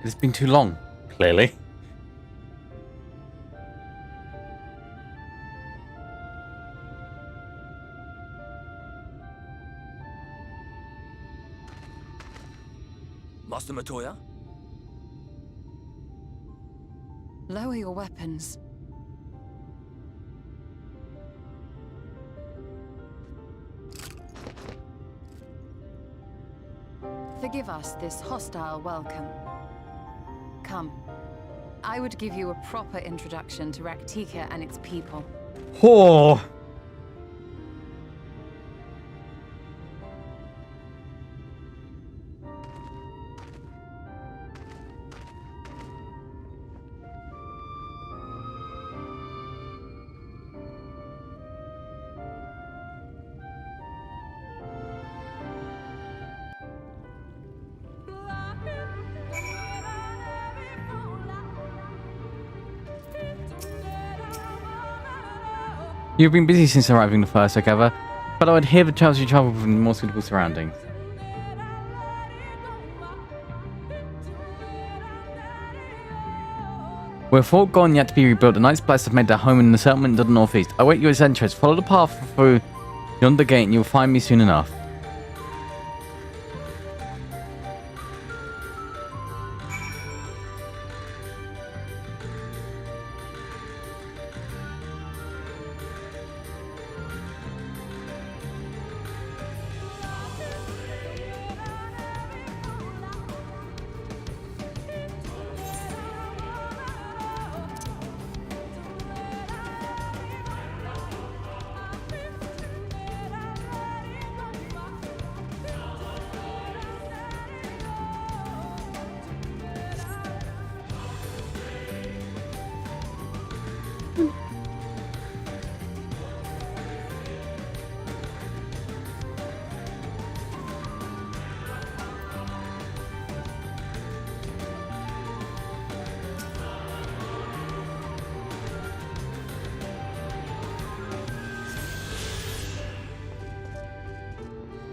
It's been too long, clearly. Master Matoya? Lower your weapons. Forgive us this hostile welcome. Come. I would give you a proper introduction to Raktika and its people. Oh. You've been busy since arriving the First, I gather, but I would hear the chance you travel from more suitable surroundings. With Fort gone yet to be rebuilt, the Knights Blessed have made their home in the settlement to the northeast. I wait you as entrance. Follow the path through yonder gate and you'll find me soon enough.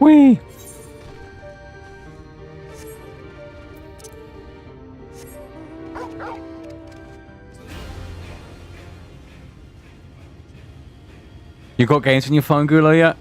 Whee! You got games on your phone, Gulo, yet?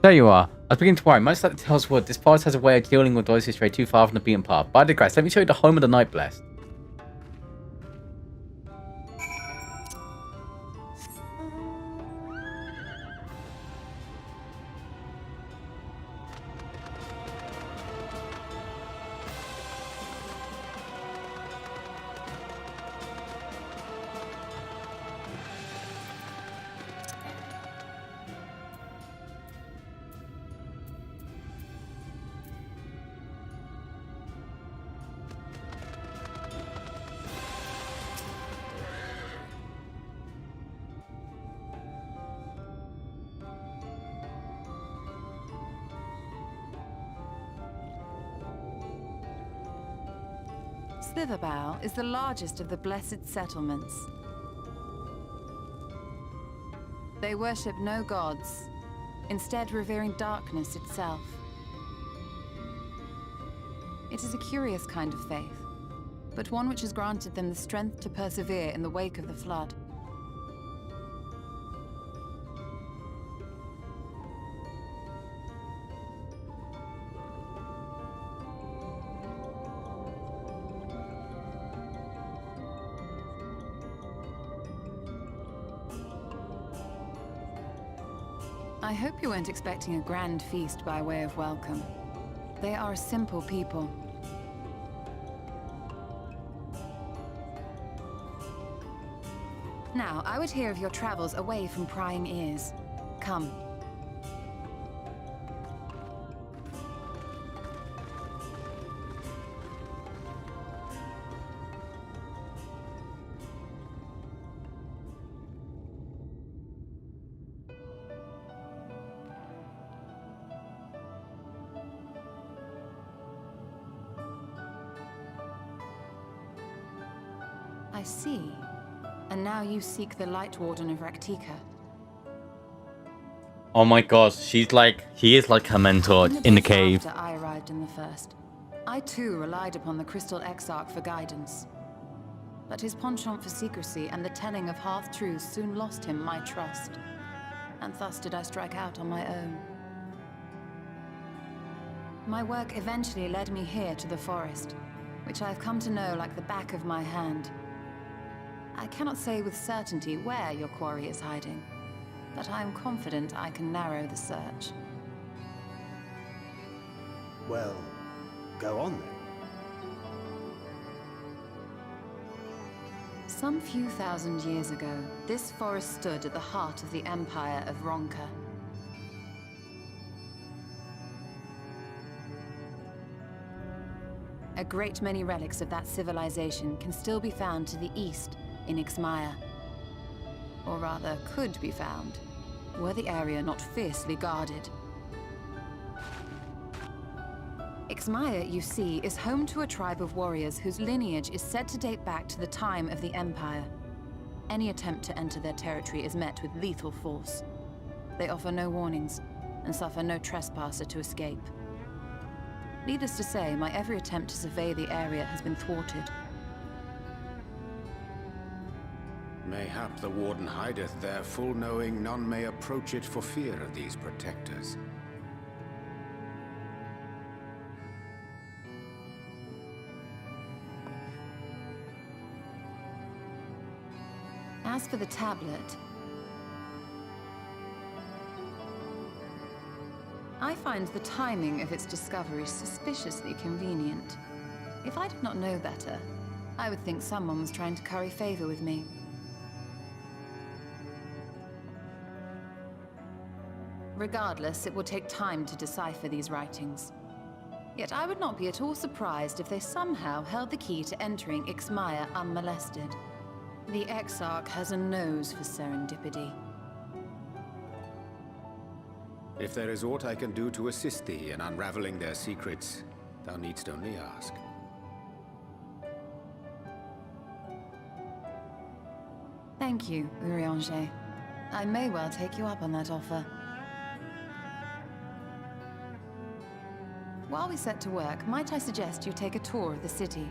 There you are. I was beginning to worry. Most like the Tales would. This forest has a way of killing or those who stray too far from the beaten path. But I digress. Let me show you the home of the Night Blessed. Slitherbough is the largest of the blessed settlements. They worship no gods, instead revering darkness itself. It is a curious kind of faith, but one which has granted them the strength to persevere in the wake of the flood. I hope you weren't expecting a grand feast by way of welcome. They are a simple people. Now, I would hear of your travels away from prying ears. Come. I see. And now you seek the Light Warden of Raktika. Oh my god, he is like her mentor in the cave. After I arrived in the first, I too relied upon the Crystal Exarch for guidance. But his penchant for secrecy and the telling of half-truths soon lost him my trust. And thus did I strike out on my own. My work eventually led me here to the forest, which I have come to know like the back of my hand. I cannot say with certainty where your quarry is hiding, but I am confident I can narrow the search. Well, go on then. Some few thousand years ago, this forest stood at the heart of the Empire of Ronka. A great many relics of that civilization can still be found to the east in Ixmaya. Or rather, could be found, were the area not fiercely guarded. Ixmaya, you see, is home to a tribe of warriors whose lineage is said to date back to the time of the Empire. Any attempt to enter their territory is met with lethal force. They offer no warnings, and suffer no trespasser to escape. Needless to say, my every attempt to survey the area has been thwarted. Mayhap the Warden hideth there, full knowing none may approach it for fear of these protectors. As for the tablet, I find the timing of its discovery suspiciously convenient. If I did not know better, I would think someone was trying to curry favor with me. Regardless, it will take time to decipher these writings. Yet I would not be at all surprised if they somehow held the key to entering Ixmaya unmolested. The Exarch has a nose for serendipity. If there is aught I can do to assist thee in unraveling their secrets, thou needst only ask. Thank you, Urianger. I may well take you up on that offer. While we set to work, might I suggest you take a tour of the city?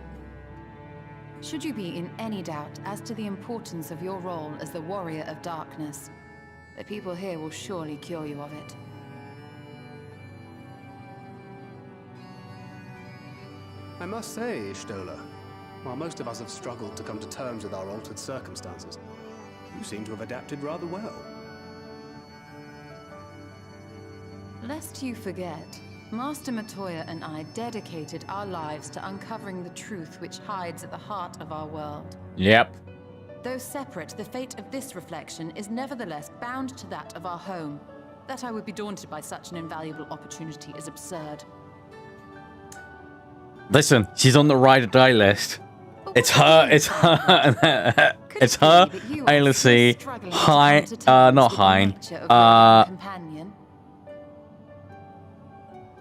Should you be in any doubt as to the importance of your role as the Warrior of Darkness, the people here will surely cure you of it. I must say, Stola, while most of us have struggled to come to terms with our altered circumstances, you seem to have adapted rather well. Lest you forget, Master Matoya and I dedicated our lives to uncovering the truth which hides at the heart of our world. Yep. Though separate, the fate of this reflection is nevertheless bound to that of our home. That I would be daunted by such an invaluable opportunity is absurd. Listen, she's on the ride or die list. It's her, it's her, it's her, Alice, not Hein,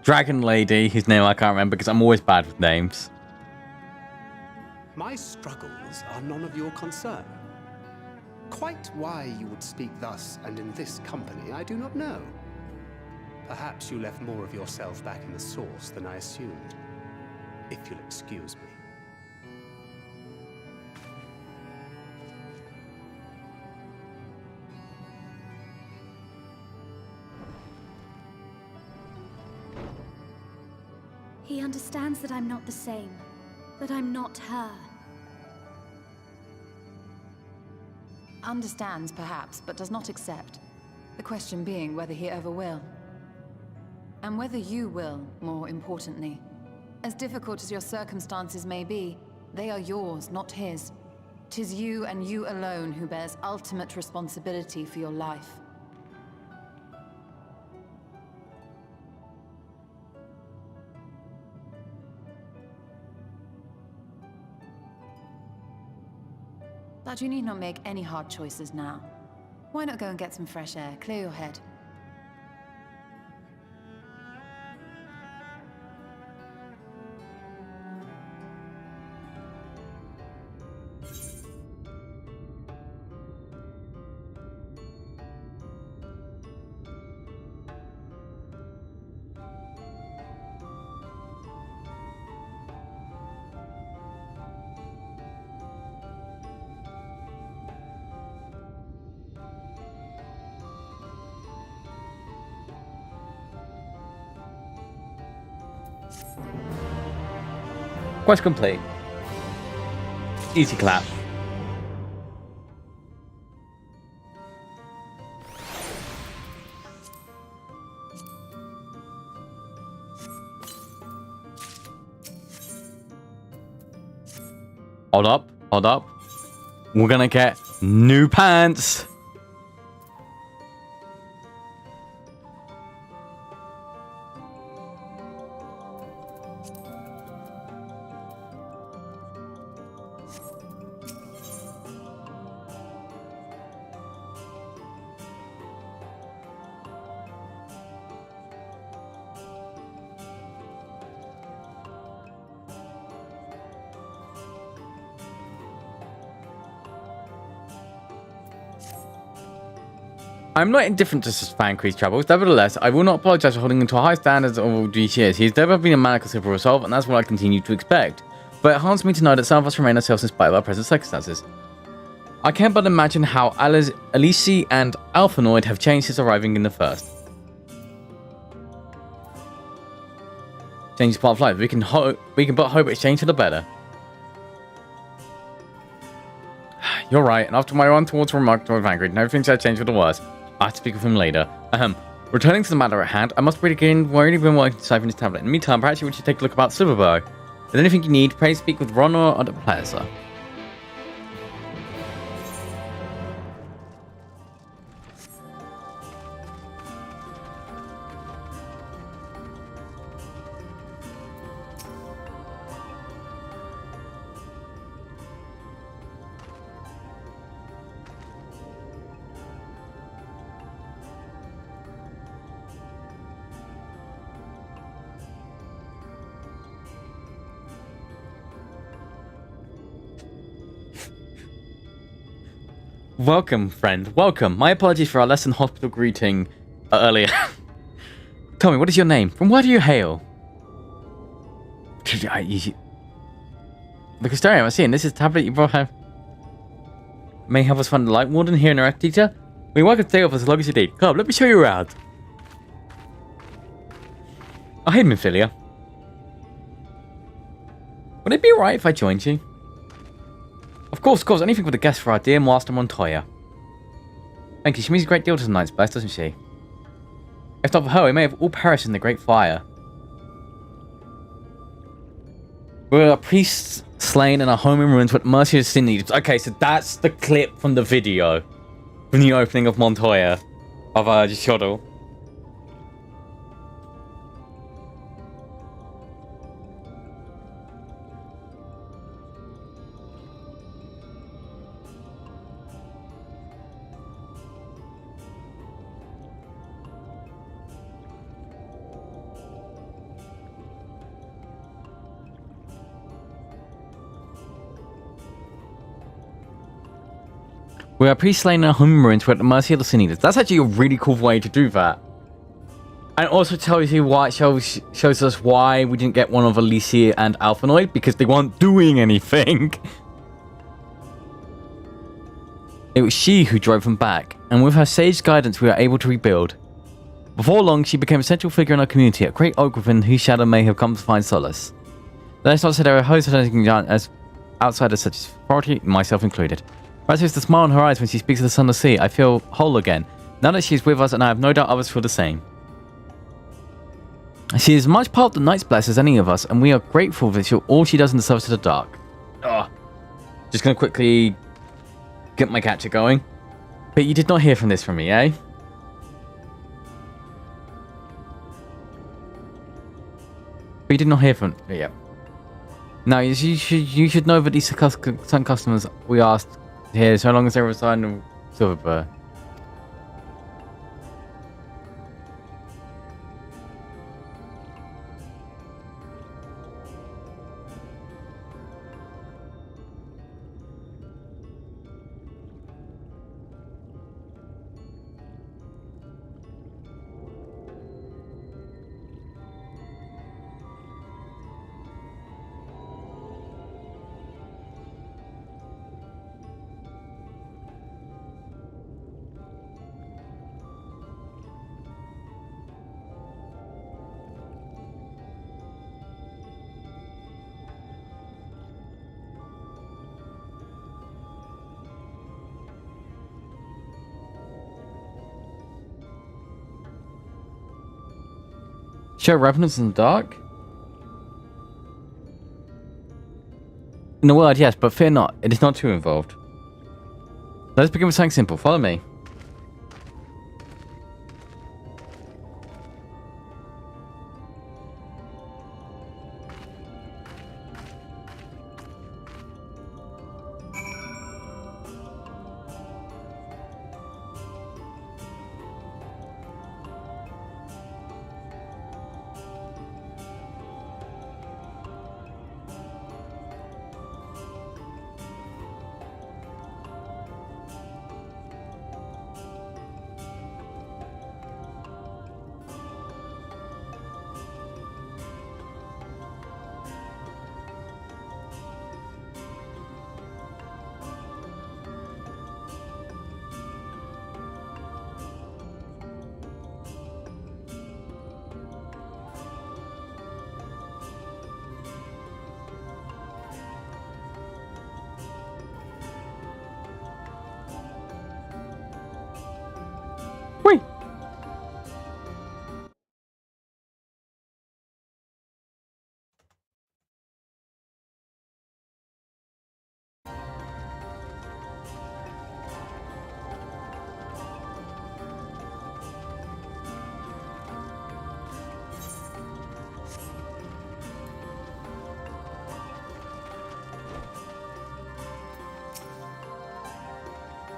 Dragon Lady, whose name I can't remember because I'm always bad with names. My struggles are none of your concern. Quite why you would speak thus and in this company, I do not know. Perhaps you left more of yourself back in the source than I assumed. If you'll excuse me. He understands that I'm not the same, that I'm not her. Understands, perhaps, but does not accept. The question being whether he ever will. And whether you will, more importantly. As difficult as your circumstances may be, they are yours, not his. 'Tis you and you alone who bears ultimate responsibility for your life. But you need not make any hard choices now. Why not go and get some fresh air, clear your head? Quest complete. Easy clap. Hold up, hold up. We're gonna get new pants. I'm not indifferent to Spanque's troubles. Nevertheless, I will not apologize for holding him to a high standards of these years. He's never been a man considerable resolve, and that's what I continue to expect. But it harms me to know that some of us remain ourselves in spite of our present circumstances. I can't but imagine how Alice and Alphanoid have changed since arriving in the first. Change is part of life. We can but hope it's changed for the better. You're right, and after my run towards remark toward Vanguard, everything's had changed for the worse. I have to speak with him later. Returning to the matter at hand, I must begin where I've been working to siphon his tablet. In the meantime, perhaps you want to take a look about Silverbow. there anything you need, pray speak with Ron or other players, sir. Welcome, friend. Welcome. My apologies for our less than hospital greeting earlier. Tell me, what is your name? From where do you hail? The custodian, I see, and this is tablet you brought home. May help us find the light warden here in our teacher. We welcome to stay with us as long as you need. Come, let me show you around. Oh, hey, Minfilia. Would it be alright if I joined you? Of course, anything with a guest for our dear Master Montoya. Thank you, she means a great deal to the Knight's Bless, doesn't she? If not for her, we may have all perished in the Great Fire. We're a priest slain in our home in ruins with mercy of sin needs. Okay, so that's the clip from the video. From the opening of Montoya. Of Jishodo. We are pre-slain in our home ruins at the mercy of the sin eaters. That's actually a really cool way to do that. And it also tells you why it shows us why we didn't get one of Alicia and Alphanoid, because they weren't doing anything. It was she who drove them back, and with her sage guidance we were able to rebuild. Before long, she became a central figure in our community, a great oak within whose shadow may have come to find solace. Let's not say there are hosts of anything as outsiders such as authority, myself included. Right, there's the smile on her eyes when she speaks of the sun and the sea. I feel whole again. Now that she's with us, and I have no doubt others feel the same. She is as much part of the Knight's Bless as any of us, and we are grateful for all she does in the service of the dark. Ugh. Just gonna quickly get my catcher going. But you did not hear from this from me, eh? But you did not hear from... Yeah. Now, you should know that these some customers we asked here, so long as they reside in Silverburg. Show revenants in the dark? In a word, yes, but fear not. It is not too involved. Let's begin with something simple. Follow me.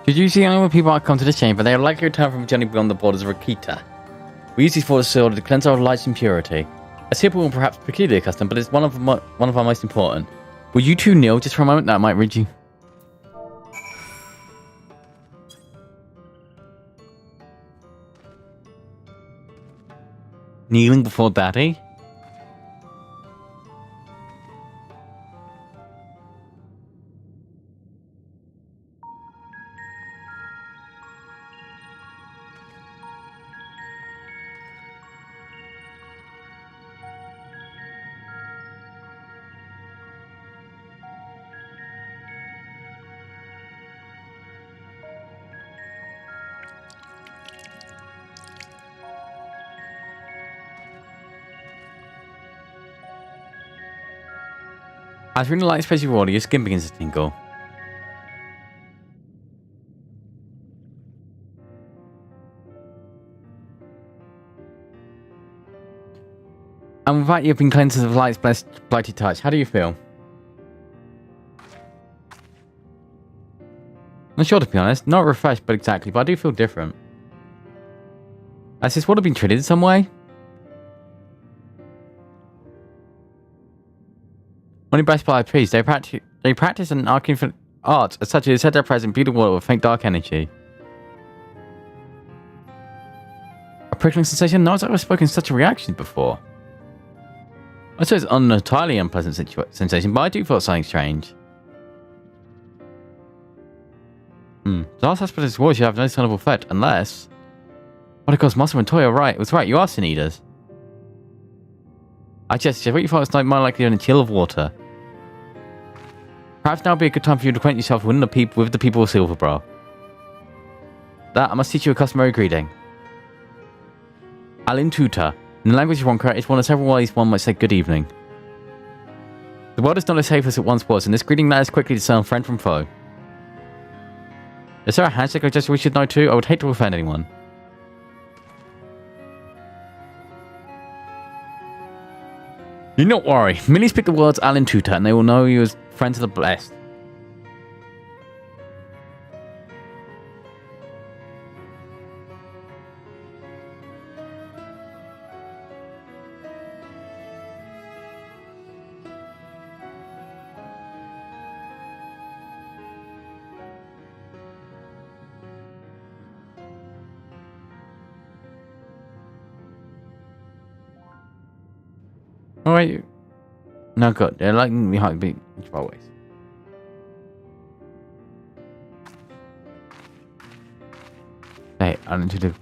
Should you see when people come to this chamber, they are likely to return from a journey beyond the borders of Rakita. We use these waters to cleanse our lights impurity. A simple and perhaps peculiar custom, but it's one of our most important. Will you two kneel just for a moment? That might read you. Kneeling before Daddy? As you're in the light space of water, your skin begins to tingle. And with that, you've been cleansed of light's blessed blighted touch. How do you feel? Not sure, to be honest. Not refreshed, but exactly. But I do feel different. Has this water been treated in some way? Only blessed by a priest, they practice an arcane art as such as set their present beautiful water with faint dark energy. A prickling sensation? No one's ever spoken such a reaction before. I suppose it's an entirely unpleasant sensation, but I do feel something strange. The last aspect of this war should have no discernible effect, unless... What it caused Muscle and Toy are right. It was right, you are sin eaters. I just what you thought was more likely than a chill of water. Perhaps now would be a good time for you to acquaint yourself with the people of Silverbrow. That, I must teach you a customary greeting. Alin Tuta. In the language of Wonka, it's one of several ways one might say good evening. The world is not as safe as it once was, and this greeting matters quickly to discern friend from foe. Is there a handshake or gesture we should know too? I would hate to offend anyone. Do not worry. Merely speak the words Alin Tuta, and they will know you as friends of the blessed. Oh wait. No, good. They're like behind me. Always. Hey, I need to do.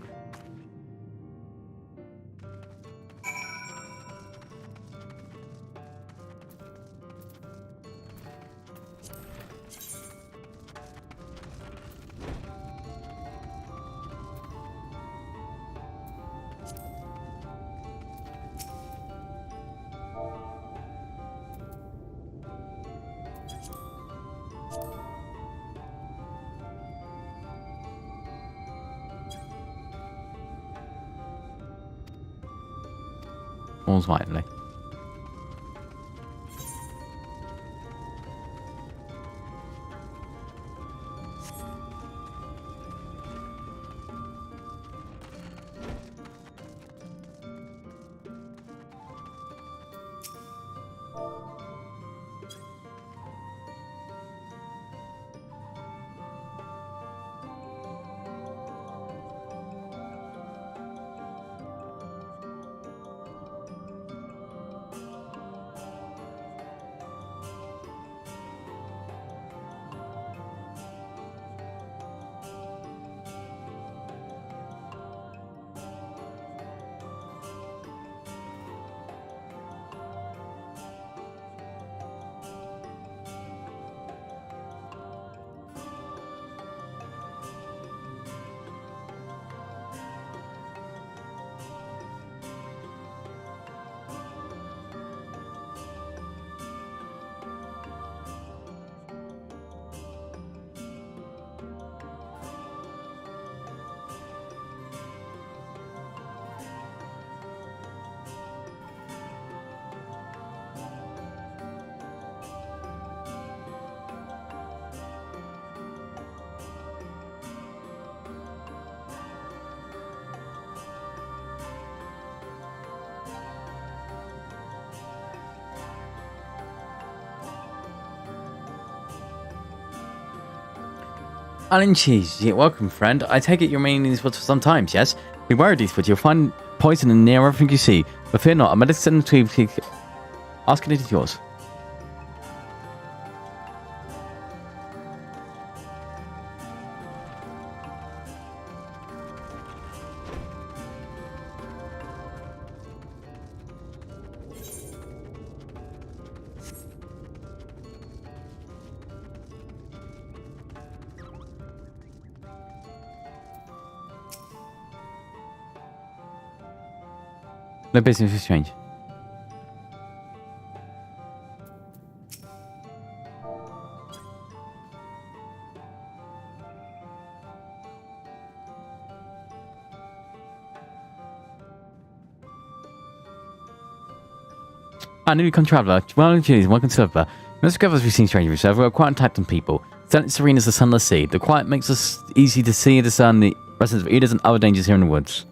Most likely. Alan Cheese, yeah, welcome, friend. I take it you're remaining in these woods for some time, yes? Beware of these woods. You'll find poison in near everything you see. But fear not, a medicine to asking it is yours. No business exchange. Newly come traveller, well, cheers, welcome to Silver. Most discover as we've seen strangers, so we're quite attacked on people. Silent serene as the sunless sea. The quiet makes us easy to see and discern the presence of eaters and other dangers here in the woods.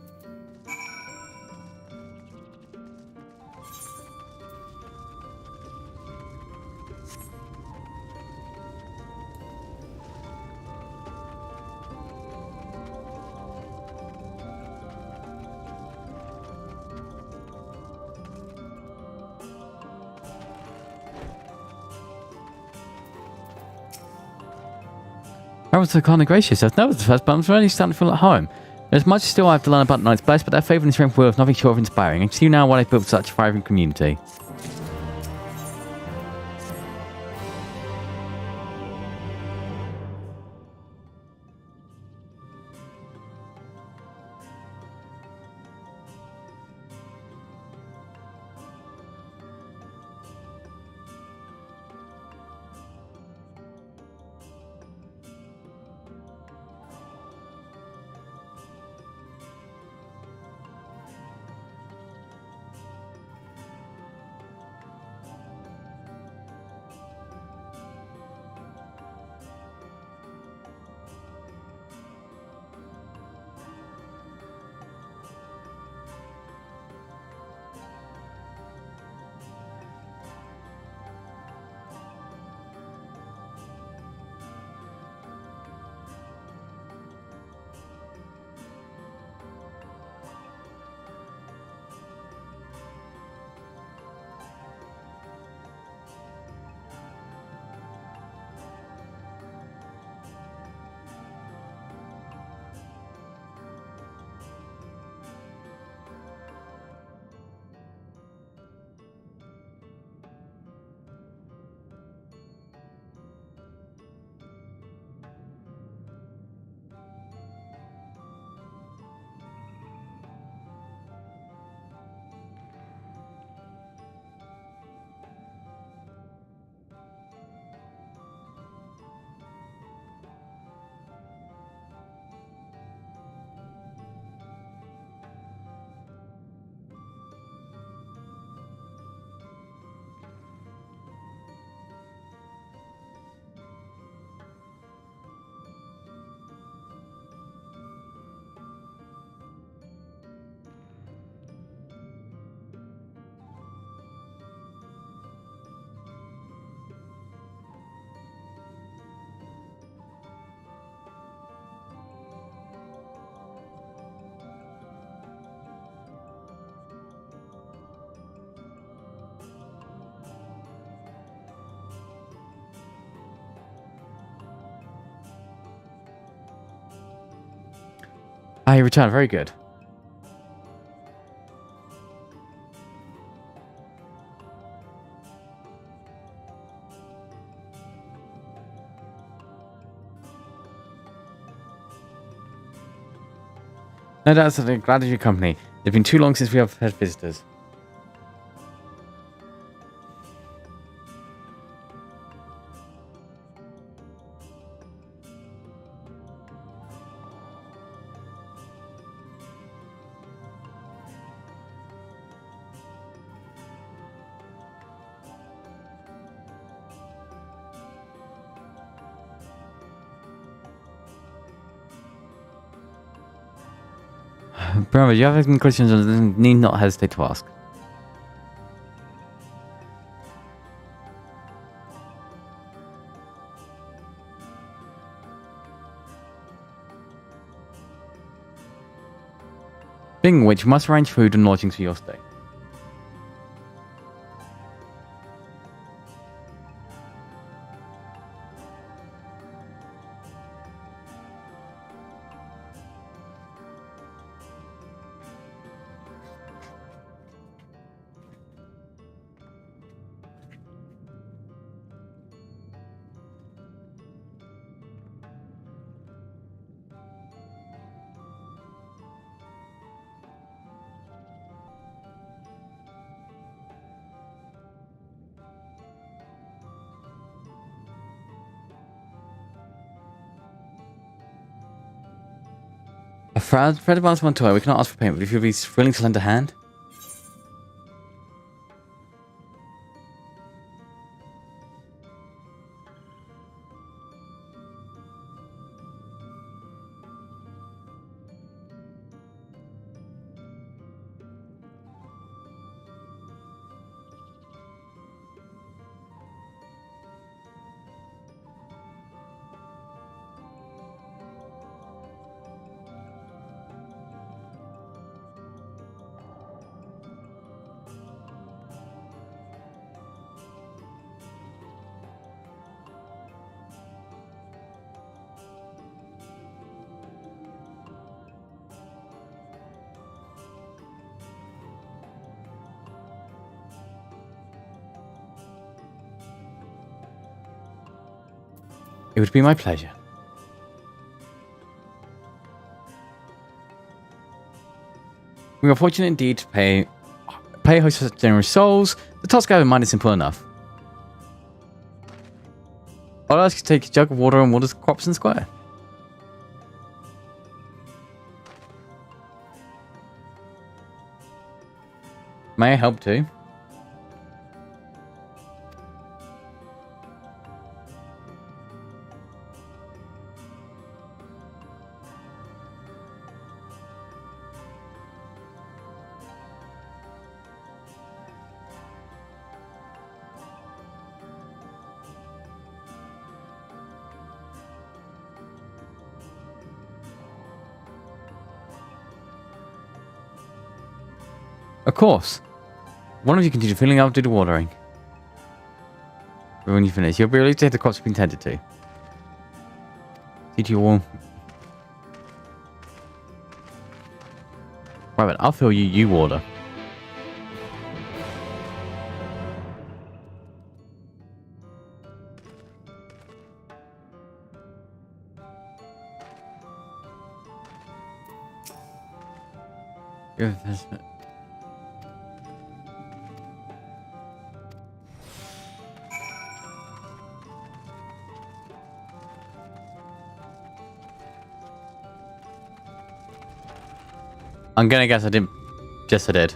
I was so kind of gracious. I've never the first, but I'm really starting to feel at home. There's much still I have to learn about Knight's Bless, but their favour and strength were nothing short of inspiring. I can see now why they've built such a thriving community. Ah, you returned. Very good. No doubt, I'm glad of your company. It's been too long since we have had visitors. Brother, you have any questions? Need not hesitate to ask. Being which, you must arrange food and lodgings for your stay. Fred advanced one toy. We cannot ask for payment, but if you'd be willing to lend a hand. It would be my pleasure. We are fortunate indeed to pay host for such generous souls. The task I have in mind is simple enough. I'll ask you to take a jug of water and water the crops in the square. May I help too? Of course. One of you continue filling out, do the watering. But when you finish, you'll be relieved to have the crops being tended to. See to you all. Right, but I'll fill you water. I'm gonna guess I didn't. Yes, I did.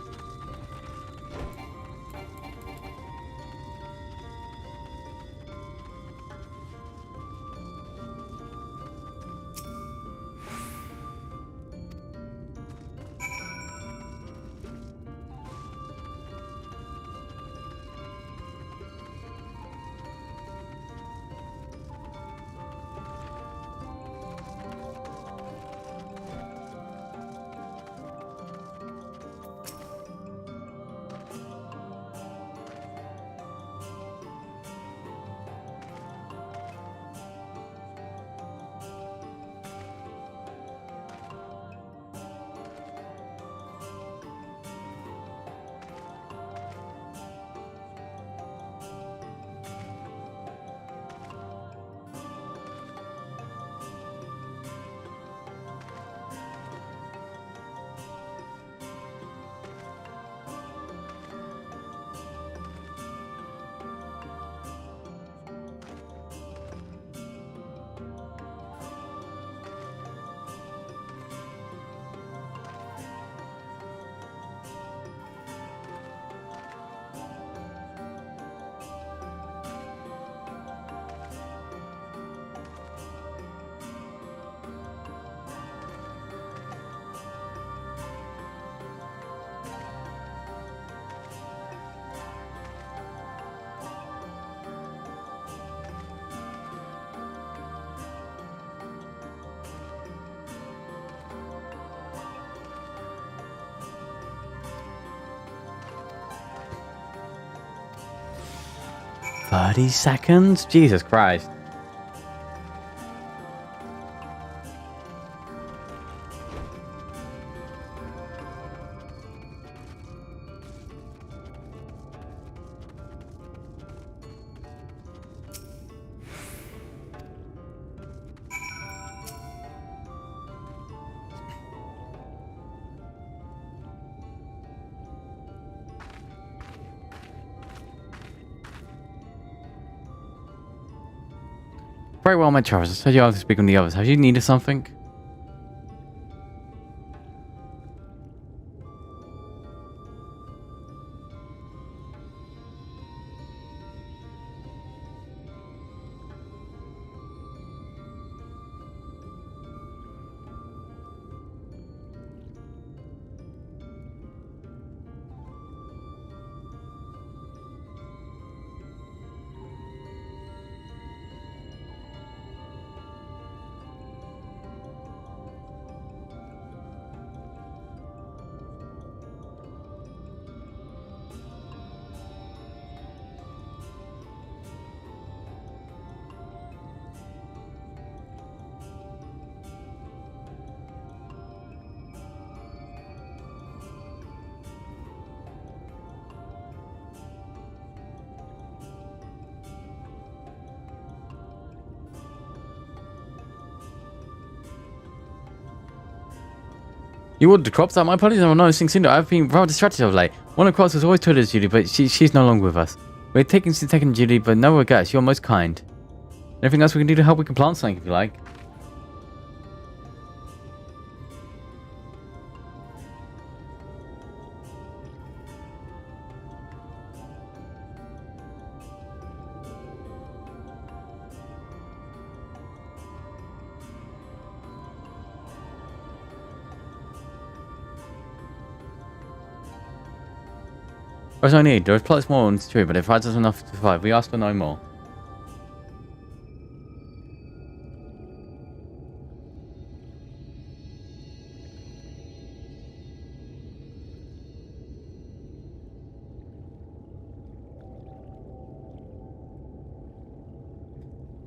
30 seconds? Jesus Christ. Very well, my Charles. I said you have to speak on the others. Have you needed something? You ordered the crops out? My apologies, I'm noticing soon. I've been rather distracted of late. One of the crops was always told us, Judy, but she's no longer with us. We're taking Judy, but no regrets. You're most kind. Anything else we can do to help? We can plant something if you like. There's no need. There's plots more, it's true, but if that doesn't enough to survive, we ask for no more.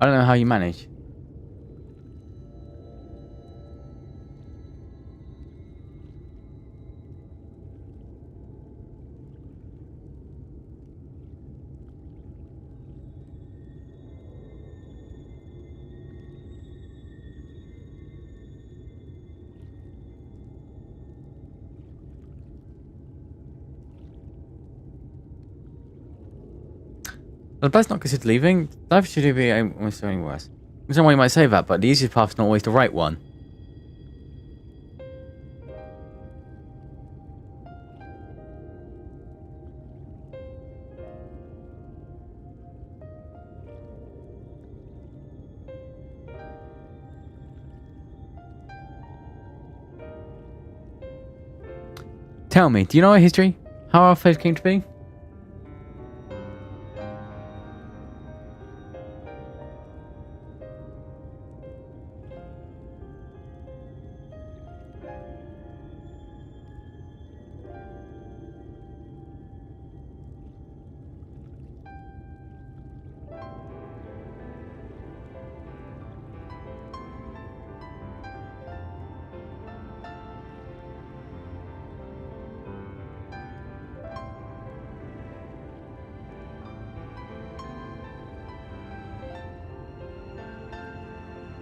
I don't know how you manage. The best not considered leaving. Life should be almost any worse. There's no way you might say that, but the easiest path is not always the right one. Tell me, do you know our history? How our faith came to be?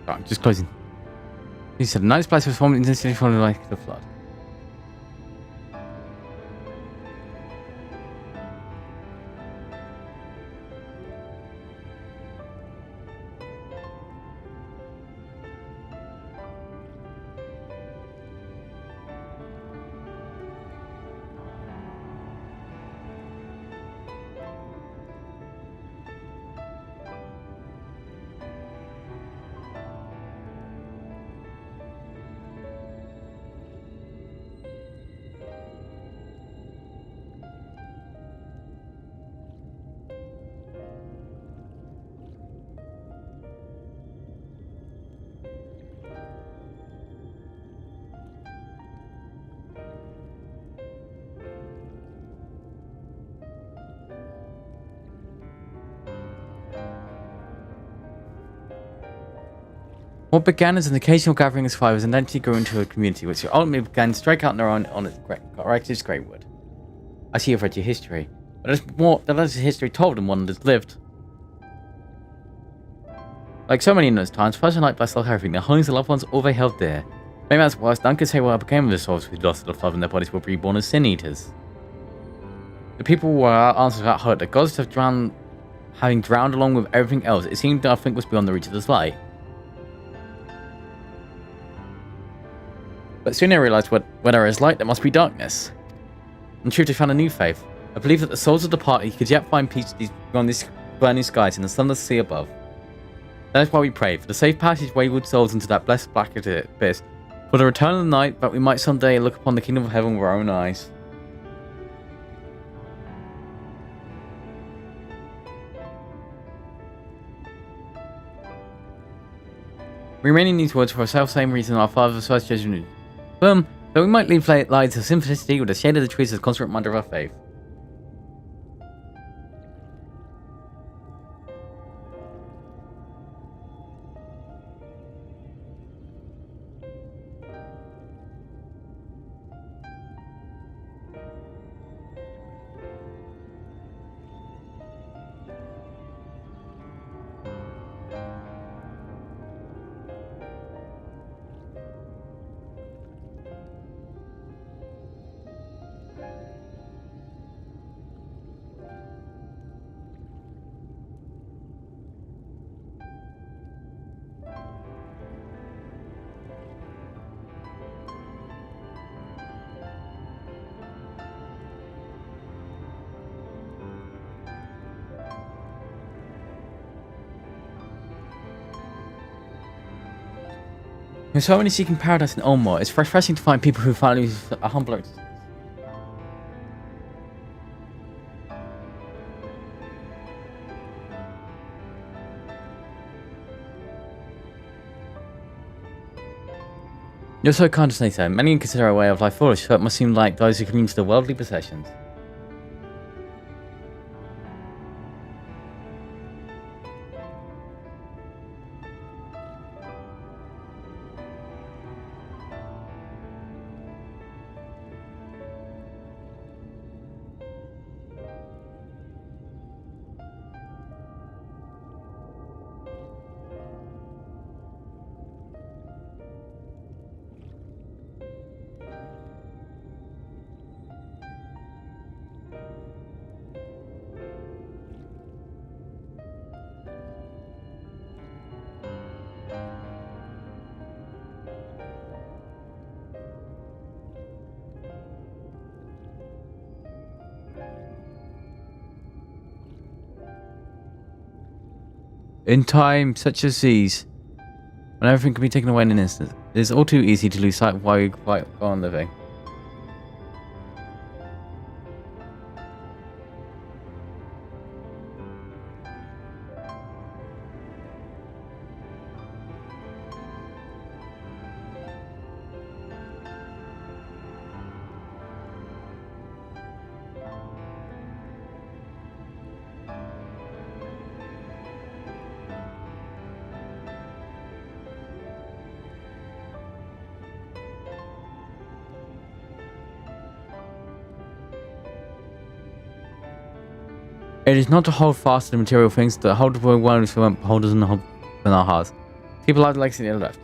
Right, I'm just closing. He said, a nice place was formed instantly following like the flood. What began as an occasional gathering of survivors eventually grew into a community, which ultimately began to strike out on their own on its courageous greatwood. I see you've read your history, but there's more than a history told than one that is lived. Like so many in those times, first night blessed everything, their homes, their loved ones, all they held dear. Maybe that's worse, none could say what became of the souls who lost the love in their bodies were reborn as sin eaters. The people were answered without hurt, the gods have drowned, having drowned along with everything else. It seemed nothing was beyond the reach of the light. But soon I realized where there is light, there must be darkness. In truth, I found a new faith. I believe that the souls of the party could yet find peace beyond these burning skies and the sunless sea above. That is why we pray, for the safe passage wayward souls into that blessed black abyss, for the return of the night, that we might someday look upon the kingdom of heaven with our own eyes. We remain in these words for the self-same reason our Father's first judgment. Boom, that we might lead lives of simplicity with the shade of the trees as a constant reminder of our faith. There's so many seeking paradise in Ulmor. It's refreshing to find people who value a humbler existence. You're so kind to say so. Many consider our way of life foolish, so it must seem like those who cling to the worldly possessions. In times such as these, when everything can be taken away in an instant, it is all too easy to lose sight of why we go on living. It is not to hold fast to the material things, to hold the world as we won't hold us in our hearts. People like the legacy they left us.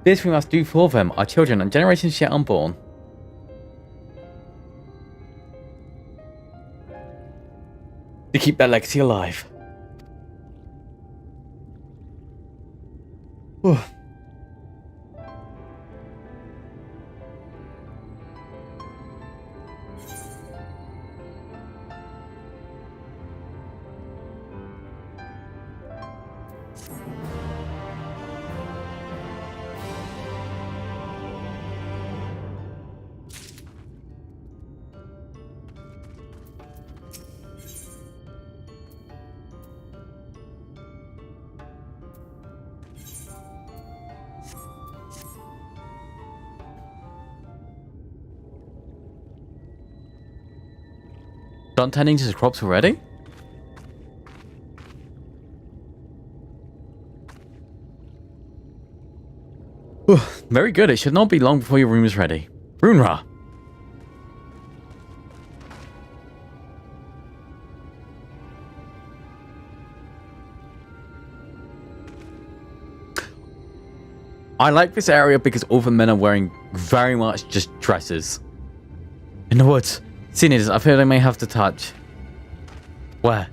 This we must do for them, our children, and generations yet unborn. To keep that legacy alive. Whew. Done tending to the crops already? Very good. It should not be long before your room is ready. Runra. I like this area because all the men are wearing very much just dresses. In the woods. Seniors, I feel they may have to touch. Where?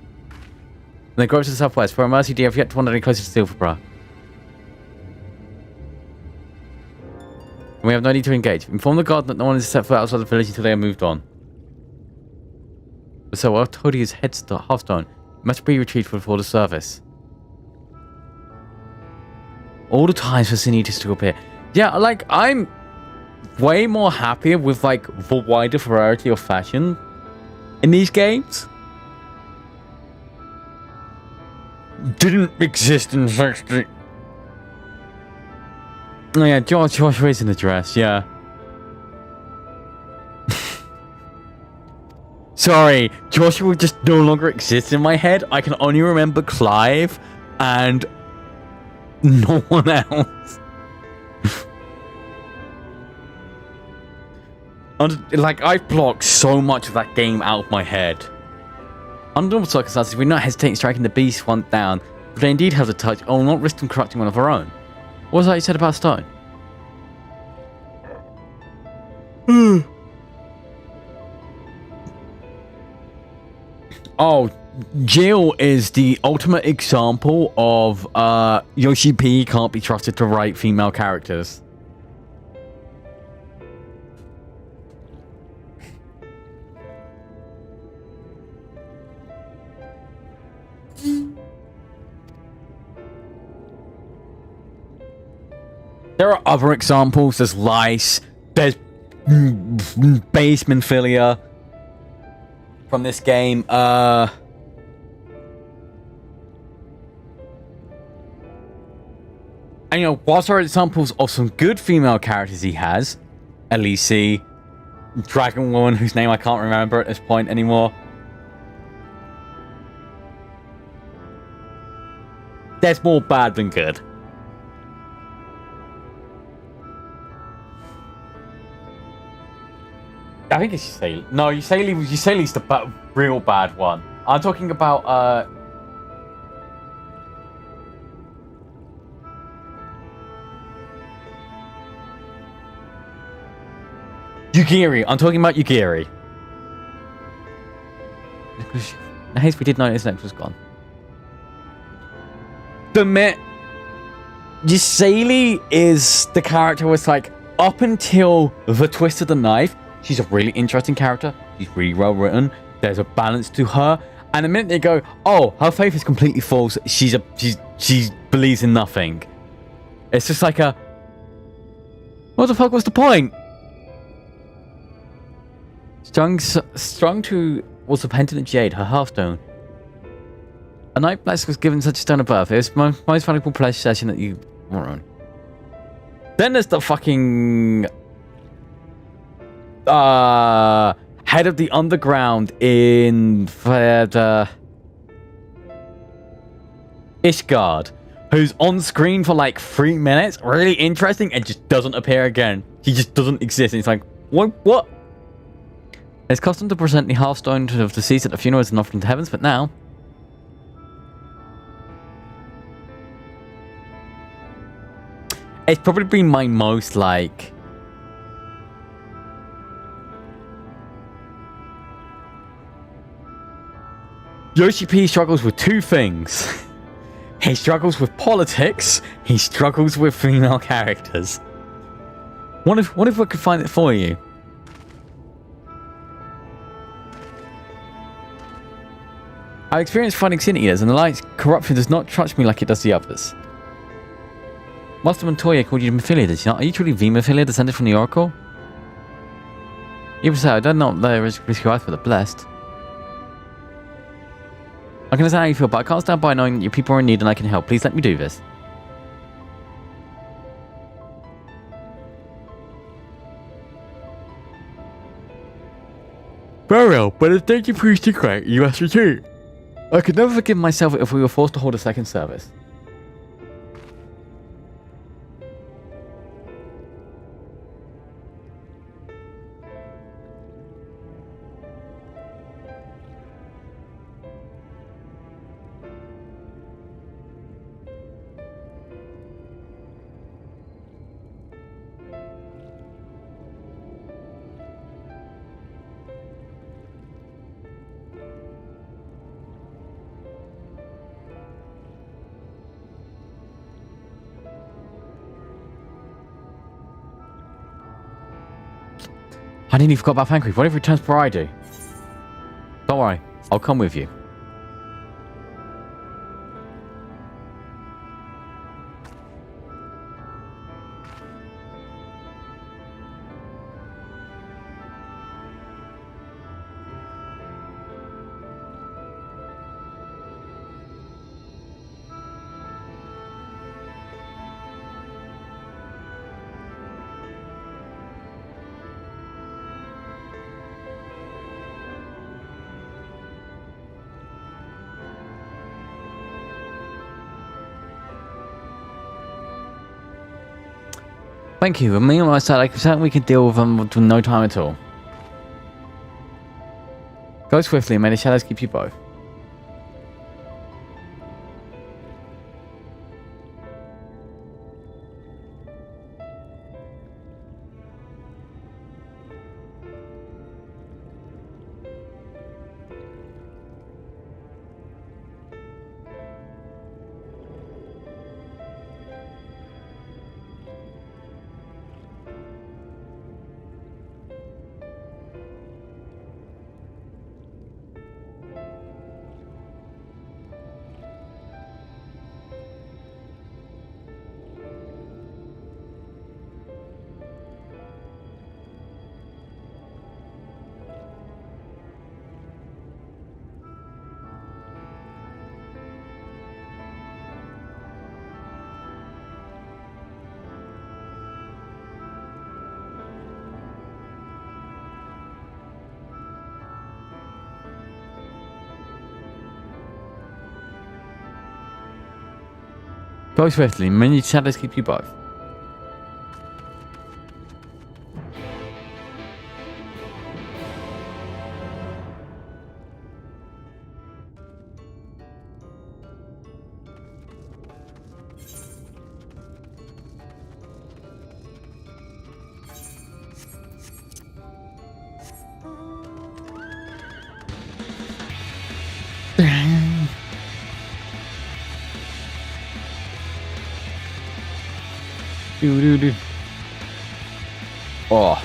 They go to the southwest. For a mercy, dear, have yet to wander any closer to Silverborough. We have no need to engage. Inform the guard that no one is set foot outside the village until they are moved on. So I've told you his head's Hearthstone. Must be retrieved before the service. All the times for Sin Eaters to appear. Yeah, like, I'm way more happier with, like, the wider variety of fashion in these games. Didn't exist in 60. Oh yeah, Joshua is in a dress, yeah. Sorry, Joshua just no longer exists in my head. I can only remember Clive and no one else. Like, I've blocked so much of that game out of my head. Under normal circumstances, we not hesitate in striking the beast one down, but they indeed have the touch, or will not risk them corrupting one of our own. What was that you said about stone? Oh, Jill is the ultimate example of Yoshi P can't be trusted to write female characters. There are other examples. There's Lice. There's Baseman Philia from this game. And, you know, whilst there are examples of some good female characters he has, Elise, Dragon Woman, whose name I can't remember at this point anymore. There's more bad than good. I think it's Ysayle. No, Ysayle's the real bad one. I'm talking about, Yugiri. I'm talking about Yugiri. In case we did notice next was gone. Ysayle is the character where it's like, up until the twist of the knife, she's a really interesting character. She's really well written. There's a balance to her. And the minute they go, oh, her faith is completely false. She believes in nothing. It's just like a, what the fuck was the point? Strung to was the pendant of jade, her hearthstone. A knight blessed was given such a stone of birth. It was my most valuable possession that you want. Then there's the fucking head of the underground in Ishgard, who's on screen for like 3 minutes, really interesting, and just doesn't appear again. He just doesn't exist, and it's like, what? It's custom to present the hearthstone to the deceased at the funeral as an offering to heavens, but now it's probably been my most like Yoshi P struggles with two things. He struggles with politics. He struggles with female characters. What if I could find it for you? I experienced finding sin eaters, and the light's corruption does not touch me like it does the others. Master Montoya called you Mephilia, did she not? Are you truly the Mephilia descended from the Oracle? Even so, I don't know the risk you are for the blessed. I can understand how you feel, but I can't stand by knowing that your people are in need and I can help. Please let me do this. Very well, but thank you for your secret, you asked me too. I could never forgive myself if we were forced to hold a second service. I nearly forgot about Thancred. What if it returns before I do? Don't worry, I'll come with you. Thank you. And me on my side, I certainly we can deal with them with no time at all. Go swiftly and may the shadows keep you both. Go swiftly, may the shadows keep you both. Do. Oh.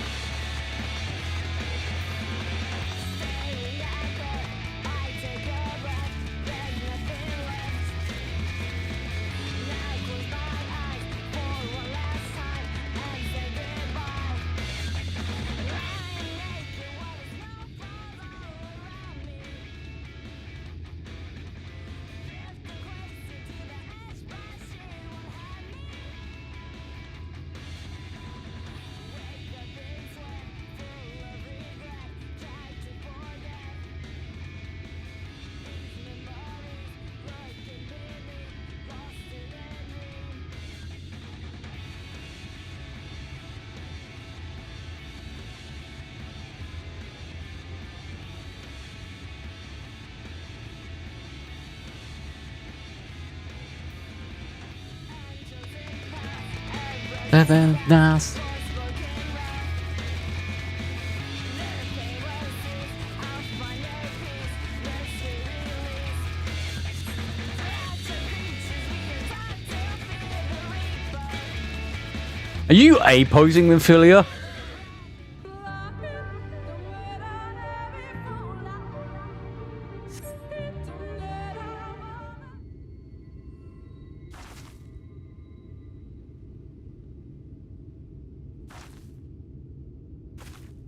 Nice. Are you A-posing with Philia?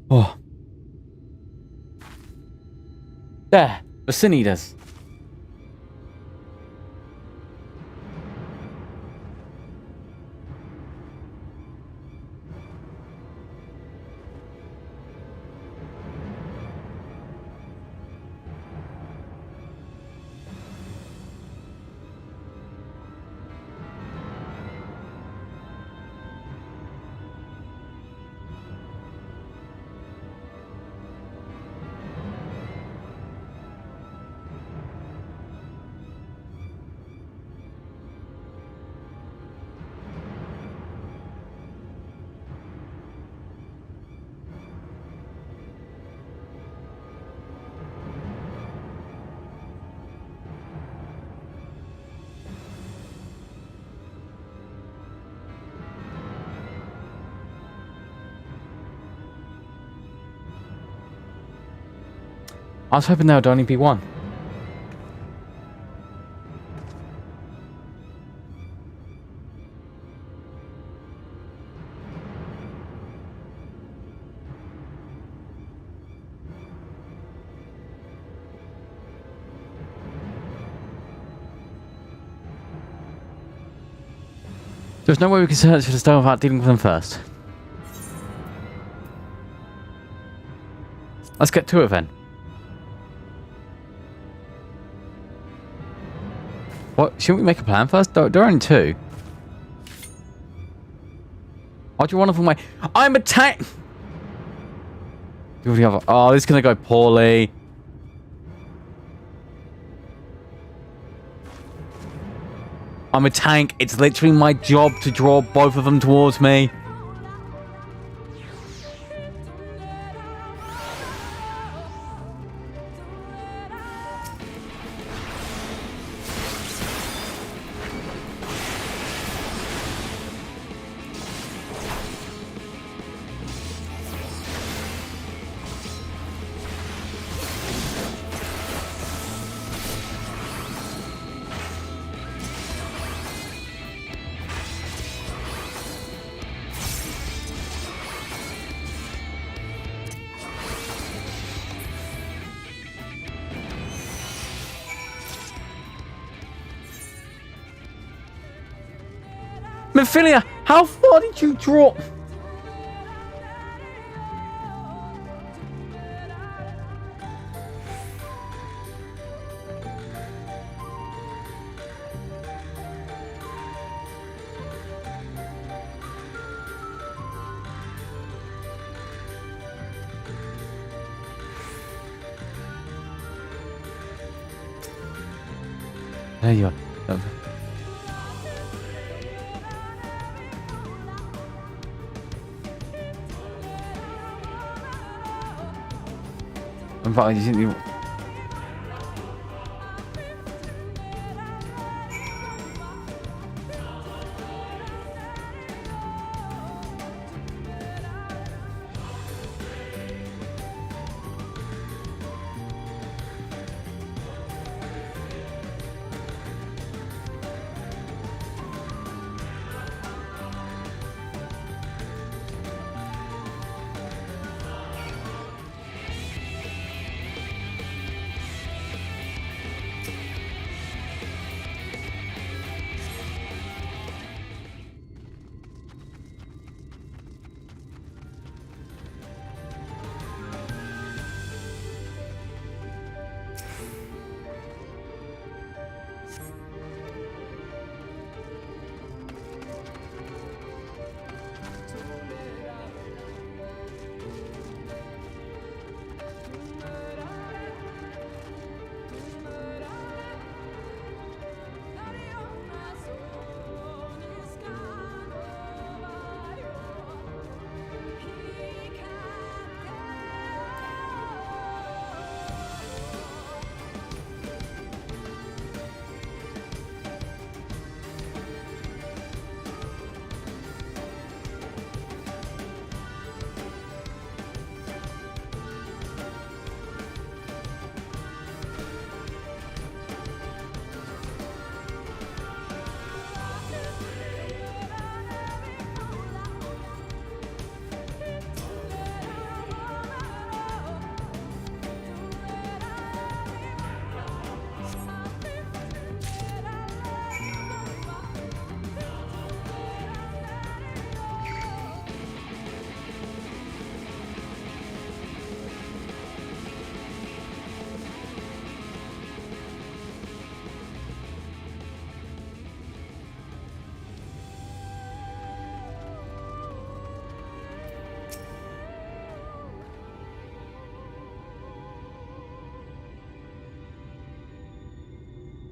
Oh. There, the Sin Eaters. I was hoping there would only be one. There's no way we can search for the stone without dealing with them first. Let's get to it then. What? Shouldn't we make a plan first? There are only two. Why do you want to my... I'm attacked! Oh, this is going to go poorly. I'm a tank. It's literally my job to draw both of them towards me. Mephilia, how far did you drop? There you are. You...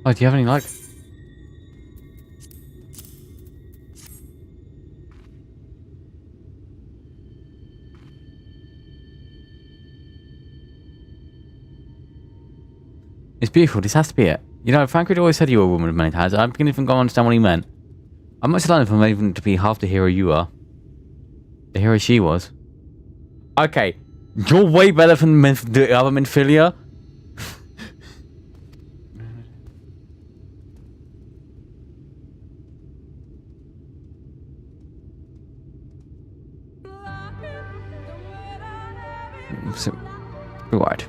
Oh, do you have any luck? It's beautiful. This has to be it. You know, Frank always said you were a woman of many talents. I'm beginning to think I understand what he meant. I'm much learned from even to be half the hero you are. The hero she was. Okay, you're way better than the other Minfilia. reward.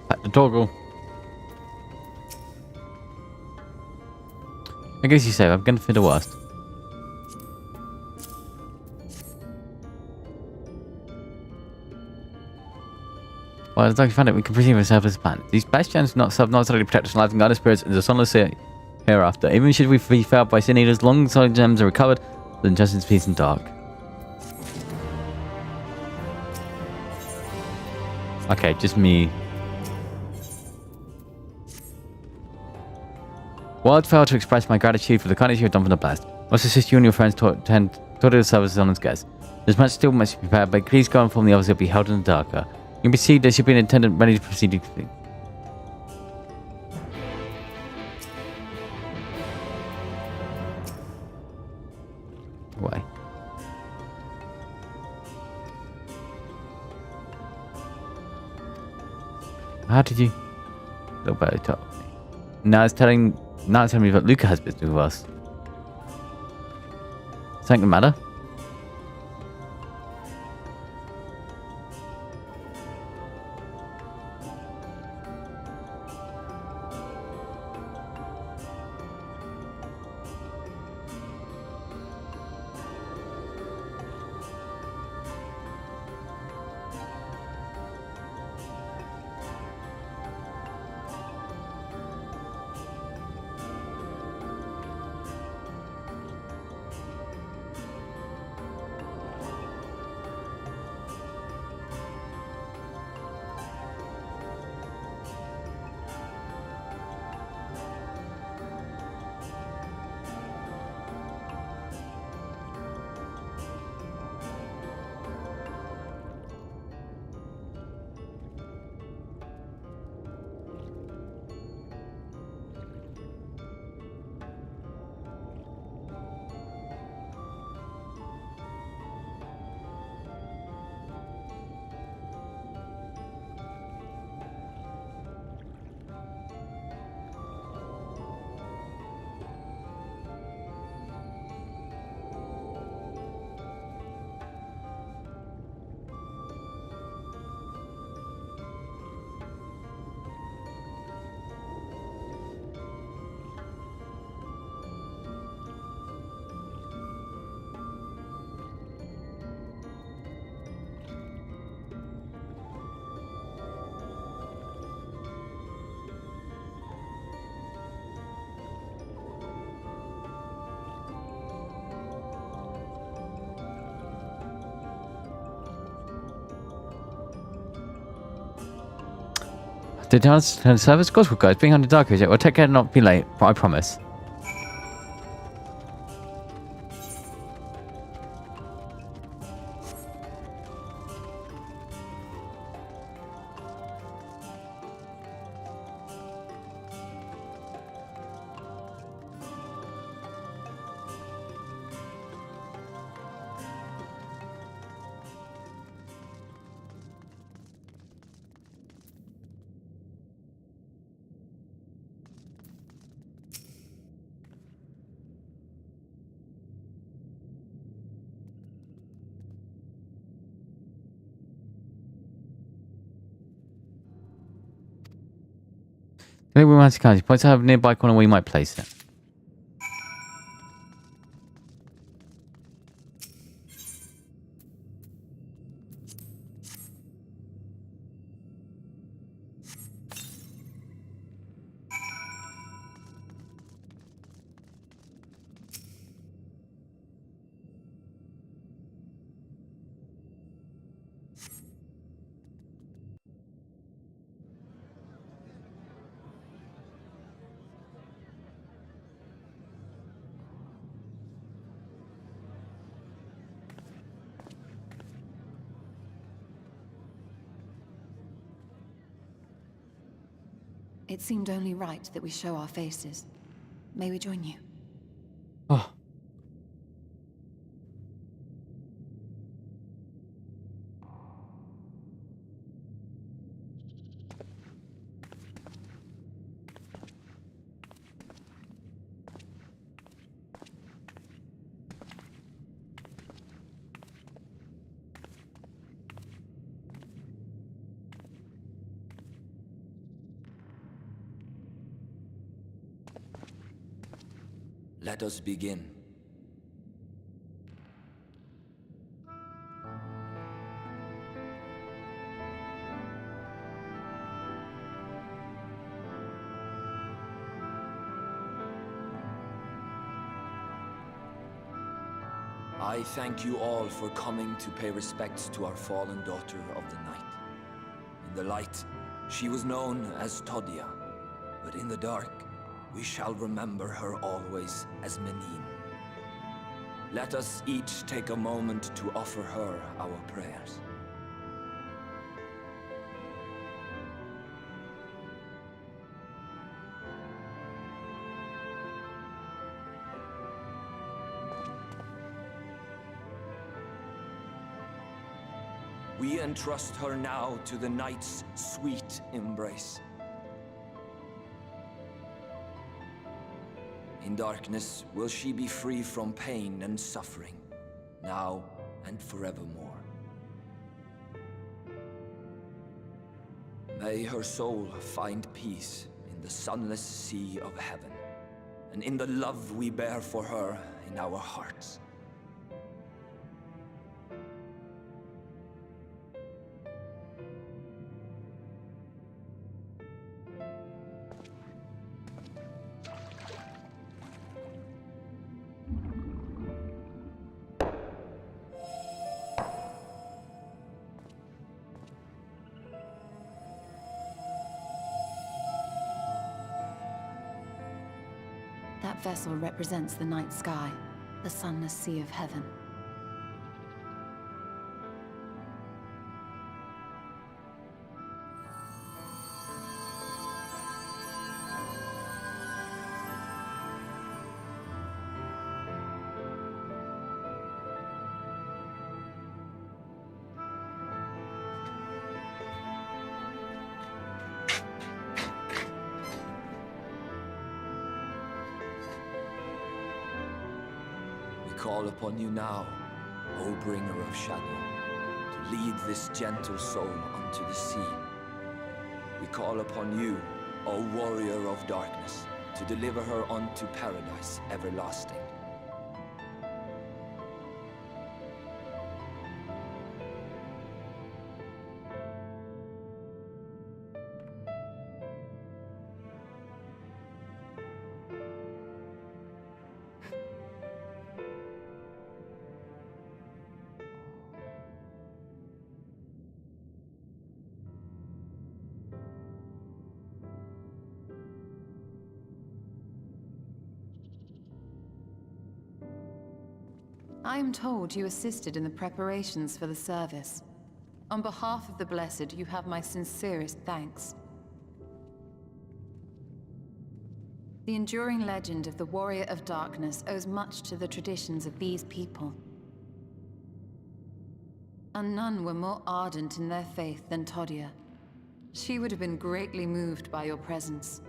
At the toggle. I guess you say I'm going for the worst. Well, as I found it, we can perceive ourselves as a planet. These bastions do not necessarily protect us, lives and guide our spirits into the sunless hereafter. Even should we be felled by sin eaters, long solid gems are recovered, then just in peace and dark. Okay, just me. Wild failed to express my gratitude for the kindness you have done from the past. I must assist you and your friends to the service as honest guests. There's much still must be prepared, but please go and inform the others you'll be held in the darker. You can perceive there should be an attendant ready to proceed to complete. Why? How did you? Little better talk. Now it's telling me that Luca has business with us. Something the matter? The dance service, of course we'll go. It's being under dark, is it? We'll take care and not be late, I promise. Maybe we want to count. Points out a nearby corner where you might place it. It seemed only right that we show our faces. May we join you? Oh. Let us begin. I thank you all for coming to pay respects to our fallen daughter of the night. In the light, she was known as Todia, but in the dark, we shall remember her always as Menine. Let us each take a moment to offer her our prayers. We entrust her now to the night's sweet embrace. In darkness will she be free from pain and suffering, now and forevermore. May her soul find peace in the sunless sea of heaven, and in the love we bear for her in our hearts. That vessel represents the night sky, the sunless sea of heaven. Call upon you now, O bringer of shadow, to lead this gentle soul unto the sea. We call upon you, O warrior of darkness, to deliver her unto paradise everlasting. I am told you assisted in the preparations for the service. On behalf of the Blessed, you have my sincerest thanks. The enduring legend of the Warrior of Darkness owes much to the traditions of these people. And none were more ardent in their faith than Todia. She would have been greatly moved by your presence.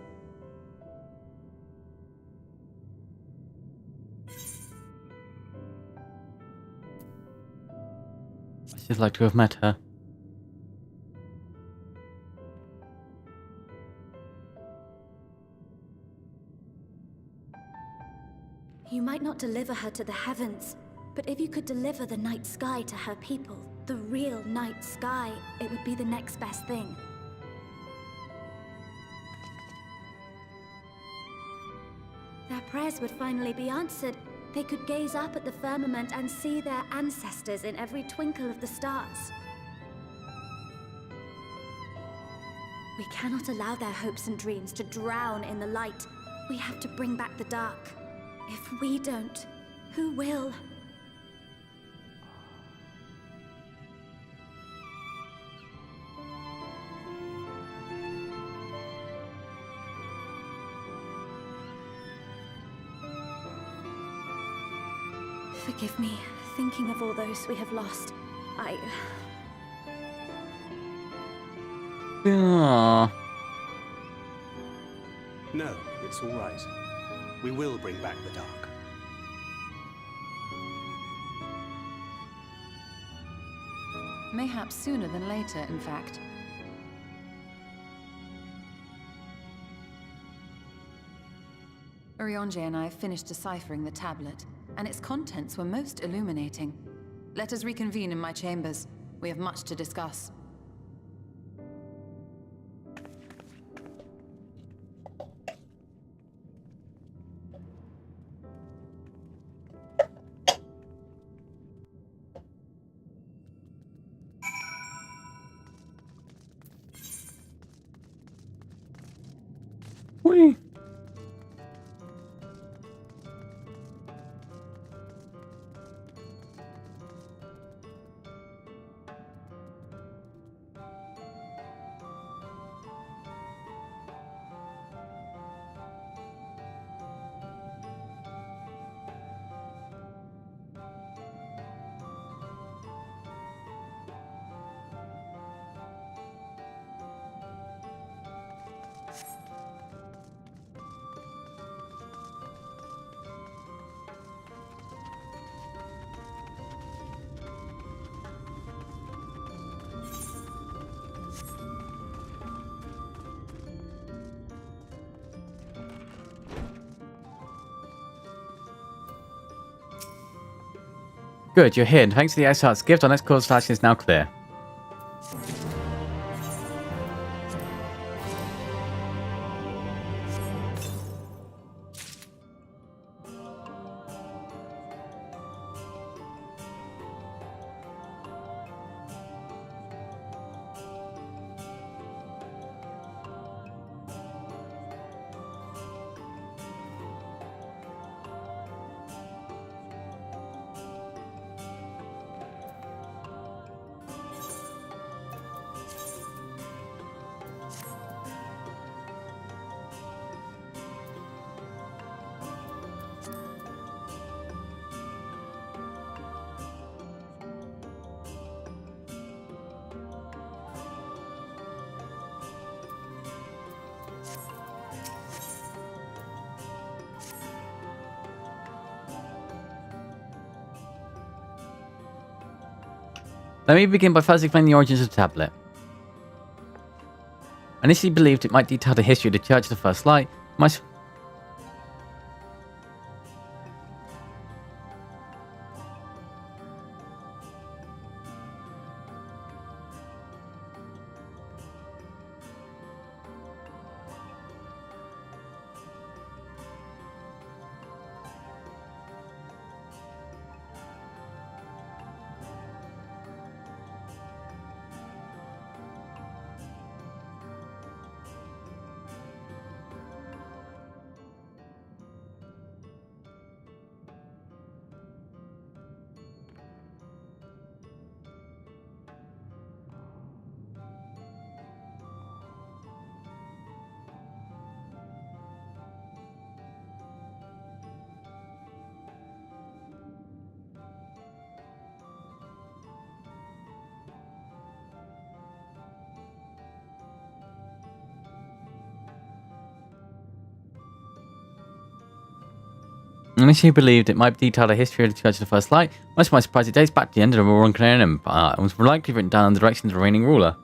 I'd just like to have met her. You might not deliver her to the heavens, but if you could deliver the night sky to her people, the real night sky, it would be the next best thing. Their prayers would finally be answered. They could gaze up at the firmament and see their ancestors in every twinkle of the stars. We cannot allow their hopes and dreams to drown in the light. We have to bring back the dark. If we don't, who will? Forgive me, thinking of all those we have lost. Aww. No, it's all right. We will bring back the dark. Mayhaps sooner than later, in fact. Urianger and I finished deciphering the tablet, and its contents were most illuminating. Let us reconvene in my chambers. We have much to discuss. Whee! Good, you're here, and thanks to the Ice Heart's gift, our next course of action is now clear. Let me begin by first explaining the origins of the tablet. I initially believed it might detail the history of the Church of the First Light. Initially believed it might detail the history of the Church of the First Light, much to my surprise it dates back to the end of the Roaring Canarian Empire and was likely written down in the direction of the reigning ruler.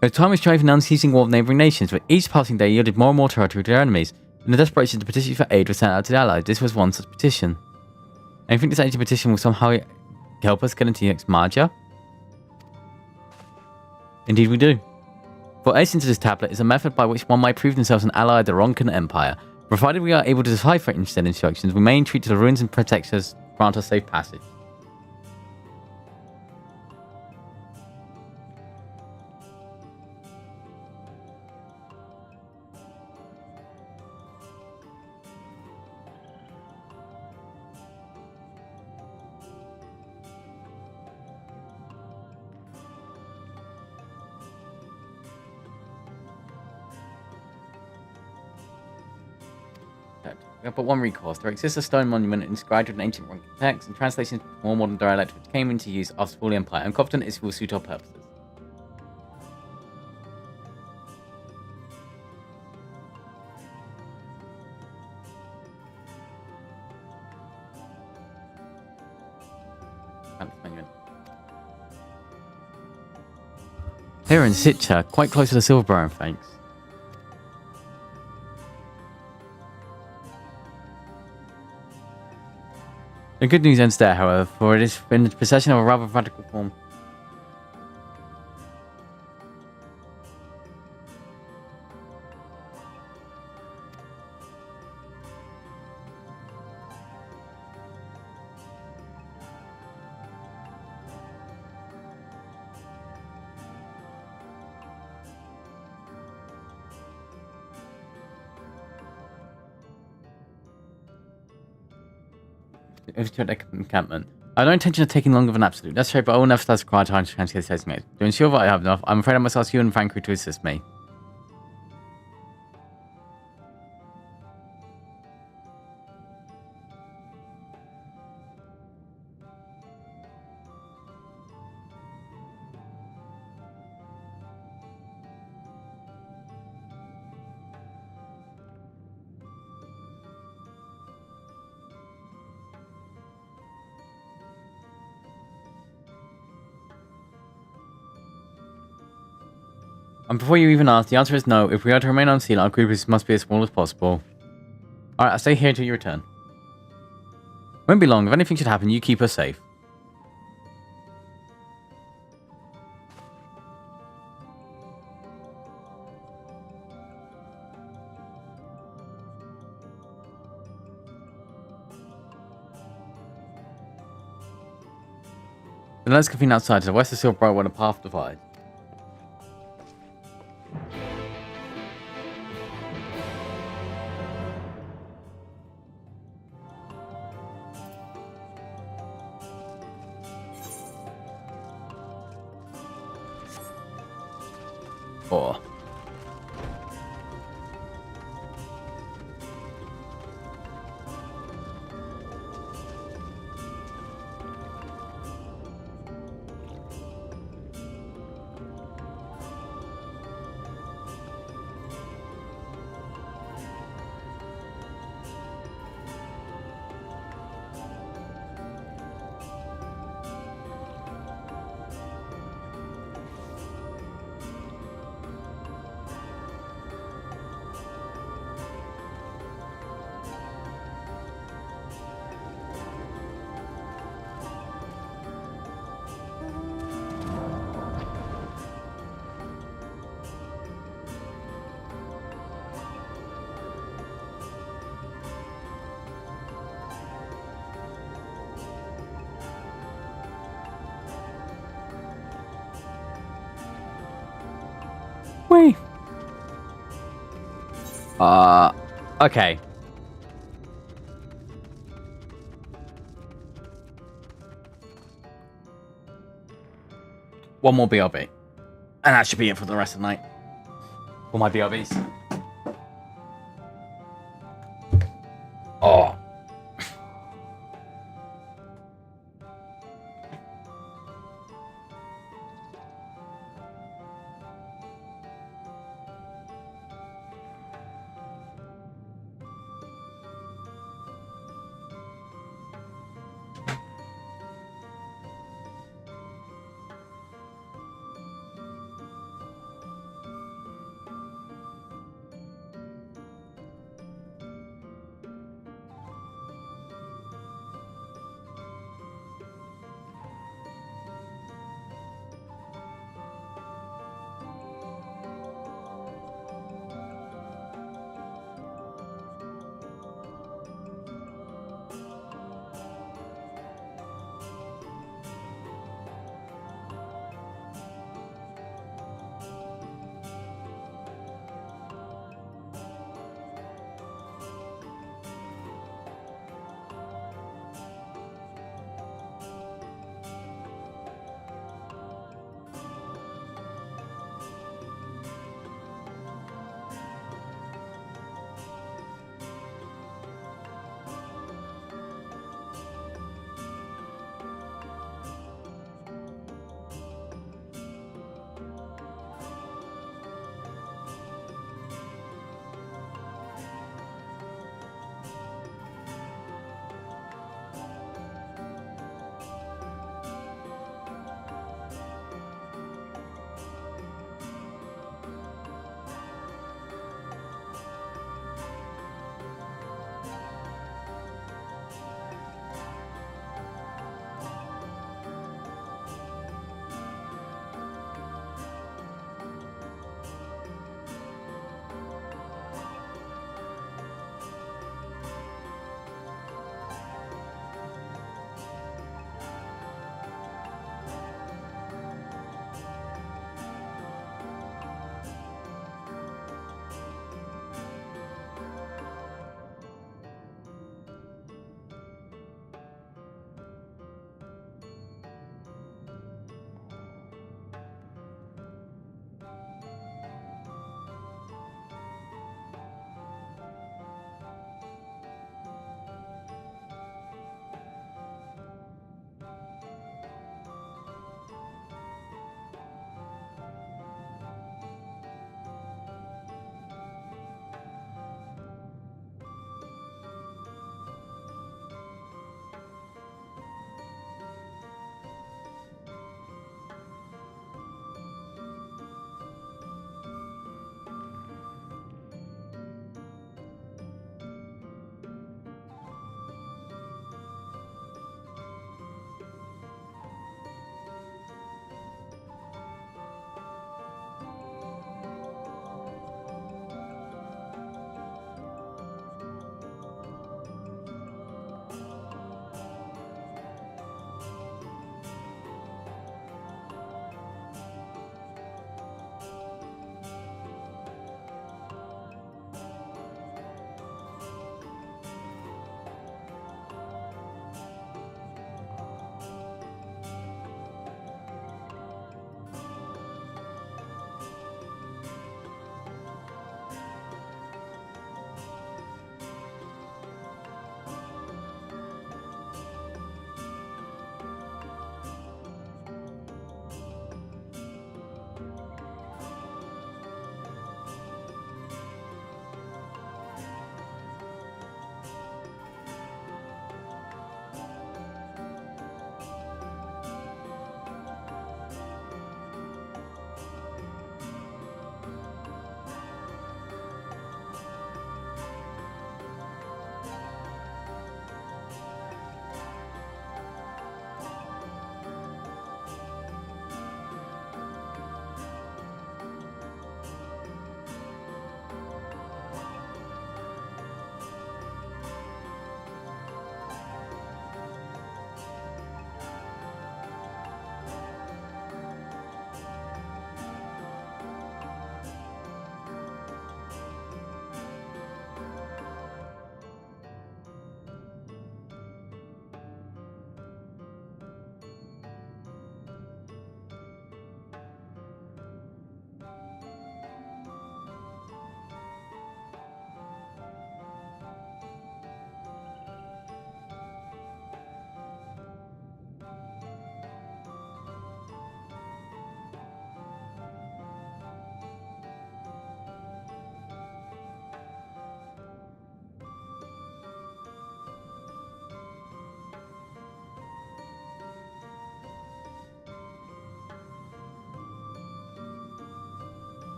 The time was driving an unceasing war of neighbouring nations, but each passing day yielded more and more territory to their enemies, and the desperation to petition for aid was sent out to the allies. This was one such petition. And you think this ancient petition will somehow help us get into Ex Magia? Indeed we do. For etched into this tablet is a method by which one might prove themselves an ally of the Ronkan Empire. Provided we are able to decipher instead instructions, we may entreat to the ruins and protectors grant us safe passage. But one recourse. There exists a stone monument inscribed with an ancient Ronkan text and translations to more modern dialect which came into use after the fall of the Empire. I'm confident this will suit our purposes. Here in Sitcha, quite close to the Silverburn, thanks. The good news ends there, however, for it is in the possession of a rather radical form. Encampment. I have no intention of taking longer than absolute. That's true, but I will never require time to transfer testing it. To ensure that I have enough, I'm afraid I must ask you and Vancouver to assist me. And before you even ask, the answer is no. If we are to remain unseen, our group must be as small as possible. Alright, I'll stay here until you return. Won't be long. If anything should happen, you keep us safe. The let's convene outside to the west of Silverbright where the path divides. Oh. Wait. Okay. One more BRB. And that should be it for the rest of the night. For my BRBs. Oh.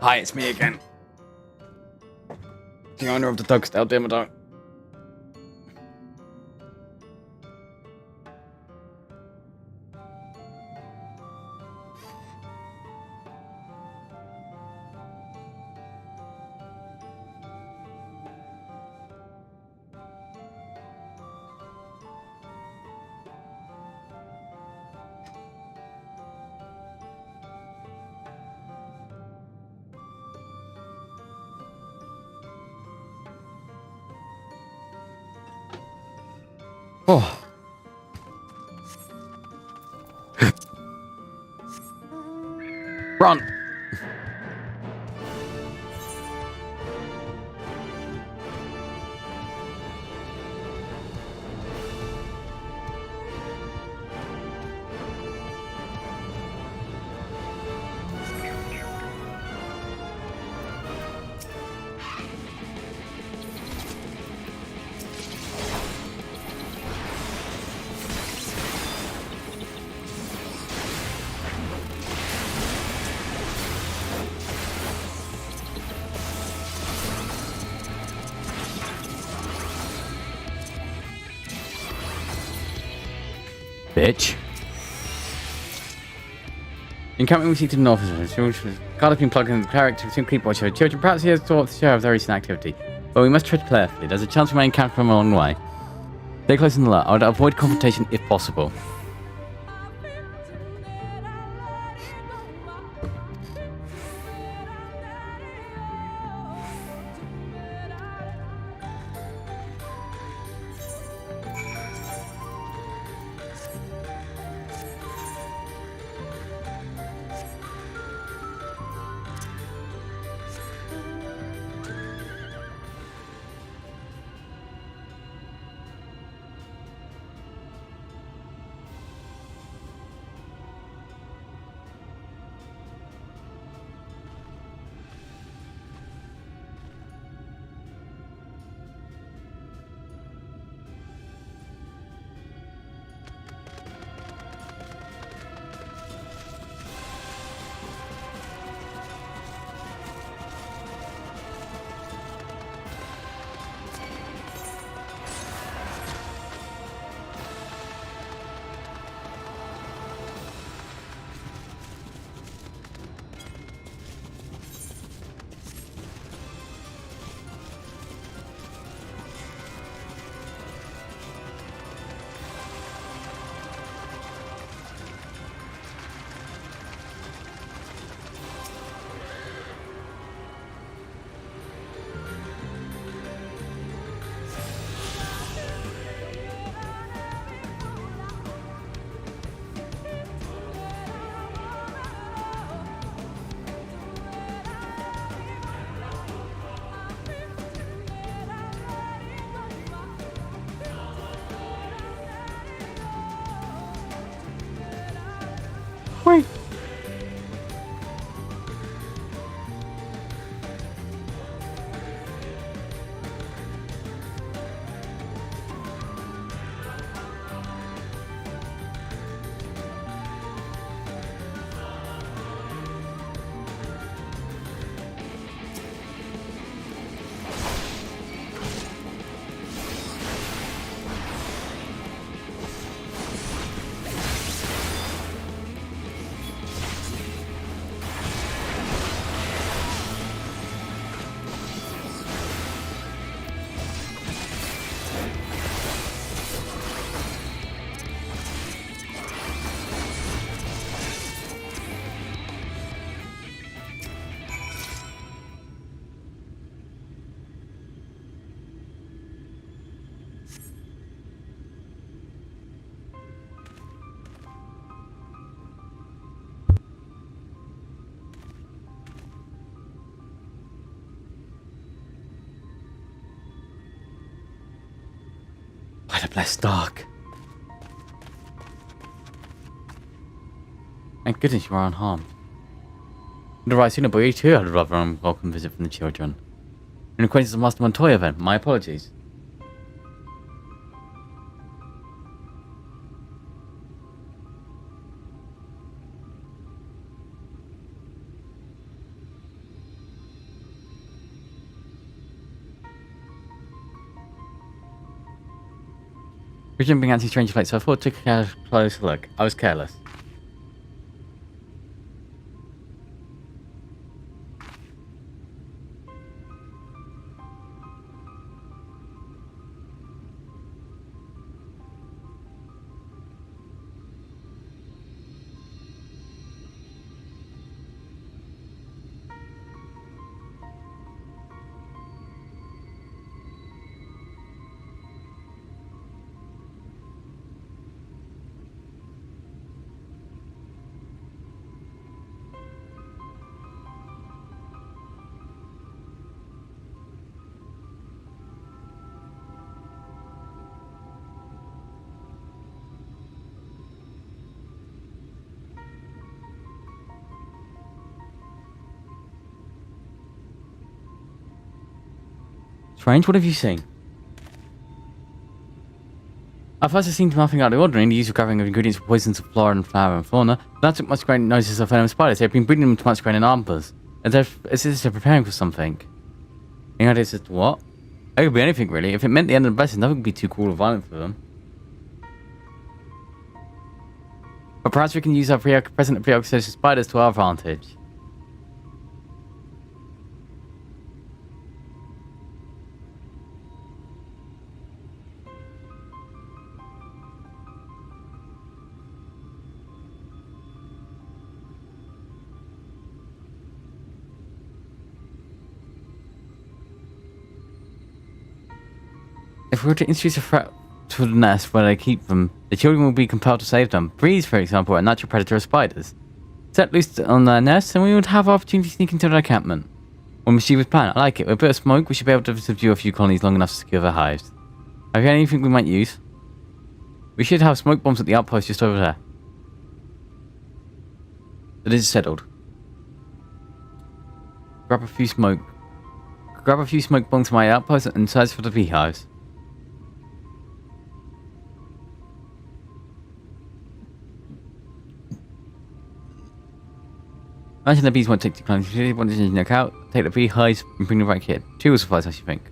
Hi, it's me again. The owner of the Dugstale Dimmadome. Oh. Run! Bitch. Encampment we see to the north is God has been plugged into the character between Creep Watcher. Children perhaps he has thought the share of their recent activity. But we must tread carefully. There's a chance we may encounter him along the way. Stay close in the alert. I would avoid confrontation if possible. Wait. By the blessed dark. Thank goodness you are unharmed. The right sooner, but you too had a rather unwelcome visit from the children. An acquaintance of Master Montoya then. My apologies. Originally being anti-strange flight, so I thought I took a close look. I was careless. Strange, what have you seen? At first it seemed nothing out of the ordinary in the use of gathering of ingredients for poisons of flora and flower and fauna, but that took much great notice of venomous spiders. They have been breeding them to much grain and arbors, as if they're preparing for something. Any ideas as to what? It could be anything really. If it meant the end of the blessing, nothing would be too cruel or violent for them. But perhaps we can use our present preoccupation spiders to our advantage. If we were to introduce a threat to the nest where they keep them, the children will be compelled to save them. Bees, for example, are a natural predator of spiders. Set loose on their nest, and we would have opportunity to sneak into their encampment. One mischievous plan. I like it. With a bit of smoke, we should be able to subdue a few colonies long enough to secure their hives. Have you anything we might use? We should have smoke bombs at the outpost just over there. It is settled. Grab a few smoke bombs from my outpost and search for the beehives. Imagine the bees won't take too long. If you really want to knock out, take the beehives and bring them back here. 2 will suffice, I should think.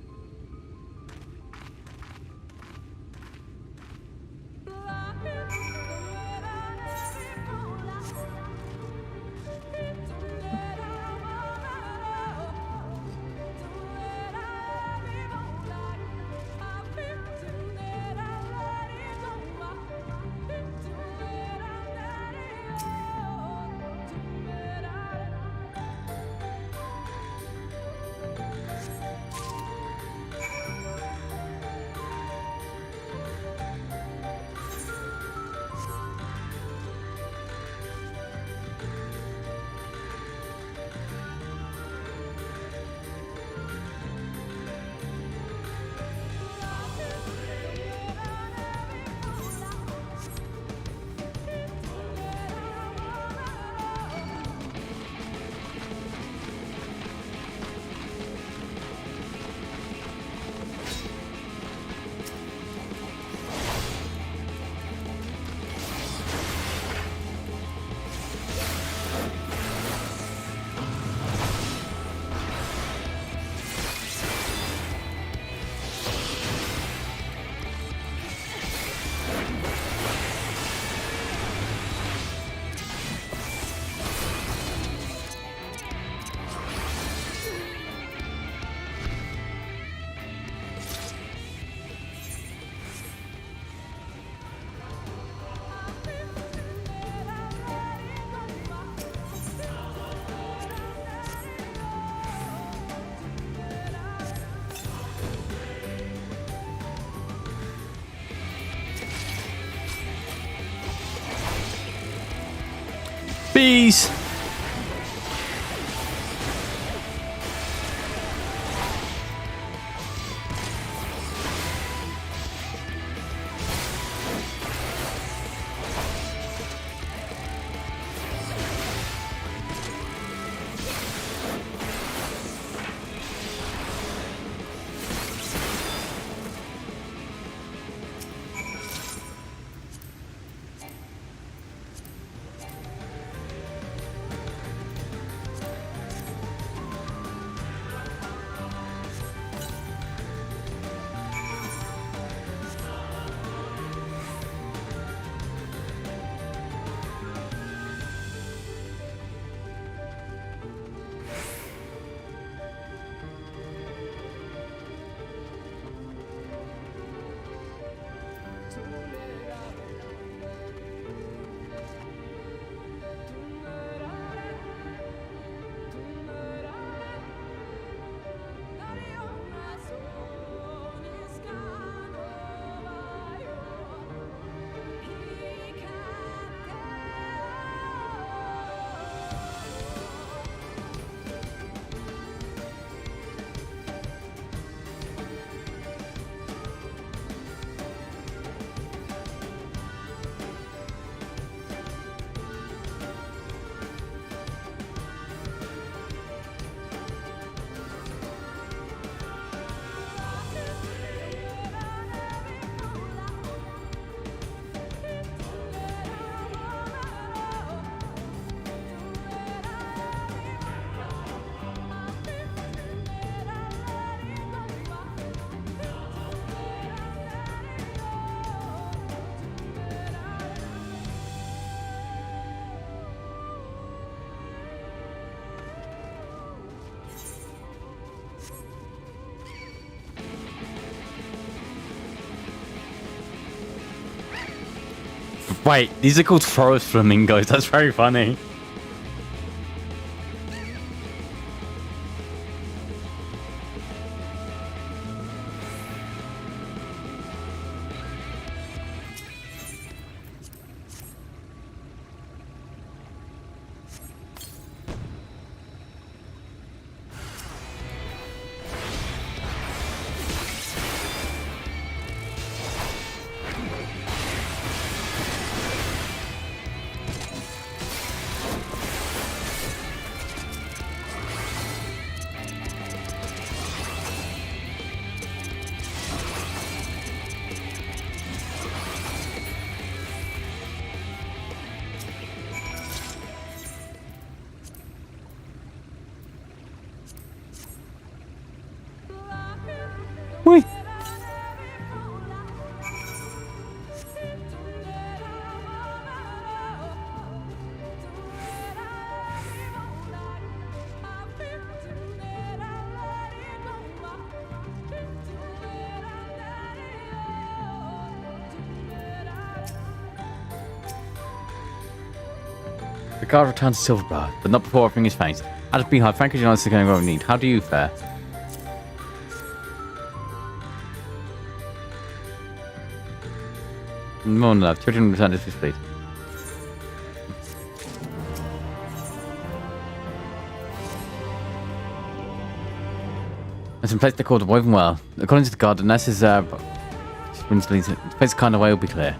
Bees! Wait, these are called forest flamingos. That's very funny. Wait. The guard returns to Silverbar, but not before offering his thanks. Out of Beehive, thank you for the going on need. How do you fare? More than love. Children return to his fleet. There's some place they call the Woven Well. According to the guard, unless his the place kind of way will be clear.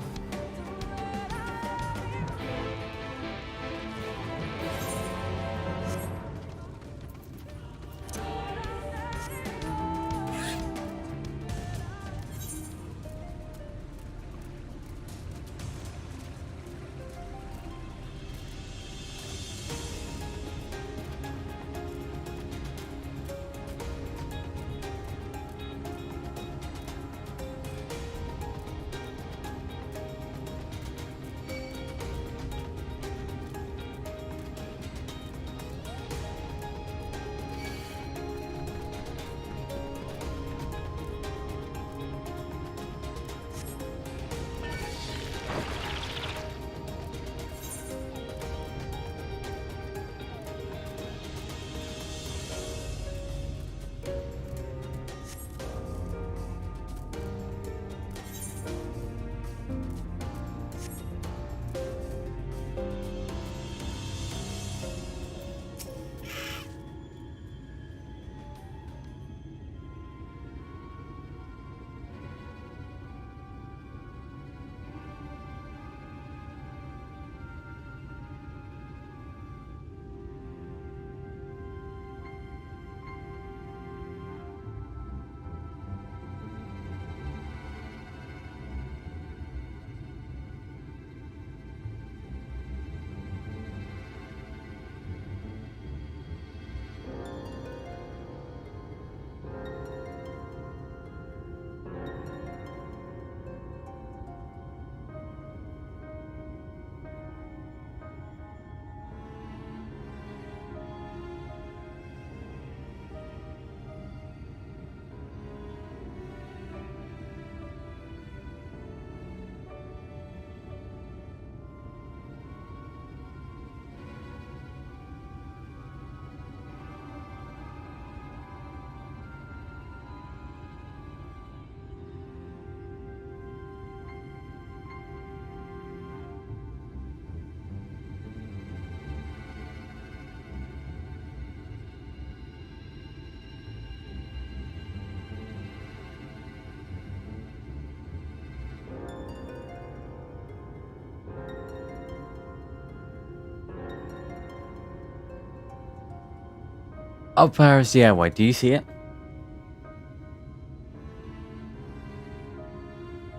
Up there is the airway. Do you see it?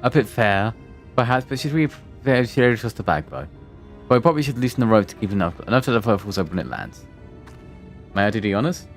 A bit fair, perhaps, but should we just the backbow? But we probably should loosen the rope to keep enough of the purples open when it lands. May I do the honors?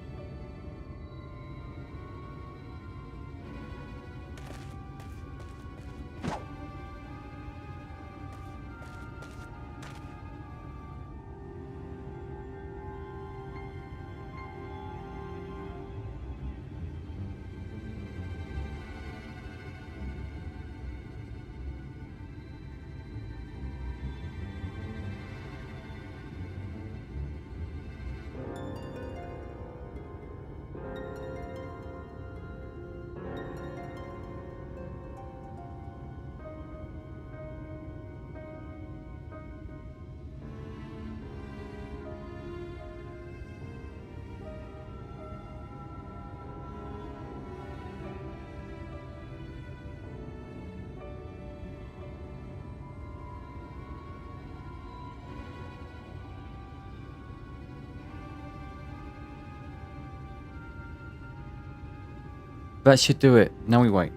That should do it. Now we wait.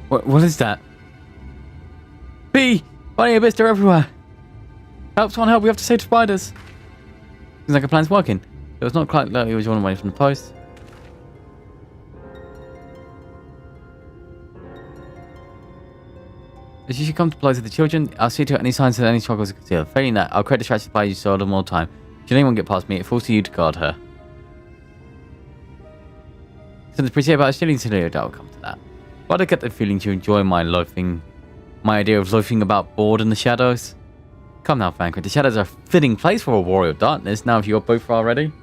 What is that? B! Bunny abyss, they're everywhere! Help, someone help, we have to save the spiders! Seems like a plan's working. It was not quite like he was running away from the post. As you should come to play to the children, I'll see to any signs of any struggles you conceal. Failing that, I'll create distractions by you so a little more time. Should anyone get past me, it falls to you to guard her. Since appreciate about stealing today, I'll come to that. But I get the feeling you enjoy my idea of loafing about bored in the shadows. Come now, Thancred, the shadows are a fitting place for a warrior of darkness, now if you're both already.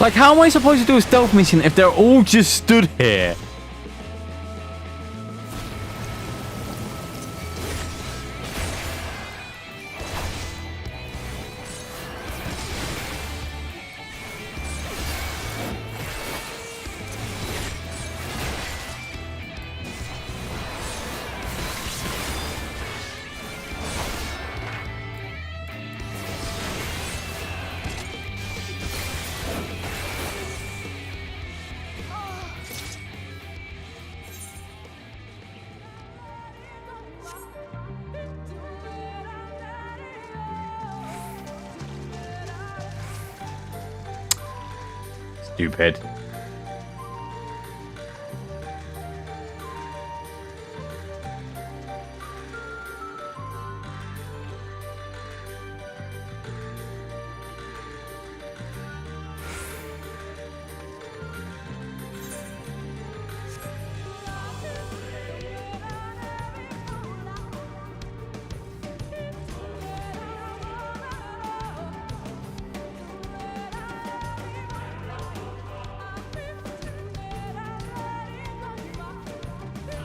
Like, how am I supposed to do a stealth mission if they're all just stood here? Stupid.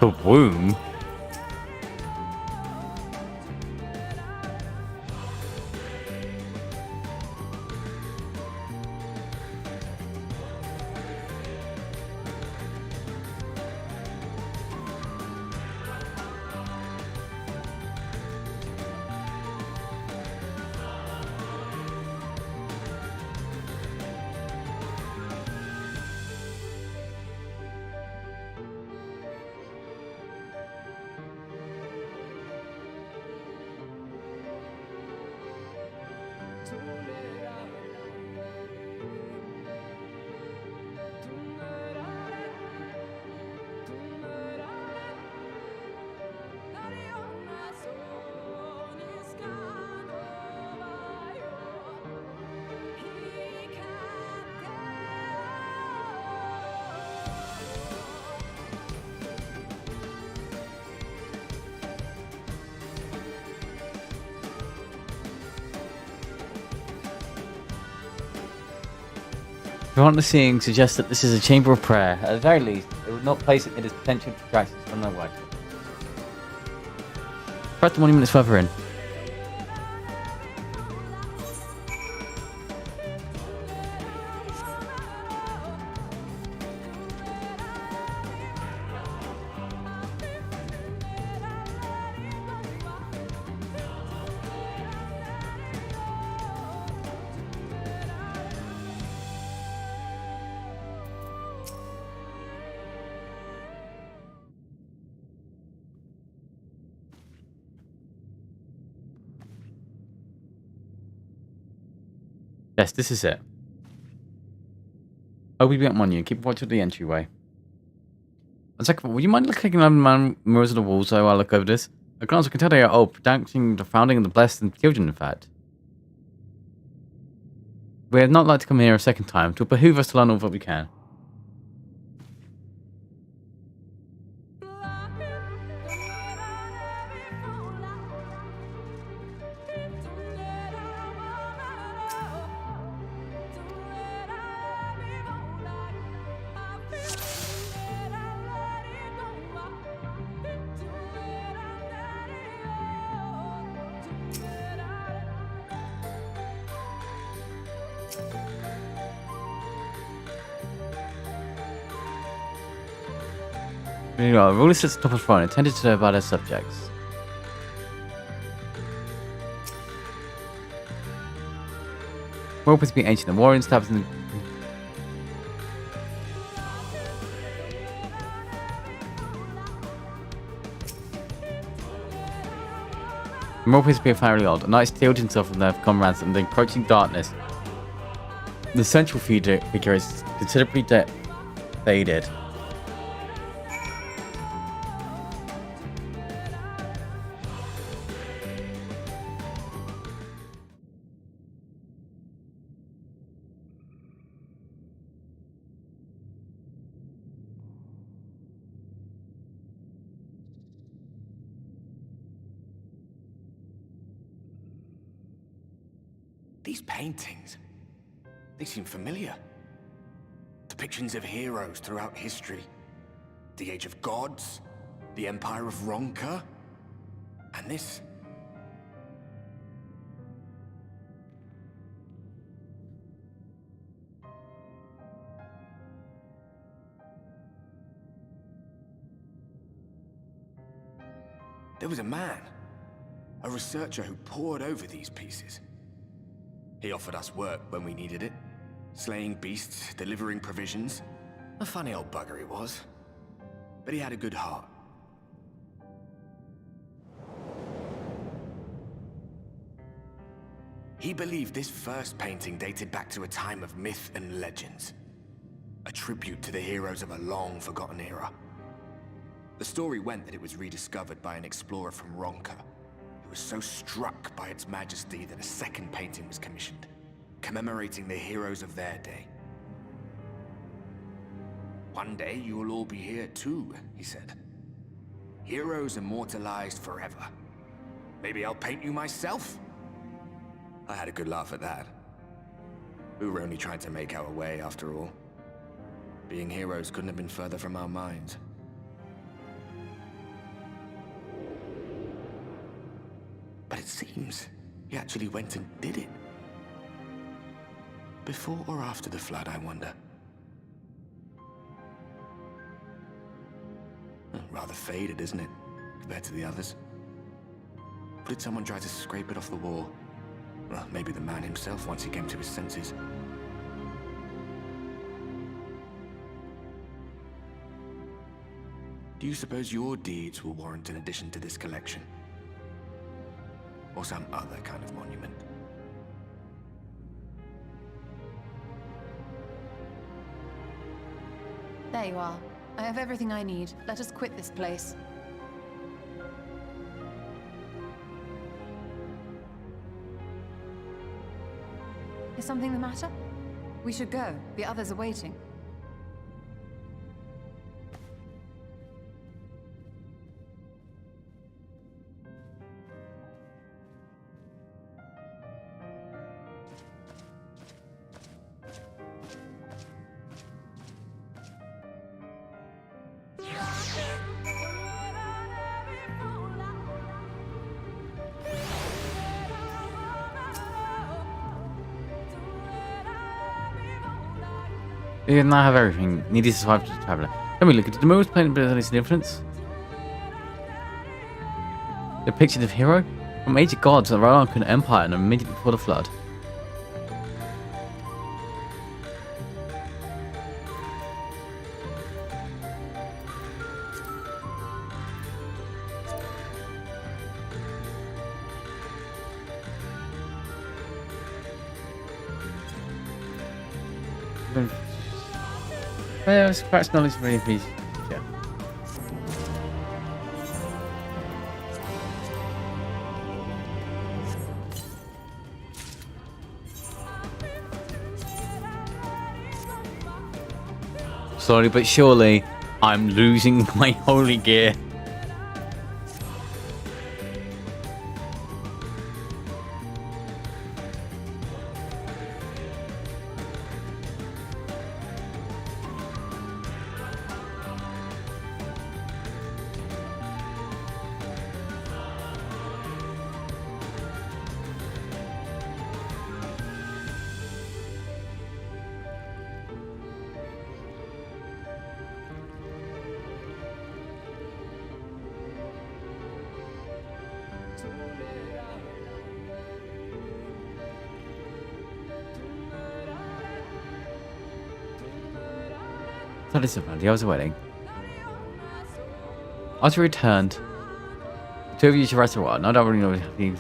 Kaboom. The seeing suggests that this is a chamber of prayer. At the very least, it would not place it as potential distractions from their work. Perhaps the monument is further in. Yes, this is it. Oh, we got on you. Keep watch of the entryway. One second, would you mind clicking on the mirrors of the walls so I look over this? A glance, I can tell they are old, predicting the founding of the blessed and children, in fact. We'd not like to come here a second time. It will behoove us to learn all that we can. Meanwhile, the ruler sits atop a throne, attended to by their subjects. World was being ancient, and warriors established in the world appears to be fairly old. A knight steeled himself from their comrades in the encroaching darkness. The central figure is considerably faded. These paintings, they seem familiar. Depictions of heroes throughout history. The Age of Gods, the Empire of Ronka, and this. There was a man, a researcher who pored over these pieces. He offered us work when we needed it. Slaying beasts, delivering provisions. A funny old bugger he was. But he had a good heart. He believed this first painting dated back to a time of myth and legends. A tribute to the heroes of a long-forgotten era. The story went that it was rediscovered by an explorer from Ronka, was so struck by its majesty that a second painting was commissioned, commemorating the heroes of their day. One day you will all be here too, he said. Heroes immortalized forever. Maybe I'll paint you myself? I had a good laugh at that. We were only trying to make our way after all. Being heroes couldn't have been further from our minds. But it seems he actually went and did it. Before or after the flood, I wonder. Rather faded, isn't it, compared to the others? Or did someone try to scrape it off the wall? Well, maybe the man himself once he came to his senses. Do you suppose your deeds will warrant an addition to this collection? Or some other kind of monument? There you are. I have everything I need. Let us quit this place. Is something the matter? We should go. The others are waiting. You did not have everything. Needed to survive to the traveler. Let me look. Did the most planet bear any significance? Depiction of hero? From Age of Gods, the Roman Empire, and immediately before the flood. Well, perhaps knowledge really please. Yeah. Slowly but surely, I'm losing my holy gear. So disappointed. I was waiting. After we returned, the two of you should rest a while. I don't really know what happening.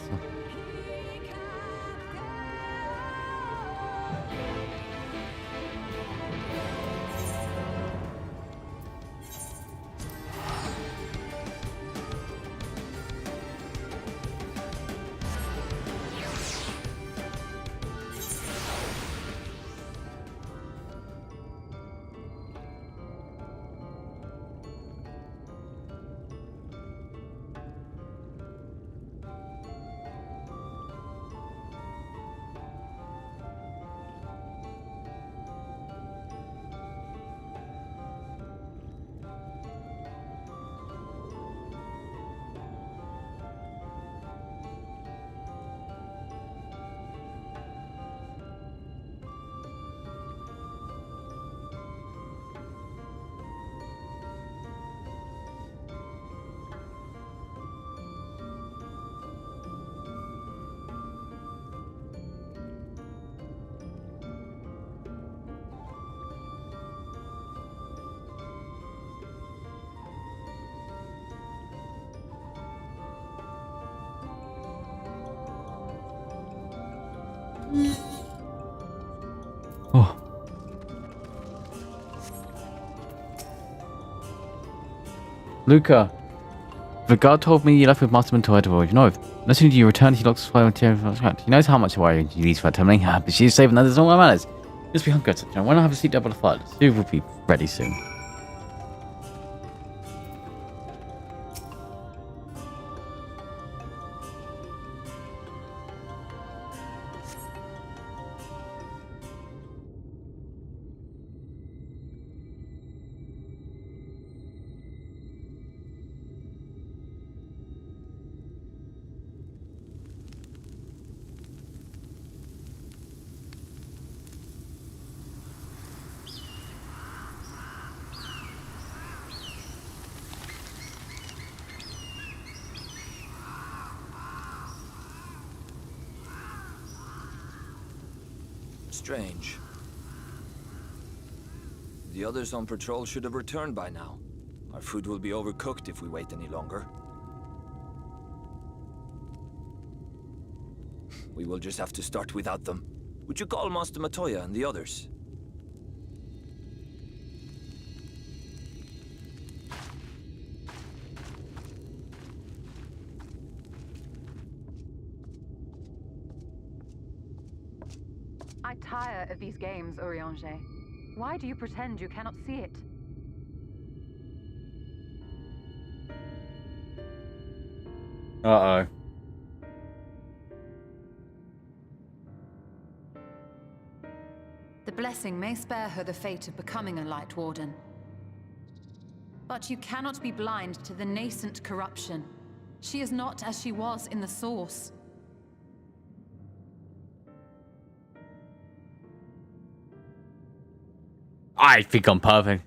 Oh. Luca, the guard told me you left with Masterman to Edward. You know, as soon as you returned, he looks like he knows how much worry you need for terminating her, but she's saving others. All that matters. Just be hungry. Why not have a seat up on the flood? Sue will be ready soon. Strange. The others on patrol should have returned by now. Our food will be overcooked if we wait any longer. We will just have to start without them. Would you call Master Matoya and the others? I tire of these games, Urianger. Why do you pretend you cannot see it? Uh-oh. The blessing may spare her the fate of becoming a Light Warden. But you cannot be blind to the nascent corruption. She is not as she was in the Source. I think I'm perfect.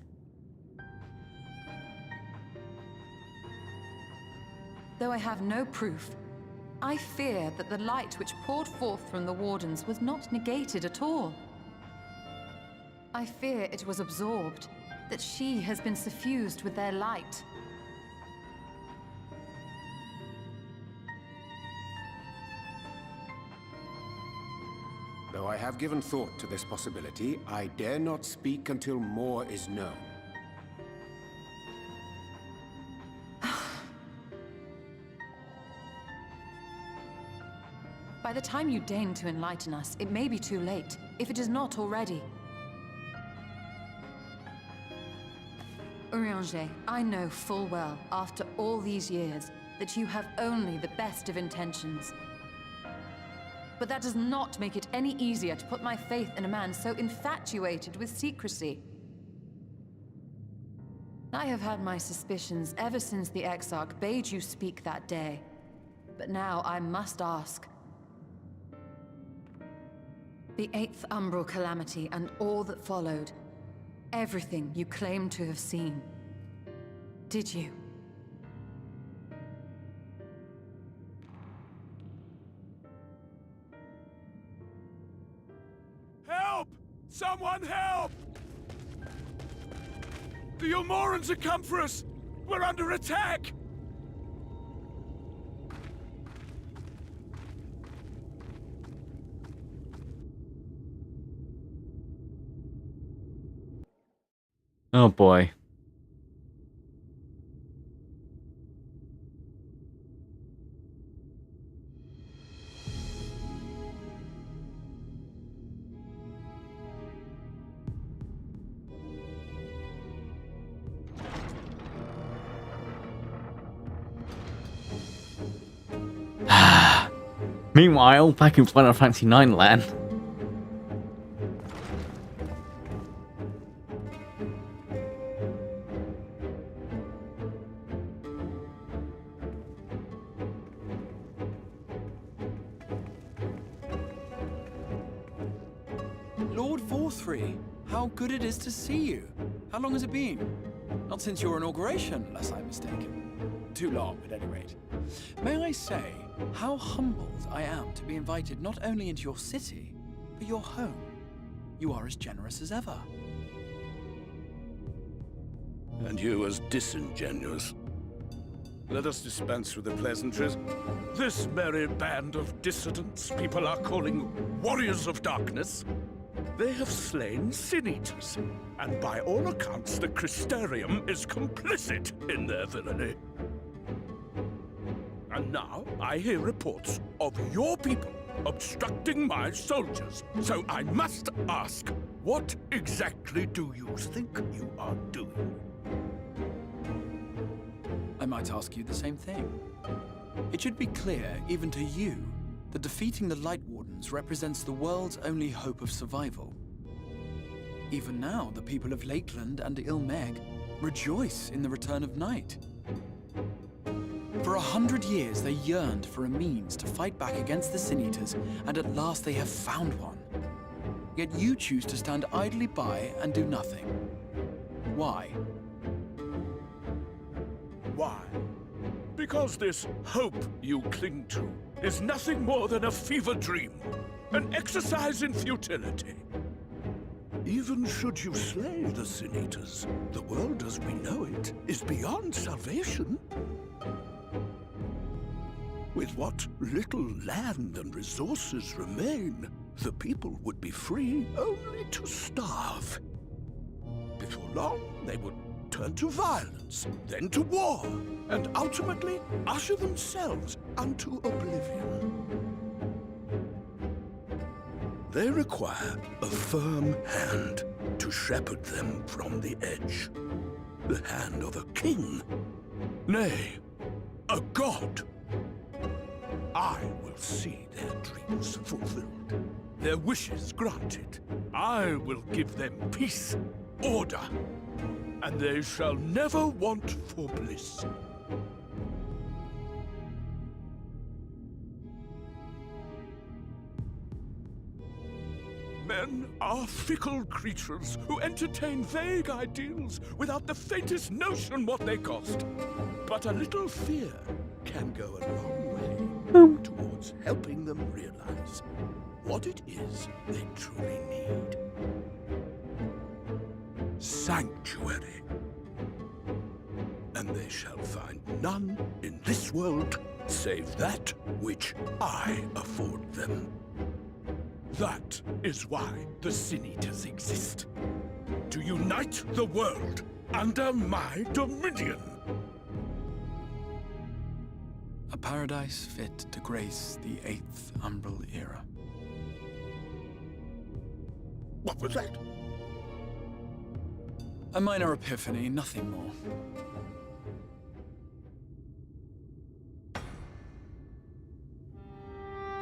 Though I have no proof, I fear that the light which poured forth from the Wardens was not negated at all. I fear it was absorbed, that she has been suffused with their light. Though I have given thought to this possibility, I dare not speak until more is known. By the time you deign to enlighten us, it may be too late, if it is not already. Urianger, I know full well, after all these years, that you have only the best of intentions. But that does not make it any easier to put my faith in a man so infatuated with secrecy. I have had my suspicions ever since the Exarch bade you speak that day. But now I must ask. The 8th Umbral Calamity and all that followed, everything you claim to have seen. Did you? Help! Someone help! The Umorans have come for us! We're under attack! Oh boy. Meanwhile, back in Final Fantasy IX land. Lord Vorthry, how good it is to see you. How long has it been? Not since your inauguration, unless I'm mistaken. Too long, at any rate. May I say how humbled I am to be invited not only into your city, but your home. You are as generous as ever. And you as disingenuous. Let us dispense with the pleasantries. This merry band of dissidents people are calling Warriors of Darkness, they have slain Sin-Eaters, and by all accounts the Crystarium is complicit in their villainy. And now I hear reports of your people obstructing my soldiers, so I must ask, what exactly do you think you are doing? I might ask you the same thing. It should be clear, even to you, that defeating the Light Wardens represents the world's only hope of survival. Even now, the people of Lakeland and Ilmeg rejoice in the return of night. For 100 years, they yearned for a means to fight back against the Sin-Eaters, and at last they have found one. Yet you choose to stand idly by and do nothing. Why? Why? Because this hope you cling to is nothing more than a fever dream. an exercise in futility. Even should you slay the Sin Eaters, the world as we know it is beyond salvation. With what little land and resources remain, the people would be free only to starve. Before long, they would turn to violence, then to war, and ultimately usher themselves unto oblivion. They require a firm hand to shepherd them from the edge. The hand of a king, nay, a god. I will see their dreams fulfilled, their wishes granted. I will give them peace, order, and they shall never want for bliss. Men are fickle creatures who entertain vague ideals without the faintest notion what they cost. But a little fear can go a long way towards helping them realize what it is they truly need. Sanctuary. And they shall find none in this world save that which I afford them. That is why the Sin Eaters exist. To unite the world under my dominion. A paradise fit to grace the 8th Umbral era. What was that? A minor epiphany, nothing more.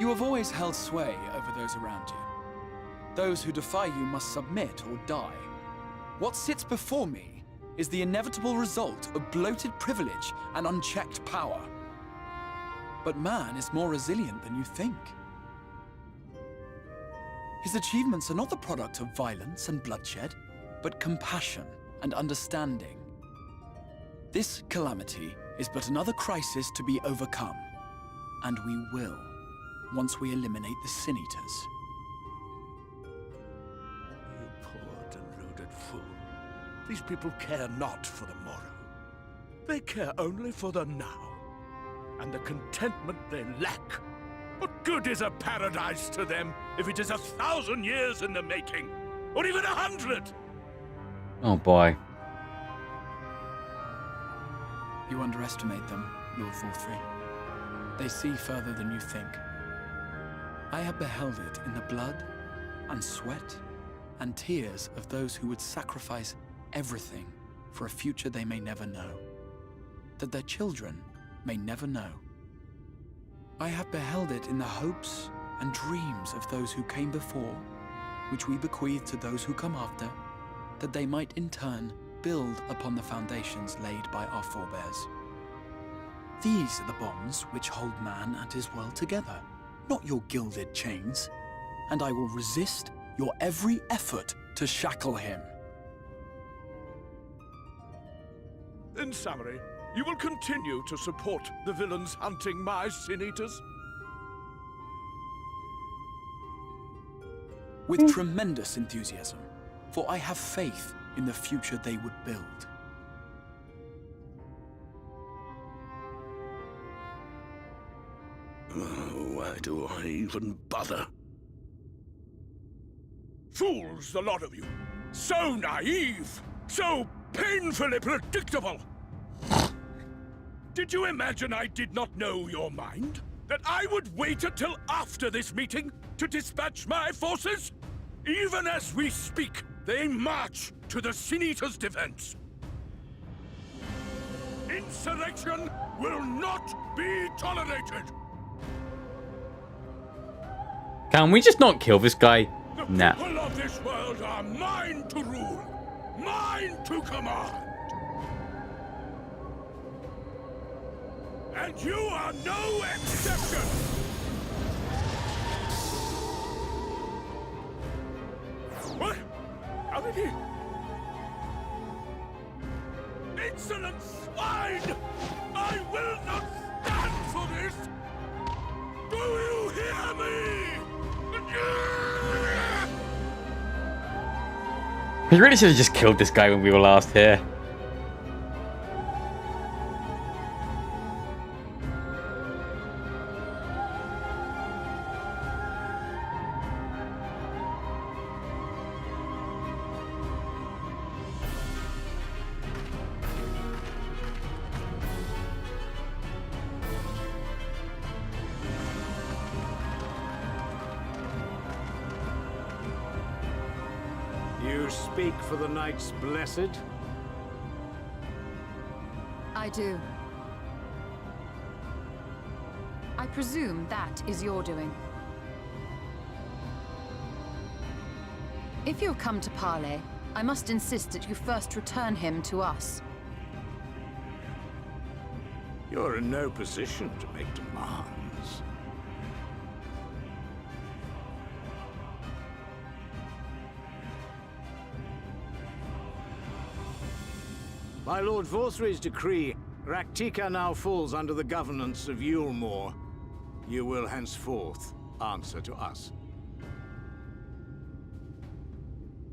You have always held sway over those around you. Those who defy you must submit or die. What sits before me is the inevitable result of bloated privilege and unchecked power. But man is more resilient than you think. His achievements are not the product of violence and bloodshed, but compassion and understanding. This calamity is but another crisis to be overcome, and we will, once we eliminate the Sin Eaters. You poor deluded fool. These people care not for the morrow. They care only for the now, and the contentment they lack. What good is a paradise to them if it is 1,000 years in the making, or even 100? Oh boy. You underestimate them, Lord Thorthry. They see further than you think. I have beheld it in the blood and sweat and tears of those who would sacrifice everything for a future they may never know, that their children may never know. I have beheld it in the hopes and dreams of those who came before, which we bequeath to those who come after, that they might in turn build upon the foundations laid by our forebears. These are the bonds which hold man and his world together, not your gilded chains, and I will resist your every effort to shackle him. In summary, you will continue to support the villains hunting my Sin Eaters? With tremendous enthusiasm, for I have faith in the future they would build. Why do I even bother? Fools, the lot of you! So naive! So painfully predictable! Did you imagine I did not know your mind? That I would wait until after this meeting to dispatch my forces? Even as we speak, they march to the Sin Eaters' defense. Insurrection will not be tolerated! Can we just not kill this guy? Nah. The people of this world are mine to rule, mine to command. And you are no exception! What? How did he? Insolent swine! I will not stand for this! Do you hear me? We really should have just killed this guy when we were last here. You speak for the Knights Blessed? I do. I presume that is your doing. If you have come to parley, I must insist that you first return him to us. You're in no position to make demands. By Lord Vorthry's decree, Raktika now falls under the governance of Yulmore. You will henceforth answer to us.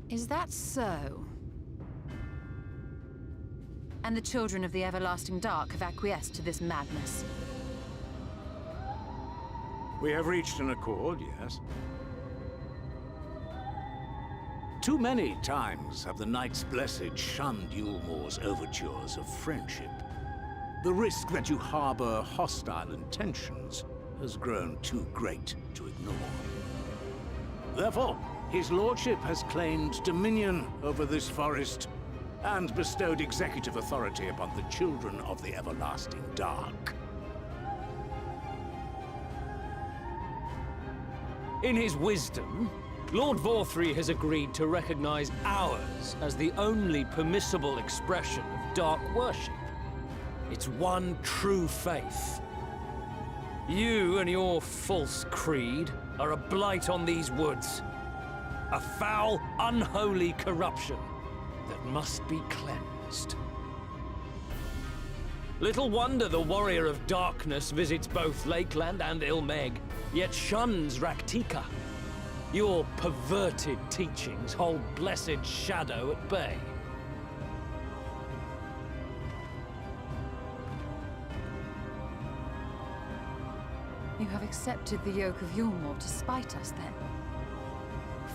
Is that so? And the children of the Everlasting Dark have acquiesced to this madness? We have reached an accord, yes. Too many times have the Knights Blessed shunned Yulmore's overtures of friendship. The risk that you harbor hostile intentions has grown too great to ignore. Therefore, his lordship has claimed dominion over this forest and bestowed executive authority upon the children of the Everlasting Dark. In his wisdom, Lord Vorthry has agreed to recognize ours as the only permissible expression of dark worship. It's one true faith. You and your false creed are a blight on these woods. A foul, unholy corruption that must be cleansed. Little wonder the Warrior of Darkness visits both Lakeland and Ilmeg, yet shuns Raktika. Your perverted teachings hold blessed shadow at bay. You have accepted the yoke of Yulmore to spite us, then?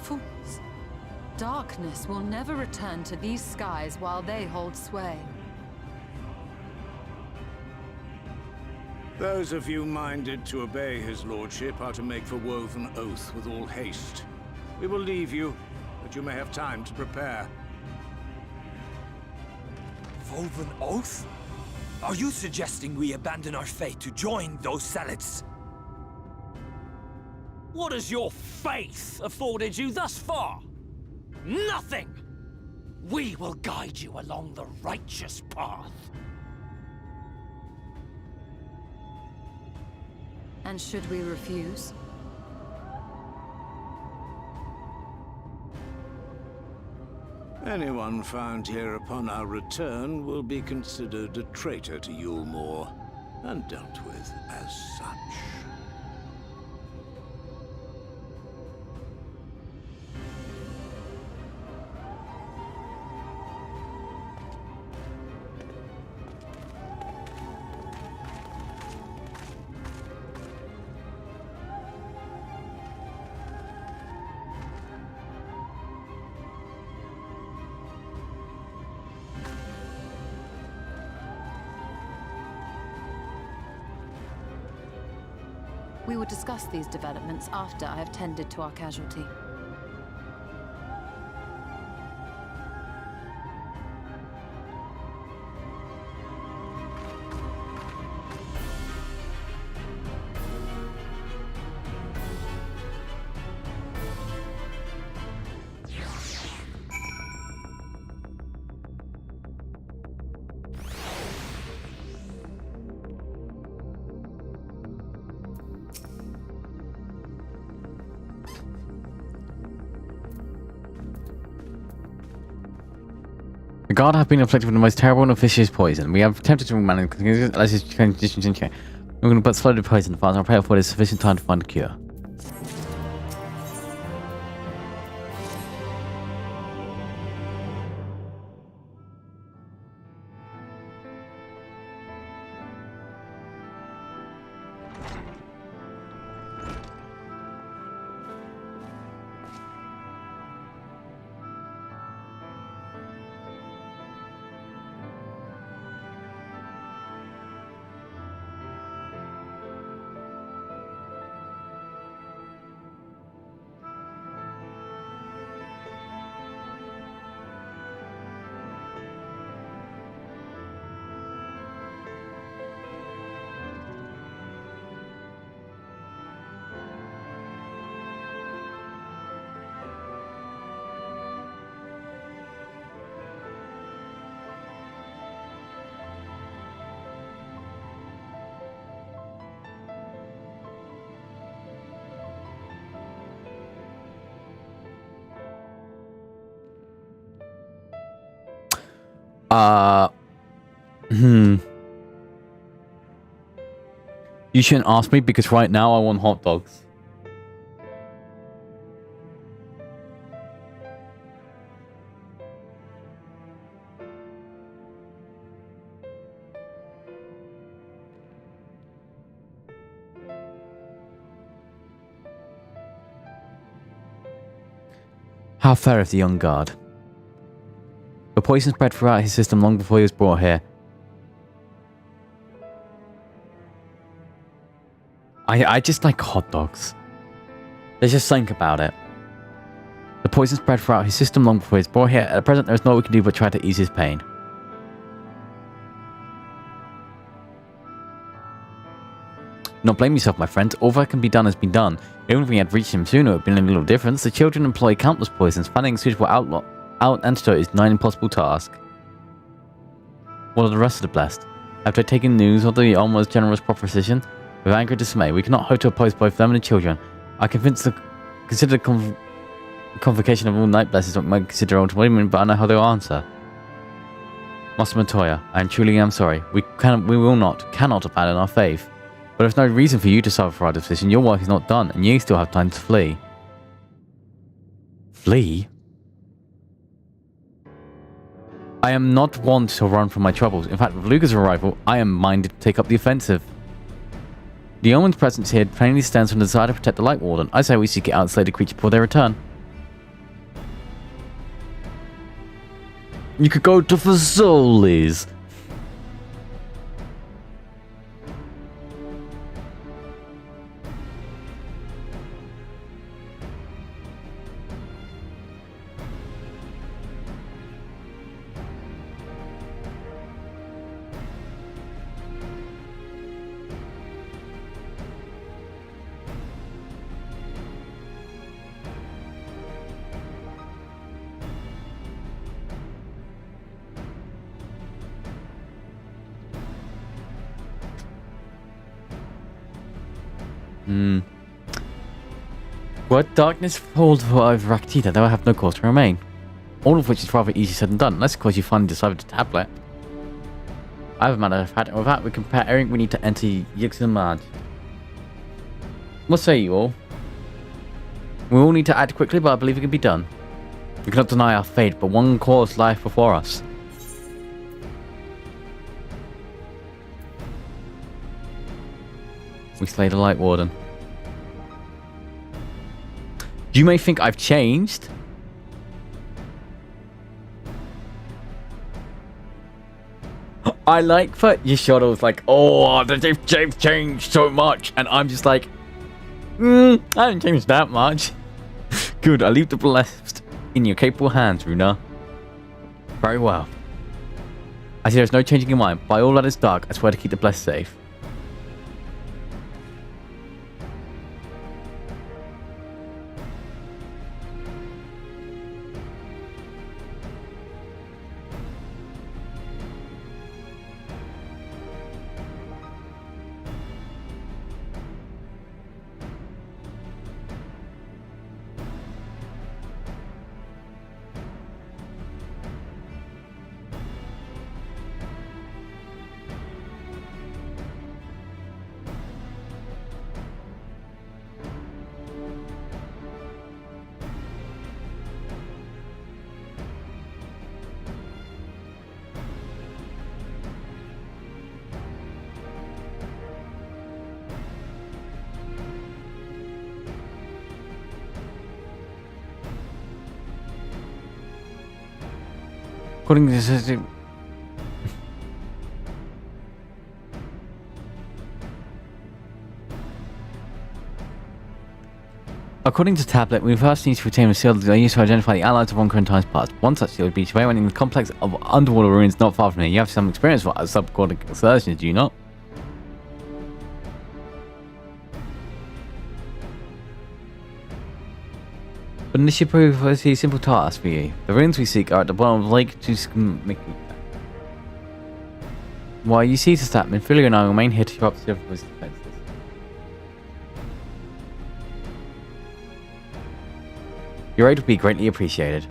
Fools. Darkness will never return to these skies while they hold sway. Those of you minded to obey his lordship are to make for Woven Oath with all haste. We will leave you, that you may have time to prepare. Woven Oath? Are you suggesting we abandon our faith to join those zealots? What has your faith afforded you thus far? Nothing! We will guide you along the righteous path. And should we refuse? Anyone found here upon our return will be considered a traitor to Yulmore, and dealt with as such. We will discuss these developments after I have tended to our casualty. The guard have been afflicted with the most terrible and officious poison. We have attempted to manage conditions. Okay. We're going to put slowly poison the fast. I'll pray for this sufficient time to find a cure. You shouldn't ask me because right now I want hot dogs. How fair of the young guard. The poison spread throughout his system long before he was brought here. I just like hot dogs. Let's just think about it. The poison spread throughout his system long before he was brought here. At present, there is no we can do but try to ease his pain. Not blame yourself, my friend. All that can be done has been done. Even if we had reached him sooner, it would have been a little difference. The children employ countless poisons. Finding a suitable antidote is not an impossible task. What are the rest of the blessed? After taking news of the almost generous proposition, with anger and dismay, we cannot hope to oppose both them and the children. I consider the convocation of all night blessings what might consider ultimately, but I know how they'll answer. Master Montoya, I truly am sorry. We cannot abandon our faith. But there's no reason for you to suffer for our decision. Your work is not done, and you still have time to flee. Flee? I am not one to run from my troubles. In fact, with Luca's arrival, I am minded to take up the offensive. The Omen's presence here plainly stands from the desire to protect the Light Warden. I say we seek it out and slay the creature before they return. You could go to Fazoli's. What darkness falls over Rakita, though I have no cause to remain. All of which is rather easy said than done, unless of course you finally decide to tablet. I have a matter of fact, and with that we can prepare everything we need to enter Yixamad. What say you all? We all need to act quickly, but I believe it can be done. We cannot deny our fate, but one course lies before us. We slay the Light Warden. You may think I've changed. I like that Yoshido's like, oh, they've changed so much. And I'm just like, I haven't changed that much. Good, I leave the blessed in your capable hands, Runa. Very well. I see there's no changing your mind. By all that is dark, I swear to keep the blessed safe. According to the system. According to Tablet, we first need to retain a seal that are used to identify the allies of Wonka in times past. One such seal would be surveying in the complex of underwater ruins not far from here. You have some experience with subaquatic excursions, do you not? But this should prove a simple task for you. The ruins we seek are at the bottom of the lake to Why, you see to Statman, Philly and I remain here to disrupt the other's defenses. Your aid would be greatly appreciated.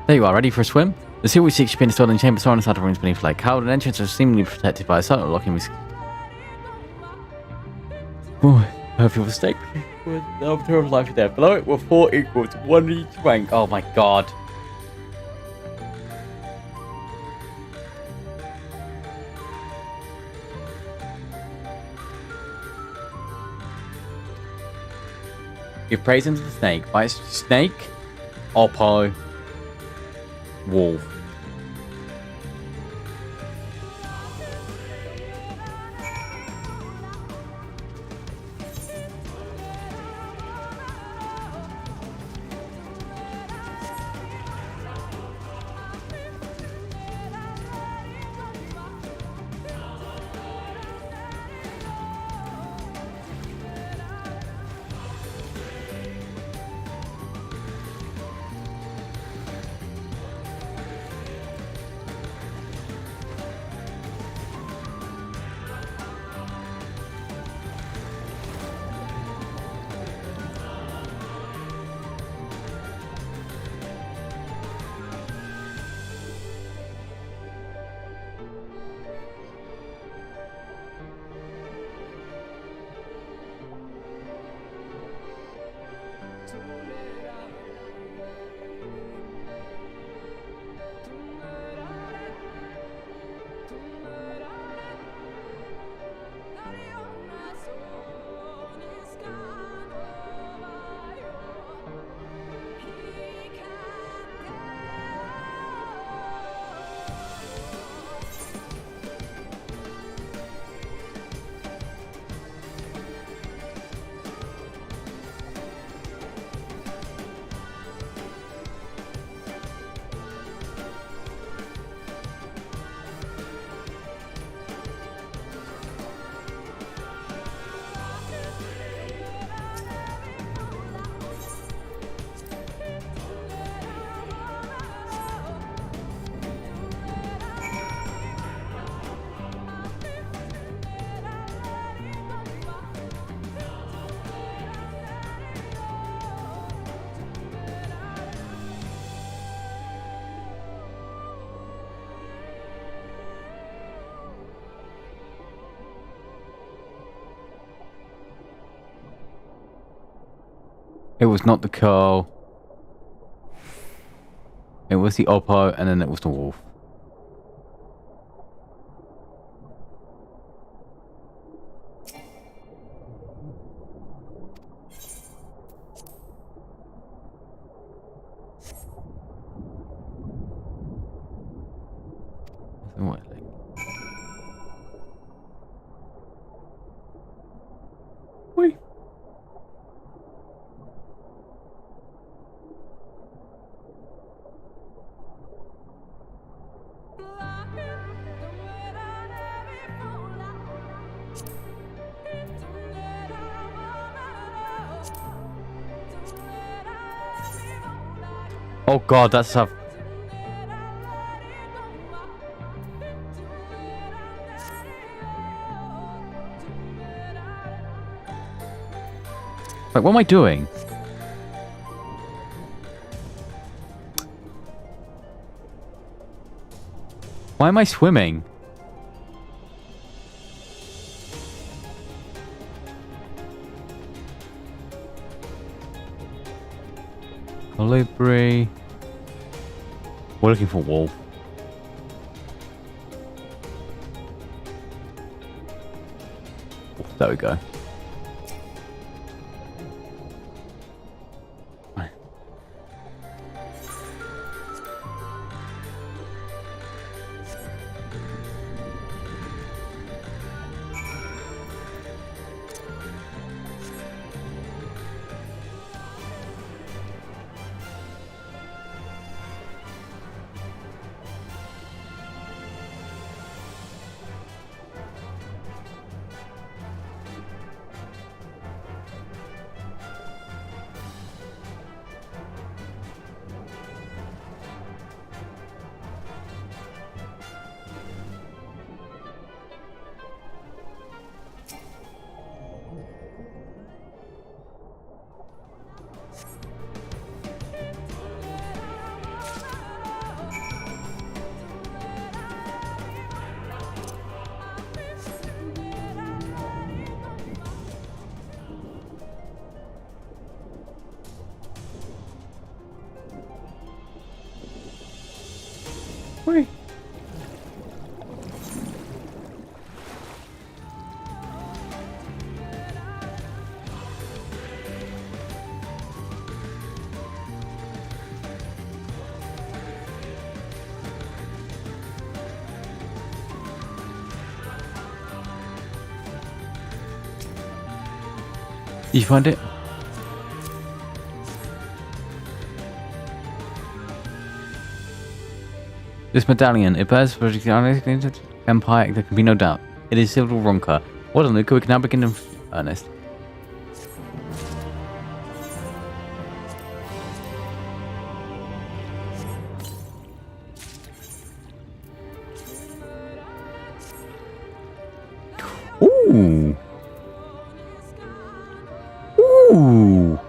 There you are, ready for a swim? The seaward seat should be installed in chamber store inside the rooms beneath Lake Howard, and entrance are seemingly protected by a silent locking. Oh, perfect mistake. With the arbiter of life and death. Below it were 4 equals, 1 each rank. Oh my god. Give praise unto the snake. By snake, Oppo, wolf. It was not the cow. It was the Oppo, and then it was the wolf. What? Wait. Oh god, that's a... Wait, what am I doing? Why am I swimming? Colibri. We're looking for wolf. There we go. Wait. You find it? This medallion, it bears for the Empire, there can be no doubt. It is Civil Ronka. Well done, Luca, we can now begin in earnest. Ooh! Ooh!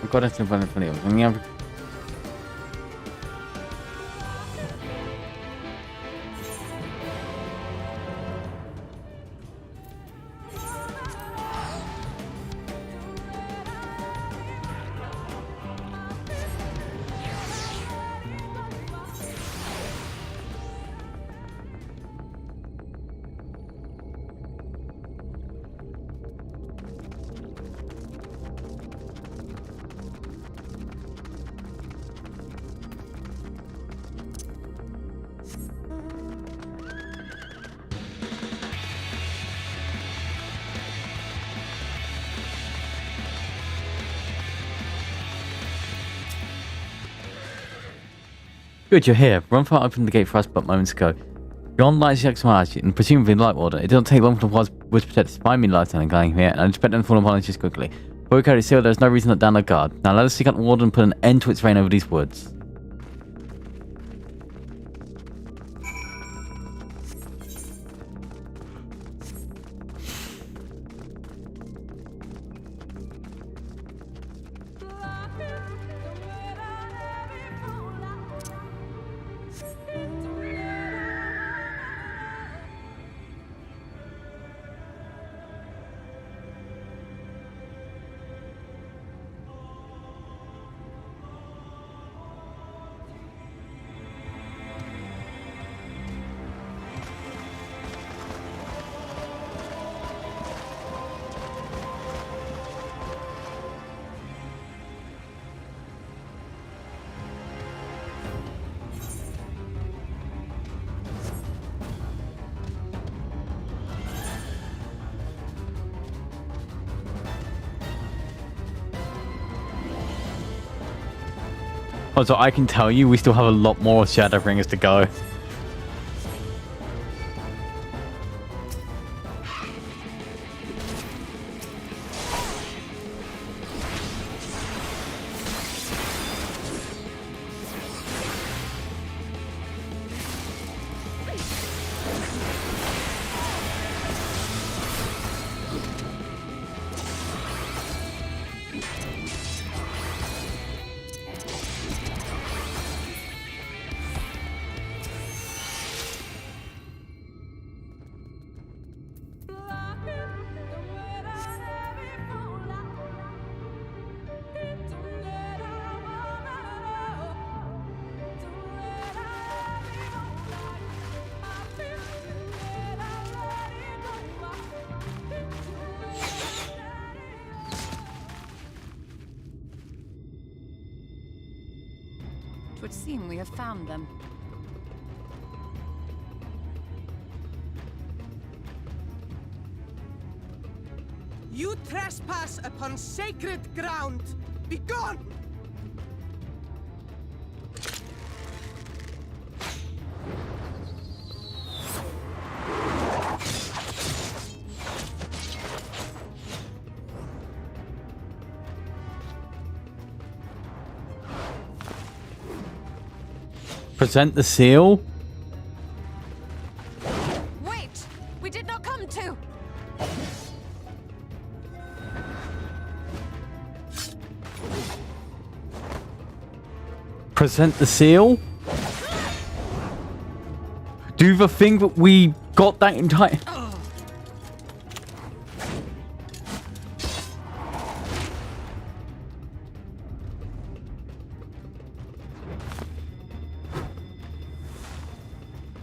Agora sim, valeu. Minha... Good, you're here. Runfire opened the gate for us but moments ago. Beyond Light's Exmarch and presumably Light Order, it didn't take long for the Woods Protectors to find me Lieutenant going here, and I expect them to fall upon us just quickly. Before we carry seal, there's no reason to down the guard. Now let us seek out the Warden and put an end to its reign over these woods. Also, I can tell you, we still have a lot more Shadowbringers to go. It would seem we have found them. You trespass upon sacred ground! Begone! Present the seal? Wait! We did not come to! present the seal? Do the thing that we got that entire...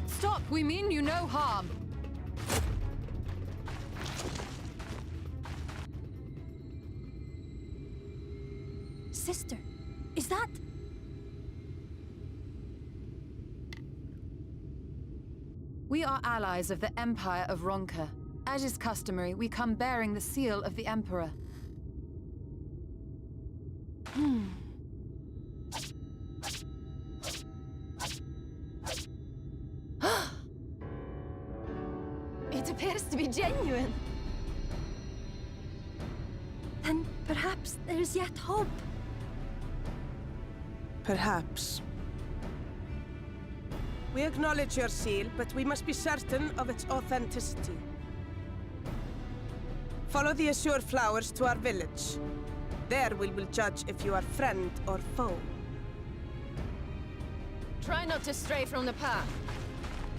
Stop! We mean you no harm. Sister, is that... We are allies of the Empire of Ronka. As is customary, we come bearing the seal of the Emperor. It appears to be genuine. Then perhaps there is yet hope. Perhaps. We acknowledge your seal, but we must be certain of its authenticity. Follow the azure flowers to our village. There we will judge if you are friend or foe. Try not to stray from the path.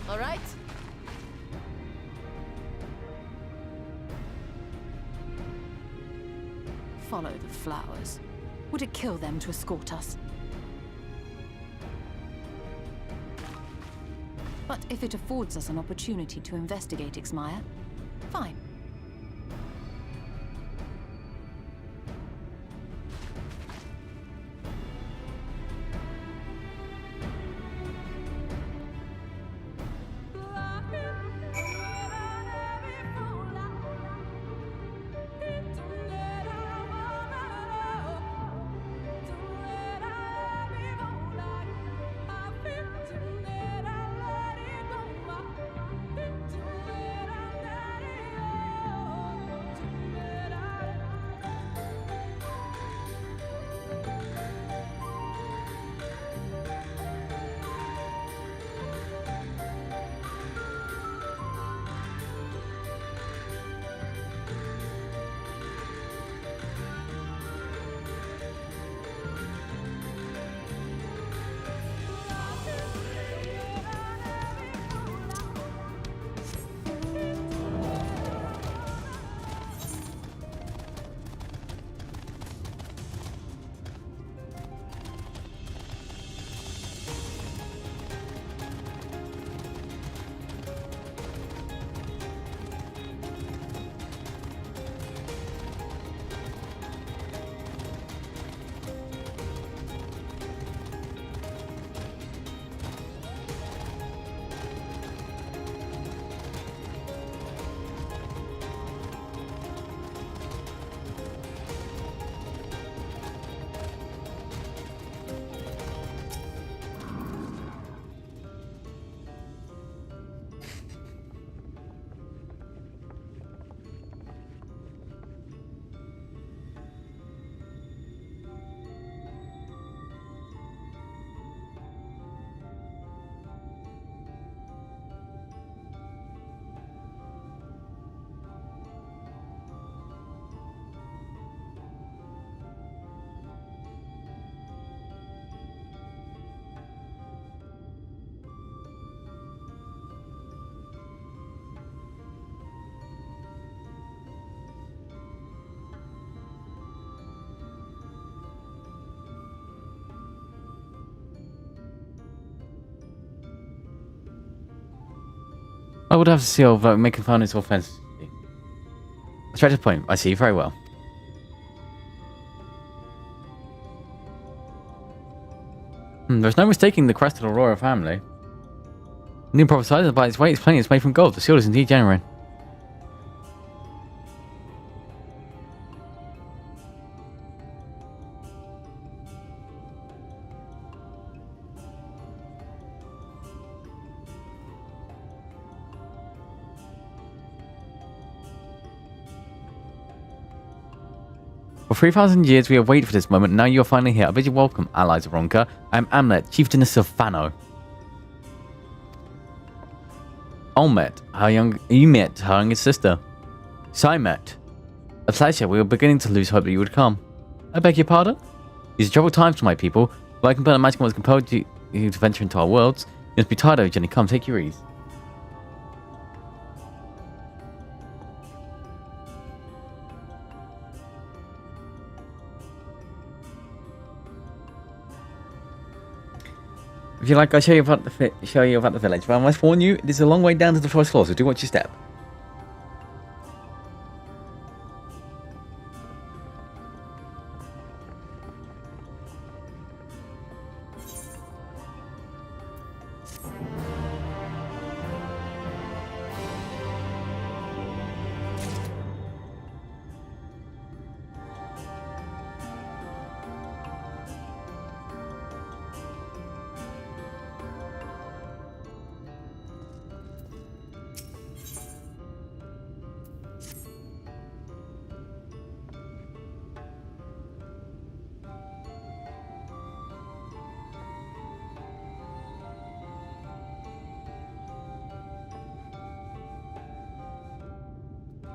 All right? Follow the flowers. Would it kill them to escort us? But if it affords us an opportunity to investigate Ixmaya, fine. I would have to see over making fun its authenticity. Straight to the point. I see very well. There's no mistaking the crest of the royal family. New prophesied by its weight, its plain, it's made from gold. The seal is indeed genuine. For 3,000 years we have waited for this moment, and now you are finally here. I bid you welcome, allies of Ronka. I am Amlet, chieftainess of Fano. Olmet, her youngest sister. Simet. A pleasure, we were beginning to lose hope that you would come. I beg your pardon? These are troubled times for my people. Like compel and magic was compelled you to venture into our worlds. You must be tired of it, Jenny. Come, take your ease. If you like, I'll show you about the village. But I must warn you, it is a long way down to the first floor, so do watch your step.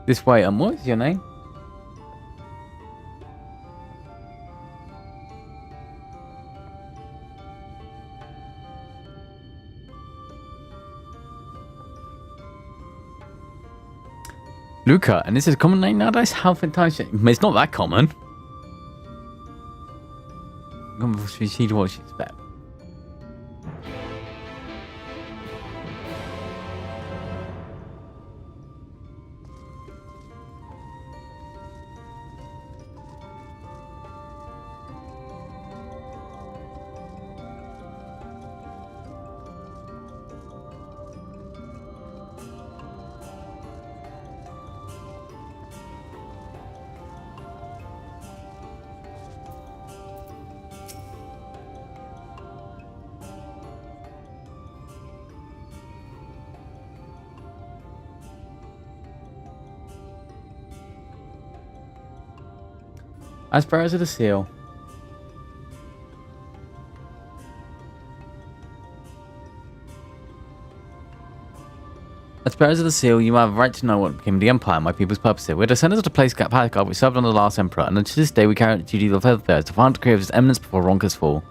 This way, and what's your name? Luca, and this is a common name nowadays? How fantastic. It's not that common. She see what she expects. As bearers of the seal. As bearers of the seal, you have a right to know what became of the Empire and my people's purpose here. We're descendants of the place Pathguard which served under the last Emperor, and to this day we carry out the duty of feather bearers to find the decree of his eminence before Ronka's fall.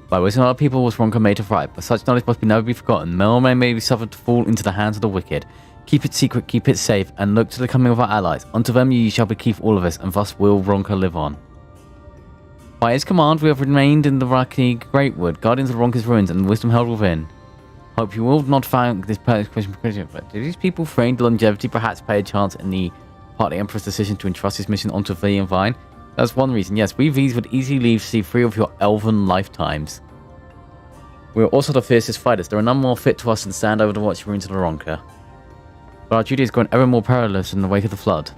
By wisdom of our people was Ronka made to thrive, but such knowledge must never be forgotten. No man may be suffered to fall into the hands of the wicked. Keep it secret, keep it safe, and look to the coming of our allies. Unto them ye shall bequeath all of us, and thus will Ronka live on. By his command, we have remained in the Raki Greatwood, guardians of Ronka's ruins, and the wisdom held within. Hope you will not find this question critical, but do these people framed longevity perhaps play a chance in the part of the Emperor's decision to entrust his mission onto V and Vine? That's one reason. Yes, we V's would easily leave to see 3 of your elven lifetimes. We are also the fiercest fighters. There are none more fit to us than stand over the watch ruins of the Ronka. But our duty is growing ever more perilous in the wake of the flood.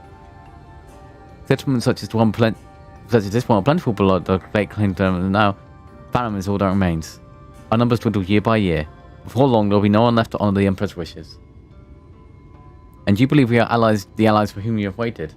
Settlements such as this one, plentiful below the great claim to them now, famine is all that remains. Our numbers dwindle year by year. Before long, there will be no one left to honor the Emperor's wishes. And you believe we are allies, the allies for whom you have waited?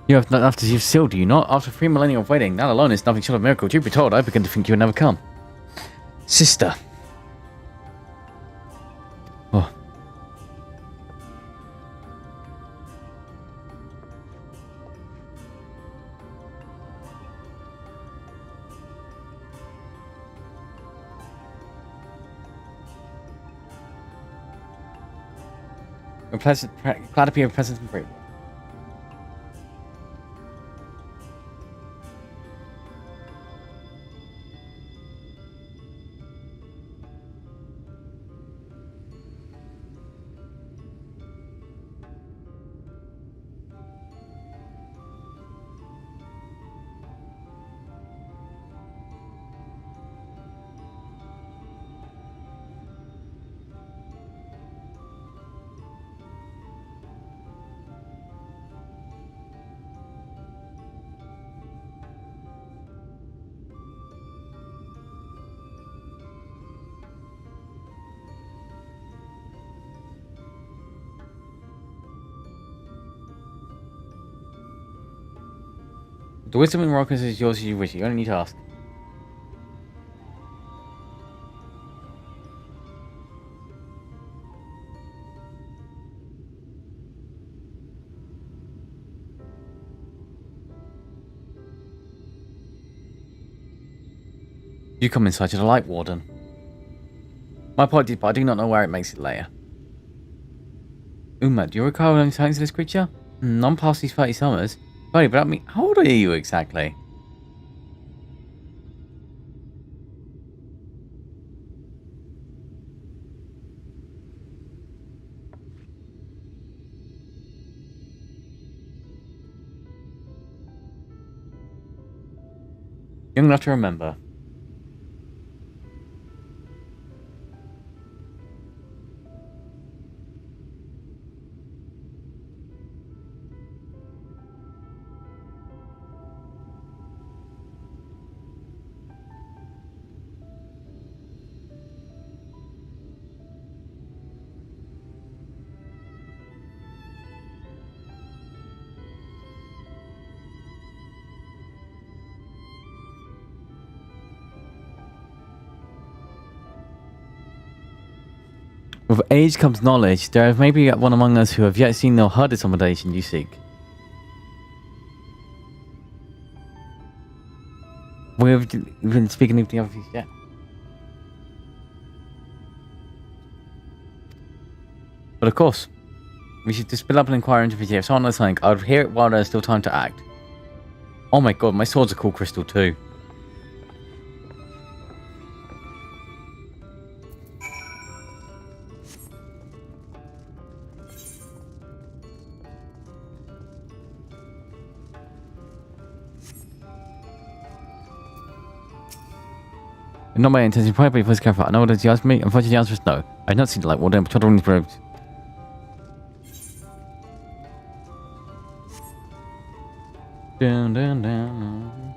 You have not after you've sealed, do you not? After 3 millennia of waiting, that alone is nothing short of a miracle. Truth be told, I begin to think you would never come. Sister. Oh. Glad to be a present and grateful. The wisdom in Rockers is yours as you wish. You only need to ask. You come inside to the Light Warden. My apologies, but I do not know where it makes it later. Uma, do you recall any signs of this creature? None past these 30 summers. Funny, but I mean, how old are you exactly? Young enough to remember. With age comes knowledge. There may be one among us who have yet seen nor heard this accommodation you seek. We've been speaking of the other things yet. But of course, we should just split up and inquire into the if someone knows something. I would hear it while there's still time to act. Oh my god, my sword's a cool crystal too. Not my intention, probably first careful. I know what you asked me. Unfortunately, the answer is no. I have not seen the Light Warden, but tried to run these roads. Down, down, down.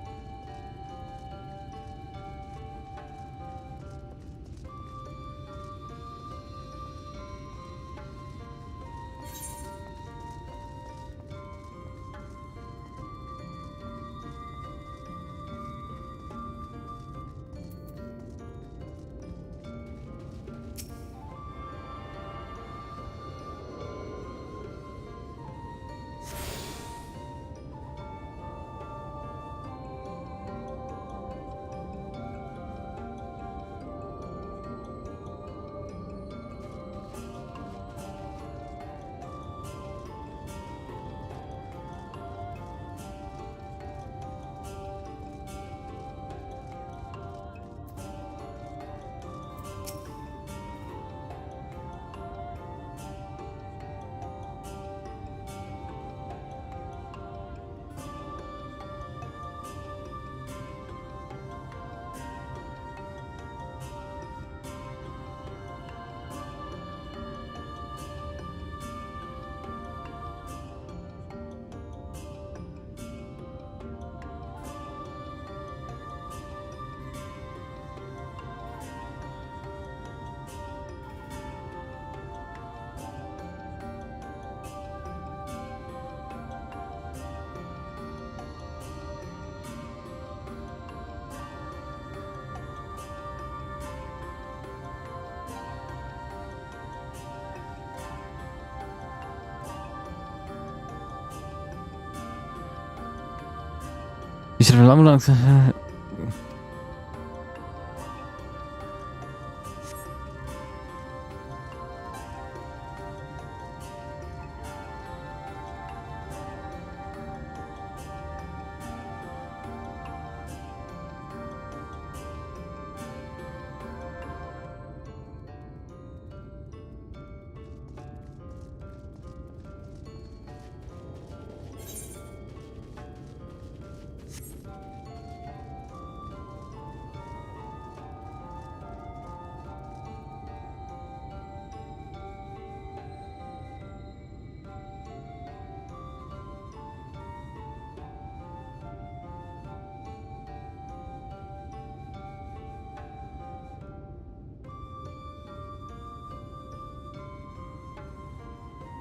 You should have long.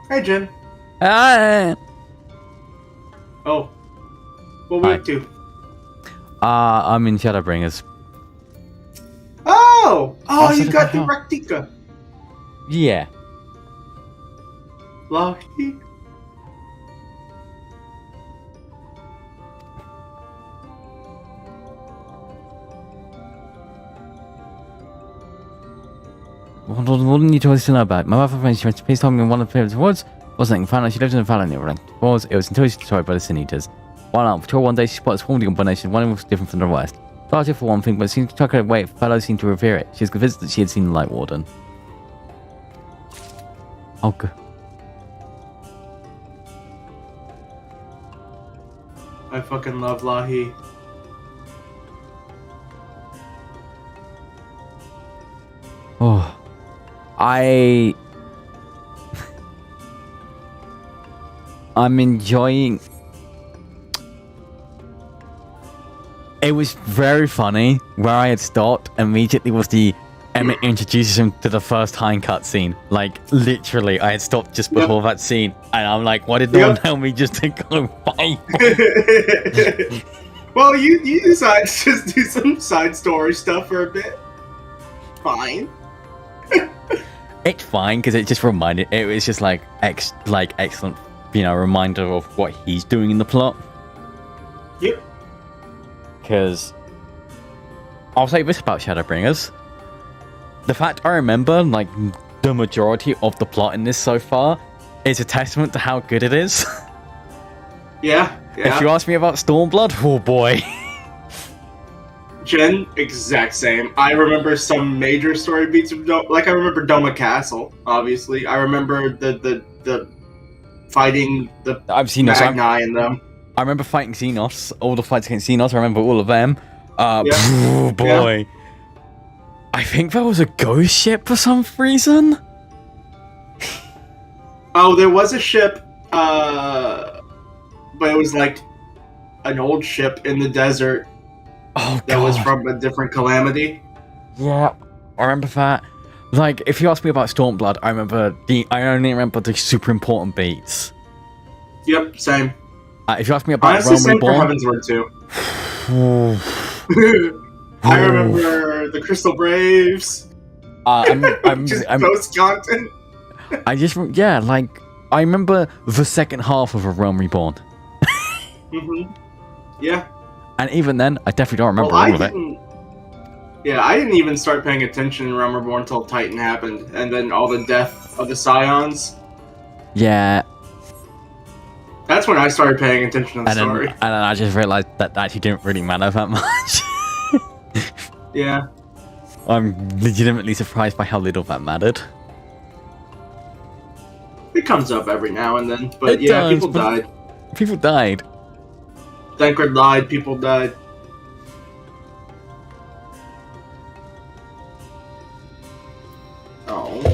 Hey, Jen. Hi. Oh. What we up to? I'm in Shadowbringers. Oh! Oh, Also you got the the- Raktika. Yeah. Lucky. What didn't you choose to know about? My wife and friends, she went to peace talking in one of the favorites woods. Wasn't found out she lived in a valley near Rank. It was until she was destroyed by the Sin Eaters. While out on patrol one day, she spotted a swarming combination. One was different from the rest. Larger for one thing, but it seemed to tuck her away. Fellows seemed to revere it. She was convinced that she had seen the Light Warden. Oh, good. I fucking love Lahi. Oh. I'm enjoying. It was very funny where I had stopped. Immediately was the Emmett introduces him to the first Hind cutscene. Like literally, I had stopped just before that scene, and I'm like, "Why did no one tell me just to go fight?" Well, you decide to just do some side story stuff for a bit. Fine. It's fine because it just reminded. It was just like excellent, reminder of what he's doing in the plot. Yep. Because I'll say this about Shadowbringers. The fact I remember, like, the majority of the plot in this so far is a testament to how good it is. Yeah. If you ask me about Stormblood, oh boy. Jen, exact same. I remember some major story beats of I remember Doma Castle, obviously. I remember the fighting the Magni and them. I remember fighting Xenos, all the fights against Xenos, I remember all of them. Yeah. Oh boy. Yeah. I think there was a ghost ship for some reason. Oh, there was a ship, but it was like an old ship in the desert. Oh, that was from a different calamity. Yeah, I remember that. Like, if you ask me about Stormblood, I only remember the super important beats. Yep, same. If you ask me about Honestly, Realm same for Reborn, Heavensward too. I remember the Crystal Braves. I'm just post content. I remember the second half of A Realm Reborn. Yeah. And even then, I definitely don't remember all of it. Yeah, I didn't even start paying attention in Realm Reborn until Titan happened, and then all the death of the Scions. Yeah. That's when I started paying attention to the story. And then I just realized that actually didn't really matter that much. Yeah. I'm legitimately surprised by how little that mattered. It comes up every now and then, but people died. People died. Thancred lied, people died.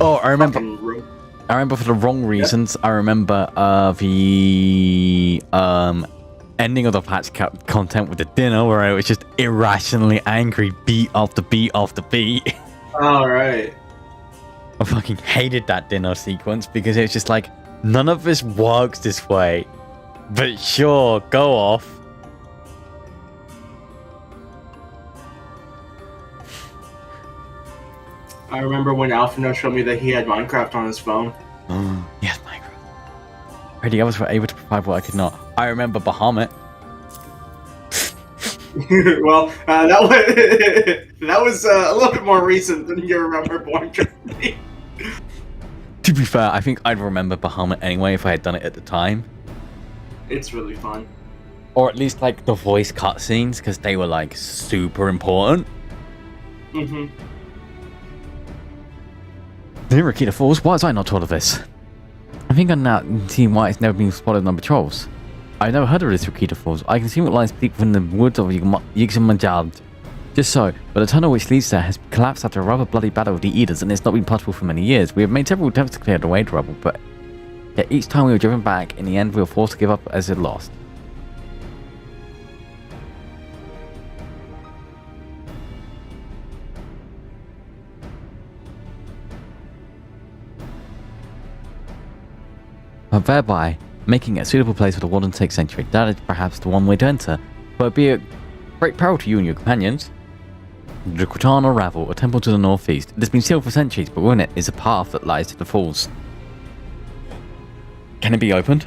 Oh, I remember. I remember for the wrong reasons. I remember the ending of the patch content with the dinner where I was just irrationally angry, beat after beat after beat. All right. I fucking hated that dinner sequence because it's just like none of this works this way. But sure, go off. I remember when Alphino showed me that he had Minecraft on his phone. Yes, Minecraft. Already others were able to provide what I could not. I remember Bahamut. Well, that was that was a little bit more recent than you remember Born Journey. To be fair, I think I'd remember Bahamut anyway if I had done it at the time. It's really fun. Or at least like the voice cutscenes, because they were like super important. Mm-hmm. The Rakita Falls, why was I not told of this? I think I'm now seeing why it's never been spotted on patrols. I've never heard of this Rakita Falls. I can see what lies deep within the woods of Yixamajad. Just so, but the tunnel which leads there has collapsed after a rather bloody battle with the Eaters, and it's not been possible for many years. We have made several attempts to clear the way to rubble, but yet each time we were driven back, in the end we were forced to give up as it lost. But thereby making it a suitable place for the Warden 6th century. That is perhaps the one way to enter, but it'd be a great peril to you and your companions. The Cortana Ravel, a temple to the northeast. It has been sealed for centuries, but within it is a path that lies to the falls. Can it be opened?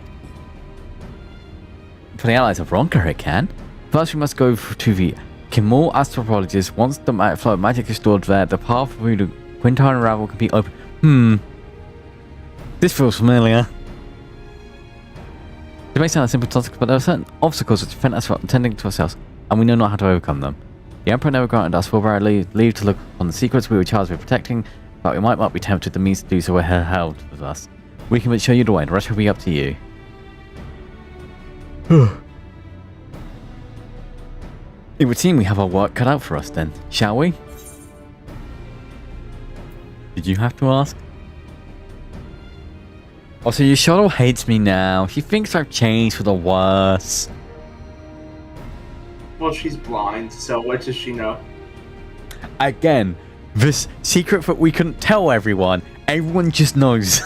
For the allies of Ronka, it can. First, we must go to the Kimul Astropologist. Once the flow of magic is stored there, the path through the Quintana Ravel can be opened. This feels familiar. It may sound a simple task, but there are certain obstacles which prevent us from attending to ourselves, and we know not how to overcome them. The Emperor never granted us full leave to look upon the secrets we were charged with protecting, but we might not be tempted the means to do so were held with us. We can but show you the way, the rest will be up to you. It would seem we have our work cut out for us then, shall we? Did you have to ask? Also, your shuttle hates me now. She thinks I've changed for the worse. Well, she's blind, so what does she know? Again, this secret that we couldn't tell everyone. Everyone just knows.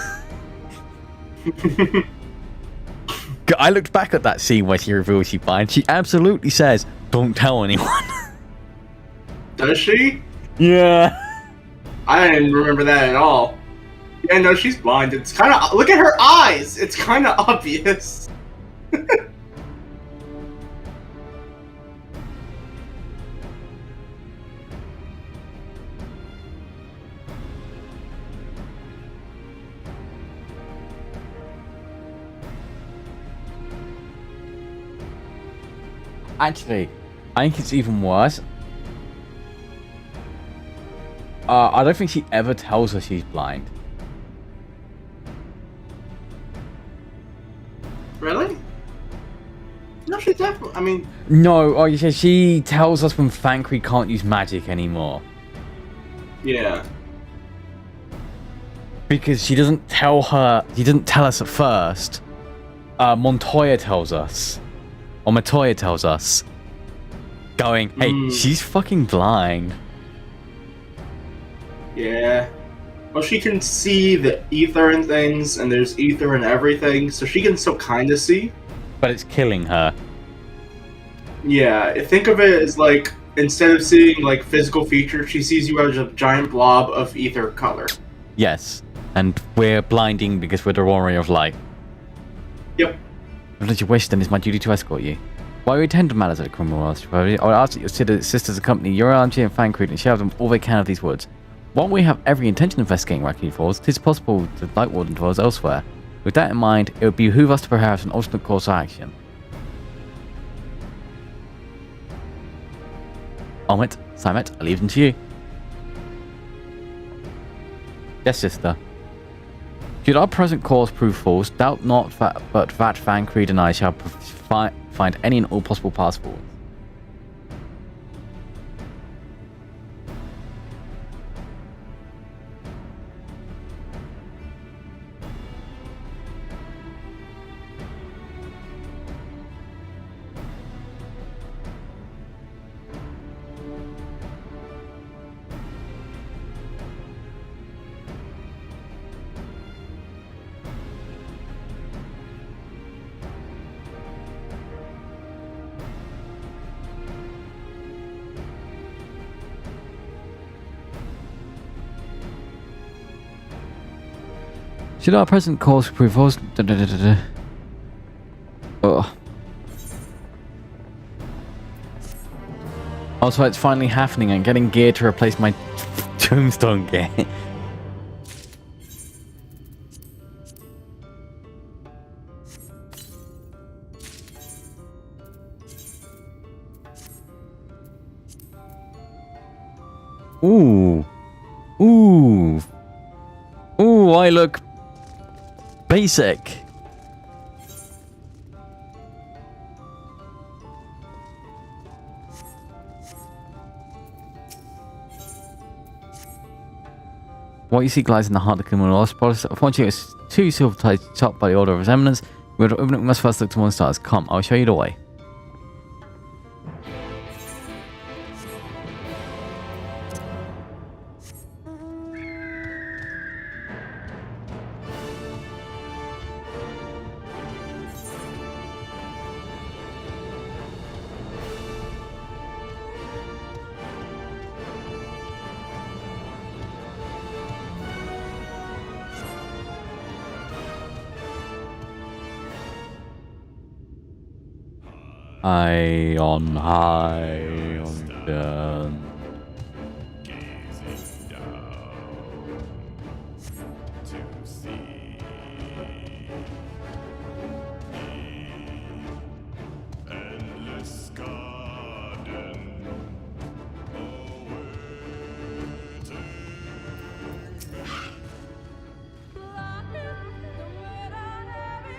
I looked back at that scene where she reveals she's blind. She absolutely says, "Don't tell anyone." Does she? Yeah. I didn't remember that at all. Yeah, no, she's blind. It's kind of... Look at her eyes! It's kind of obvious. Actually, I think it's even worse. I don't think she ever tells her she's blind. Really? No, she definitely... I mean... No, oh, she tells us when Thancred can't use magic anymore. Yeah. Because she doesn't tell her... She doesn't tell us at first. Montoya tells us. Or Matoya tells us. Going, hey, she's fucking blind. Yeah. Well, she can see the ether and things, and there's ether and everything, so she can still kind of see. But it's killing her. Yeah, think of it as like, instead of seeing like physical features, she sees you as a giant blob of ether color. Yes. And we're blinding because we're the warrior of light. Yep. If not your wish, then it's my duty to escort you. While we attend to matters at the criminal world, I would ask that your sisters accompany your armchair and Thancred and share with them all they can of these woods. While we have every intention of investigating Rakita Falls, it is possible the Light Warden dwells elsewhere. With that in mind, it would behoove us to prepare an alternate course of action. Omit, Simet, I leave them to you. Yes, sister. Should our present course prove false, doubt not that Thancred and I shall find any and all possible paths forward. Should our present course prove false? Also, it's finally happening. I'm getting gear to replace my tombstone gear. Ooh. Ooh. Ooh, I look basic. What you see lies in the heart of the criminal lost policy. Unfortunately, it's two silver ties chopped by the order of his eminence. We must first look to one stars. Come, I'll show you the way. High on down.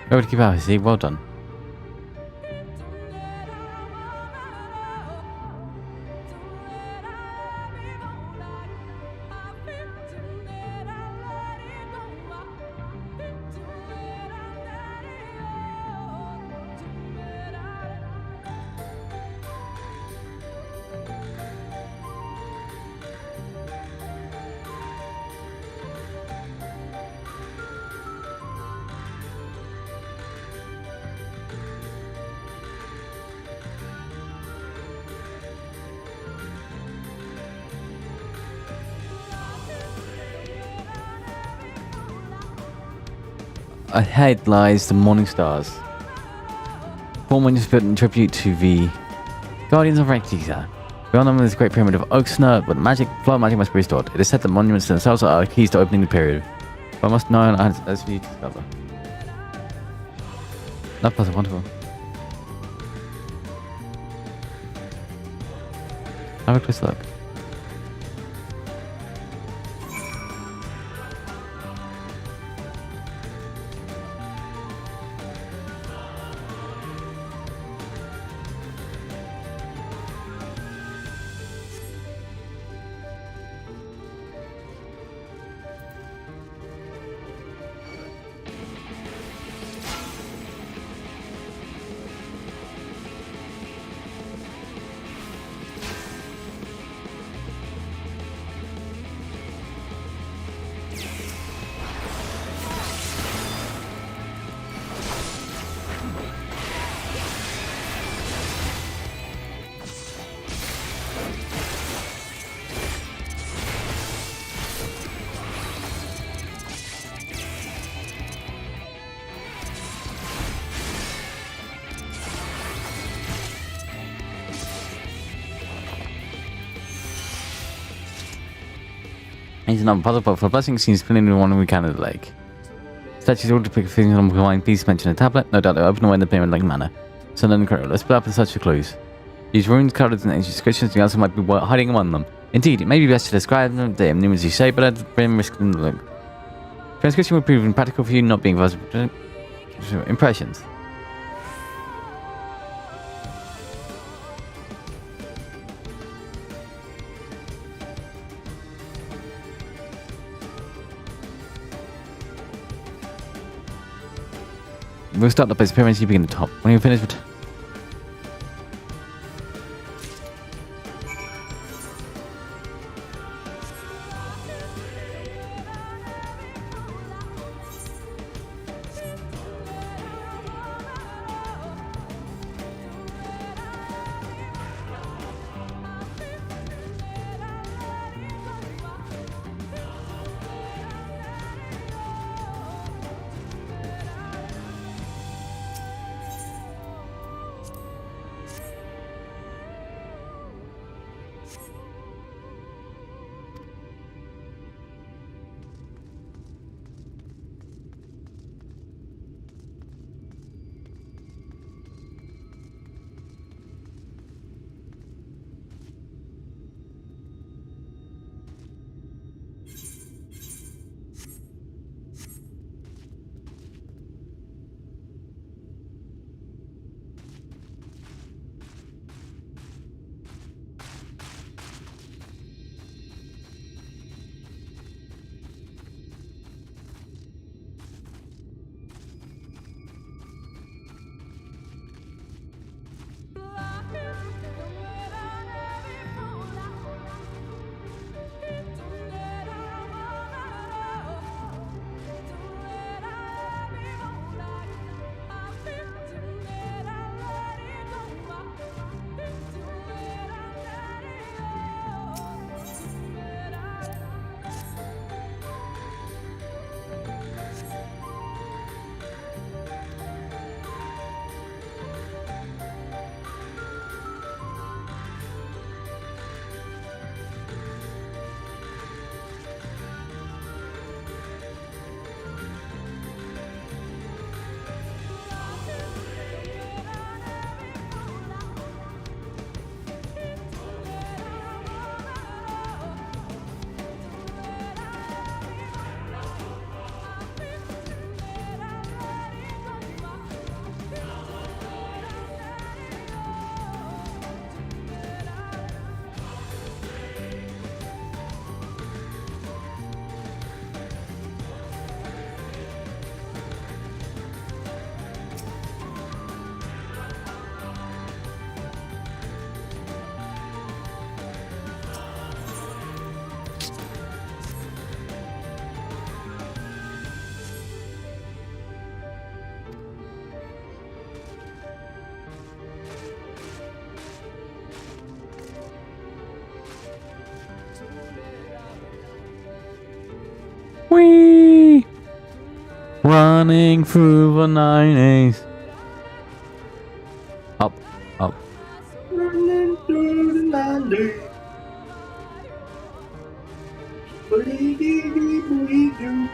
Over to keep out, see? Well done. Ahead lies the morning stars. Form is put in tribute to the Guardians of Rectiza. Beyond them is the Great Pyramid of Oaksner, but flood magic must be restored. It is said that monuments themselves are keys to opening the period. But I must know as we discover. That was wonderful. Have a close look. He's another puzzle, but for blessing seems filling the one we can at the lake. Statues all depict things on the line. Please mention a tablet. No doubt they'll open away in the pyramid-like manner. So then incredible. Let's split up and search for clues. These runes, covered in ancient inscriptions, the answer might be hiding among them. Indeed, it may be best to describe them, they numerous you say, but at the brim risk in the look. Transcription will prove impractical for you, not being visible. Impressions. We'll start the base pyramid, you begin at the top. When you finish with... Running through the 90s. Up, up. Running through the 90s. Boogie-doo.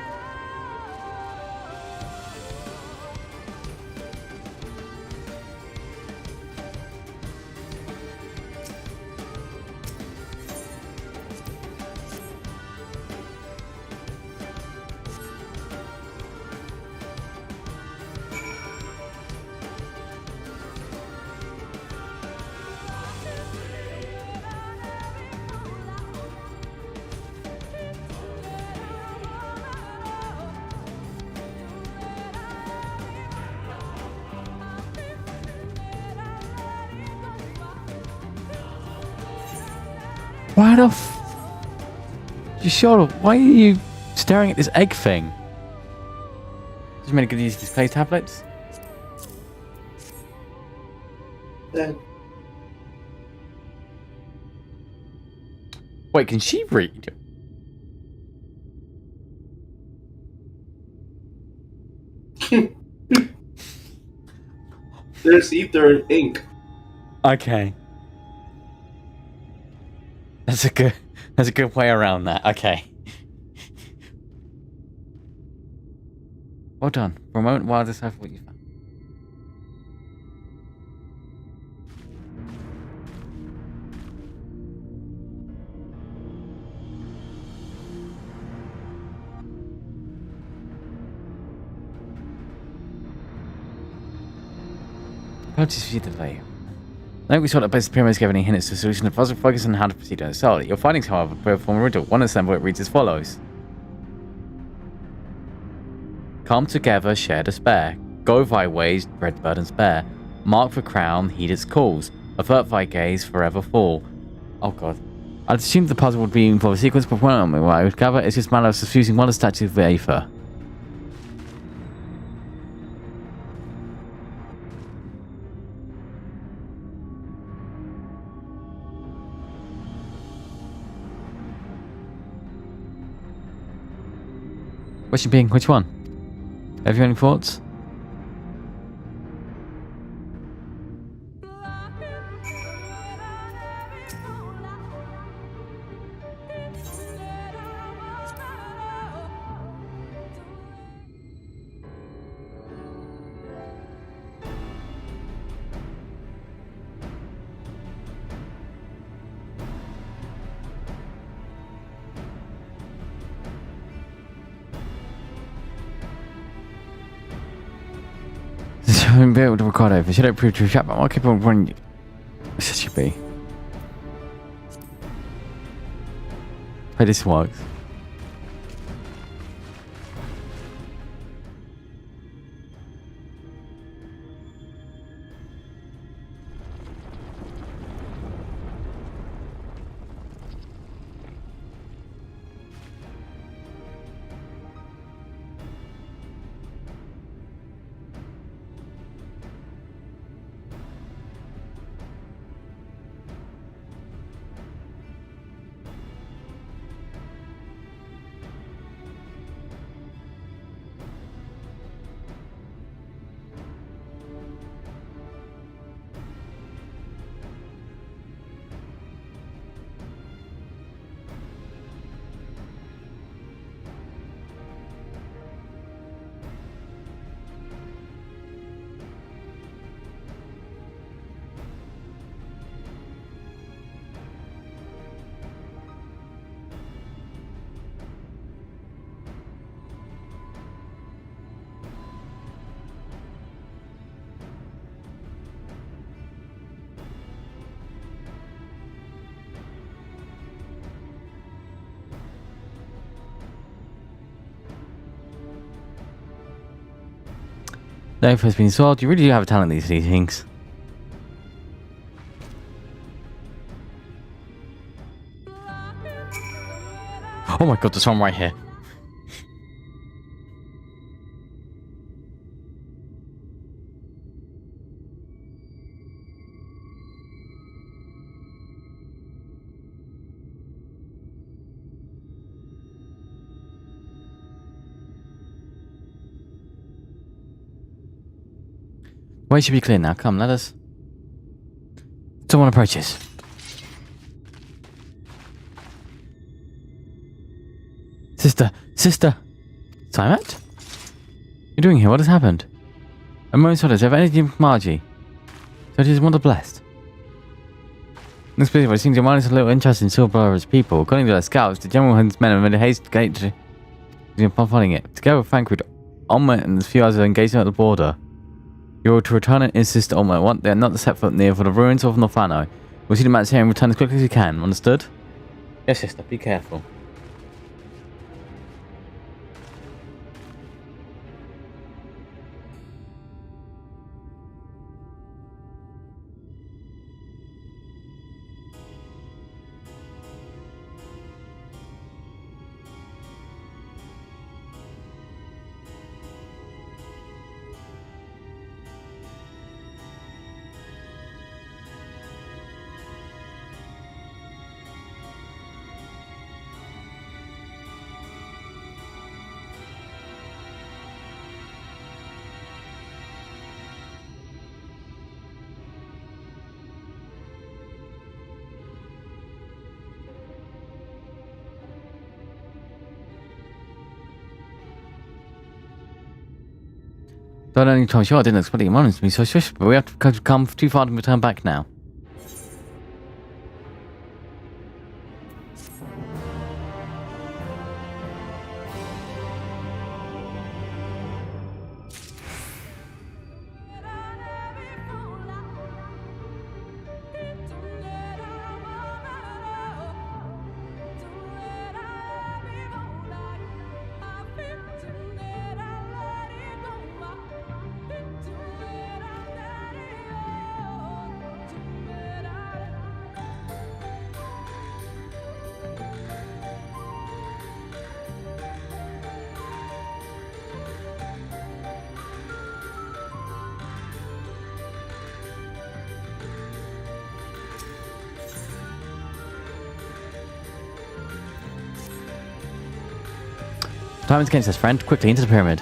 Why the You sure? Why are you staring at this egg thing? Does it mean I could use display tablets? Wait, can she read? There's ether and ink. Okay. That's a good way around that. Okay. Well done. For a moment, while I decipher what you found. Apologies for your delay. Now we saw that both pyramids gave any hints to the solution. The puzzle focus on how to proceed solely. Your findings, however, perform a riddle. One example it reads as follows: Come together, share despair. Go thy ways, dread burden spare. Mark the crown, heed its calls. Avert thy gaze, forever fall. Oh god. I'd assumed the puzzle would be involve a sequence, but what I would gather it's just a matter of suffusing one of the statues with aether. Question being, which one? Have you any thoughts? I haven't been able to record over. Should I prove to chat? But I'll keep on running. This should be. Hey, this works. Life has been solved. You really do have a talent at these things. Oh my god, there's one right here. Way should be clear now. Come, let us. Someone approaches. Sister. Tiamat? What are you doing here? What has happened? A moment's notice. Have anything from Margie? So it is one of the blessed. This busy, but it seems your mind is a little interest in Silver's people. According to their scouts, the general and his men have made a haste gate upon finding it. Together with Frankfurt, Olmert and a few others are engaging at the border. You are to return and insist Olmert want they are not to set foot near for the ruins of Northano. We'll see the match here and return as quickly as you can. Understood? Yes, sister. Be careful. Don't only tell sure I didn't expect your money to be so swift, but we have to come too far to return back now. Time is against us, friend. Quickly into the pyramid.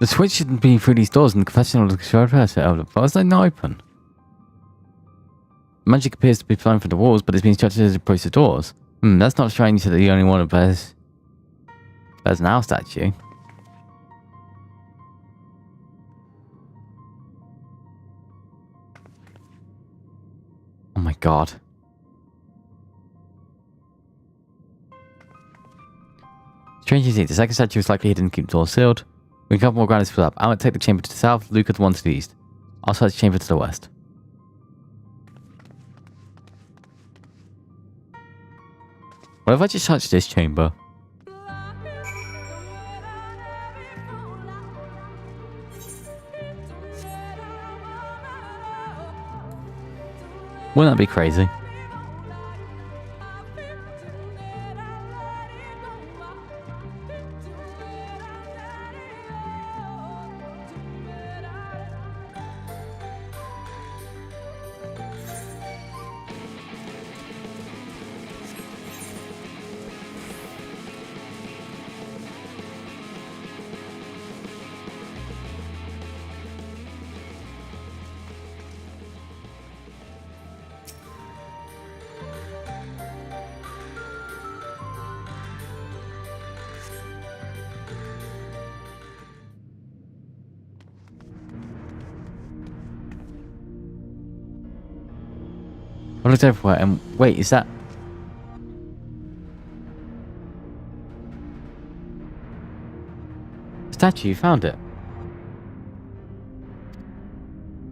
The switch shouldn't be through these doors in the confessional of the control person. Why is that not open? Magic appears to be flowing from the walls, but it's being structured as it approaches the doors. That's not strange that the only one of bears an owl statue. Oh my god. Strange indeed, the second statue is likely hidden and keep the door sealed. We can cover more ground to fill up. I might take the chamber to the south, Luke at the one to the east. I'll search the chamber to the west. What if I just touch this chamber? Wouldn't that be crazy? I looked everywhere and wait, is that... statue, you found it.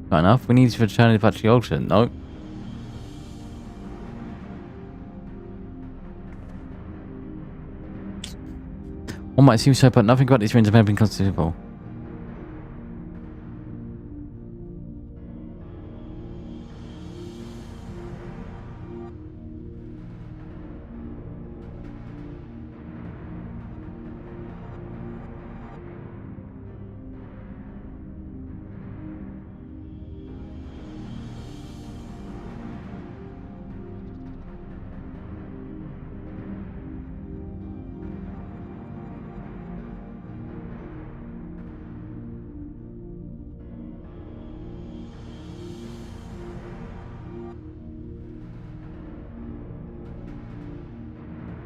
Not enough, we need to return it back to the altar. No. One might seem so, but nothing about these ruins have ever been considerable.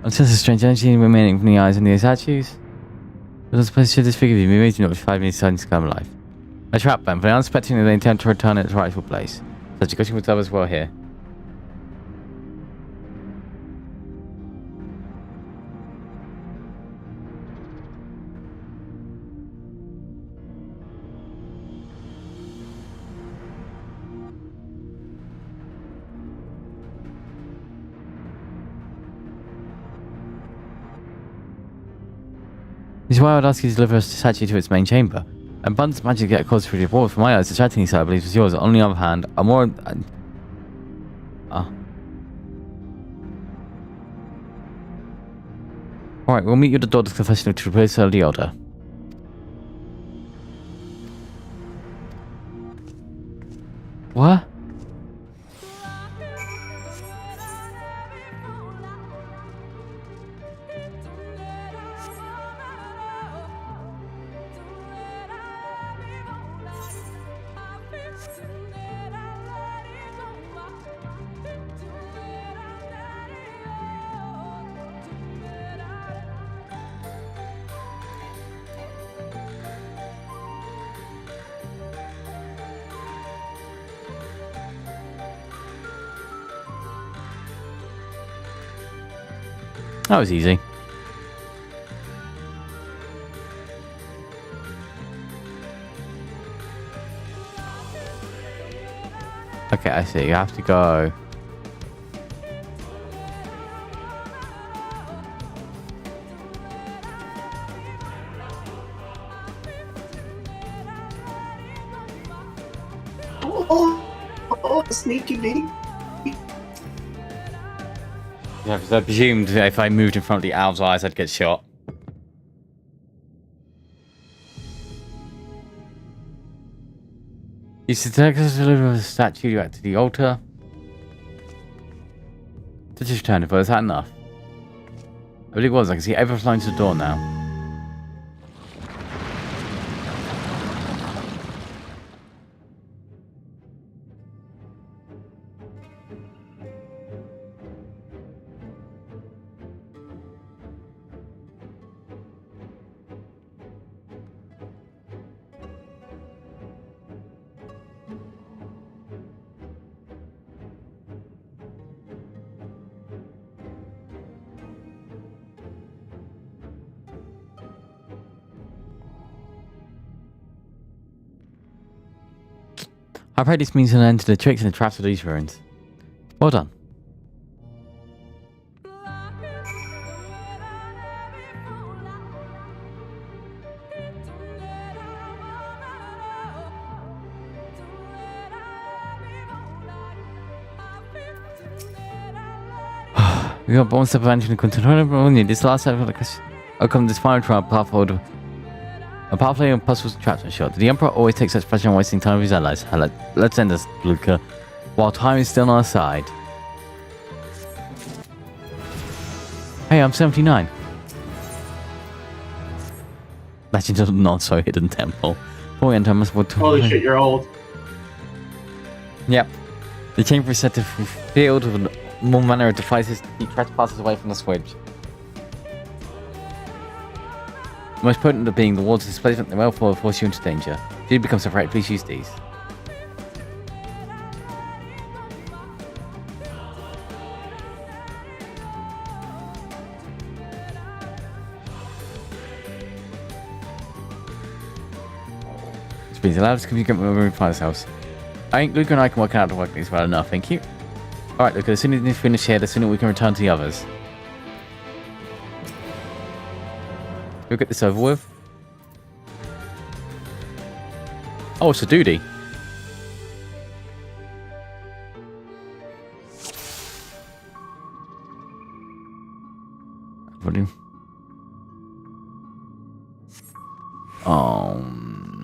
I sense a strange energy remaining from the eyes and the statues. It was supposed to disfigure the image not 5 minutes inside to come alive. A trap them, but unsuspecting that they intend to return it to its rightful place. Such a question with others well here. This is why I would ask you to deliver a statue to its main chamber. Abundance of magic get closer through the walls. From my eyes, the chatting side I believe was yours. On the other hand, a more... Alright, we'll meet you at the door to the confessional to replace the altar. What? That was easy. Okay, I see. You have to go. Oh, sneaky me. Yeah, because I presumed that if I moved in front of the owl's eyes, I'd get shot. You should take us to deliver the statue back to the altar. To just return it, but is that enough? I believe it was. I can see everyone flying to the door now. I pray this means an end to the tricks and the traps of these ruins. Well done. We got one step of entering the control. This last step of the question. Outcome this final trial path forward. A pathway of puzzles and traps are short. The Emperor always takes such pleasure in wasting time with his allies. Let's end this, Luca, while time is still on our side. Hey, I'm 79. Legend of the not-so-hidden temple. Holy shit, you're old. Yep. The chamber is set to filled with more manner of devices to keep trespassers away from the switch. Most potent of being the water's displacement and well will force you into danger. If you become separated, please use these. Which means allow us to communicate with my father's house. I think Luca and I can work out to work these well enough, thank you. Alright, Luca, as soon as we finish here, the sooner we can return to the others. We'll get this over with. Oh, it's a duty. Oh,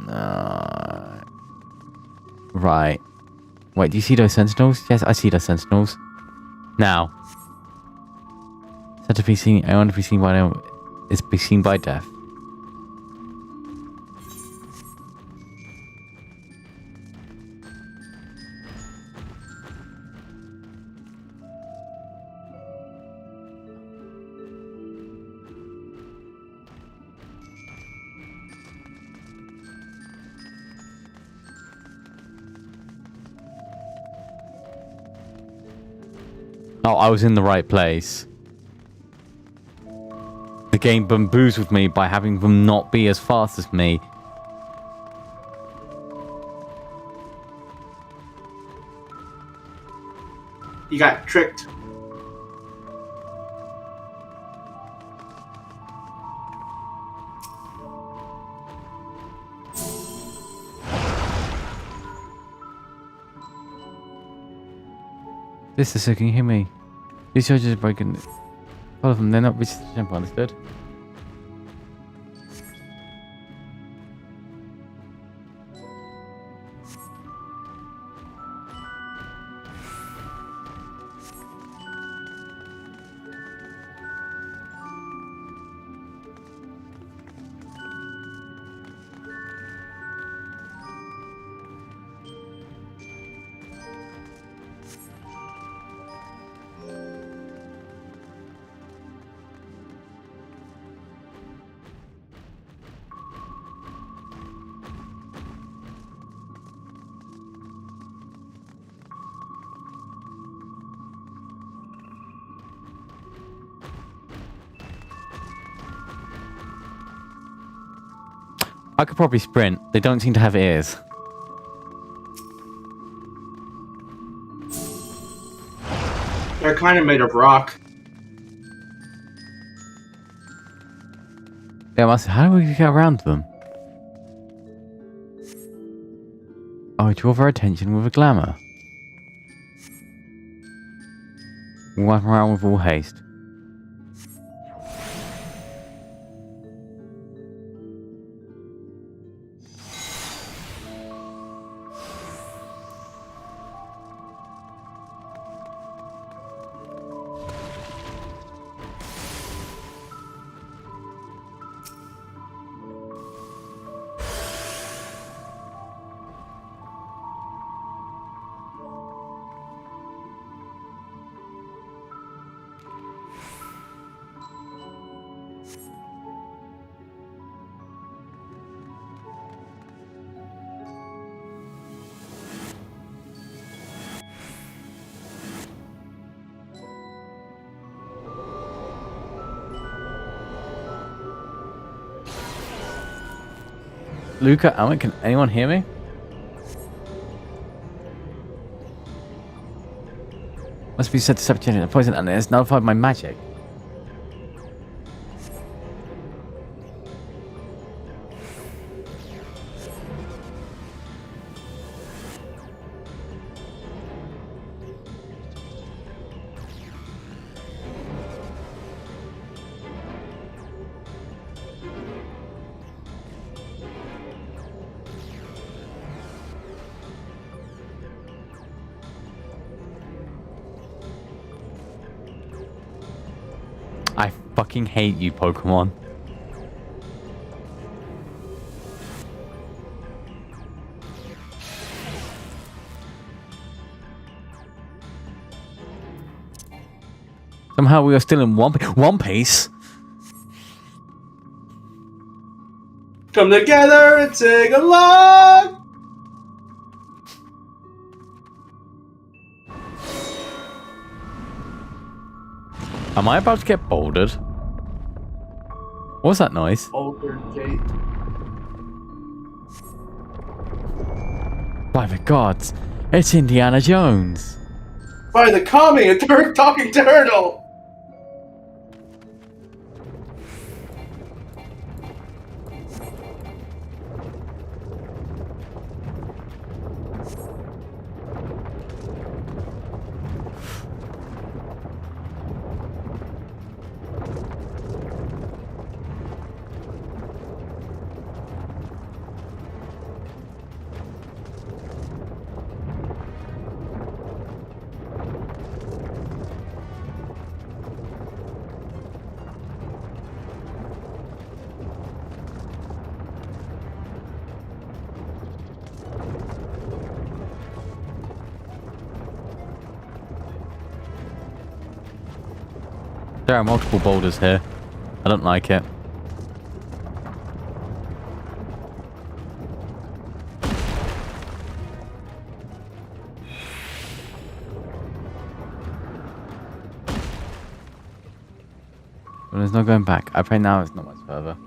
no. Right. Wait, do you see those sentinels? Yes, I see those sentinels. Now. Said to be seen, I want to be seen by them. Is be seen by death. Oh, I was in the right place. The game bamboozled me by having them not be as fast as me. You got tricked. This is so can you hear me? These soldiers are broken. All of them, they're not reached the temple, understood? I could probably sprint. They don't seem to have ears. They're kind of made of rock. Yeah, how do we get around them? Oh, draw their attention with a glamour. Walk around with all haste. Luca, Alan, can anyone hear me? Must be set to subject the poison and it has nullified my magic. I fucking hate you, Pokemon. Somehow we are still in One Piece. Come together and sing along! Am I about to get bouldered? What's that noise? Boulder Gate. By the gods, it's Indiana Jones. By the coming, a talking turtle! There are multiple boulders here. I don't like it. Well, there's no going back. I pray now it's not much further.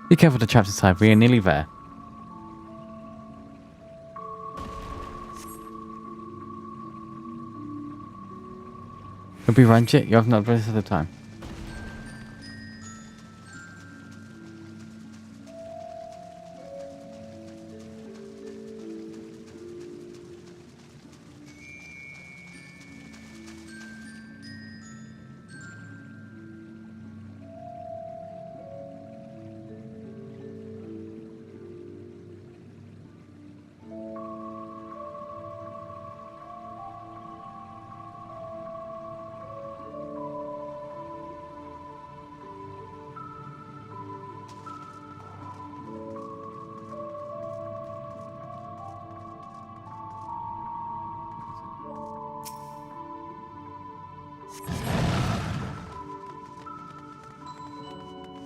Be careful of the traps inside. We are nearly there. Could be run it. You have not rest of the time.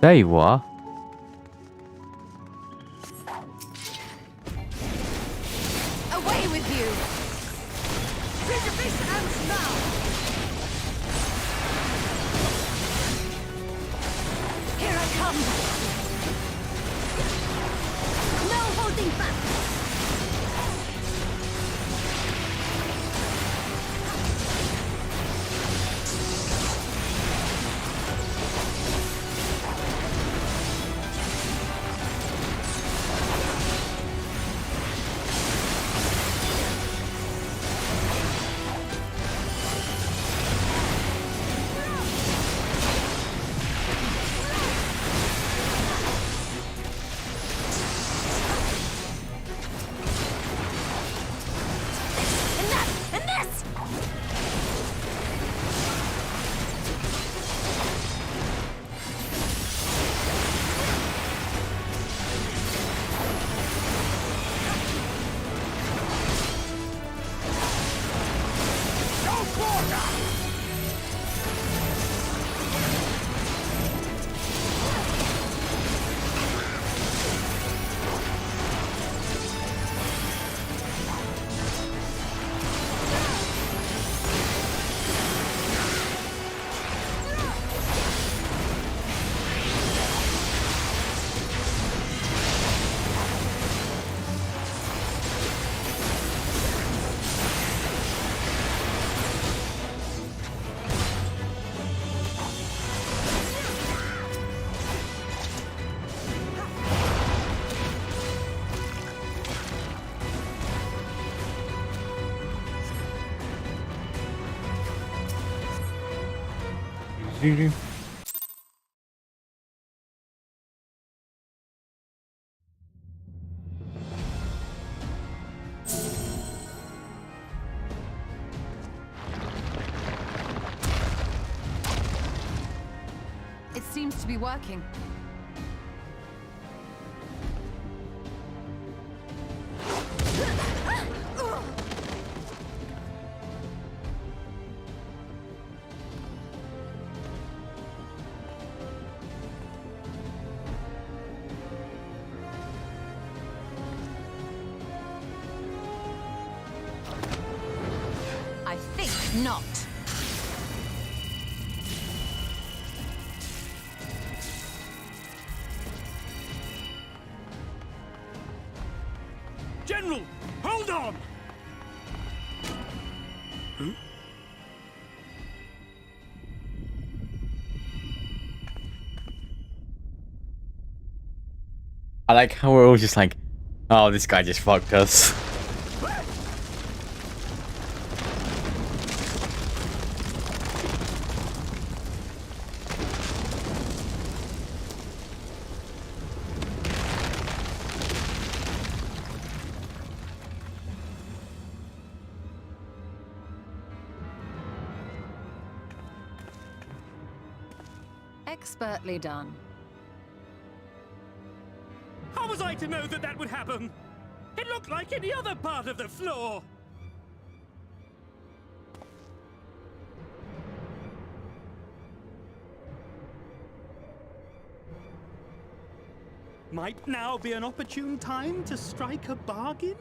There you are. Away with you! Take a fish and now! Here I come! No holding back! do. It seems to be working. I think not. General, hold on! Huh? I like how we're all just like, oh, this guy just fucked us. Expertly done. How was I to know that that would happen? It looked like any other part of the floor. Might now be an opportune time to strike a bargain?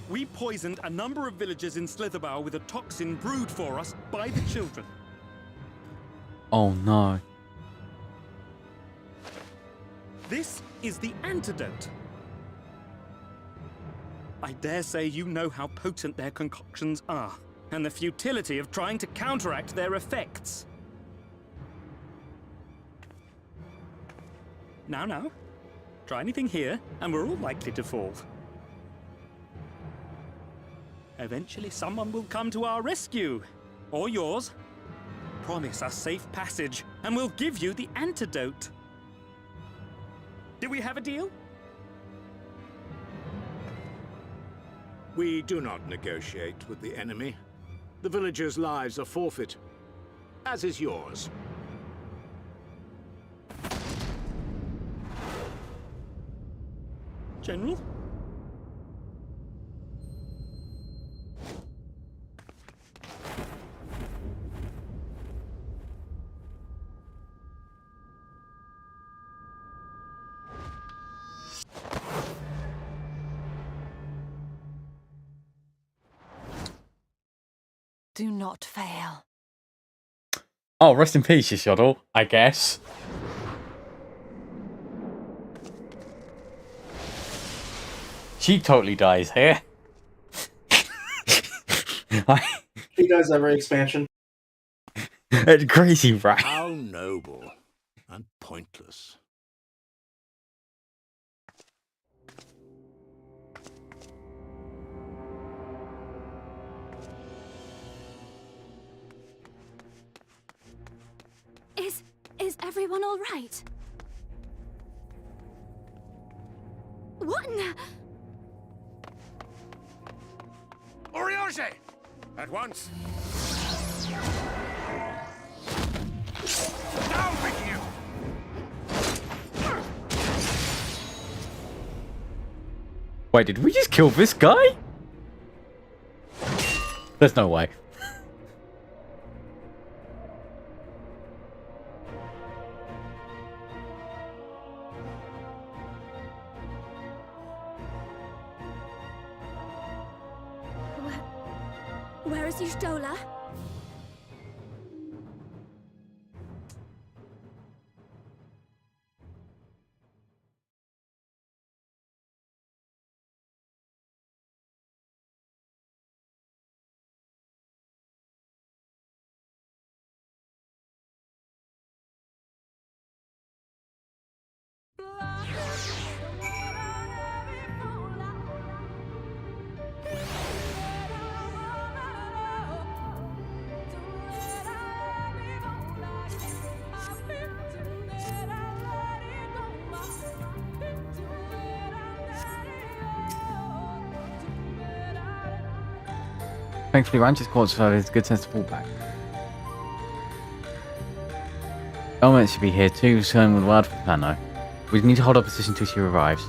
We poisoned a number of villagers in Slitherbough with a toxin brewed for us by the children. Oh no. This is the antidote. I dare say you know how potent their concoctions are, and the futility of trying to counteract their effects. Now, try anything here, and we're all likely to fall. Eventually someone will come to our rescue, or yours. Promise us safe passage, and we'll give you the antidote. Do we have a deal? We do not negotiate with the enemy. The villagers' lives are forfeit, as is yours. General? Do not fail. Oh, rest in peace, your shuttle, I guess. She totally dies here. He does every expansion. It's crazy, right? How noble and pointless. Is everyone all right? What in the... Oriage! At once! Down with you! Wait, did we just kill this guy? There's no way. Where is Y'shtola? Thankfully, Rancher's Court has a good sense to fall back. Element should be here too, showing with word for Pano. We need to hold our position till she arrives.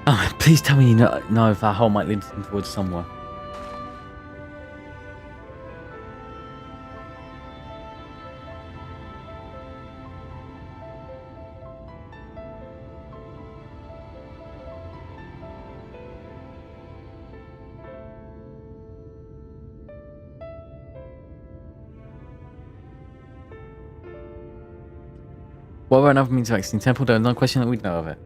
Oh, please tell me you know if that hole might lead them towards somewhere. What were another means of exiting temple? There's no question that we'd know of it.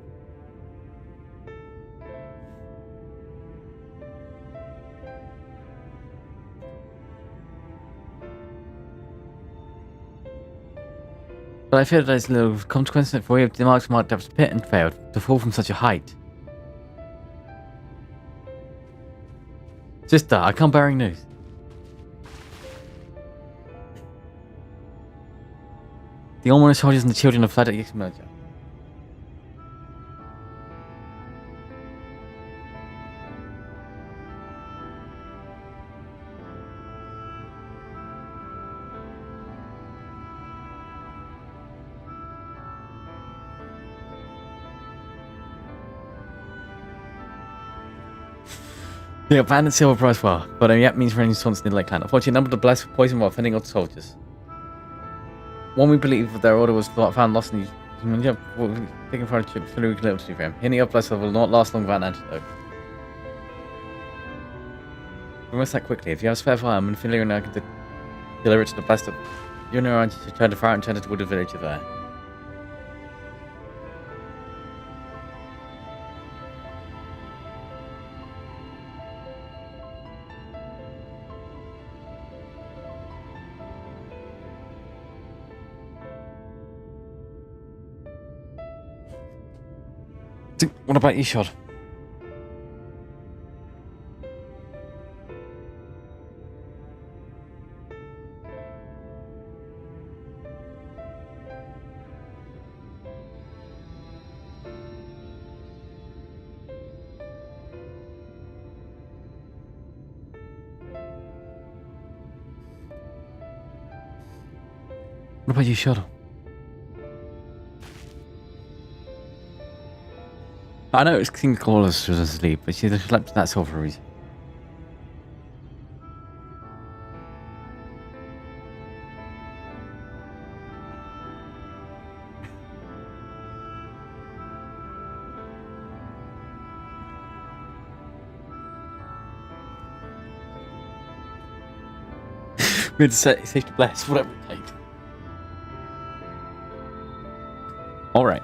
But I fear that there's little consequence if we have demarked Mark Depp's pit and failed to fall from such a height. Sister, I come bearing news. The Almoner soldiers and the children have fled at Yix merger. The abandoned silver price war, but yet means for any response in the Lake Clan. Unfortunately, a number of the blessed were poisoned while fending off soldiers. One we believe that their order was found lost in the taken for a trip through little to him. Hitting up blessed will not last long without an antidote. We must act quickly. If you have spare fire, I'm familiar and I can deliver it to the blessed of you know around to turn to fire and turn it toward the village of there. What about you, Shod? What about you, Shod? I know it's King Clawless was asleep, but she slept that sort for a reason. We had to say safety bless, whatever it takes. Alright.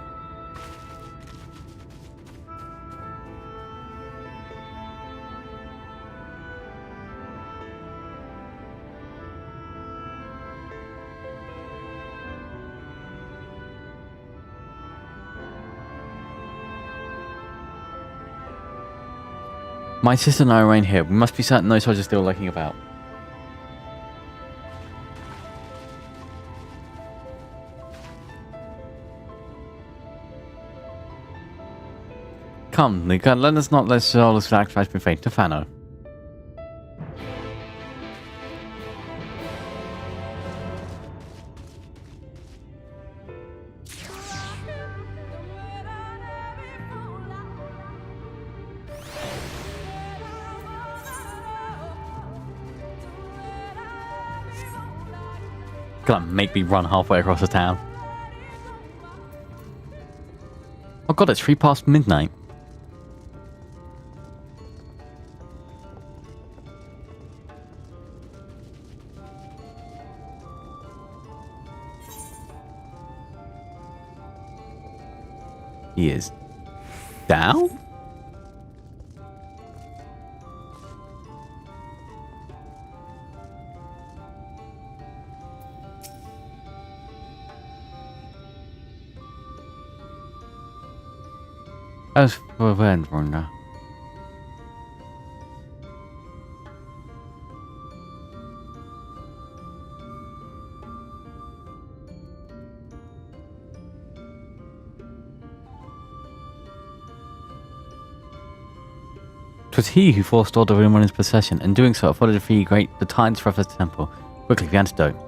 My sister and I remain here. We must be certain those soldiers are still lurking about. Come, Nika, let us not let Solus sacrifice be faith to Fano. Gonna make me run halfway across the town. Oh god, it's 3 past midnight. He is down? As for Vendrunga. It was he who forestalled the room on his possession, and doing so afforded the Titan's for the temple. Quickly, the antidote.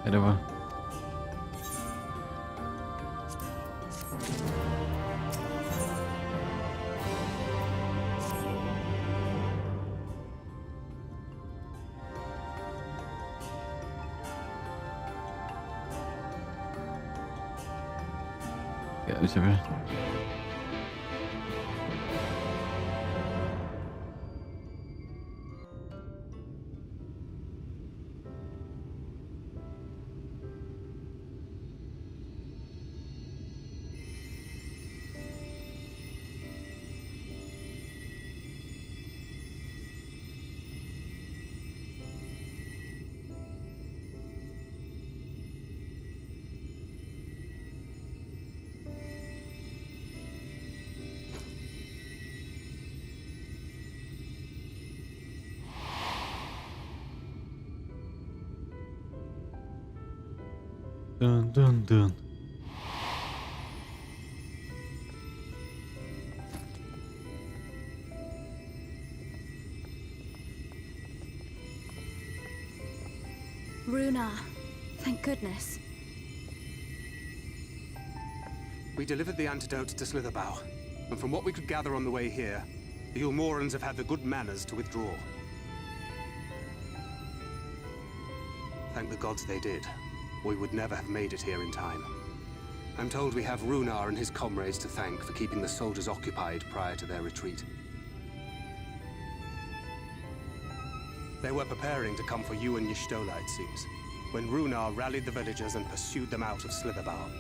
Whatever. Yeah, whichever. Dun dun dun. Runar, thank goodness. We delivered the antidote to Slitherbow, and from what we could gather on the way here, the Ulmorans have had the good manners to withdraw. Thank the gods they did. We would never have made it here in time. I'm told we have Runar and his comrades to thank for keeping the soldiers occupied prior to their retreat. They were preparing to come for you and Y'shtola, it seems, when Runar rallied the villagers and pursued them out of Slitherbow.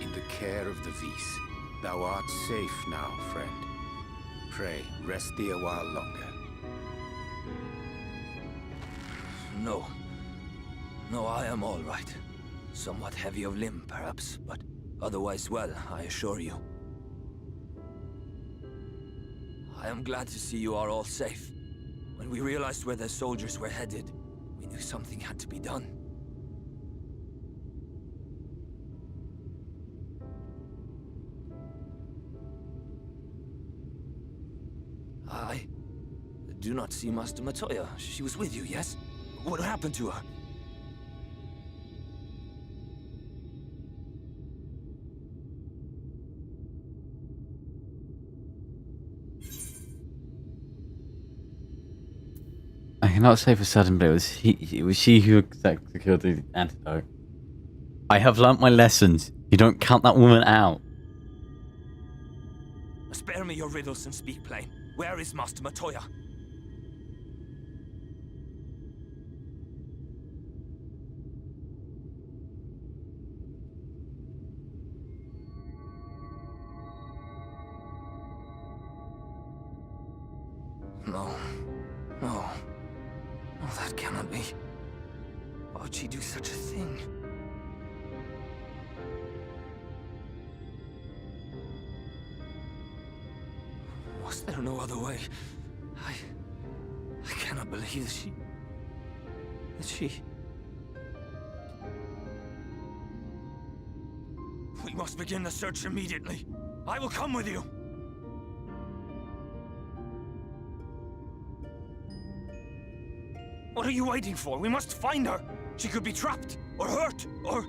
In the care of the Vis. Thou art safe now, friend. Pray, rest thee a while longer. No. No, I am all right. Somewhat heavy of limb, perhaps, but otherwise well, I assure you. I am glad to see you are all safe. When we realized where the soldiers were headed, we knew something had to be done. I do not see Master Matoya. She was with you, yes? What happened to her? cannot say for certain, but it was she who secured the antidote. I have learnt my lessons. You don't count that woman out. Spare me your riddles and speak plain. Where is Master Matoya? No. No. No, that cannot be. Why would she do such a thing? Was there no other way? I cannot believe that she... We must begin the search immediately. I will come with you. What are you waiting for? We must find her. She could be trapped, or hurt, or...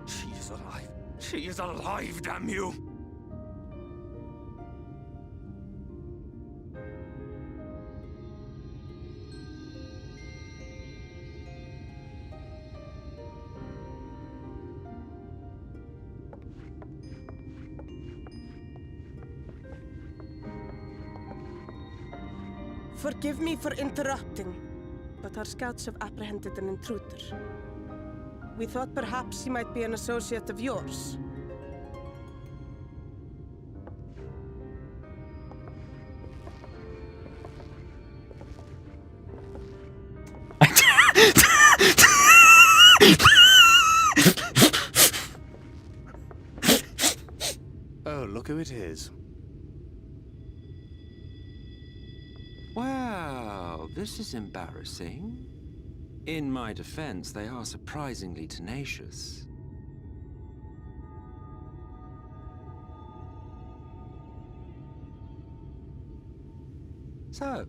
She is alive. She is alive, damn you! Forgive me for interrupting, but our scouts have apprehended an intruder. We thought perhaps he might be an associate of yours. Oh, look who it is. Well, this is embarrassing. In my defense, they are surprisingly tenacious. So,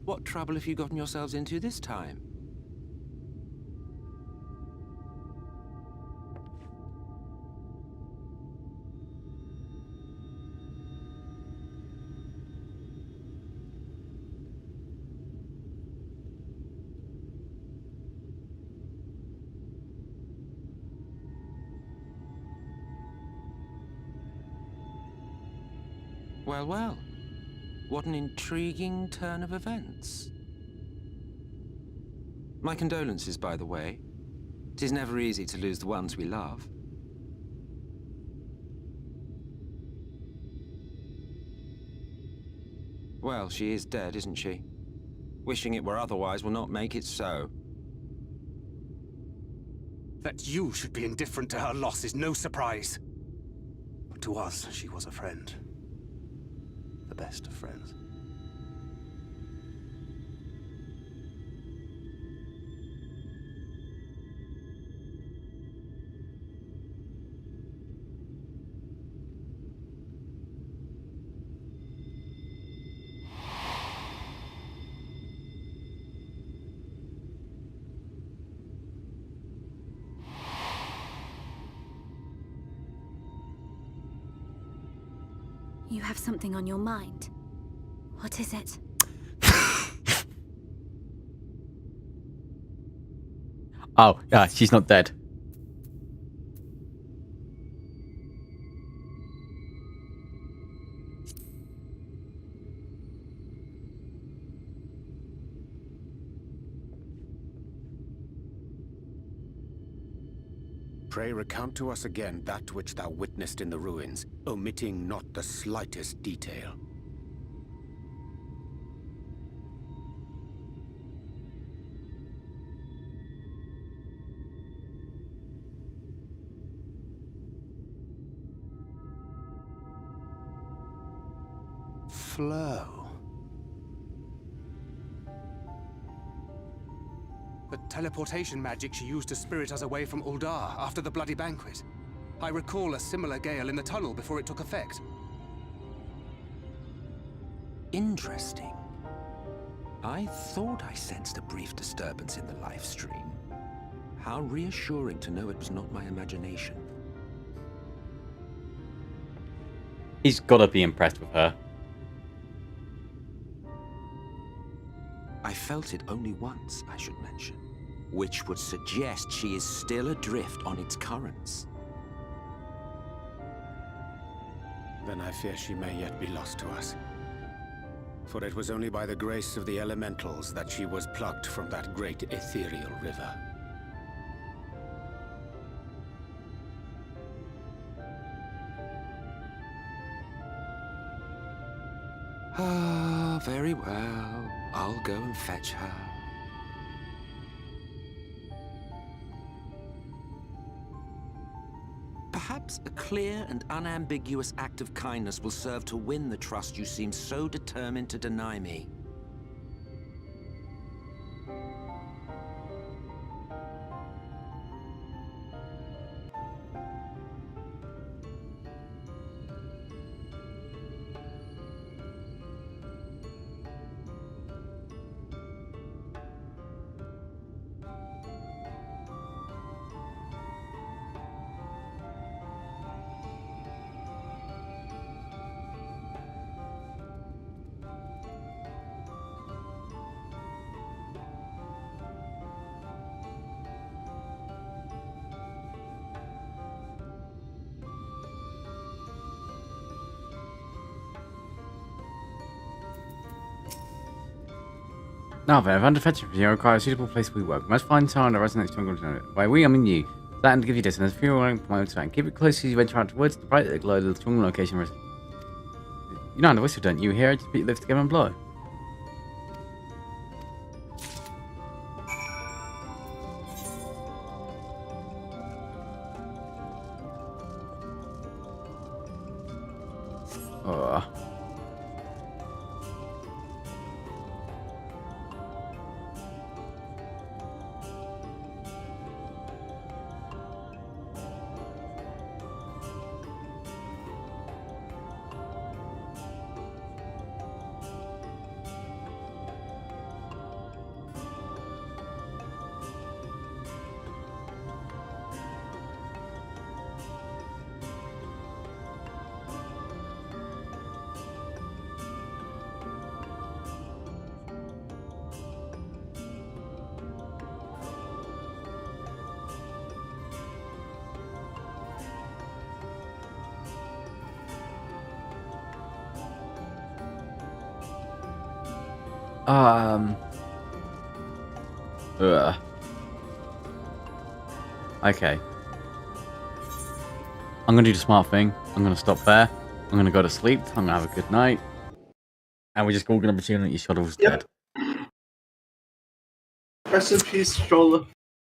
what trouble have you gotten yourselves into this time? Well, well. What an intriguing turn of events. My condolences, by the way. It is never easy to lose the ones we love. Well, she is dead, isn't she? Wishing it were otherwise will not make it so. That you should be indifferent to her loss is no surprise. But to us, she was a friend. The best of friends. You have something on your mind. What is it? Oh, yeah, she's not dead. Pray recount to us again that which thou witnessed in the ruins, omitting not the slightest detail. Flow. The teleportation magic she used to spirit us away from Uldar after the bloody banquet. I recall a similar gale in the tunnel before it took effect. Interesting. I thought I sensed a brief disturbance in the live stream. How reassuring to know it was not my imagination. He's gotta be impressed with her. I felt it only once, I should mention, which would suggest she is still adrift on its currents. Then I fear she may yet be lost to us. For it was only by the grace of the elementals that she was plucked from that great ethereal river. Ah, very well. I'll go and fetch her. Perhaps a clear and unambiguous act of kindness will serve to win the trust you seem so determined to deny me. Now then, under fetching for you require a suitable place we work. We must find someone that resonates stronger to know it. By we, I mean you. That to give you this, and there's a few more my own time. Keep it close as you venture out towards the bright glow of the strong location. You know the whistle, don't you? Here, just live together and blow. Oh. Okay. I'm gonna do the smart thing. I'm gonna stop there. I'm gonna go to sleep. I'm gonna have a good night. And we're just all gonna pretend that your Shovel's dead. Rest in peace, Shola.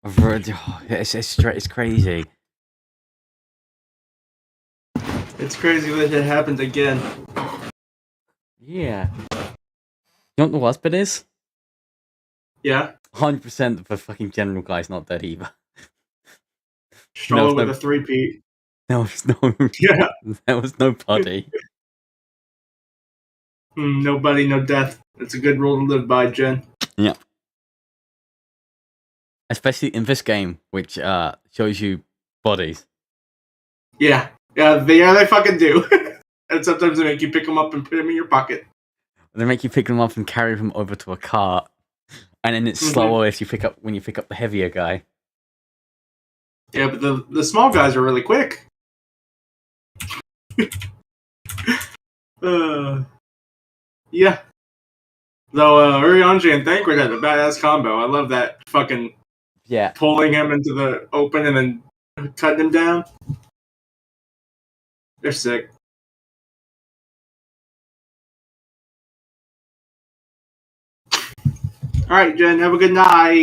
It's crazy. It's crazy that it happened again. Yeah. You know what the worst bit is? Yeah? 100% the fucking general guy's not dead either. Shola with a 3-peat. There was no... Yeah. There was no buddy. No buddy, no death. It's a good rule to live by, Jen. Yeah. Especially in this game, which shows you bodies. Yeah. Yeah, they fucking do. And sometimes they make you pick them up and put them in your pocket. They make you pick them up and carry them over to a cart. And then it's slower if you pick up when you pick up the heavier guy. Yeah, but the small guys are really quick. Yeah. Though Urianger and Thancred had a badass combo. I love that fucking pulling him into the open and then cutting him down. They're sick. Alright, Jen, have a good night.